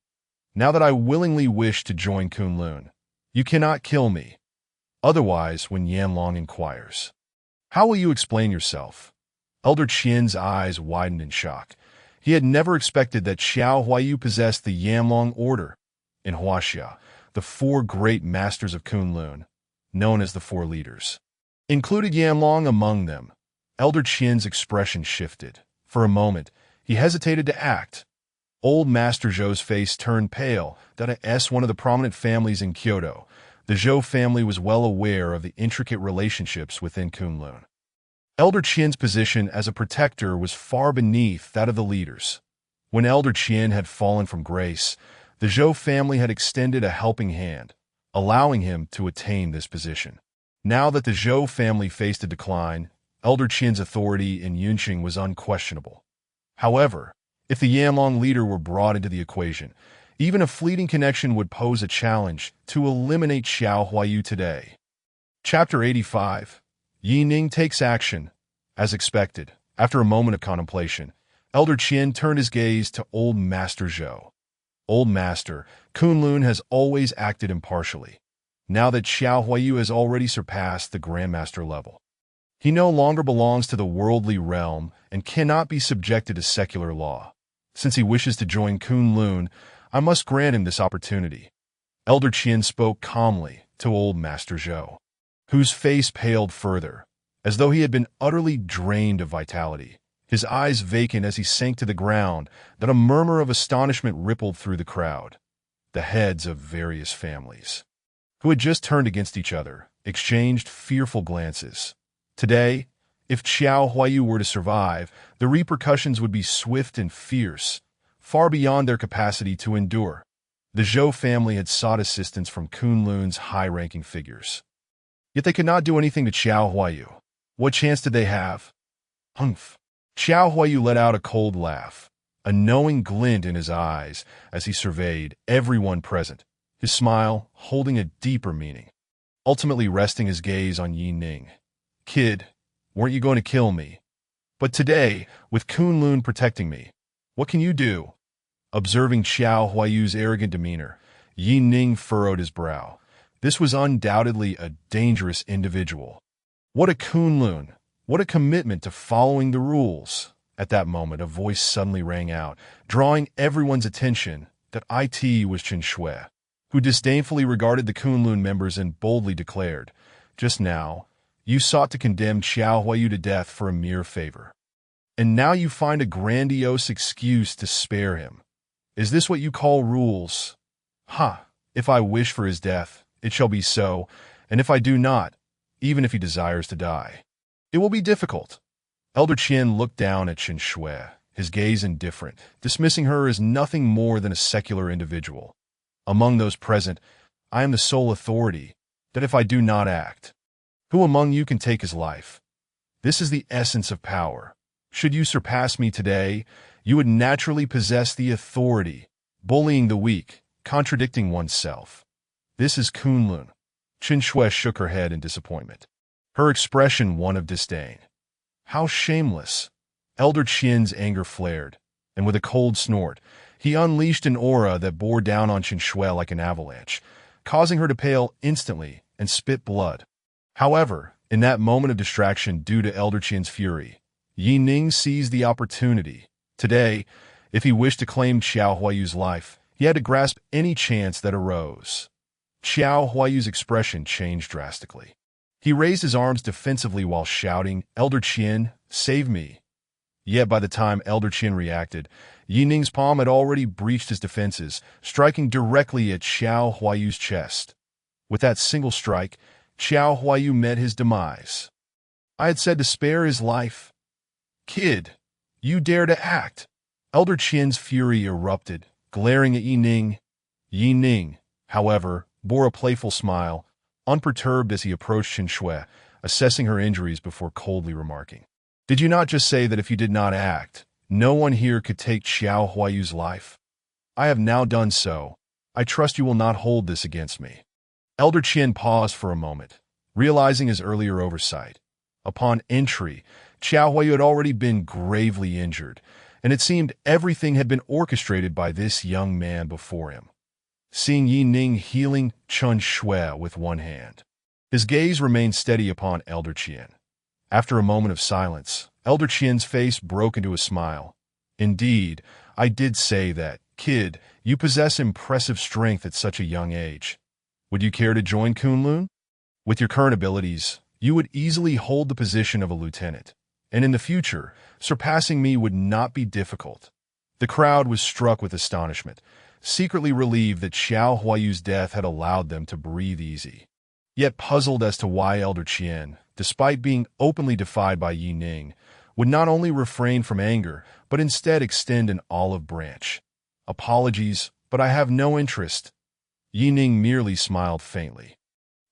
A: Now that I willingly wish to join Kunlun, you cannot kill me. Otherwise, when Yanlong inquires, 'How will you explain yourself?' Elder Qian's eyes widened in shock. He had never expected that Xiao Huayu possessed the Yanlong Order. In Huaxia, the four great masters of Kunlun, known as the Four Leaders, included Yanlong among them. Elder Qian's expression shifted. For a moment, he hesitated to act. Old Master Zhou's face turned pale. That as one of the prominent families in Kyoto, the Zhou family was well aware of the intricate relationships within Kunlun. Elder Qian's position as a protector was far beneath that of the leaders. When Elder Qian had fallen from grace, the Zhou family had extended a helping hand, allowing him to attain this position. Now that the Zhou family faced a decline, Elder Qian's authority in Yunqing was unquestionable. However, if the Yanlong leader were brought into the equation, even a fleeting connection would pose a challenge to eliminate Xiao Huayu today. Chapter 85. Yi Ning takes action. As expected, after a moment of contemplation, Elder Qian turned his gaze to Old Master Zhou. "Old Master, Kunlun has always acted impartially. Now that Xiao Huayu has already surpassed the Grandmaster level, he no longer belongs to the worldly realm and cannot be subjected to secular law. Since he wishes to join Kunlun, I must grant him this opportunity." Elder Qian spoke calmly to Old Master Zhou, whose face paled further, as though he had been utterly drained of vitality, his eyes vacant as he sank to the ground. That a murmur of astonishment rippled through the crowd. The heads of various families, who had just turned against each other, exchanged fearful glances. Today, if Xiao Huayu were to survive, the repercussions would be swift and fierce, far beyond their capacity to endure. The Zhou family had sought assistance from Kunlun's high-ranking figures. Yet they could not do anything to Xiao Huayu. What chance did they have? Humph. Xiao Huayu let out a cold laugh, a knowing glint in his eyes as he surveyed everyone present, his smile holding a deeper meaning, ultimately resting his gaze on Yi Ning. "Kid, weren't you going to kill me? But today, with Kunlun protecting me, what can you do?" Observing Xiao Huayu's arrogant demeanor, Yi Ning furrowed his brow. This was undoubtedly a dangerous individual. What a Kunlun! What a commitment to following the rules! At that moment, a voice suddenly rang out, drawing everyone's attention. That it was Chen Shui, who disdainfully regarded the Kunlun members and boldly declared, "Just now, you sought to condemn Xiao Huayu to death for a mere favor. And now you find a grandiose excuse to spare him. Is this what you call rules? Ha! If I wish for his death, it shall be so, and if I do not, even if he desires to die, it will be difficult. Elder Qian looked down at Qin Shui, his gaze indifferent, dismissing her as nothing more than a secular individual. Among those present, I am the sole authority, that if I do not act, who among you can take his life? This is the essence of power. Should you surpass me today, you would naturally possess the authority, bullying the weak, contradicting oneself. This is Kunlun. Qin Shui shook her head in disappointment, her expression one of disdain. How shameless! Elder Qian's anger flared, and with a cold snort, he unleashed an aura that bore down on Qin Shui like an avalanche, causing her to pale instantly and spit blood. However, in that moment of distraction due to Elder Qian's fury, Yi Ning seized the opportunity. Today, if he wished to claim Xiao Huayu's life, he had to grasp any chance that arose. Xiao Huayu's expression changed drastically. He raised his arms defensively while shouting, "Elder Qian, save me!" Yet by the time Elder Qian reacted, Yi Ning's palm had already breached his defenses, striking directly at Xiao Huayu's chest. With that single strike, Xiao Huayu met his demise. I had said to spare his life. Kid, you dare to act! Elder Qian's fury erupted, glaring at Yi Ning. Yi Ning, however, bore a playful smile, unperturbed as he approached Qin Shui, assessing her injuries before coldly remarking, "Did you not just say that if you did not act, no one here could take Xiao Huayu's life? I have now done so. I trust you will not hold this against me." Elder Qian paused for a moment, realizing his earlier oversight. Upon entry, Xiao Huayu had already been gravely injured, and it seemed everything had been orchestrated by this young man before him. Seeing Yi Ning healing Qin Shui with one hand, his gaze remained steady upon Elder Qian. After a moment of silence, Elder Qian's face broke into a smile. "Indeed, I did say that. Kid, you possess impressive strength at such a young age. Would you care to join Kunlun? With your current abilities, you would easily hold the position of a lieutenant, and in the future, surpassing me would not be difficult." The crowd was struck with astonishment, secretly relieved that Xiao Huayu's death had allowed them to breathe easy, yet puzzled as to why Elder Qian, despite being openly defied by Yi Ning, would not only refrain from anger, but instead extend an olive branch. "Apologies, but I have no interest." Yi Ning merely smiled faintly.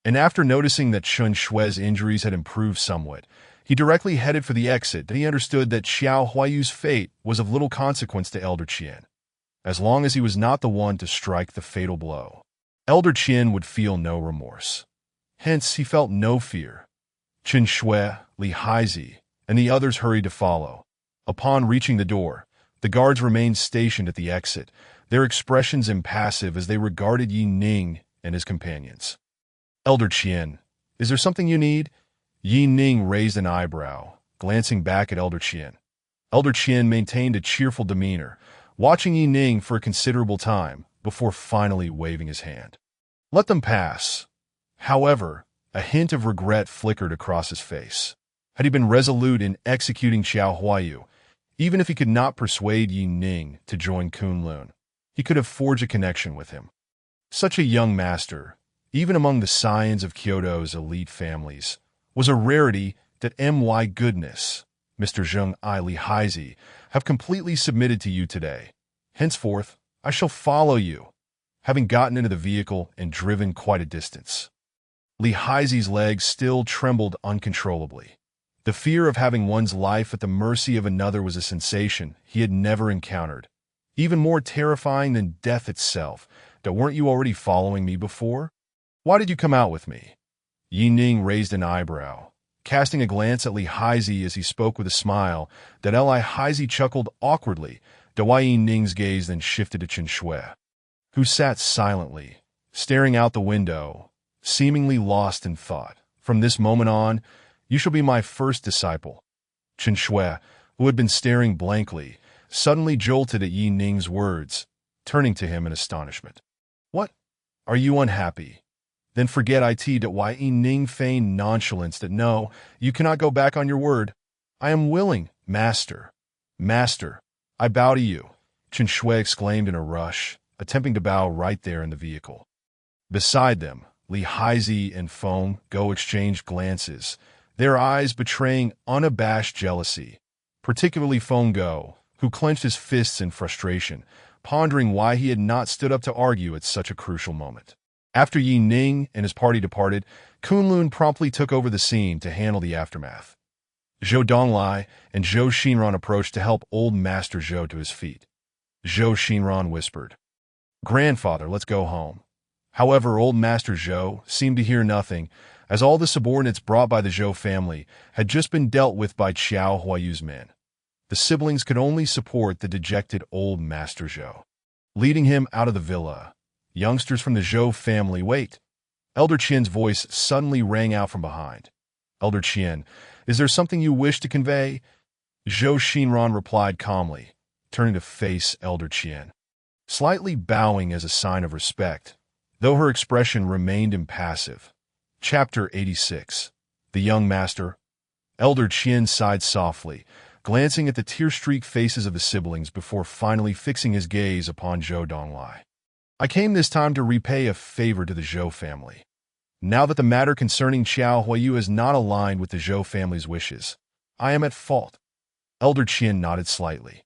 A: And after noticing that Qin Shui's injuries had improved somewhat, he directly headed for the exit. He understood that Xiao Huayu's fate was of little consequence to Elder Qian, as long as he was not the one to strike the fatal blow. Elder Qian would feel no remorse. Hence, he felt no fear. Qin Shui, Li Haizi, and the others hurried to follow. Upon reaching the door, the guards remained stationed at the exit, their expressions impassive as they regarded Yi Ning and his companions. "Elder Qian, is there something you need?" Yi Ning raised an eyebrow, glancing back at Elder Qian. Elder Qian maintained a cheerful demeanor, watching Yi Ning for a considerable time before finally waving his hand. "Let them pass." However, a hint of regret flickered across his face. Had he been resolute in executing Xiao Huayu, even if he could not persuade Yi Ning to join Kunlun, he could have forged a connection with him. Such a young master, even among the scions of Kyoto's elite families, was a rarity that my goodness, Mr. Zheng I Li Haizi, have completely submitted to you today. Henceforth, I shall follow you, having gotten into the vehicle and driven quite a distance. Li Haizi's legs still trembled uncontrollably. The fear of having one's life at the mercy of another was a sensation he had never encountered, even more terrifying than death itself. Weren't you already following me before? Why did you come out with me?" Yi Ning raised an eyebrow, casting a glance at Li Haizi as he spoke with a smile that Li Haizi chuckled awkwardly. Yi Ning's gaze then shifted to Qin Shui, who sat silently, staring out the window, seemingly lost in thought. "From this moment on, you shall be my first disciple." Qin Shui, who had been staring blankly, suddenly jolted at Yi Ning's words, turning to him in astonishment. "What? Are you unhappy? Then forget it. Yi Ning feigned nonchalance that no, you cannot go back on your word. "I am willing, master. Master, I bow to you," Qin Shui exclaimed in a rush, attempting to bow right there in the vehicle. Beside them, Li Haizi and Feng Go exchanged glances, their eyes betraying unabashed jealousy, particularly Feng Go, who clenched his fists in frustration, pondering why he had not stood up to argue at such a crucial moment. After Yi Ning and his party departed, Kunlun promptly took over the scene to handle the aftermath. Zhou Donglai and Zhou Xinran approached to help old Master Zhou to his feet. Zhou Xinran whispered, "Grandfather, let's go home." However, old Master Zhou seemed to hear nothing, as all the subordinates brought by the Zhou family had just been dealt with by Qiao Huayu's men. The siblings could only support the dejected old Master Zhou. Leading him out of the villa, youngsters from the Zhou family, wait. Elder Qian's voice suddenly rang out from behind. Elder Qian, is there something you wish to convey? Zhou Xinran replied calmly, turning to face Elder Qian, slightly bowing as a sign of respect, though her expression remained impassive. Chapter 86. The Young Master. Elder Qian sighed softly, glancing at the tear-streaked faces of the siblings before finally fixing his gaze upon Zhou Donglai. I came this time to repay a favor to the Zhou family. Now that the matter concerning Qiao Huayu is not aligned with the Zhou family's wishes, I am at fault. Elder Qian nodded slightly,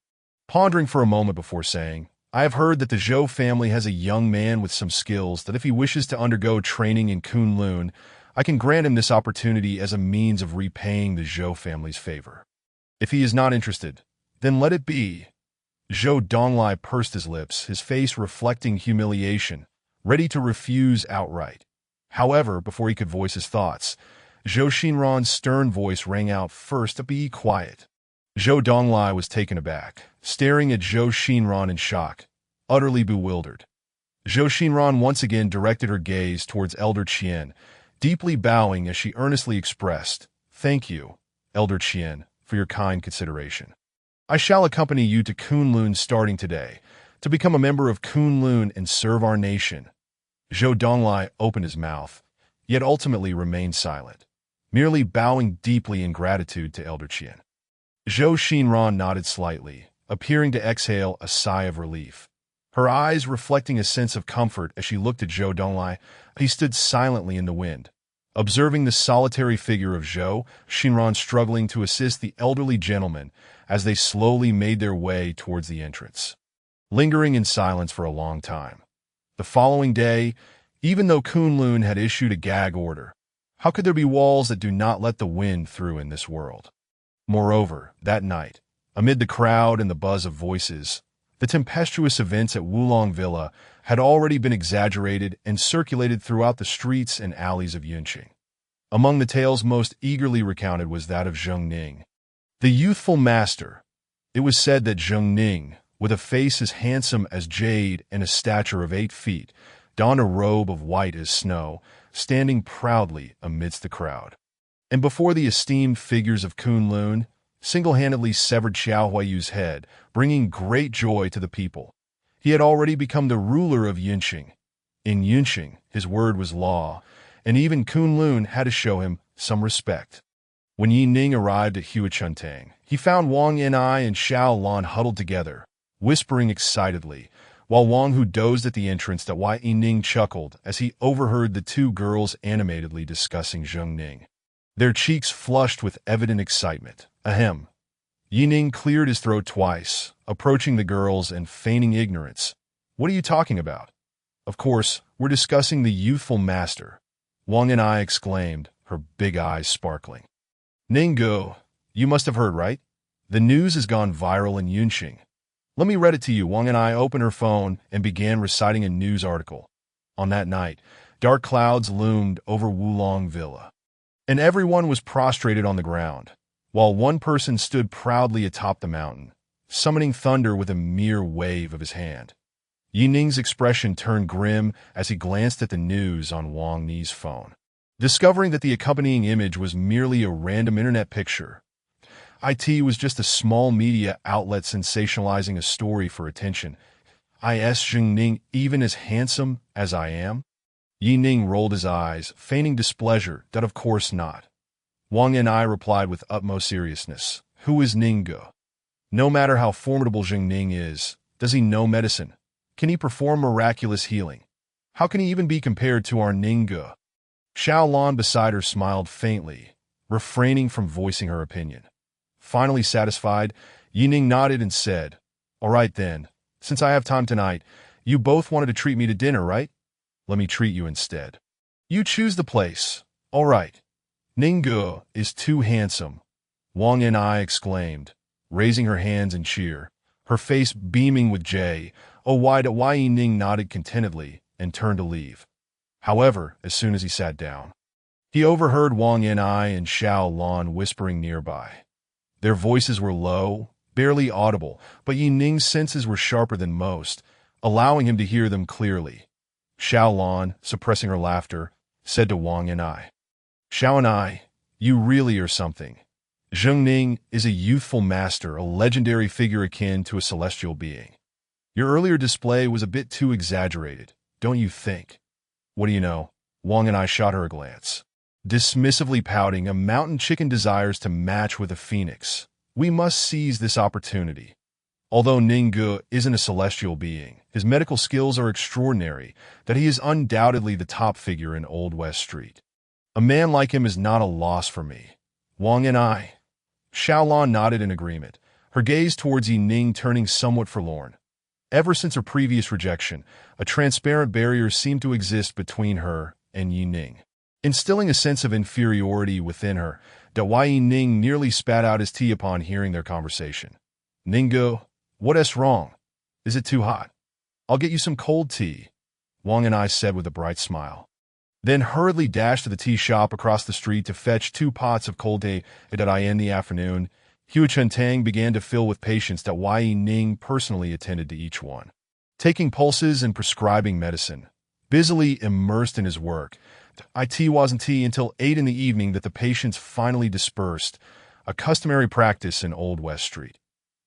A: pondering for a moment before saying, I have heard that the Zhou family has a young man with some skills that if he wishes to undergo training in Kunlun, I can grant him this opportunity as a means of repaying the Zhou family's favor. If he is not interested, then let it be. Zhou Donglai pursed his lips, his face reflecting humiliation, ready to refuse outright. However, before he could voice his thoughts, Zhou Xinran's stern voice rang out first to be quiet. Zhou Donglai was taken aback, staring at Zhou Xinran in shock, utterly bewildered. Zhou Xinran once again directed her gaze towards Elder Qian, deeply bowing as she earnestly expressed, Thank you, Elder Qian, for your kind consideration. I shall accompany you to Kunlun starting today, to become a member of Kunlun and serve our nation. Zhou Donglai opened his mouth, yet ultimately remained silent, merely bowing deeply in gratitude to Elder Qian. Zhou Xinran nodded slightly, appearing to exhale a sigh of relief, her eyes reflecting a sense of comfort as she looked at Zhou Donglai. He stood silently in the wind, observing the solitary figure of Zhou Xinran struggling to assist the elderly gentleman as they slowly made their way towards the entrance, lingering in silence for a long time. The following day, even though Kunlun had issued a gag order, how could there be walls that do not let the wind through in this world? Moreover, that night, amid the crowd and the buzz of voices, the tempestuous events at Wulong Villa had already been exaggerated and circulated throughout the streets and alleys of Yunqing. Among the tales most eagerly recounted was that of Zheng Ning, the youthful master. It was said that Zheng Ning, with a face as handsome as jade and a stature of 8 feet, donned a robe of white as snow, standing proudly amidst the crowd. And before the esteemed figures of Kunlun, single-handedly severed Qiao Huayu's head, bringing great joy to the people. He had already become the ruler of Yunqing. In Yunqing, his word was law, and even Kunlun had to show him some respect. When Yi Ning arrived at Huachuntang, he found Wang Yan'ai and Xiao Lan huddled together, whispering excitedly, while Wang Hu dozed at the entrance. That why Yi Ning chuckled as he overheard the 2 girls animatedly discussing Zheng Ning. Their cheeks flushed with evident excitement. Ahem. Yi Ning cleared his throat twice, approaching the girls and feigning ignorance. What are you talking about? Of course, we're discussing the youthful master, Wang Yan'ai exclaimed, her big eyes sparkling. Ninggu, you must have heard, right? The news has gone viral in Yunqing. Let me read it to you. Wang Yan'ai opened her phone and began reciting a news article. On that night, dark clouds loomed over Wulong Villa, and everyone was prostrated on the ground, while one person stood proudly atop the mountain, summoning thunder with a mere wave of his hand. Yi Ning's expression turned grim as he glanced at the news on Wang Ni's phone, discovering that the accompanying image was merely a random internet picture. IT was just a small media outlet sensationalizing a story for attention. Is Zheng Ning even as handsome as I am? Yi Ning rolled his eyes, feigning displeasure. That of course not. Wang Yan'ai replied with utmost seriousness. Who is Ninggu? No matter how formidable Zheng Ning is, does he know medicine? Can he perform miraculous healing? How can he even be compared to our Ninggu? Xiaolan beside her smiled faintly, refraining from voicing her opinion. Finally satisfied, Yining nodded and said, "All right then, since I have time tonight, you both wanted to treat me to dinner, right? Let me treat you instead. You choose the place. All right." "Ninggu is too handsome," Wang and I exclaimed, raising her hands in cheer, her face beaming with joy. "Oh, why Yining nodded contentedly and turned to leave. However, as soon as he sat down, he overheard Wang and I and Xiao Lan whispering nearby. Their voices were low, barely audible, but Yining's senses were sharper than most, allowing him to hear them clearly. Xiao Lan, suppressing her laughter, said to Wang and I, "Xiao and I, you really are something. Zheng Ning is a youthful master, a legendary figure akin to a celestial being. Your earlier display was a bit too exaggerated, don't you think?" "What do you know?" Wang and I shot her a glance. Dismissively pouting, a mountain chicken desires to match with a phoenix. We must seize this opportunity. Although Ninggu isn't a celestial being, his medical skills are extraordinary, that he is undoubtedly the top figure in Old West Street. A man like him is not a loss for me. Wang and I. Xiaolan nodded in agreement, her gaze towards Yining turning somewhat forlorn. Ever since her previous rejection, a transparent barrier seemed to exist between her and Yining, instilling a sense of inferiority within her, that why Yining nearly spat out his tea upon hearing their conversation. "Ninggu, what's wrong? Is it too hot? I'll get you some cold tea," Wang and I said with a bright smile. Then hurriedly dashed to the tea shop across the street to fetch 2 pots of cold tea that in the afternoon. Hu Chentang began to fill with patients that Wai Yining personally attended to each one, taking pulses and prescribing medicine. Busily immersed in his work, it wasn't until 8 in the evening that the patients finally dispersed, a customary practice in Old West Street.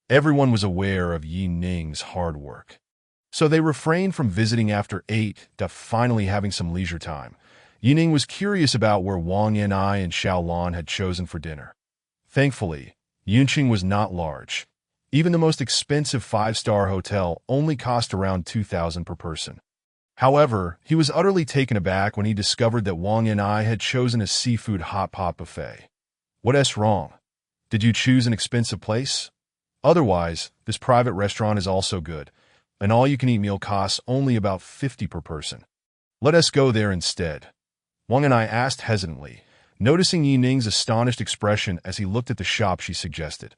A: Everyone was aware of Yi Ning's hard work, so they refrained from visiting after 8, finally having some leisure time. Yi Ning was curious about where Wang Yan'ai and Xiao Lan had chosen for dinner. Thankfully, Yunqing was not large. Even the most expensive 5-star hotel only cost around 2,000 per person. However, he was utterly taken aback when he discovered that Wang Yan'ai had chosen a seafood hot pot buffet. "What's wrong? Did you choose an expensive place? Otherwise, this private restaurant is also good. An all-you-can-eat meal costs only about 50 per person. Let us go there instead," Wang and I asked hesitantly, noticing Yi Ning's astonished expression as he looked at the shop she suggested.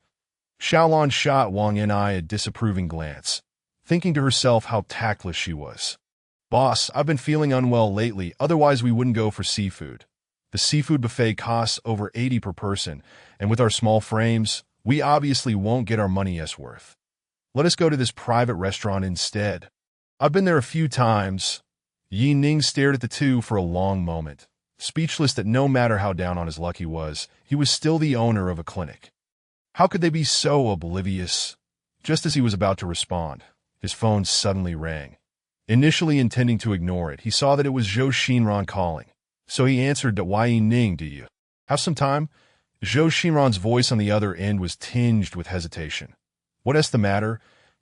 A: Xiaolan shot Wang and I a disapproving glance, thinking to herself how tactless she was. "Boss, I've been feeling unwell lately, otherwise we wouldn't go for seafood. The seafood buffet costs over 80 per person, and with our small frames, we obviously won't get our money's worth. Let us go to this private restaurant instead. I've been there a few times." Yi Ning stared at the two for a long moment, speechless that no matter how down on his luck he was still the owner of a clinic. How could they be so oblivious? Just as he was about to respond, his phone suddenly rang. Initially intending to ignore it, he saw that it was Zhou Xinran calling, so he answered that Wai Ning, "Do you have some time?" Zhou Xinran's voice on the other end was tinged with hesitation. "What's the matter?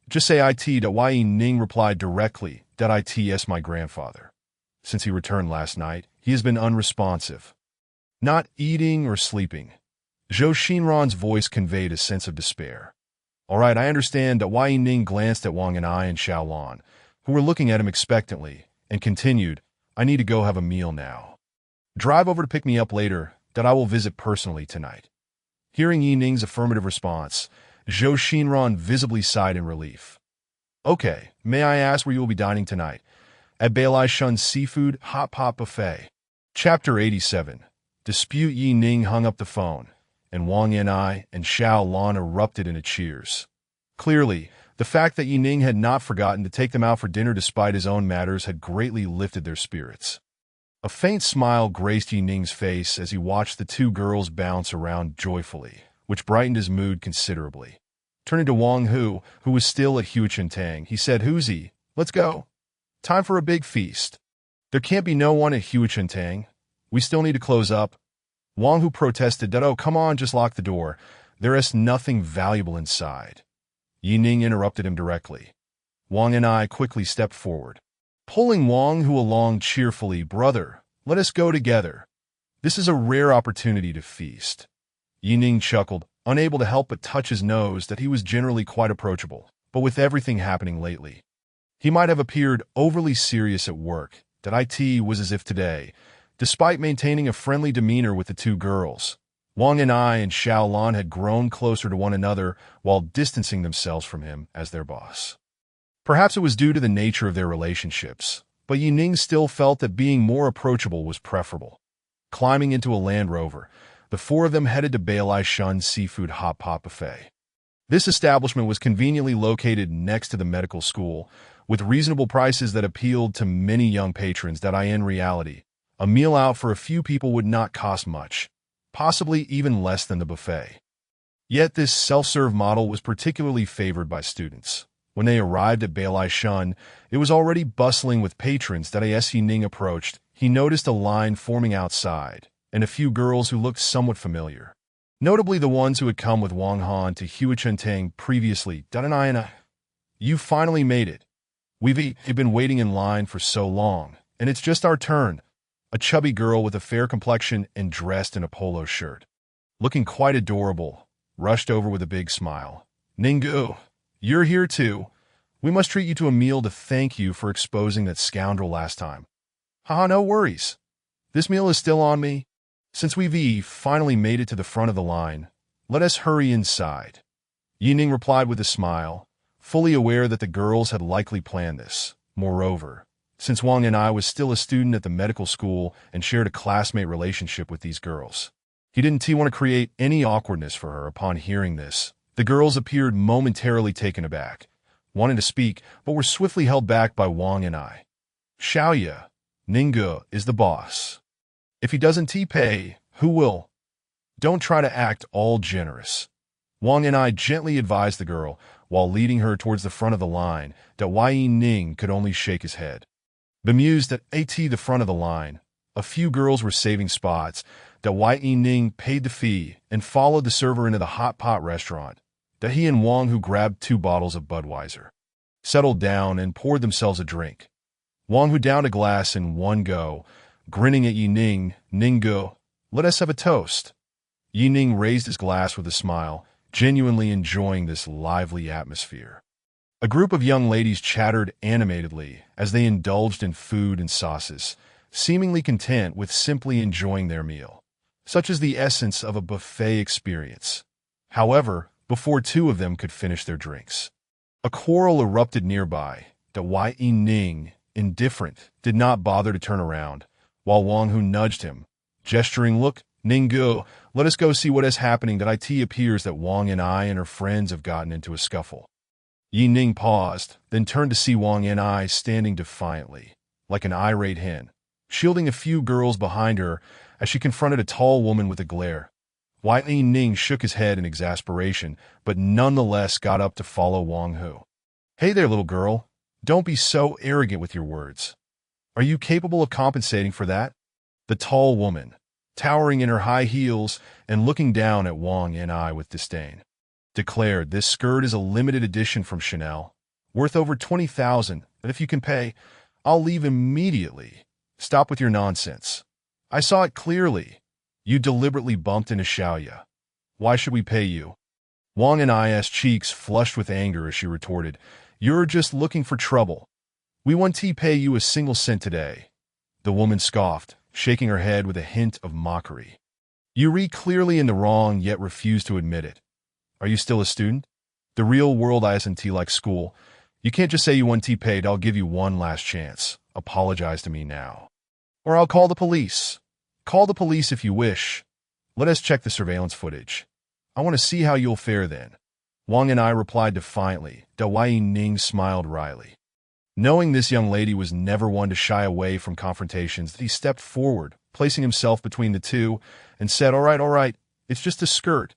A: Just say it." That Wai Ning replied directly that it's my grandfather. Since he returned last night, he has been unresponsive, not eating or sleeping. Zhou Xinran's voice conveyed a sense of despair. "All right, I understand." That Wai Ning glanced at Wang and I and Xiao Lan, who were looking at him expectantly, and continued, "I need to go have a meal now. Drive over to pick me up later, that I will visit personally tonight." Hearing Yi Ning's affirmative response, Zhou Xinran visibly sighed in relief. "Okay, may I ask where you will be dining tonight?" "At Beilai Shun's Seafood Hot Pot Buffet." Chapter 87. Dispute. Yi Ning hung up the phone, and Wang Yan'ai and Xiao Lan erupted into cheers. Clearly, the fact that Yi Ning had not forgotten to take them out for dinner despite his own matters had greatly lifted their spirits. A faint smile graced Yi Ning's face as he watched the two girls bounce around joyfully, which brightened his mood considerably. Turning to Wang Hu was still at Hu Chentang, he said, "Huzi, let's go. Time for a big feast." "There can't be no one at Hu Chentang. We still need to close up." Wang Hu protested that, "Oh, come on, just lock the door. There is nothing valuable inside." Yi Ning interrupted him directly. Wang and I quickly stepped forward. pulling Wang Hu along cheerfully. "Brother, let us go together. This is a rare opportunity to feast." Yining chuckled, unable to help but touch his nose that he was generally quite approachable, but with everything happening lately, he might have appeared overly serious at work. That it was as if today, despite maintaining a friendly demeanor with the two girls, Wang and Xiaolan had grown closer to one another while distancing themselves from him as their boss. Perhaps it was due to the nature of their relationships, but Yining still felt that being more approachable was preferable. Climbing into a Land Rover, the four of them headed to Beilai Shun's seafood hot pot buffet. This establishment was conveniently located next to the medical school, with reasonable prices that appealed to many young patrons. That in reality, a meal out for a few people would not cost much, possibly even less than the buffet. Yet this self-serve model was particularly favored by students. When they arrived at Beilai Shun, it was already bustling with patrons. That as Yining approached, he noticed a line forming outside, and a few girls who looked somewhat familiar. Notably the ones who had come with Wang Han to Huichentang previously. "You finally made it. We've been waiting in line for so long, and it's just our turn." A chubby girl with a fair complexion and dressed in a polo shirt, looking quite adorable, rushed over with a big smile. "Ninggu, you're here too. We must treat you to a meal to thank you for exposing that scoundrel last time." "Haha, no worries. This meal is still on me. Since we've finally made it to the front of the line, let us hurry inside." Yining replied with a smile, fully aware that the girls had likely planned this. Moreover, since Wang and I was still a student at the medical school and shared a classmate relationship with these girls, he didn't want to create any awkwardness for her. Upon hearing this, the girls appeared momentarily taken aback, wanting to speak, but were swiftly held back by Wang and I. "Xiaoya, Ninggu is the boss. If he doesn't pay, who will? Don't try to act all generous." Wang and I gently advised the girl, while leading her towards the front of the line. That Yining could only shake his head. Bemused at the front of the line, a few girls were saving spots. That Yining paid the fee and followed the server into the hot pot restaurant. That he and Wang, who grabbed 2 bottles of Budweiser, settled down and poured themselves a drink. Wang, who downed a glass in one go, grinning at Yining. "Ninggu, let us have a toast." Yining raised his glass with a smile, genuinely enjoying this lively atmosphere. A group of young ladies chattered animatedly as they indulged in food and sauces, seemingly content with simply enjoying their meal. Such is the essence of a buffet experience. However, before 2 of them could finish their drinks, a quarrel erupted nearby. That Yining, indifferent, did not bother to turn around, while Wang, who nudged him, gesturing, "Look, Ninggu, let us go see what is happening." That it appears that Wang and I and her friends have gotten into a scuffle. Yining paused, then turned to see Wang and I standing defiantly, like an irate hen, shielding a few girls behind her as she confronted a tall woman with a glare. Yining shook his head in exasperation, but nonetheless got up to follow Wang Hu. "Hey there, little girl. Don't be so arrogant with your words. Are you capable of compensating for that?" The tall woman, towering in her high heels and looking down at Wang and I with disdain, declared, "This skirt is a limited edition from Chanel, worth over 20,000, but if you can pay, I'll leave immediately." "Stop with your nonsense. I saw it clearly. You deliberately bumped into Xiaoya. Why should we pay you?" Wang and I's cheeks flushed with anger as she retorted, "You're just looking for trouble. We won't pay you a single cent today." The woman scoffed, shaking her head with a hint of mockery. "You read clearly in the wrong, yet refuse to admit it. Are you still a student? The real world isn't like school. You can't just say you want paid. I'll give you one last chance. Apologize to me now, or I'll call the police." "Call the police if you wish. Let us check the surveillance footage. I want to see how you'll fare then." Wang and I replied defiantly. Yining smiled wryly. Knowing this young lady was never one to shy away from confrontations, he stepped forward, placing himself between the two, and said, all right, it's just a skirt.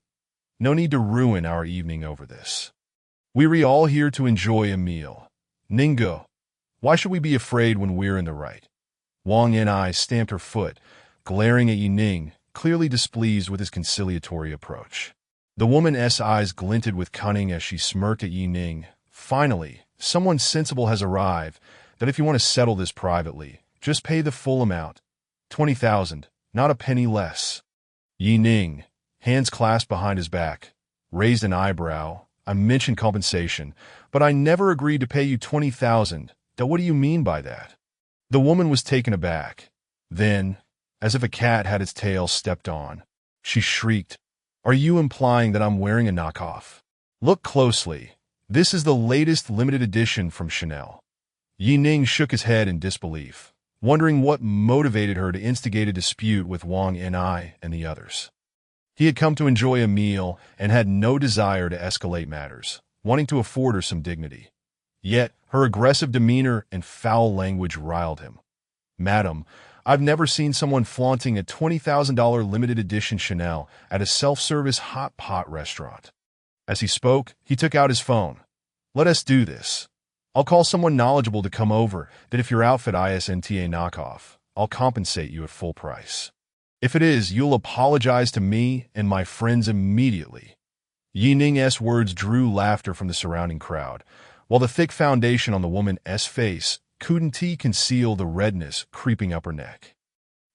A: No need to ruin our evening over this. We're all here to enjoy a meal. Ninggu, why should we be afraid when we're in the right?" Wang and I stamped her foot, glaring at Yining, clearly displeased with his conciliatory approach. The woman's eyes glinted with cunning as she smirked at Yining. "Finally, someone sensible has arrived." that if you want to settle this privately, just pay the full amount. 20,000, not a penny less. Yi Ning, hands clasped behind his back, raised an eyebrow. I mentioned compensation, but I never agreed to pay you 20,000. What do you mean by that? The woman was taken aback. Then, as if a cat had its tail stepped on, she shrieked, "Are you implying that I'm wearing a knockoff? Look closely. This is the latest limited edition from Chanel." Yi Ning shook his head in disbelief, wondering what motivated her to instigate a dispute with Wang Ni and the others. He had come to enjoy a meal and had no desire to escalate matters, wanting to afford her some dignity. Yet, her aggressive demeanor and foul language riled him. "Madam, I've never seen someone flaunting a $20,000 limited edition Chanel at a self-service hot pot restaurant." As he spoke, he took out his phone. "Let us do this. I'll call someone knowledgeable to come over that if your outfit isn't a knockoff, I'll compensate you at full price. If it is, you'll apologize to me and my friends immediately." Yi Ning's words drew laughter from the surrounding crowd, while the thick foundation on the woman's face couldn't conceal the redness creeping up her neck.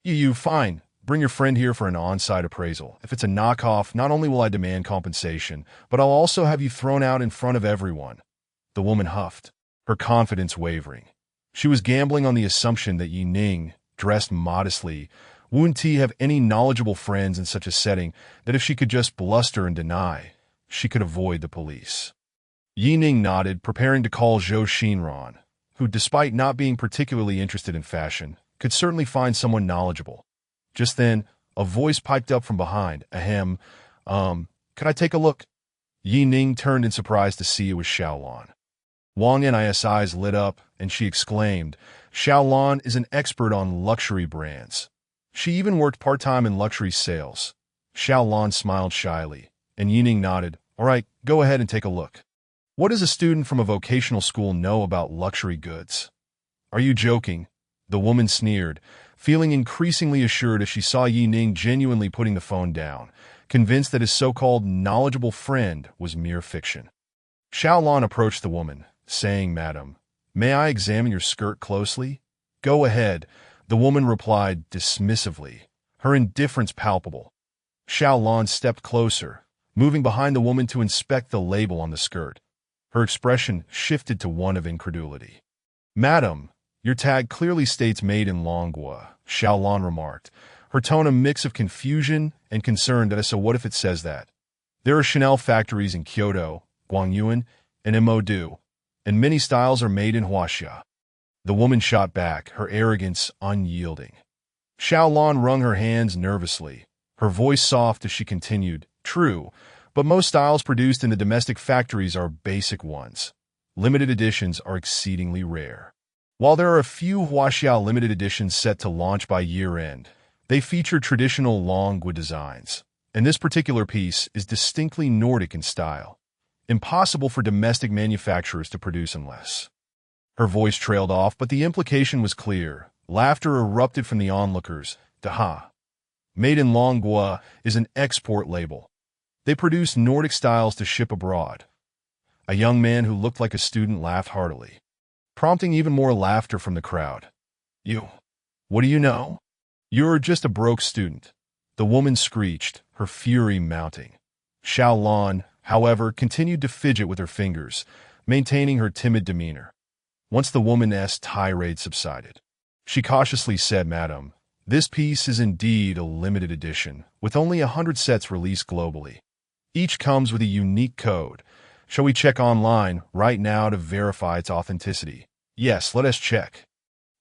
A: You, fine. Bring your friend here for an on-site appraisal. If it's a knockoff, not only will I demand compensation, but I'll also have you thrown out in front of everyone." The woman huffed, her confidence wavering. She was gambling on the assumption that Yi Ning, dressed modestly, wouldn't have any knowledgeable friends in such a setting, that if she could just bluster and deny, she could avoid the police. Yi Ning nodded, preparing to call Zhou Xinran, who, despite not being particularly interested in fashion, could certainly find someone knowledgeable. Just then, a voice piped up from behind. "Ahem, could I take a look?" Yi Ning turned in surprise to see it was Xiaolon. Wang Ni's eyes lit up, and she exclaimed, "Xiaolon is an expert on luxury brands. She even worked part-time in luxury sales." Xiaolon smiled shyly, and Yi Ning nodded. "All right, go ahead and take a look. What does a student from a vocational school know about luxury goods?" "Are you joking?" The woman sneered, feeling increasingly assured as she saw Yi Ning genuinely putting the phone down, convinced that his so-called knowledgeable friend was mere fiction. Xiaolon approached the woman, saying, "Madam, may I examine your skirt closely?" "Go ahead," the woman replied dismissively, her indifference palpable. Xiaolon stepped closer, moving behind the woman to inspect the label on the skirt. Her expression shifted to one of incredulity. "Madam, your tag clearly states made in Longhua," Xiaolon remarked, her tone a mix of confusion and concern. "So what if it says that? There are Chanel factories in Kyoto, Guangyuan, and Imodu, and many styles are made in Huaxia." The woman shot back, her arrogance unyielding. Xiaolon wrung her hands nervously, her voice soft as she continued, "True, but most styles produced in the domestic factories are basic ones. Limited editions are exceedingly rare. While there are a few Huaxia limited editions set to launch by year-end, they feature traditional Longhua designs, and this particular piece is distinctly Nordic in style. Impossible for domestic manufacturers to produce unless." Her voice trailed off, but the implication was clear. Laughter erupted from the onlookers. "Daha! Made in Longhua is an export label. They produce Nordic styles to ship abroad." A young man who looked like a student laughed heartily, prompting even more laughter from the crowd. What do you know? You're just a broke student," the woman screeched, her fury mounting. Xiaolon, however, continued to fidget with her fingers, maintaining her timid demeanor. Once the woman's tirade subsided, she cautiously said, "Madam, this piece is indeed a limited edition, with only 100 sets released globally. Each comes with a unique code. Shall we check online right now to verify its authenticity?" "Yes, let us check."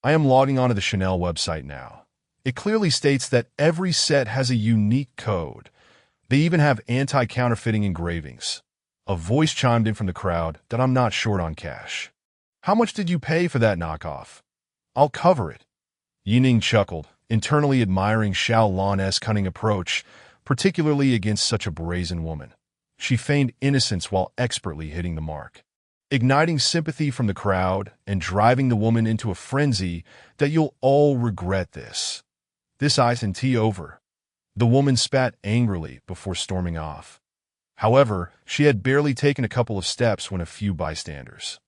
A: I am logging onto the Chanel website now. It clearly states that every set has a unique code. They even have anti-counterfeiting engravings. A voice chimed in from the crowd that I'm not short on cash. "How much did you pay for that knockoff?" "I'll cover it." Yi Ning chuckled, internally admiring Xiaolon's cunning approach, particularly against such a brazen woman. She feigned innocence while expertly hitting the mark, igniting sympathy from the crowd and driving the woman into a frenzy that "You'll all regret this. This isn't over." The woman spat angrily before storming off. However, she had barely taken a couple of steps when a few bystanders,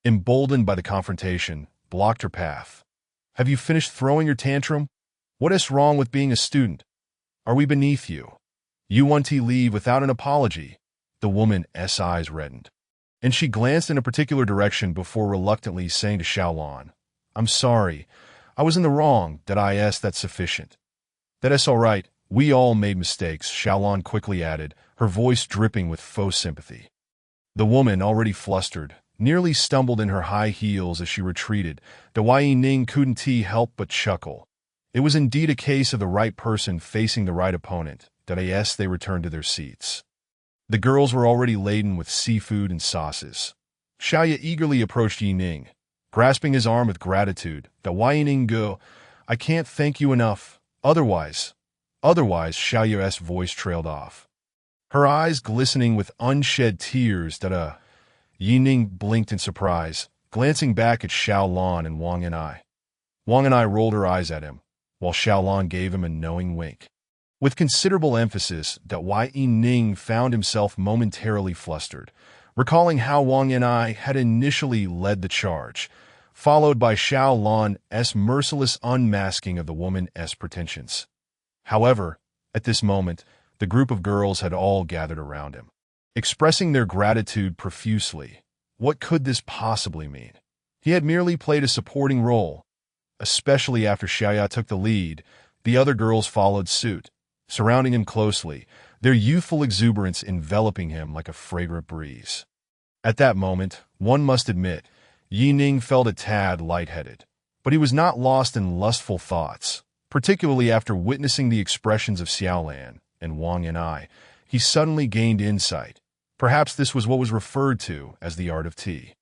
A: emboldened by the confrontation, blocked her path. Have you finished throwing your tantrum? What is wrong with being a student? Are we beneath you? You want to leave without an apology. The woman's eyes reddened, and she glanced in a particular direction before reluctantly saying to Xiaolon, I'm sorry. I was in the wrong. That's sufficient. That is all right. We all made mistakes, Xiaolon quickly added, her voice dripping with faux sympathy. The woman, already flustered, nearly stumbled in her high heels as she retreated. The Ning couldn't help but chuckle. It was indeed a case of the right person facing the right opponent. They returned to their seats. The girls were already laden with seafood and sauces. Xiaoya eagerly approached Yi Ning, grasping his arm with gratitude. Yi Ning go, I can't thank you enough. Otherwise, Xiaoya's voice trailed off, her eyes glistening with unshed tears. Yi Ning blinked in surprise, glancing back at Xiaolon and Wang and I. Wang and I rolled her eyes at him, while Xiaolon gave him a knowing wink. With considerable emphasis, Yi Ning found himself momentarily flustered, recalling how Wang and I had initially led the charge, followed by Xiaolon's merciless unmasking of the woman's pretensions. However, at this moment, the group of girls had all gathered around him, expressing their gratitude profusely. What could this possibly mean? He had merely played a supporting role. Especially after Xiaoya took the lead, the other girls followed suit, surrounding him closely, their youthful exuberance enveloping him like a fragrant breeze. At that moment, one must admit, Yi Ning felt a tad lightheaded, but he was not lost in lustful thoughts. Particularly after witnessing the expressions of Xiaolan and Wang and I, he suddenly gained insight. Perhaps this was what was referred to as the art of tea.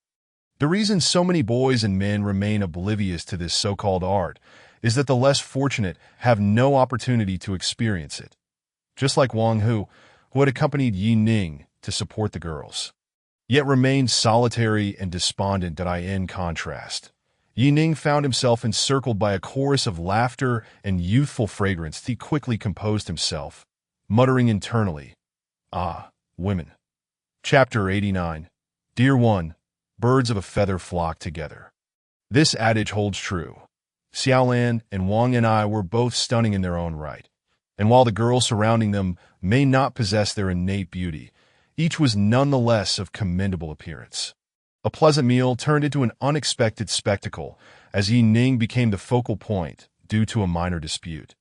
A: The reason so many boys and men remain oblivious to this so-called art is that the less fortunate have no opportunity to experience it. Just like Wang who had accompanied Yi Ning to support the girls, yet remained solitary and despondent. In contrast, Yi Ning found himself encircled by a chorus of laughter and youthful fragrance. He quickly composed himself, muttering internally, Ah, women. Chapter 89. Dear one, birds of a feather flock together. This adage holds true. Xiaolan and Wang and I were both stunning in their own right, and while the girls surrounding them may not possess their innate beauty, each was nonetheless of commendable appearance. A pleasant meal turned into an unexpected spectacle as Yi Ning became the focal point due to a minor dispute.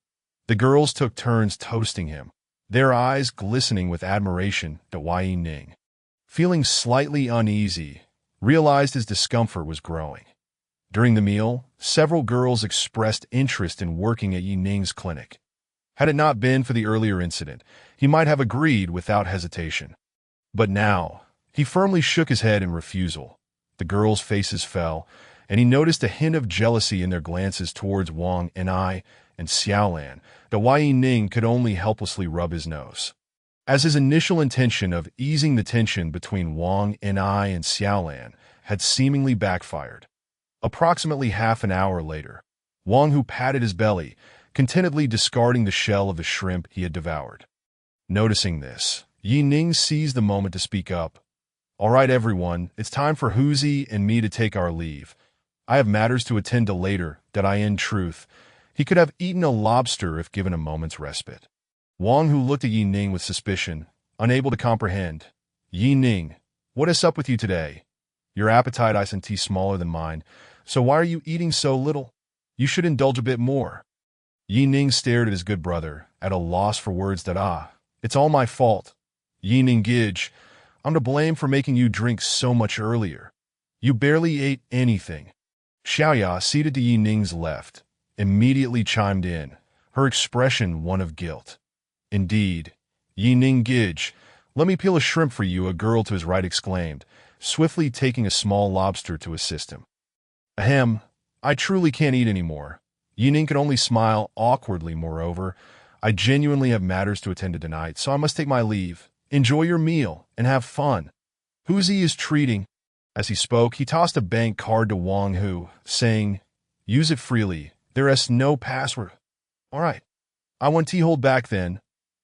A: The girls took turns toasting him, their eyes glistening with admiration. Yi Ning, feeling slightly uneasy, realized his discomfort was growing. During the meal, several girls expressed interest in working at Yi Ning's clinic. Had it not been for the earlier incident, he might have agreed without hesitation. But now, he firmly shook his head in refusal. The girls' faces fell, and he noticed a hint of jealousy in their glances towards Wang and I and Xiaolan. Yi Ning could only helplessly rub his nose, as his initial intention of easing the tension between Wang and I and Xiaolan had seemingly backfired. Approximately half an hour later, Wang who patted his belly, contentedly discarding the shell of the shrimp he had devoured. Noticing this, Yi Ning seized the moment to speak up. All right, everyone, it's time for Huzi and me to take our leave. I have matters to attend to later. In truth, he could have eaten a lobster if given a moment's respite. Wang who looked at Yi Ning with suspicion, unable to comprehend. Yi Ning, what is up with you today? Your appetite isn't smaller than mine, so why are you eating so little? You should indulge a bit more. Yi Ning stared at his good brother, at a loss for words. It's all my fault. Yi Ning Gij, I'm to blame for making you drink so much earlier. You barely ate anything. Xiaoya, seated to Yi Ning's left, immediately chimed in, her expression one of guilt. Indeed. Yi Ning Gij, let me peel a shrimp for you, a girl to his right exclaimed, swiftly taking a small lobster to assist him. Ahem, I truly can't eat anymore. Yi Ning could only smile awkwardly. Moreover, I genuinely have matters to attend to tonight, so I must take my leave. Enjoy your meal and have fun. Huzi is treating. As he spoke, he tossed a bank card to Wang Hu, saying, Use it freely. There is no password. All right. I want tea hold back then.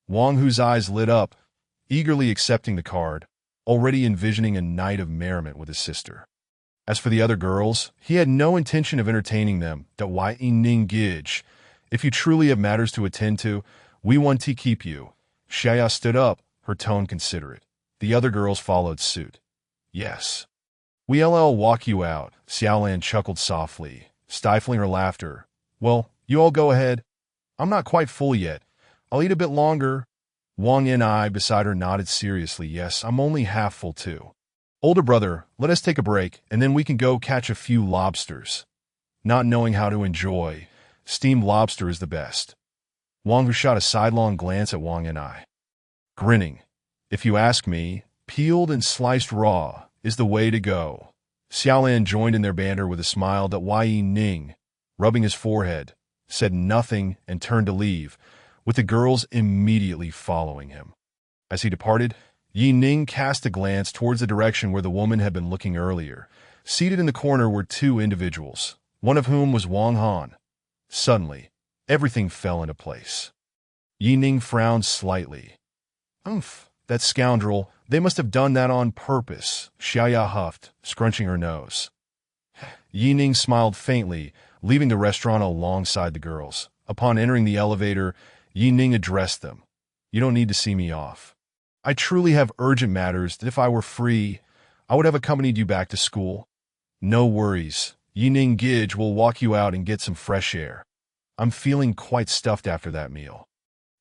A: Wang Hu's eyes lit up, eagerly accepting the card, already envisioning a night of merriment with his sister. As for the other girls, he had no intention of entertaining them. That why Ning Gij. If you truly have matters to attend to, we want to keep you. Xiaya stood up, her tone considerate. The other girls followed suit. Yes. We'll walk you out, Xiaolan chuckled softly, stifling her laughter. Well, you all go ahead. I'm not quite full yet. I'll eat a bit longer. Wang and I beside her nodded seriously. Yes, I'm only half full too. Older brother, let us take a break, and then we can go catch a few lobsters. Not knowing how to enjoy, steamed lobster is the best. Wang shot a sidelong glance at Wang and I. Grinning. If you ask me, peeled and sliced raw is the way to go. Xiaolan joined in their banter with a smile that Wai Ning, rubbing his forehead, said nothing and turned to leave, with the girls immediately following him. As he departed, Yi Ning cast a glance towards the direction where the woman had been looking earlier. Seated in the corner were two individuals, one of whom was Wang Han. Suddenly, everything fell into place. Yi Ning frowned slightly. That scoundrel, they must have done that on purpose, Xiaya huffed, scrunching her nose. Yi Ning smiled faintly, leaving the restaurant alongside the girls. Upon entering the elevator, Yi Ning addressed them. You don't need to see me off. I truly have urgent matters that if I were free, I would have accompanied you back to school. No worries. Yi Ning Gij will walk you out and get some fresh air. I'm feeling quite stuffed after that meal.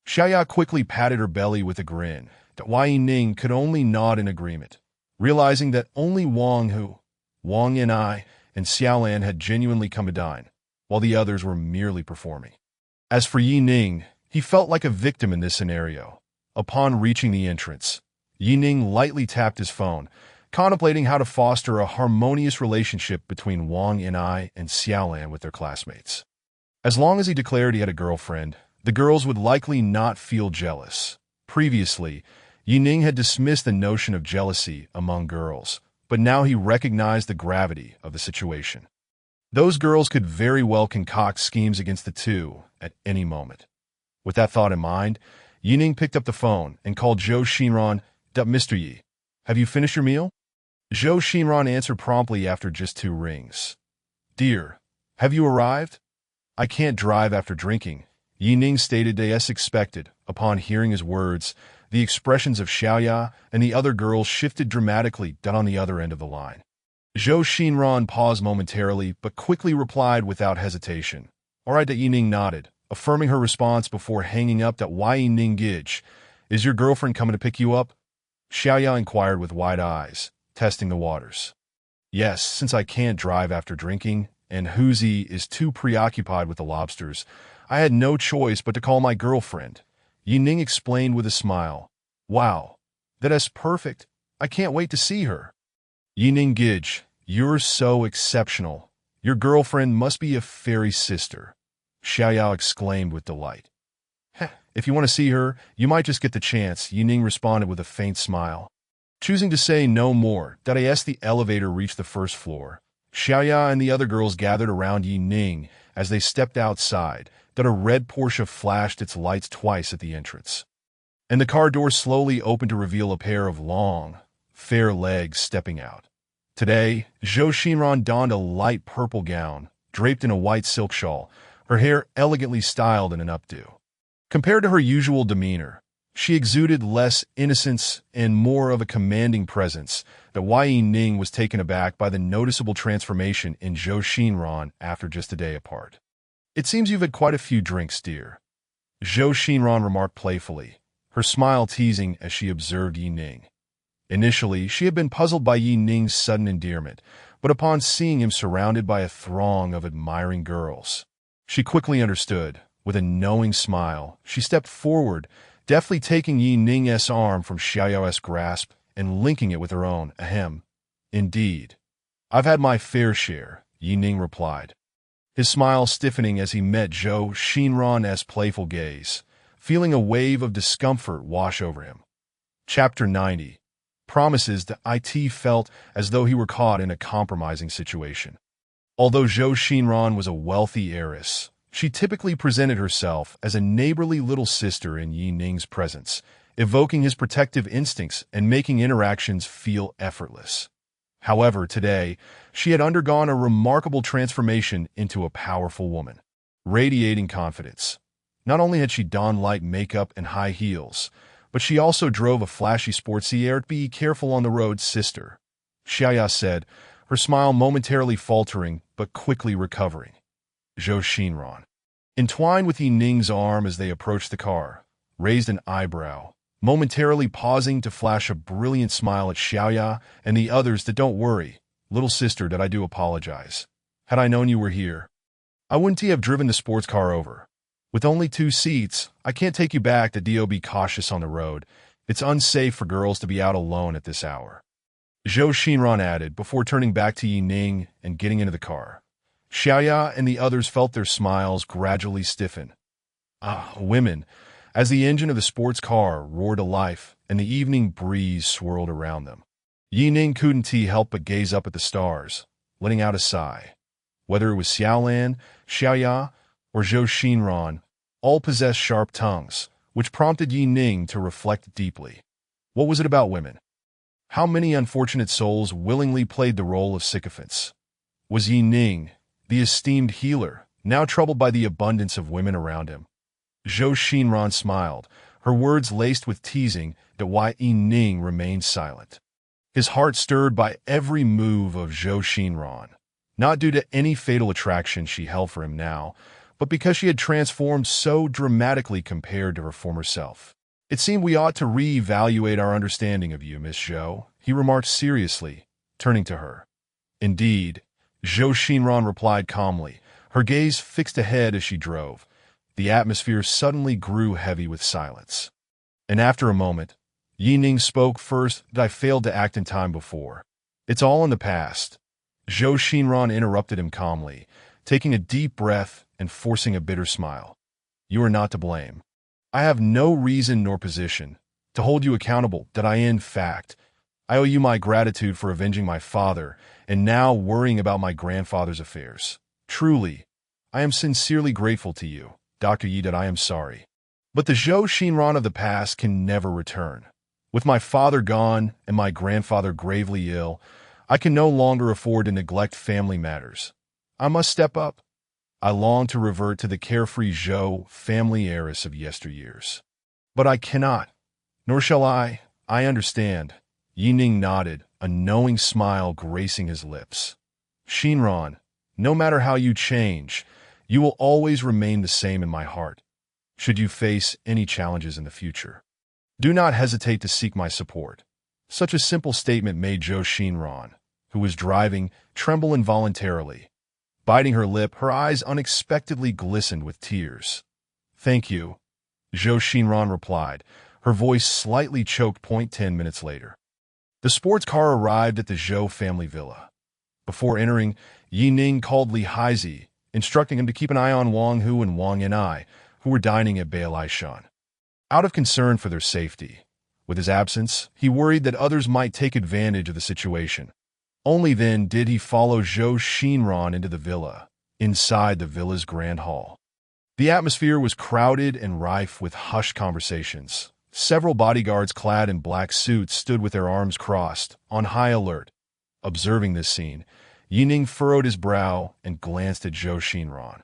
A: Xiaya quickly patted her belly with a grin. That Wai Ning could only nod in agreement, realizing that only Wang and I, and Xiaolan had genuinely come to dine, while the others were merely performing. As for Yi Ning, he felt like a victim in this scenario. Upon reaching the entrance, Yi Ning lightly tapped his phone, contemplating how to foster a harmonious relationship between Wang and I and Xiaolan with their classmates. As long as he declared he had a girlfriend, the girls would likely not feel jealous. Previously, Yi Ning had dismissed the notion of jealousy among girls, but now he recognized the gravity of the situation. Those girls could very well concoct schemes against the two at any moment. With that thought in mind, Yi Ning picked up the phone and called Zhou Xinran. Mr. Yi, have you finished your meal? Zhou Xinran answered promptly after just 2 rings. Dear, have you arrived? I can't drive after drinking, Yi Ning stated as expected. Upon hearing his words, the expressions of Xiaoya and the other girls shifted dramatically on the other end of the line. Zhou Xinran paused momentarily, but quickly replied without hesitation. All right, Yi Ning nodded, affirming her response before hanging up. Wai Ning Gij, is your girlfriend coming to pick you up? Xiaoya inquired with wide eyes, testing the waters. Yes, since I can't drive after drinking, and Huzi is too preoccupied with the lobsters, I had no choice but to call my girlfriend. Yi Ning explained with a smile. Wow, that's perfect. I can't wait to see her. Yi Ning Gij, you're so exceptional. Your girlfriend must be a fairy sister, Xiaoyao exclaimed with delight. If you want to see her, you might just get the chance, Yi Ning responded with a faint smile. Choosing to say no more, as the elevator reached the first floor, Xiaoya and the other girls gathered around Yi Ning as they stepped outside. A red Porsche flashed its lights twice at the entrance, and the car door slowly opened to reveal a pair of long, fair legs stepping out. Today, Zhou Xinran donned a light purple gown, draped in a white silk shawl, her hair elegantly styled in an updo. Compared to her usual demeanor, she exuded less innocence and more of a commanding presence. Wai Ning was taken aback by the noticeable transformation in Zhou Xinran after just a day apart. It seems you've had quite a few drinks, dear, Zhou Xinran remarked playfully, her smile teasing as she observed Yi Ning. Initially, she had been puzzled by Yi Ning's sudden endearment, but upon seeing him surrounded by a throng of admiring girls, she quickly understood. With a knowing smile, she stepped forward, deftly taking Yi Ning's arm from Xiaoyao's grasp and linking it with her own. Ahem. Indeed. I've had my fair share, Yi Ning replied, his smile stiffening as he met Zhou Xinran's playful gaze, feeling a wave of discomfort wash over him. Chapter 90. Promises that IT felt as though he were caught in a compromising situation. Although Zhou Xinran was a wealthy heiress, she typically presented herself as a neighborly little sister in Yi Ning's presence, evoking his protective instincts and making interactions feel effortless. However, today, she had undergone a remarkable transformation into a powerful woman, radiating confidence. Not only had she donned light makeup and high heels, but she also drove a flashy sportsy air. Be careful on the road, sister, Xiaoya said, her smile momentarily faltering but quickly recovering. Zhou Xinran, entwined with Yi Ning's arm as they approached the car, raised an eyebrow, momentarily pausing to flash a brilliant smile at Xiaoya and the others. That don't worry, little sister, that I do apologize. Had I known you were here, I wouldn't have driven the sports car over. With only 2 seats, I can't take you back to Do. Be cautious on the road. It's unsafe for girls to be out alone at this hour, Zhou Xinran added before turning back to Yi Ning and getting into the car. Xiaoya and the others felt their smiles gradually stiffen. Women, as the engine of the sports car roared to life and the evening breeze swirled around them. Yi Ning couldn't help but gaze up at the stars, letting out a sigh. Whether it was Xiaolan, Xiaoya, or Zhou Xinran, all possessed sharp tongues, which prompted Yi Ning to reflect deeply. What was it about women? How many unfortunate souls willingly played the role of sycophants? Was Yi Ning, the esteemed healer, now troubled by the abundance of women around him? Zhou Xinran smiled, her words laced with teasing that why Yi Ning remained silent. His heart stirred by every move of Zhou Xinran, not due to any fatal attraction she held for him now, but because she had transformed so dramatically compared to her former self. It seemed we ought to re-evaluate our understanding of you, Miss Zhou, he remarked seriously, turning to her. Indeed, Zhou Xinran replied calmly, her gaze fixed ahead as she drove. The atmosphere suddenly grew heavy with silence. And after a moment, Yi Ning spoke first. That I failed to act in time before. It's all in the past. Zhou Xinran interrupted him calmly, taking a deep breath and forcing a bitter smile. You are not to blame. I have no reason nor position to hold you accountable. That in fact, I owe you my gratitude for avenging my father and now worrying about my grandfather's affairs. Truly, I am sincerely grateful to you, Dr. Yi. That I am sorry. But the Zhou Xinran of the past can never return. With my father gone and my grandfather gravely ill, I can no longer afford to neglect family matters. I must step up. I long to revert to the carefree Zhou family heiress of yesteryears. But I cannot, nor shall I understand. Yi Ning nodded, a knowing smile gracing his lips. Xinran, no matter how you change, you will always remain the same in my heart. Should you face any challenges in the future, do not hesitate to seek my support. Such a simple statement made Zhou Xinran, who was driving, tremble involuntarily. Biting her lip, her eyes unexpectedly glistened with tears. Thank you, Zhou Xinran replied, her voice slightly choked. 10 minutes later, the sports car arrived at the Zhou family villa. Before entering, Yi Ning called Li Haizi, instructing him to keep an eye on Wang Hu and Wang Yanai, who were dining at Beilaishan. Out of concern for their safety, with his absence, he worried that others might take advantage of the situation. Only then did he follow Zhou Xinran into the villa, inside the villa's grand hall. The atmosphere was crowded and rife with hushed conversations. Several bodyguards clad in black suits stood with their arms crossed, on high alert. Observing this scene, Yi Ning furrowed his brow and glanced at Zhou Xinran,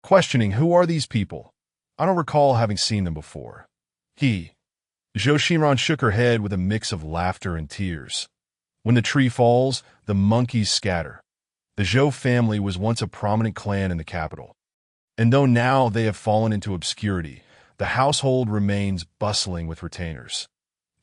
A: questioning, who are these people? I don't recall having seen them before. Zhou Xinran shook her head with a mix of laughter and tears. When the tree falls, the monkeys scatter. The Zhou family was once a prominent clan in the capital. And though now they have fallen into obscurity, the household remains bustling with retainers.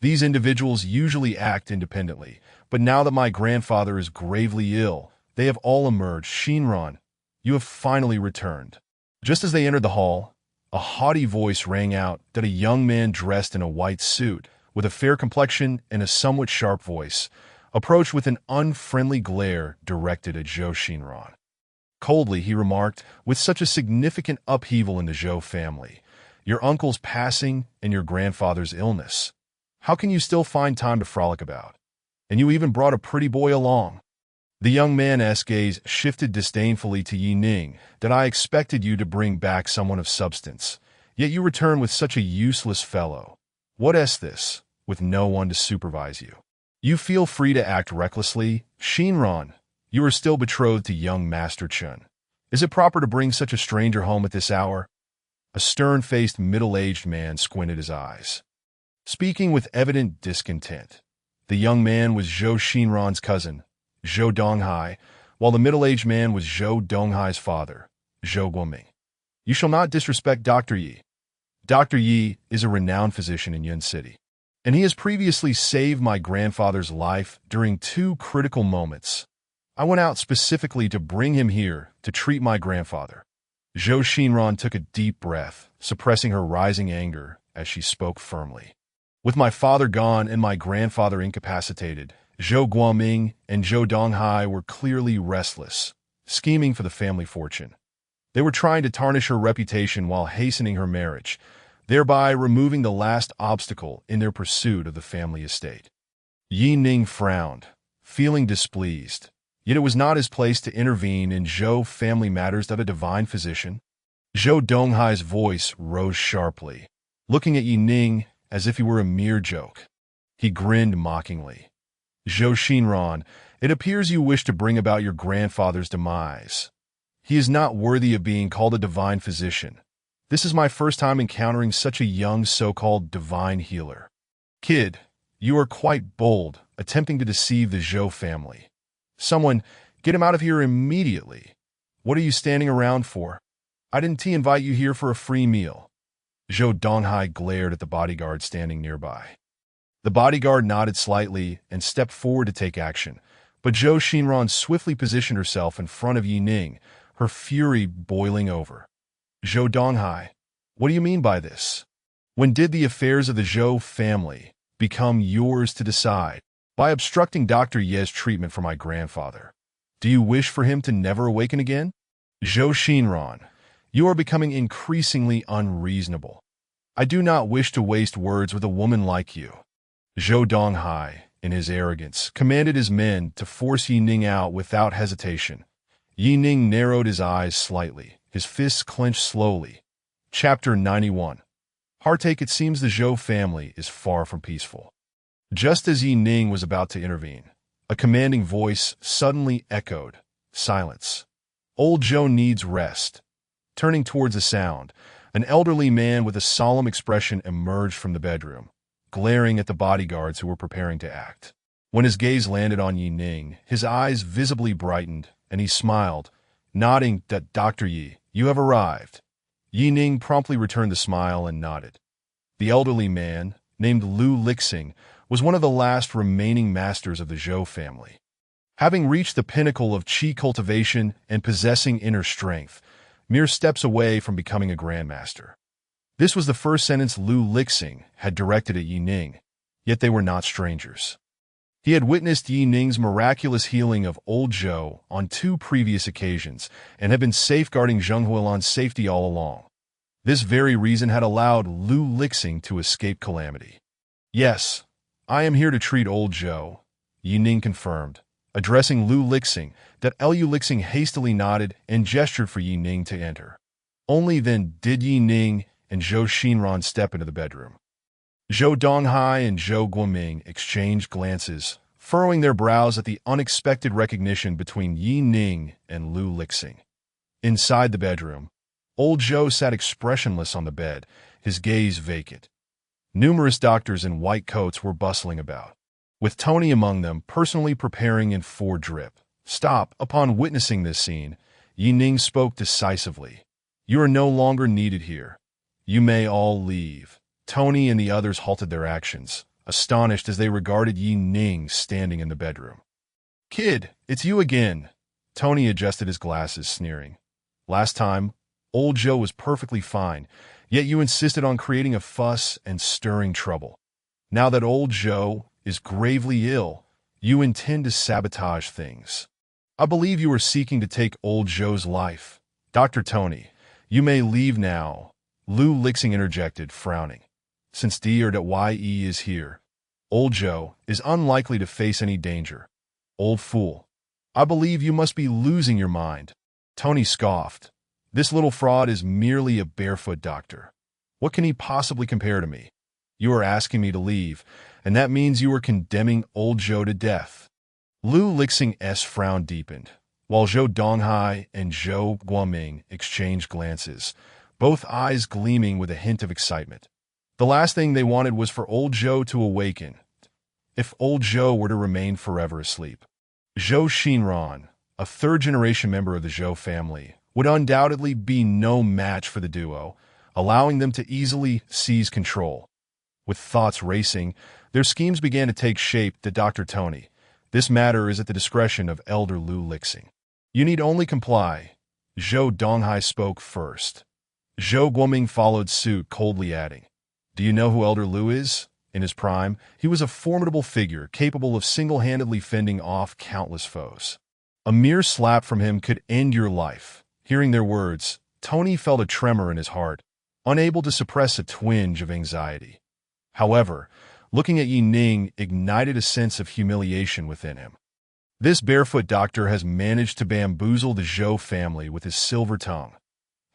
A: These individuals usually act independently, but now that my grandfather is gravely ill, they have all emerged. Xinran, you have finally returned. Just as they entered the hall, a haughty voice rang out that a young man dressed in a white suit, with a fair complexion and a somewhat sharp voice, approached with an unfriendly glare directed at Zhou Xinran. Coldly, he remarked, with such a significant upheaval in the Zhou family, your uncle's passing and your grandfather's illness. How can you still find time to frolic about? And you even brought a pretty boy along. The young man's gaze shifted disdainfully to Yi Ning, that I expected you to bring back someone of substance, yet you return with such a useless fellow. What is this, with no one to supervise you? You feel free to act recklessly. Shinran, you are still betrothed to young Master Chun. Is it proper to bring such a stranger home at this hour? A stern-faced, middle-aged man squinted his eyes, speaking with evident discontent. The young man was Zhou Shinran's cousin, Zhou Donghai, while the middle-aged man was Zhou Donghai's father, Zhou Guoming. You shall not disrespect Dr. Yi. Dr. Yi is a renowned physician in Yun City, and he has previously saved my grandfather's life during 2 critical moments. I went out specifically to bring him here to treat my grandfather. Zhou Shinran took a deep breath, suppressing her rising anger as she spoke firmly. With my father gone and my grandfather incapacitated, Zhou Guoming and Zhou Donghai were clearly restless, scheming for the family fortune. They were trying to tarnish her reputation while hastening her marriage, thereby removing the last obstacle in their pursuit of the family estate. Yi Ning frowned, feeling displeased, yet it was not his place to intervene in Zhou family matters that a divine physician. Zhou Donghai's voice rose sharply, looking at Yi Ning as if he were a mere joke. He grinned mockingly. Zhou Shinran, it appears you wish to bring about your grandfather's demise. He is not worthy of being called a divine physician. This is my first time encountering such a young so-called divine healer. Kid, you are quite bold, attempting to deceive the Zhou family. Someone, get him out of here immediately. What are you standing around for? I didn't invite you here for a free meal. Zhou Donghai glared at the bodyguard standing nearby. The bodyguard nodded slightly and stepped forward to take action, but Zhou Shinran swiftly positioned herself in front of Yi Ning, her fury boiling over. Zhou Donghai, what do you mean by this? When did the affairs of the Zhou family become yours to decide? By obstructing Dr. Ye's treatment for my grandfather. Do you wish for him to never awaken again? Zhou Shinran, you are becoming increasingly unreasonable. I do not wish to waste words with a woman like you. Zhou Donghai, in his arrogance, commanded his men to force Yi Ning out without hesitation. Yi Ning narrowed his eyes slightly, his fists clenched slowly. Chapter 91. Heartache. It seems the Zhou family is far from peaceful. Just as Yi Ning was about to intervene, a commanding voice suddenly echoed, "Silence. Old Zhou needs rest." Turning towards the sound, an elderly man with a solemn expression emerged from the bedroom, glaring at the bodyguards who were preparing to act. When his gaze landed on Yi Ning, his eyes visibly brightened, and he smiled, nodding that Dr. Yi, you have arrived. Yi Ning promptly returned the smile and nodded. The elderly man, named Lu Lixing, was one of the last remaining masters of the Zhou family. Having reached the pinnacle of qi cultivation and possessing inner strength, mere steps away from becoming a grandmaster. This was the first sentence Lu Lixing had directed at Yi Ning, yet they were not strangers. He had witnessed Yi Ning's miraculous healing of old Zhou on 2 previous occasions and had been safeguarding Zheng Huilan's safety all along. This very reason had allowed Lu Lixing to escape calamity. Yes, I am here to treat old Zhou, Yi Ning confirmed, addressing Lu Lixing. That Lu Lixing hastily nodded and gestured for Yi Ning to enter. Only then did Yi Ning and Zhou Shinran step into the bedroom. Zhou Donghai and Zhou Guoming exchanged glances, furrowing their brows at the unexpected recognition between Yi Ning and Lu Lixing. Inside the bedroom, old Zhou sat expressionless on the bed, his gaze vacant. Numerous doctors in white coats were bustling about, with Tony among them personally preparing in 4 drip. Stop. Upon witnessing this scene, Yi Ning spoke decisively. You are no longer needed here. You may all leave. Tony and the others halted their actions, astonished as they regarded Yi Ning standing in the bedroom. Kid, it's you again. Tony adjusted his glasses, sneering. Last time, old Zhou was perfectly fine, yet you insisted on creating a fuss and stirring trouble. Now that old Zhou is gravely ill, you intend to sabotage things. I believe you are seeking to take old Zhou's life. Dr. Tony, you may leave now, Lu Lixing interjected, frowning. Since Ye is here, old Zhou is unlikely to face any danger. Old fool. I believe you must be losing your mind. Tony scoffed. This little fraud is merely a barefoot doctor. What can he possibly compare to me? You are asking me to leave, and that means you are condemning old Zhou to death." Lu Lixing's frown deepened, while Zhou Donghai and Zhou Guoming exchanged glances, both eyes gleaming with a hint of excitement. The last thing they wanted was for old Zhou to awaken, if old Zhou were to remain forever asleep. Zhou Xinran, a third-generation member of the Zhou family, would undoubtedly be no match for the duo, allowing them to easily seize control. With thoughts racing, their schemes began to take shape to Dr. Tony. "This matter is at the discretion of Elder Lu Lixing. You need only comply." Zhou Donghai spoke first. Zhou Guoming followed suit, coldly adding, "Do you know who Elder Lu is?" In his prime, he was a formidable figure capable of single-handedly fending off countless foes. A mere slap from him could end your life. Hearing their words, Tony felt a tremor in his heart, unable to suppress a twinge of anxiety. However, looking at Yi Ning ignited a sense of humiliation within him. This barefoot doctor has managed to bamboozle the Zhou family with his silver tongue.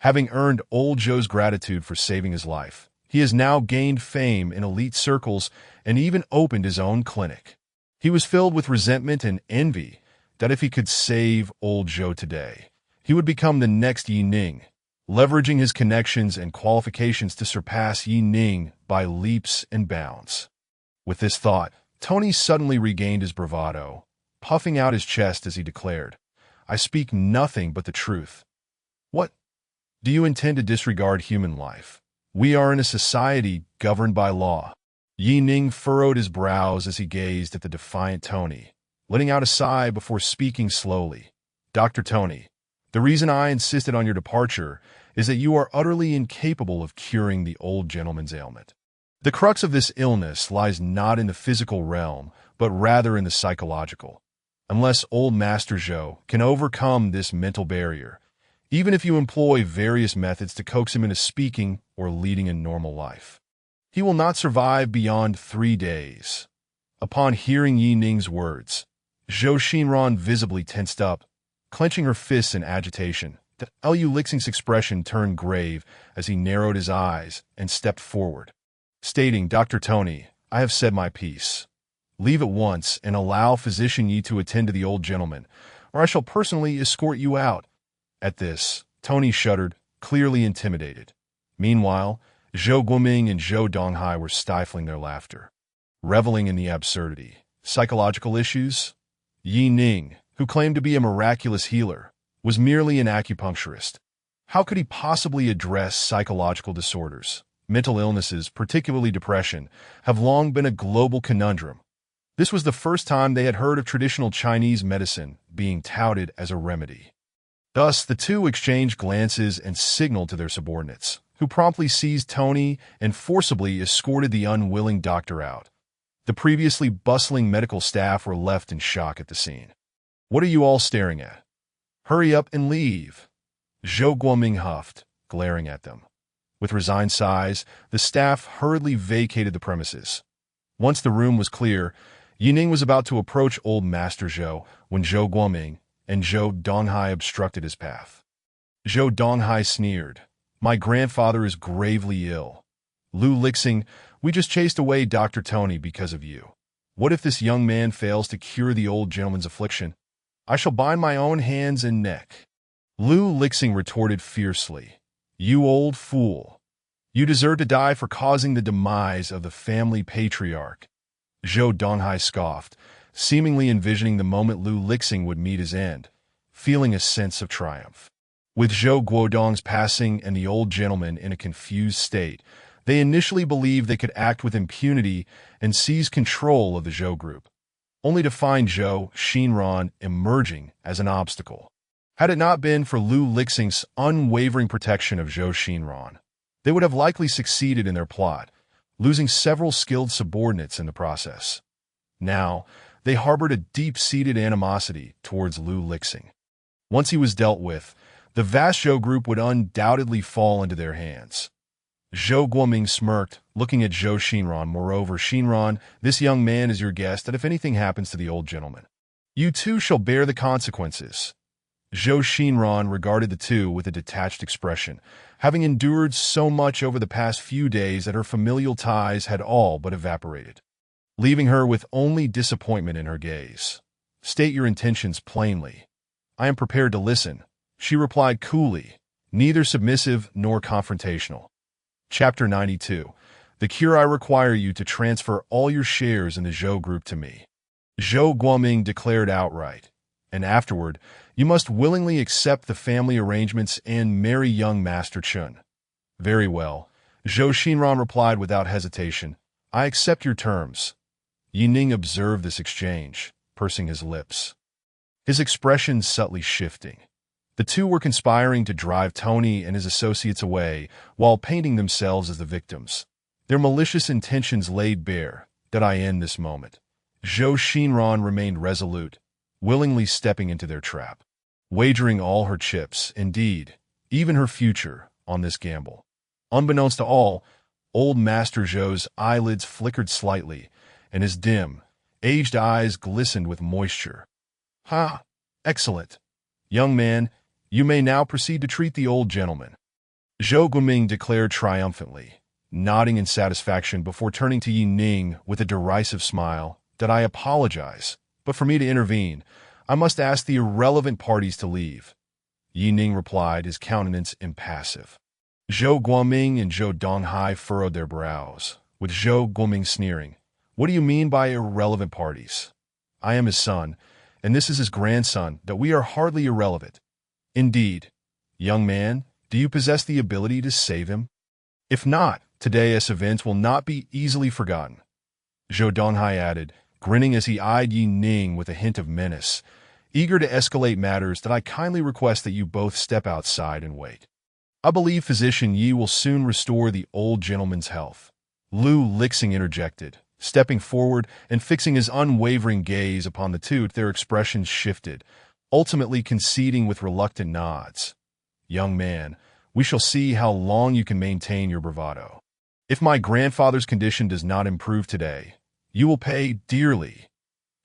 A: Having earned old Zhou's gratitude for saving his life, he has now gained fame in elite circles and even opened his own clinic. He was filled with resentment and envy that if he could save old Zhou today, he would become the next Yi Ning, leveraging his connections and qualifications to surpass Yi Ning by leaps and bounds. With this thought, Tony suddenly regained his bravado, puffing out his chest as he declared, "I speak nothing but the truth." "What? Do you intend to disregard human life? We are in a society governed by law." Yi Ning furrowed his brows as he gazed at the defiant Tony, letting out a sigh before speaking slowly. "Dr. Tony, the reason I insisted on your departure is that you are utterly incapable of curing the old gentleman's ailment. The crux of this illness lies not in the physical realm, but rather in the psychological. Unless old Master Zhou can overcome this mental barrier, even if you employ various methods to coax him into speaking or leading a normal life, he will not survive beyond 3 days." Upon hearing Yi Ning's words, Zhou Xinran visibly tensed up, clenching her fists in agitation. Lu Lixing's expression turned grave as he narrowed his eyes and stepped forward, stating, "Dr. Tony, I have said my piece. Leave at once and allow Physician Yi to attend to the old gentleman, or I shall personally escort you out." At this, Tony shuddered, clearly intimidated. Meanwhile, Zhou Guoming and Zhou Donghai were stifling their laughter, reveling in the absurdity. Psychological issues? Yi Ning, who claimed to be a miraculous healer, was merely an acupuncturist. How could he possibly address psychological disorders? Mental illnesses, particularly depression, have long been a global conundrum. This was the first time they had heard of traditional Chinese medicine being touted as a remedy. Thus, the two exchanged glances and signaled to their subordinates, who promptly seized Tony and forcibly escorted the unwilling doctor out. The previously bustling medical staff were left in shock at the scene. "What are you all staring at? Hurry up and leave," Zhou Guoming huffed, glaring at them. With resigned sighs, the staff hurriedly vacated the premises. Once the room was clear, Yi Ning was about to approach old Master Zhou when Zhou Guoming and Zhou Donghai obstructed his path. Zhou Donghai sneered, "My grandfather is gravely ill. Lu Lixing, we just chased away Dr. Tony because of you. What if this young man fails to cure the old gentleman's affliction? I shall bind my own hands and neck." Lu Lixing retorted fiercely, "You old fool. You deserve to die for causing the demise of the family patriarch." Zhou Donghai scoffed, seemingly envisioning the moment Lu Lixing would meet his end, feeling a sense of triumph. With Zhou Guodong's passing and the old gentleman in a confused state, they initially believed they could act with impunity and seize control of the Zhou group, only to find Zhou Xinran emerging as an obstacle. Had it not been for Lu Lixing's unwavering protection of Zhou Xinran, they would have likely succeeded in their plot, losing several skilled subordinates in the process. Now, they harbored a deep-seated animosity towards Lu Lixing. Once he was dealt with, the vast Zhou group would undoubtedly fall into their hands. Zhou Guoming smirked, looking at Zhou Xinran. "Moreover, Xinran, this young man is your guest, and if anything happens to the old gentleman, you too shall bear the consequences." Zhou Xinran regarded the two with a detached expression, having endured so much over the past few days that her familial ties had all but evaporated, leaving her with only disappointment in her gaze. "State your intentions plainly. I am prepared to listen," she replied coolly, neither submissive nor confrontational. Chapter 92. The cure: I require you to transfer all your shares in the Zhou group to me, Zhou Guoming declared outright, and afterward, you must willingly accept the family arrangements and marry young Master Chun. Very well, Zhou Xinran replied without hesitation. I accept your terms. Yi Ning observed this exchange, pursing his lips, his expression subtly shifting. The two were conspiring to drive Tony and his associates away while painting themselves as the victims. Their malicious intentions laid bare. Did I end this moment? Zhou Xinran remained resolute, willingly stepping into their trap, wagering all her chips, indeed, even her future, on this gamble. Unbeknownst to all, old Master Zhou's eyelids flickered slightly, and his dim, aged eyes glistened with moisture. "Ha! Excellent. Young man, you may now proceed to treat the old gentleman," Zhou Guoming declared triumphantly, nodding in satisfaction before turning to Yi Ning with a derisive smile. "That I apologize, but for me to intervene, I must ask the irrelevant parties to leave," Yi Ning replied, his countenance impassive. Zhou Guoming and Zhou Donghai furrowed their brows, with Zhou Guoming sneering. "What do you mean by irrelevant parties? I am his son, and this is his grandson, that we are hardly irrelevant. Indeed, young man, do you possess the ability to save him? If not, today's events will not be easily forgotten," Zhou Donghai added, grinning as he eyed Yi Ning with a hint of menace. "Eager to escalate matters, that I kindly request that you both step outside and wait. I believe Physician Yi will soon restore the old gentleman's health," Lu Lixing interjected, stepping forward and fixing his unwavering gaze upon the two. Their expressions shifted, ultimately conceding with reluctant nods. "Young man, we shall see how long you can maintain your bravado. If my grandfather's condition does not improve today, you will pay dearly,"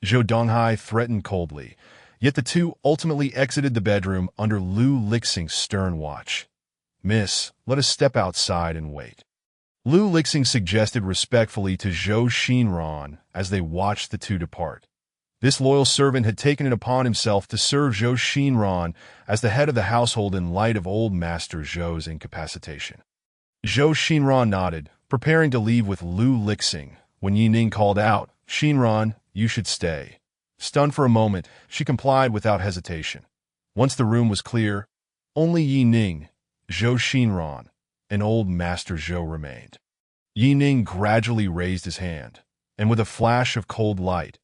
A: Zhou Donghai threatened coldly, yet the two ultimately exited the bedroom under Lu Lixing's stern watch. "Miss, let us step outside and wait," Lu Lixing suggested respectfully to Zhou Xinran as they watched the two depart. This loyal servant had taken it upon himself to serve Zhou Xinran as the head of the household in light of old Master Zhou's incapacitation. Zhou Xinran nodded, preparing to leave with Lu Lixing, when Yi Ning called out, "Xinran, you should stay." Stunned for a moment, she complied without hesitation. Once the room was clear, only Yi Ning, Zhou Xinran, and old Master Zhou remained. Yi Ning gradually raised his hand, and with a flash of cold light,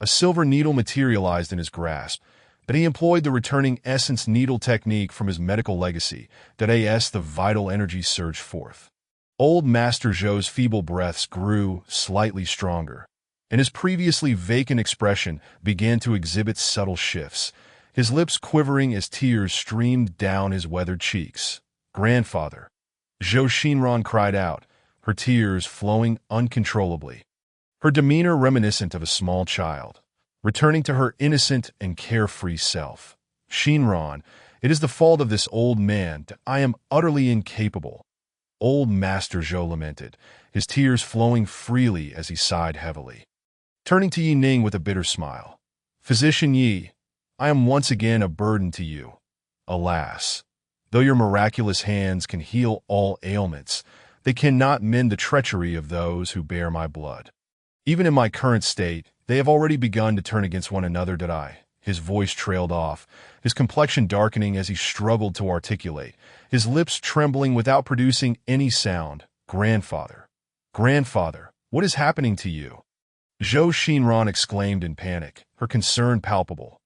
A: a silver needle materialized in his grasp. But he employed the returning essence needle technique from his medical legacy, that the vital energy surged forth. Old Master Zhou's feeble breaths grew slightly stronger, and his previously vacant expression began to exhibit subtle shifts, his lips quivering as tears streamed down his weathered cheeks. "Grandfather!" Zhou Xinran cried out, her tears flowing uncontrollably, her demeanor reminiscent of a small child, returning to her innocent and carefree self. "Xinran, it is the fault of this old man that I am utterly incapable," old Master Zhou lamented, his tears flowing freely as he sighed heavily. Turning to Yi Ning with a bitter smile, "Physician Yi, I am once again a burden to you. Alas, though your miraculous hands can heal all ailments, they cannot mend the treachery of those who bear my blood. Even in my current state, they have already begun to turn against one another." His voice trailed off, his complexion darkening as he struggled to articulate, his lips trembling without producing any sound. "Grandfather! Grandfather, what is happening to you?" Zhou Xinran exclaimed in panic, her concern palpable.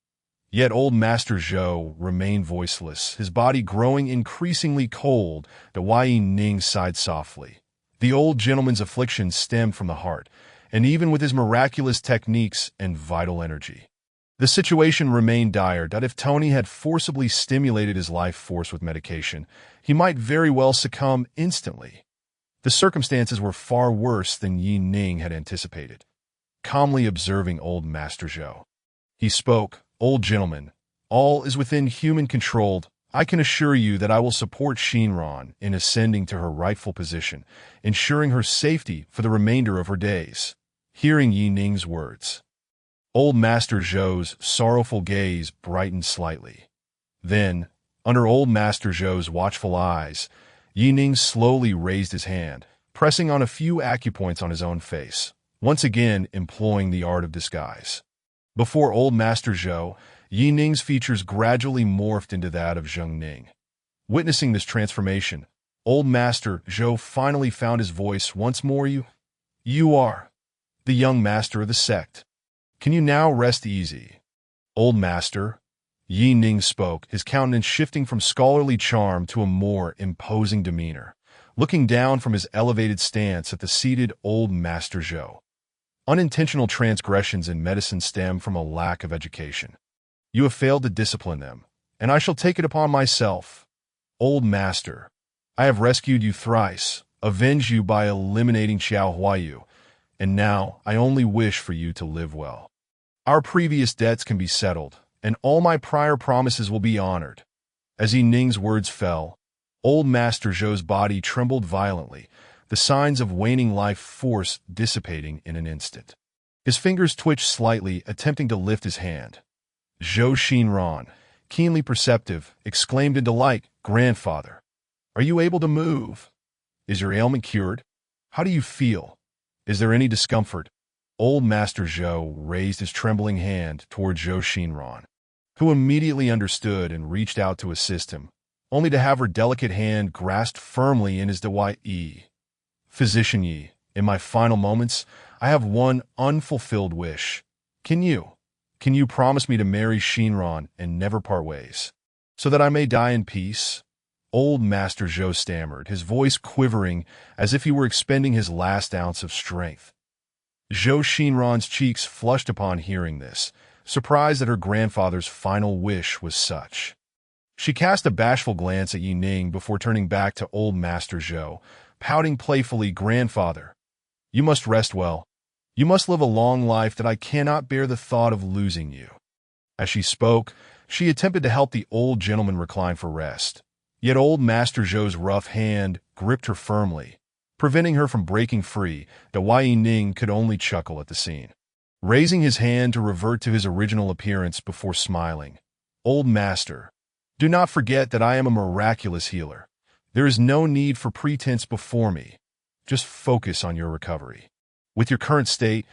A: Yet old Master Zhou remained voiceless, his body growing increasingly cold. Yi Ning sighed softly. The old gentleman's affliction stemmed from the heart, and even with his miraculous techniques and vital energy, the situation remained dire. If Tony had forcibly stimulated his life force with medication, he might very well succumb instantly. The circumstances were far worse than Yi Ning had anticipated. Calmly observing old Master Zhou, he spoke, "Old gentleman, All is within human control. I can assure you that I will support Shinran in ascending to her rightful position, ensuring her safety for the remainder of her days. Hearing Yi Ning's words, Old Master Zhou's sorrowful gaze brightened slightly. Then, under Old Master Zhou's watchful eyes, Yi Ning slowly raised his hand, pressing on a few acupoints on his own face, once again employing the art of disguise. Before Old Master Zhou, Yi Ning's features gradually morphed into that of Zheng Ning. Witnessing this transformation, Old Master Zhou finally found his voice once more. You are the young master of the sect. Can you now rest easy? Old Master, Yi Ning spoke, his countenance shifting from scholarly charm to a more imposing demeanor, looking down from his elevated stance at the seated Old Master Zhou. Unintentional transgressions in medicine stem from a lack of education. You have failed to discipline them, and I shall take it upon myself. Old Master, I have rescued you thrice, avenged you by eliminating Xiao Huayu, and now I only wish for you to live well. Our previous debts can be settled, and all my prior promises will be honored. As Yi Ning's words fell, Old Master Zhou's body trembled violently, the signs of waning life force dissipating in an instant. His fingers twitched slightly, attempting to lift his hand. Zhou Shinran, keenly perceptive, exclaimed in delight, Grandfather, are you able to move? Is your ailment cured? How do you feel? Is there any discomfort? Old Master Zhou raised his trembling hand toward Zhou Shinran, who immediately understood and reached out to assist him, only to have her delicate hand grasped firmly in his Yi. Physician Yi, in my final moments, I have one unfulfilled wish. Can you promise me to marry Shinran and never part ways, so that I may die in peace? Old Master Zhou stammered, his voice quivering as if he were expending his last ounce of strength. Zhou Shinran's cheeks flushed upon hearing this, surprised that her grandfather's final wish was such. She cast a bashful glance at Yi Ning before turning back to Old Master Zhou, pouting playfully, Grandfather, you must rest well. You must live a long life, that I cannot bear the thought of losing you. As she spoke, she attempted to help the old gentleman recline for rest. Yet Old Master Zhou's rough hand gripped her firmly, preventing her from breaking free. Yi Ning could only chuckle at the scene, raising his hand to revert to his original appearance before smiling. Old Master, do not forget that I am a miraculous healer. There is no need for pretense before me. Just focus on your recovery. With your current state,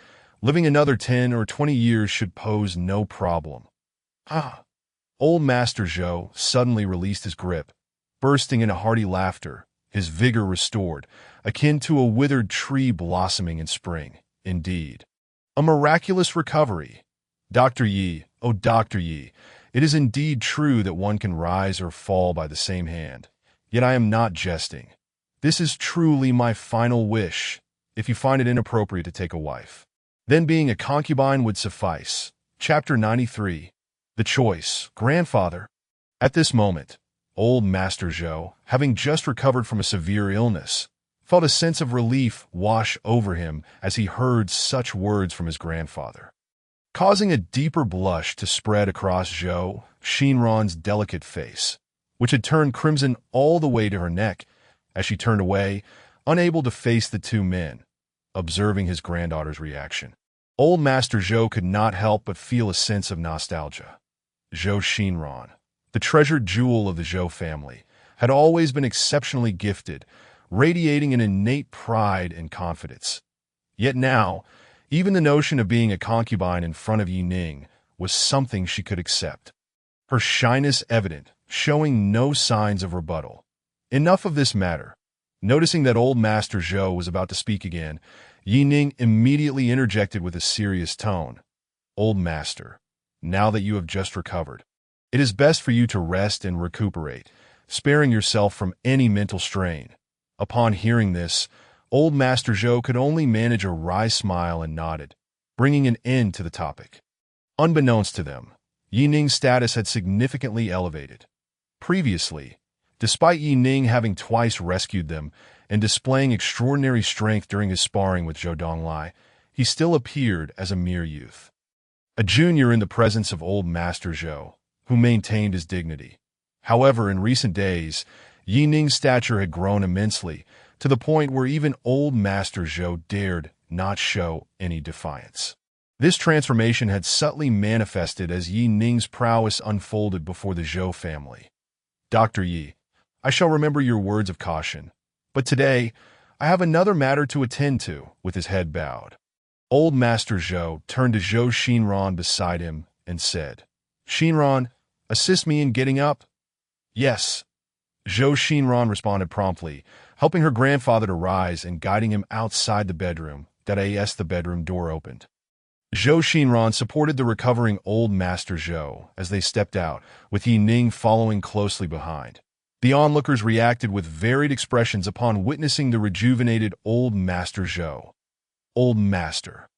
A: living another 10 or 20 years should pose no problem. Old Master Zhou suddenly released his grip, bursting into hearty laughter, his vigor restored, akin to a withered tree blossoming in spring. Indeed, a miraculous recovery. Dr. Yi, oh Dr. Yi, it is indeed true that one can rise or fall by the same hand. Yet I am not jesting. This is truly my final wish. If you find it inappropriate to take a wife, then being a concubine would suffice. Chapter 93. The Choice. Grandfather. At this moment, Old Master Zhou, having just recovered from a severe illness, felt a sense of relief wash over him as he heard such words from his grandfather, causing a deeper blush to spread across Zhou Shinran's delicate face, which had turned crimson all the way to her neck as she turned away, unable to face the two men. Observing his granddaughter's reaction, Old Master Zhou could not help but feel a sense of nostalgia. Zhou Shinran, the treasured jewel of the Zhou family, had always been exceptionally gifted, radiating an innate pride and confidence. Yet now, even the notion of being a concubine in front of Yi Ning was something she could accept. Her shyness evident, showing no signs of rebuttal. Enough of this matter. Noticing that Old Master Zhou was about to speak again, Yi Ning immediately interjected with a serious tone. Old Master, now that you have just recovered, it is best for you to rest and recuperate, sparing yourself from any mental strain. Upon hearing this, Old Master Zhou could only manage a wry smile and nodded, bringing an end to the topic. Unbeknownst to them, Yi Ning's status had significantly elevated. Previously, despite Yi Ning having twice rescued them and displaying extraordinary strength during his sparring with Zhou Donglai, he still appeared as a mere youth. A junior in the presence of Old Master Zhou, who maintained his dignity. However, in recent days, Yi Ning's stature had grown immensely, to the point where even old Master Zhou dared not show any defiance. This transformation had subtly manifested as Yi Ning's prowess unfolded before the Zhou family. Dr. Yi, I shall remember your words of caution, but today I have another matter to attend to, with his head bowed. Old Master Zhou turned to Zhou Xinran beside him and said, Xinran, assist me in getting up? Yes. Zhou Xinran responded promptly, helping her grandfather to rise and guiding him outside the bedroom, as the bedroom door opened. Zhou Xinran supported the recovering old Master Zhou as they stepped out, with Yi Ning following closely behind. The onlookers reacted with varied expressions upon witnessing the rejuvenated old Master Zhou. Old Master.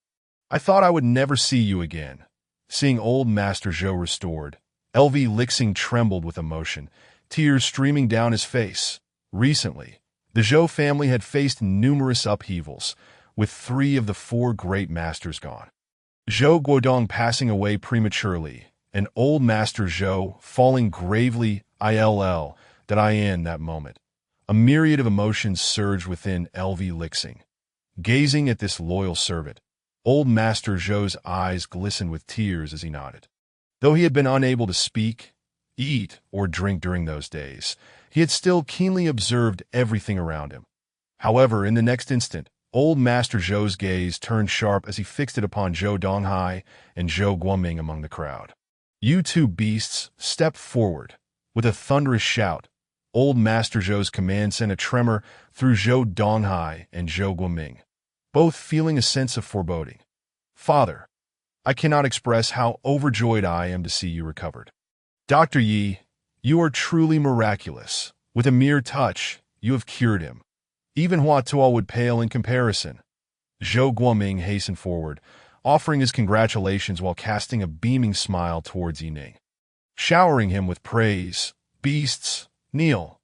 A: I thought I would never see you again. Seeing old Master Zhou restored, LV Lixing trembled with emotion, tears streaming down his face. Recently, the Zhou family had faced numerous upheavals, with 3 of the 4 great masters gone. Zhou Guodong passing away prematurely, and old Master Zhou falling gravely in that moment. A myriad of emotions surged within LV Lixing. Gazing at this loyal servant, old Master Zhou's eyes glistened with tears as he nodded. Though he had been unable to speak, eat, or drink during those days, he had still keenly observed everything around him. However, in the next instant, old Master Zhou's gaze turned sharp as he fixed it upon Zhou Donghai and Zhou Guoming among the crowd. You 2 beasts, step forward. With a thunderous shout, old Master Zhou's command sent a tremor through Zhou Donghai and Zhou Guoming, both feeling a sense of foreboding. Father, I cannot express how overjoyed I am to see you recovered. Dr. Yi, you are truly miraculous. With a mere touch, you have cured him. Even Hua Tuo would pale in comparison. Zhou Guoming hastened forward, offering his congratulations while casting a beaming smile towards Yi Ning. Showering him with praise. Beasts, kneel.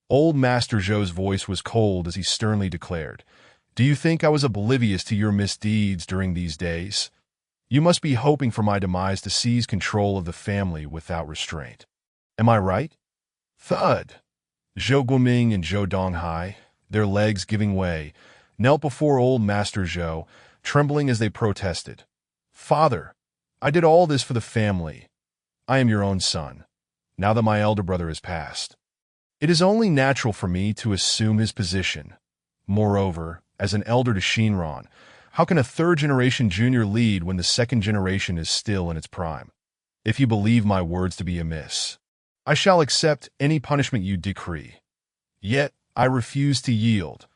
A: Old Master Zhou's voice was cold as he sternly declared, Do you think I was oblivious to your misdeeds during these days? You must be hoping for my demise to seize control of the family without restraint. Am I right? Thud. Zhou Guoming and Zhou Donghai, their legs giving way, knelt before old Master Zhou, trembling as they protested. Father, I did all this for the family. I am your own son, now that my elder brother has passed. It is only natural for me to assume his position. Moreover, as an elder to Xinran, how can a 3rd-generation junior lead when the 2nd generation is still in its prime? If you believe my words to be amiss, I shall accept any punishment you decree. Yet, I refuse to yield.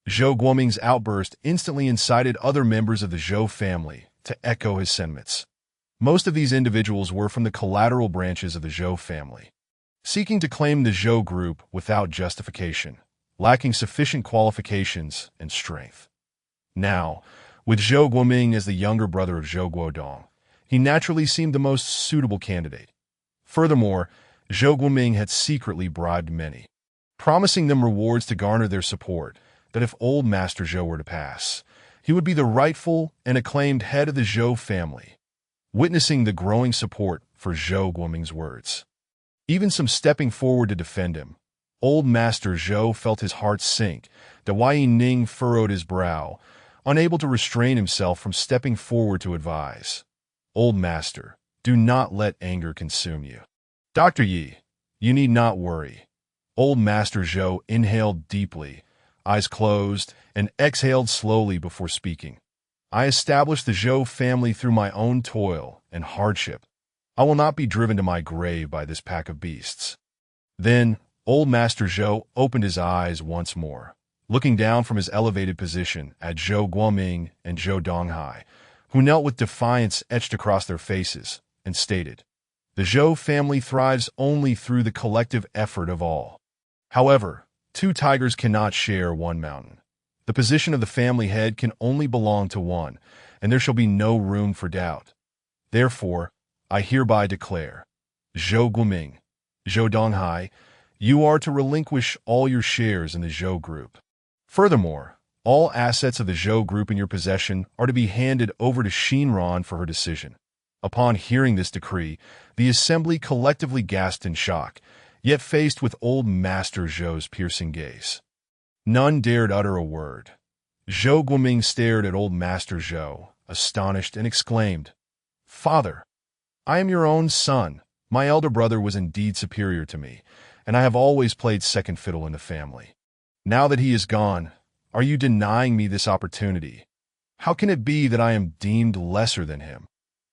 A: Zhou Guoming's outburst instantly incited other members of the Zhou family to echo his sentiments. Most of these individuals were from the collateral branches of the Zhou family, seeking to claim the Zhou group without justification, lacking sufficient qualifications and strength. Now, with Zhou Guoming as the younger brother of Zhou Guodong, he naturally seemed the most suitable candidate. Furthermore, Zhou Guoming had secretly bribed many, promising them rewards to garner their support, that if old Master Zhou were to pass, he would be the rightful and acclaimed head of the Zhou family. Witnessing the growing support for Zhou Guoming's words, even some stepping forward to defend him, old Master Zhou felt his heart sink, that Yi Ning furrowed his brow, unable to restrain himself from stepping forward to advise. Old Master, do not let anger consume you. Dr. Yi, you need not worry. Old Master Zhou inhaled deeply, eyes closed, and exhaled slowly before speaking. I established the Zhou family through my own toil and hardship. I will not be driven to my grave by this pack of beasts. Then, old Master Zhou opened his eyes once more, looking down from his elevated position at Zhou Guoming and Zhou Donghai, who knelt with defiance etched across their faces, and stated, The Zhou family thrives only through the collective effort of all. However, 2 tigers cannot share one mountain. The position of the family head can only belong to one, and there shall be no room for doubt. Therefore, I hereby declare, Zhou Guoming, Zhou Donghai, you are to relinquish all your shares in the Zhou group. Furthermore, all assets of the Zhou group in your possession are to be handed over to Xinran for her decision. Upon hearing this decree, the assembly collectively gasped in shock, yet faced with old Master Zhou's piercing gaze. None dared utter a word. Zhou Guoming stared at old Master Zhou, astonished, and exclaimed, "Father, I am your own son. My elder brother was indeed superior to me, and I have always played second fiddle in the family. Now that he is gone, are you denying me this opportunity? How can it be that I am deemed lesser than him?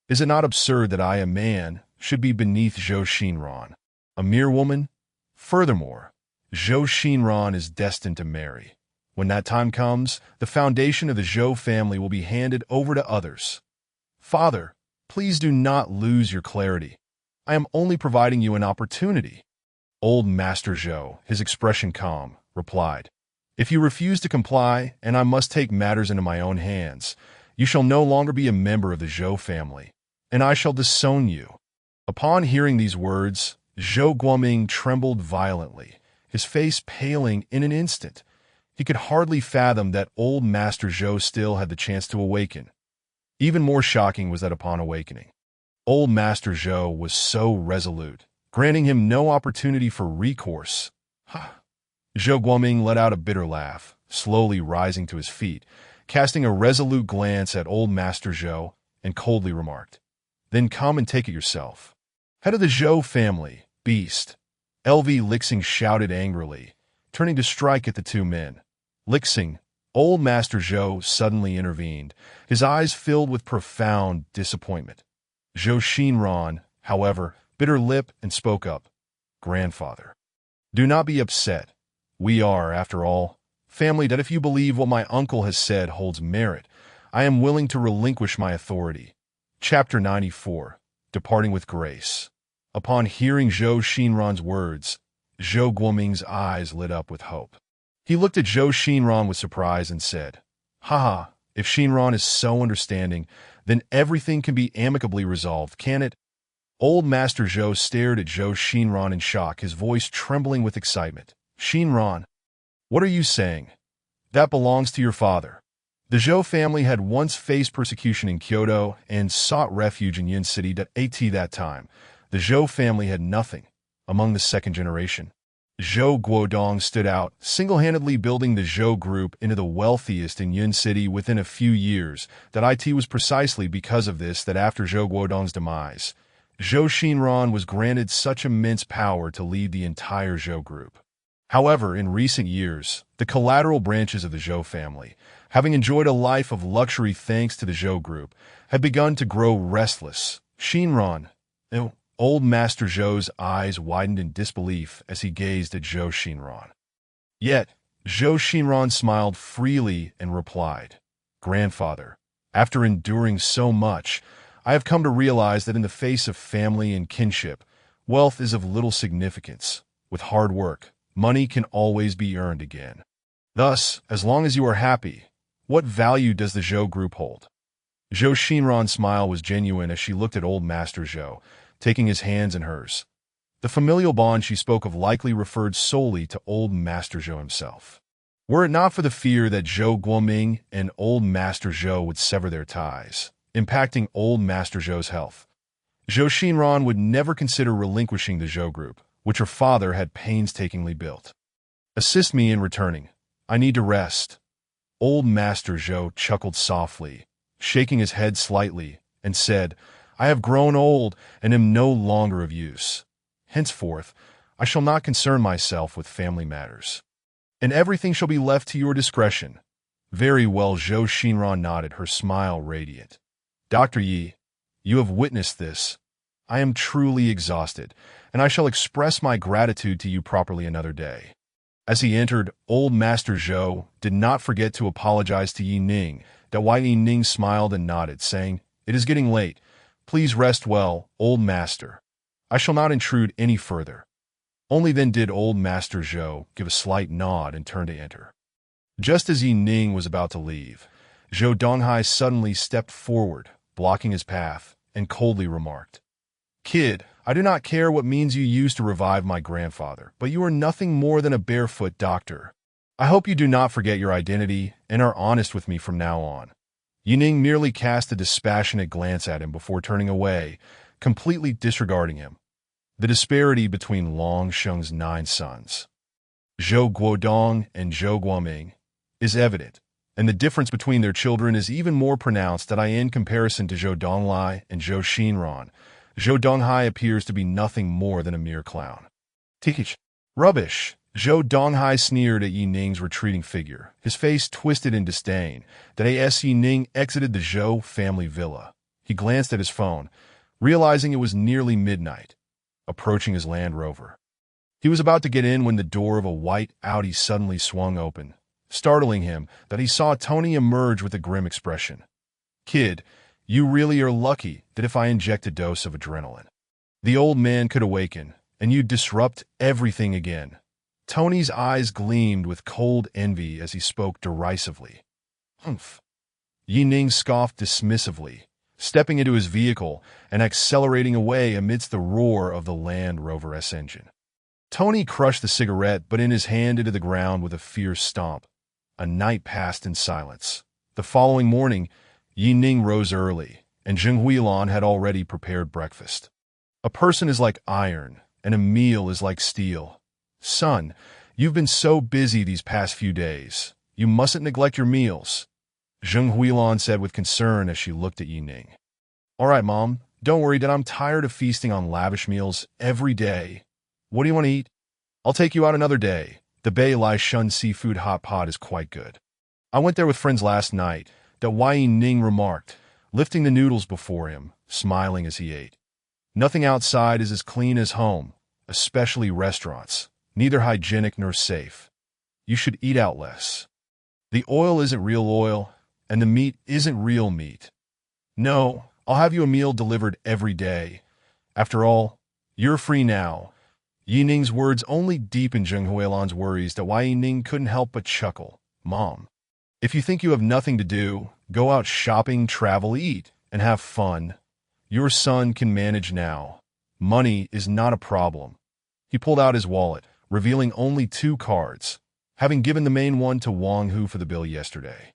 A: Is it not absurd that I, a man, should be beneath Zhou Xinran, a mere woman? Furthermore, Zhou Xinran is destined to marry. When that time comes, the foundation of the Zhou family will be handed over to others. Father, please do not lose your clarity. I am only providing you an opportunity." Old Master Zhou, his expression calm, replied, "If you refuse to comply, and I must take matters into my own hands, you shall no longer be a member of the Zhou family, and I shall disown you." Upon hearing these words, Zhou Guoming trembled violently, his face paling in an instant. He could hardly fathom that old Master Zhou still had the chance to awaken. Even more shocking was that upon awakening, old Master Zhou was so resolute, granting him no opportunity for recourse. Ha! Zhou Guoming let out a bitter laugh, slowly rising to his feet, casting a resolute glance at old Master Zhou, and coldly remarked, "Then come and take it yourself." "Head of the Zhou family, beast!" LV Lixing shouted angrily, turning to strike at the two men. Lixing, old Master Zhou suddenly intervened, his eyes filled with profound disappointment. Zhou Xinran, however, bit her lip and spoke up. "Grandfather, do not be upset. We are, after all, family that if you believe what my uncle has said holds merit, I am willing to relinquish my authority." Chapter 94, Departing with Grace. Upon hearing Zhou Xinran's words, Zhou Guoming's eyes lit up with hope. He looked at Zhou Xinran with surprise and said, "Haha, if Xinran is so understanding, then everything can be amicably resolved, can it?" Old Master Zhou stared at Zhou Xinran in shock, his voice trembling with excitement. "Xinran, what are you saying? That belongs to your father." The Zhou family had once faced persecution in Kyoto and sought refuge in Yun City at that time. The Zhou family had nothing among the second generation. Zhou Guodong stood out, single-handedly building the Zhou group into the wealthiest in Yun City within a few years. It was precisely because of this that after Zhou Guodong's demise, Zhou Xinran was granted such immense power to lead the entire Zhou group. However, in recent years, the collateral branches of the Zhou family, having enjoyed a life of luxury thanks to the Zhou group, had begun to grow restless. Xinran, old Master Zhou's eyes widened in disbelief as he gazed at Zhou Xinran. Yet, Zhou Xinran smiled freely and replied, "Grandfather, after enduring so much, I have come to realize that in the face of family and kinship, wealth is of little significance. With hard work, money can always be earned again. Thus, as long as you are happy, what value does the Zhou group hold?" Zhou Xinran's smile was genuine as she looked at old Master Zhou, taking his hands in hers. The familial bond she spoke of likely referred solely to old Master Zhou himself. Were it not for the fear that Zhou Guoming and old Master Zhou would sever their ties, impacting old Master Zhou's health, Zhou Xinran would never consider relinquishing the Zhou group, which her father had painstakingly built. "Assist me in returning. I need to rest." Old Master Zhou chuckled softly, shaking his head slightly, and said, "I have grown old and am no longer of use. Henceforth, I shall not concern myself with family matters, and everything shall be left to your discretion." "Very well," Zhou Xinran nodded, her smile radiant. "Dr. Yi, you have witnessed this. I am truly exhausted, and I shall express my gratitude to you properly another day." As he entered, old Master Zhou did not forget to apologize to Yi Ning. Yi Ning smiled and nodded, saying, "It is getting late. Please rest well, old master. I shall not intrude any further." Only then did old Master Zhou give a slight nod and turn to enter. Just as Yi Ning was about to leave, Zhou Donghai suddenly stepped forward, blocking his path, and coldly remarked, "Kid, I do not care what means you use to revive my grandfather, but you are nothing more than a barefoot doctor. I hope you do not forget your identity and are honest with me from now on." Yining merely cast a dispassionate glance at him before turning away, completely disregarding him. The disparity between Long Sheng's 9 sons, Zhou Guodong and Zhou Guoming, is evident, and the difference between their children is even more pronounced that in comparison to Zhou Donglai and Zhou Xinran. Zhou Donghai appears to be nothing more than a mere clown. Teach. Rubbish. Zhou Donghai sneered at Yining's retreating figure, his face twisted in disdain. That as Yining exited the Zhou family villa, he glanced at his phone, realizing it was nearly midnight, approaching his Land Rover. He was about to get in when the door of a white Audi suddenly swung open, startling him that he saw Tony emerge with a grim expression. Kid, you really are lucky that if I inject a dose of adrenaline, the old man could awaken, and you'd disrupt everything again. Tony's eyes gleamed with cold envy as he spoke derisively. Humph. Yining scoffed dismissively, stepping into his vehicle and accelerating away amidst the roar of the Land Rover S engine. Tony crushed the cigarette but in his hand into the ground with a fierce stomp. A night passed in silence. The following morning, Yining rose early, and Zheng Huilan had already prepared breakfast. A person is like iron, and a meal is like steel. Son, you've been so busy these past few days. You mustn't neglect your meals, Zheng Huilan said with concern as she looked at Yining. All right, Mom, don't worry that I'm tired of feasting on lavish meals every day. What do you want to eat? I'll take you out another day. The Bei Lai Shun seafood hot pot is quite good. I went there with friends last night, that Yining remarked, lifting the noodles before him, smiling as he ate. Nothing outside is as clean as home, especially restaurants. Neither hygienic nor safe. You should eat out less. The oil isn't real oil, and the meat isn't real meat. No, I'll have you a meal delivered every day. After all, you're free now. Yining's words only deepened Zheng Huilan's worries that Yining couldn't help but chuckle. Mom, if you think you have nothing to do, go out shopping, travel, eat, and have fun. Your son can manage now. Money is not a problem. He pulled out his wallet, revealing only 2 cards, having given the main one to Wang Hu for the bill yesterday.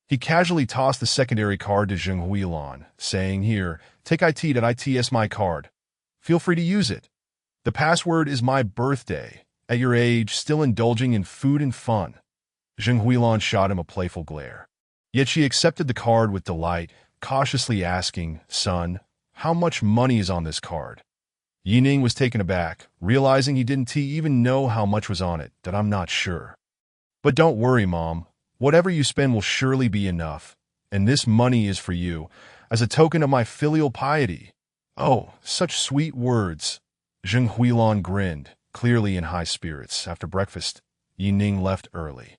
A: He casually tossed the secondary card to Zheng Huilan, saying, Here, take IT's my card. Feel free to use it. The password is my birthday. At your age, still indulging in food and fun. Zheng Huilan shot him a playful glare. Yet she accepted the card with delight, cautiously asking, Son, how much money is on this card? Yining was taken aback, realizing he didn't even know how much was on it, that I'm not sure. But don't worry, Mom. Whatever you spend will surely be enough, and this money is for you, as a token of my filial piety. Oh, such sweet words. Zheng Huilan grinned, clearly in high spirits. After breakfast, Yining left early.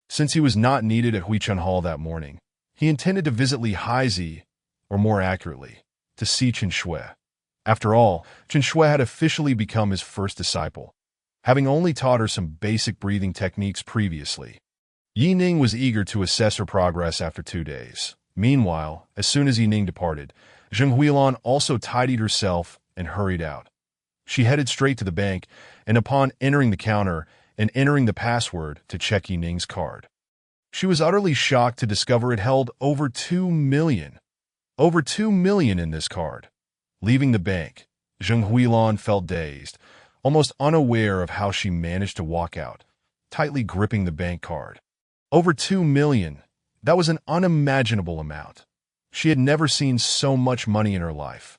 A: Since he was not needed at Huichun Hall that morning, he intended to visit Li Haizi, or more accurately, to see Chen Shui. After all, Chen Shui had officially become his first disciple, having only taught her some basic breathing techniques previously. Yining was eager to assess her progress after 2 days. Meanwhile, as soon as Yining departed, Zheng Huilan also tidied herself and hurried out. She headed straight to the bank, and upon entering the counter and entering the password to check Yining's card, she was utterly shocked to discover it held over 2 million. Over 2 million in this card. Leaving the bank, Zheng Huilan felt dazed, almost unaware of how she managed to walk out, tightly gripping the bank card. Over 2 million. That was an unimaginable amount. She had never seen so much money in her life.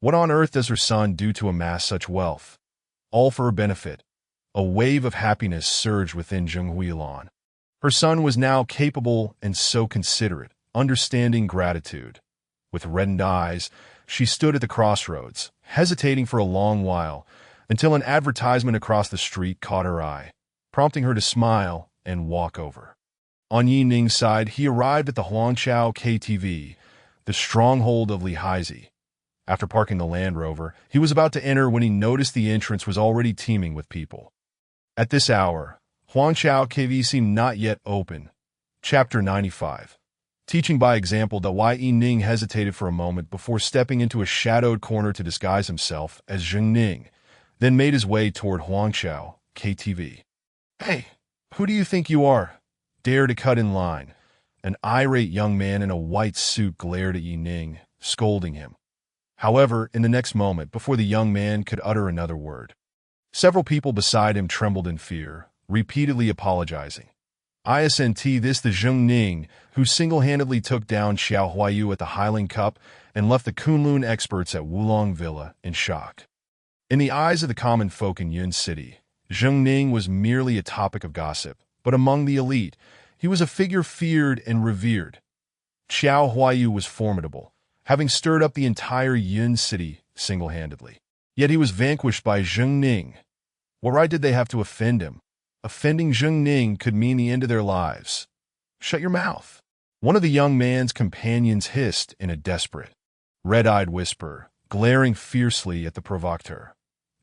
A: What on earth does her son do to amass such wealth? All for her benefit. A wave of happiness surged within Zheng Huilan. Her son was now capable and so considerate, understanding gratitude. With reddened eyes, she stood at the crossroads, hesitating for a long while, until an advertisement across the street caught her eye, prompting her to smile and walk over. On Yining's side, he arrived at the Huangqiao KTV, the stronghold of Li Haizi. After parking the Land Rover, he was about to enter when he noticed the entrance was already teeming with people. At this hour, Huangqiao KTV seemed not yet open. Chapter 95. Teaching by example that Yining hesitated for a moment before stepping into a shadowed corner to disguise himself as Zheng Ning, then made his way toward Huangqiao KTV. Hey, who do you think you are? Dare to cut in line. An irate young man in a white suit glared at Yi Ning, scolding him. However, in the next moment, before the young man could utter another word, several people beside him trembled in fear, repeatedly apologizing. Isn't this the Zheng Ning who single-handedly took down Xiao Huayu at the Highland Cup and left the Kunlun experts at Wulong Villa in shock? In the eyes of the common folk in Yun City, Zheng Ning was merely a topic of gossip, but among the elite, he was a figure feared and revered. Xiao Huayu was formidable, having stirred up the entire Yun City single-handedly. Yet he was vanquished by Zheng Ning. What right did they have to offend him? Offending Zheng Ning could mean the end of their lives. Shut your mouth. One of the young man's companions hissed in a desperate, red-eyed whisper, glaring fiercely at the provocateur.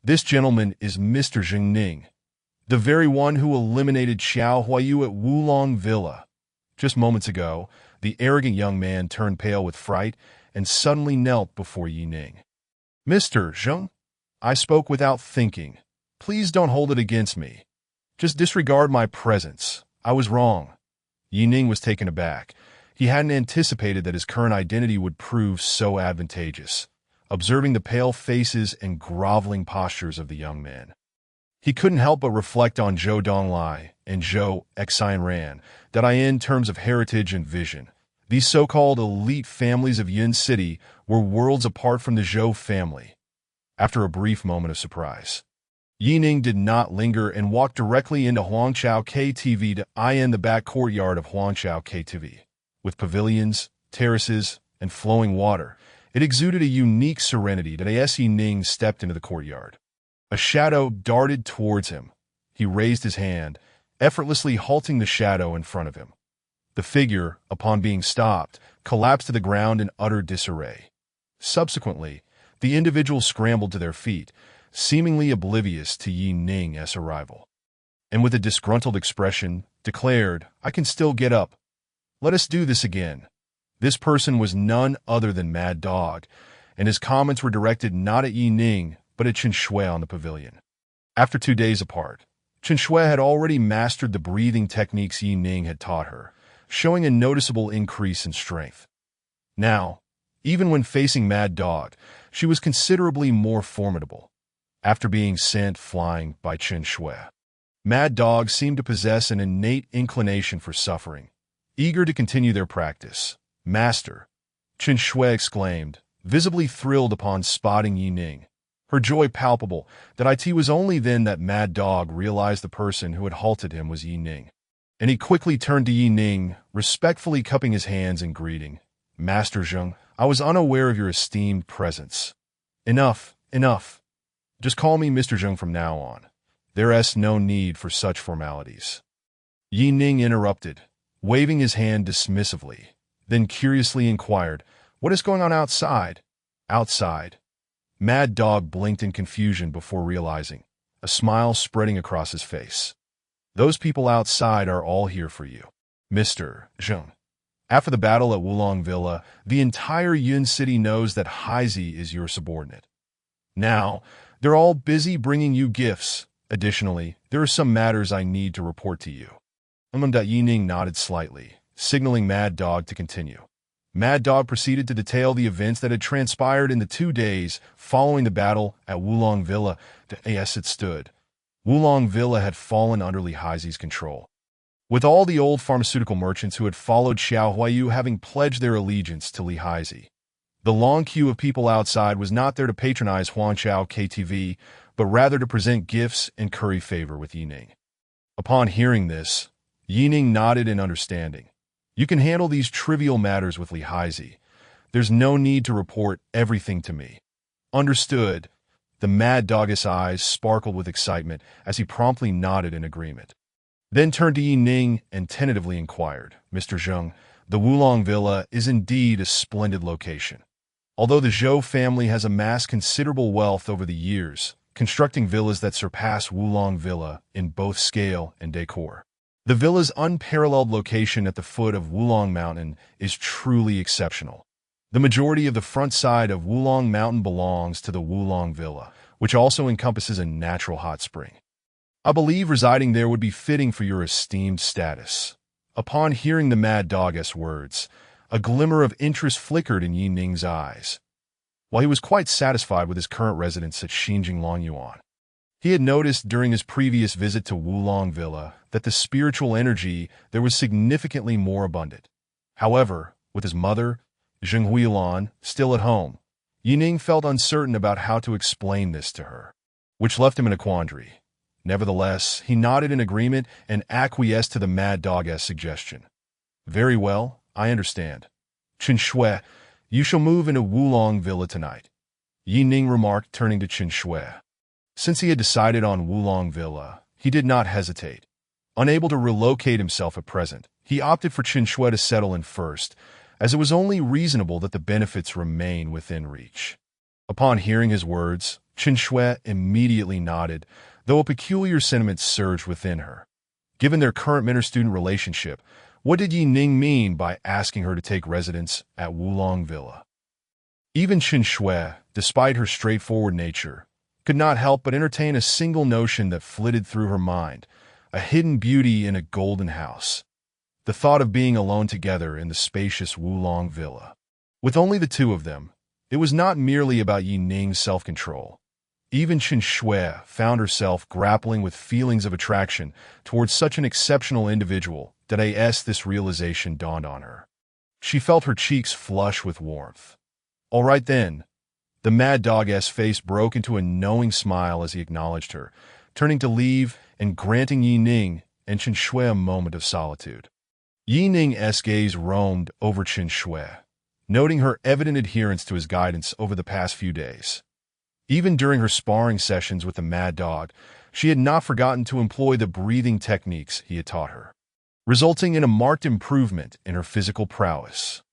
A: This gentleman is Mr. Zheng Ning, the very one who eliminated Xiao Huayu at Wulong Villa. Just moments ago, the arrogant young man turned pale with fright and suddenly knelt before Yi Ning. Mr. Zheng, I spoke without thinking. Please don't hold it against me. Just disregard my presence. I was wrong. Yi Ning was taken aback. He hadn't anticipated that his current identity would prove so advantageous, observing the pale faces and groveling postures of the young man. He couldn't help but reflect on Zhou Donglai and Zhou Xian Ran, that in terms of heritage and vision, these so-called elite families of Yun City were worlds apart from the Zhou family. After a brief moment of surprise, Yi Ning did not linger and walked directly into Huangchao KTV to in the back courtyard of Huangchao KTV. With pavilions, terraces, and flowing water, it exuded a unique serenity that as Yi Ning stepped into the courtyard. A shadow darted towards him. He raised his hand, effortlessly halting the shadow in front of him. The figure, upon being stopped, collapsed to the ground in utter disarray. Subsequently, the individuals scrambled to their feet, seemingly oblivious to Yi Ning's arrival, and with a disgruntled expression, declared, I can still get up. Let us do this again. This person was none other than Mad Dog, and his comments were directed not at Yi Ning, but at Chen Shui on the pavilion. After 2 days apart, Chen Shui had already mastered the breathing techniques Yi Ning had taught her, showing a noticeable increase in strength. Now, even when facing Mad Dog, she was considerably more formidable. After being sent flying by Chen Shui, Mad Dog seemed to possess an innate inclination for suffering. Eager to continue their practice, Master, Chen Shui exclaimed, visibly thrilled upon spotting Yi Ning. Her joy palpable, that it was only then that Mad Dog realized the person who had halted him was Yi Ning. And he quickly turned to Yi Ning, respectfully cupping his hands in greeting. Master Zheng, I was unaware of your esteemed presence. Enough, enough. Just call me Mr. Zheng from now on. There's no need for such formalities. Yi Ning interrupted, waving his hand dismissively, then curiously inquired, What is going on outside? Outside. Mad Dog blinked in confusion before realizing, a smile spreading across his face. Those people outside are all here for you, Mr. Zheng. After the battle at Wulong Villa, the entire Yun City knows that Haizi is your subordinate. Now, they're all busy bringing you gifts. Additionally, there are some matters I need to report to you. Yi Ning nodded slightly, signaling Mad Dog to continue. Mad Dog proceeded to detail the events that had transpired in the 2 days following the battle at Wulong Villa. As it stood, Wulong Villa had fallen under Li Haizi's control, with all the old pharmaceutical merchants who had followed Xiao Huayu having pledged their allegiance to Li Haizi. The long queue of people outside was not there to patronize Huangchao KTV, but rather to present gifts and curry favor with Yi Ning. Upon hearing this, Yi Ning nodded in understanding. You can handle these trivial matters with Li Haizi. There's no need to report everything to me. Understood. The Mad Dog's eyes sparkled with excitement as he promptly nodded in agreement. Then turned to Yi Ning and tentatively inquired, Mr. Zheng, the Wulong Villa is indeed a splendid location. Although the Zhou family has amassed considerable wealth over the years, constructing villas that surpass Wulong Villa in both scale and decor, the villa's unparalleled location at the foot of Wulong Mountain is truly exceptional. The majority of the front side of Wulong Mountain belongs to the Wulong Villa, which also encompasses a natural hot spring. I believe residing there would be fitting for your esteemed status. Upon hearing the mad dog's words, a glimmer of interest flickered in Yi Ning's eyes. While he was quite satisfied with his current residence at Xinjing Longyuan, he had noticed during his previous visit to Wulong Villa that the spiritual energy there was significantly more abundant. However, with his mother, Zheng Huilan, still at home, Yi Ning felt uncertain about how to explain this to her, which left him in a quandary. Nevertheless, he nodded in agreement and acquiesced to the mad dog's suggestion. Very well, I understand. Chen Shui, you shall move into Wulong Villa tonight, Yi Ning remarked, turning to Chen Shui. Since he had decided on Wulong Villa, he did not hesitate. Unable to relocate himself at present, he opted for Chen Shui to settle in first, as it was only reasonable that the benefits remain within reach. Upon hearing his words, Chen Shui immediately nodded, though a peculiar sentiment surged within her. Given their current mentor-student relationship, what did Yi Ning mean by asking her to take residence at Wulong Villa? Even Chen Shui, despite her straightforward nature, could not help but entertain a single notion that flitted through her mind, a hidden beauty in a golden house. The thought of being alone together in the spacious Wulong Villa. With only the two of them, it was not merely about Yi Ning's self-control. Even Chen Shui found herself grappling with feelings of attraction towards such an exceptional individual that as this realization dawned on her. She felt her cheeks flush with warmth. All right then. The mad dog's face broke into a knowing smile as he acknowledged her, turning to leave and granting Yi Ning and Chen Shui a moment of solitude. Yi Ning's gaze roamed over Chen Shui, noting her evident adherence to his guidance over the past few days. Even during her sparring sessions with the mad dog, she had not forgotten to employ the breathing techniques he had taught her, resulting in a marked improvement in her physical prowess.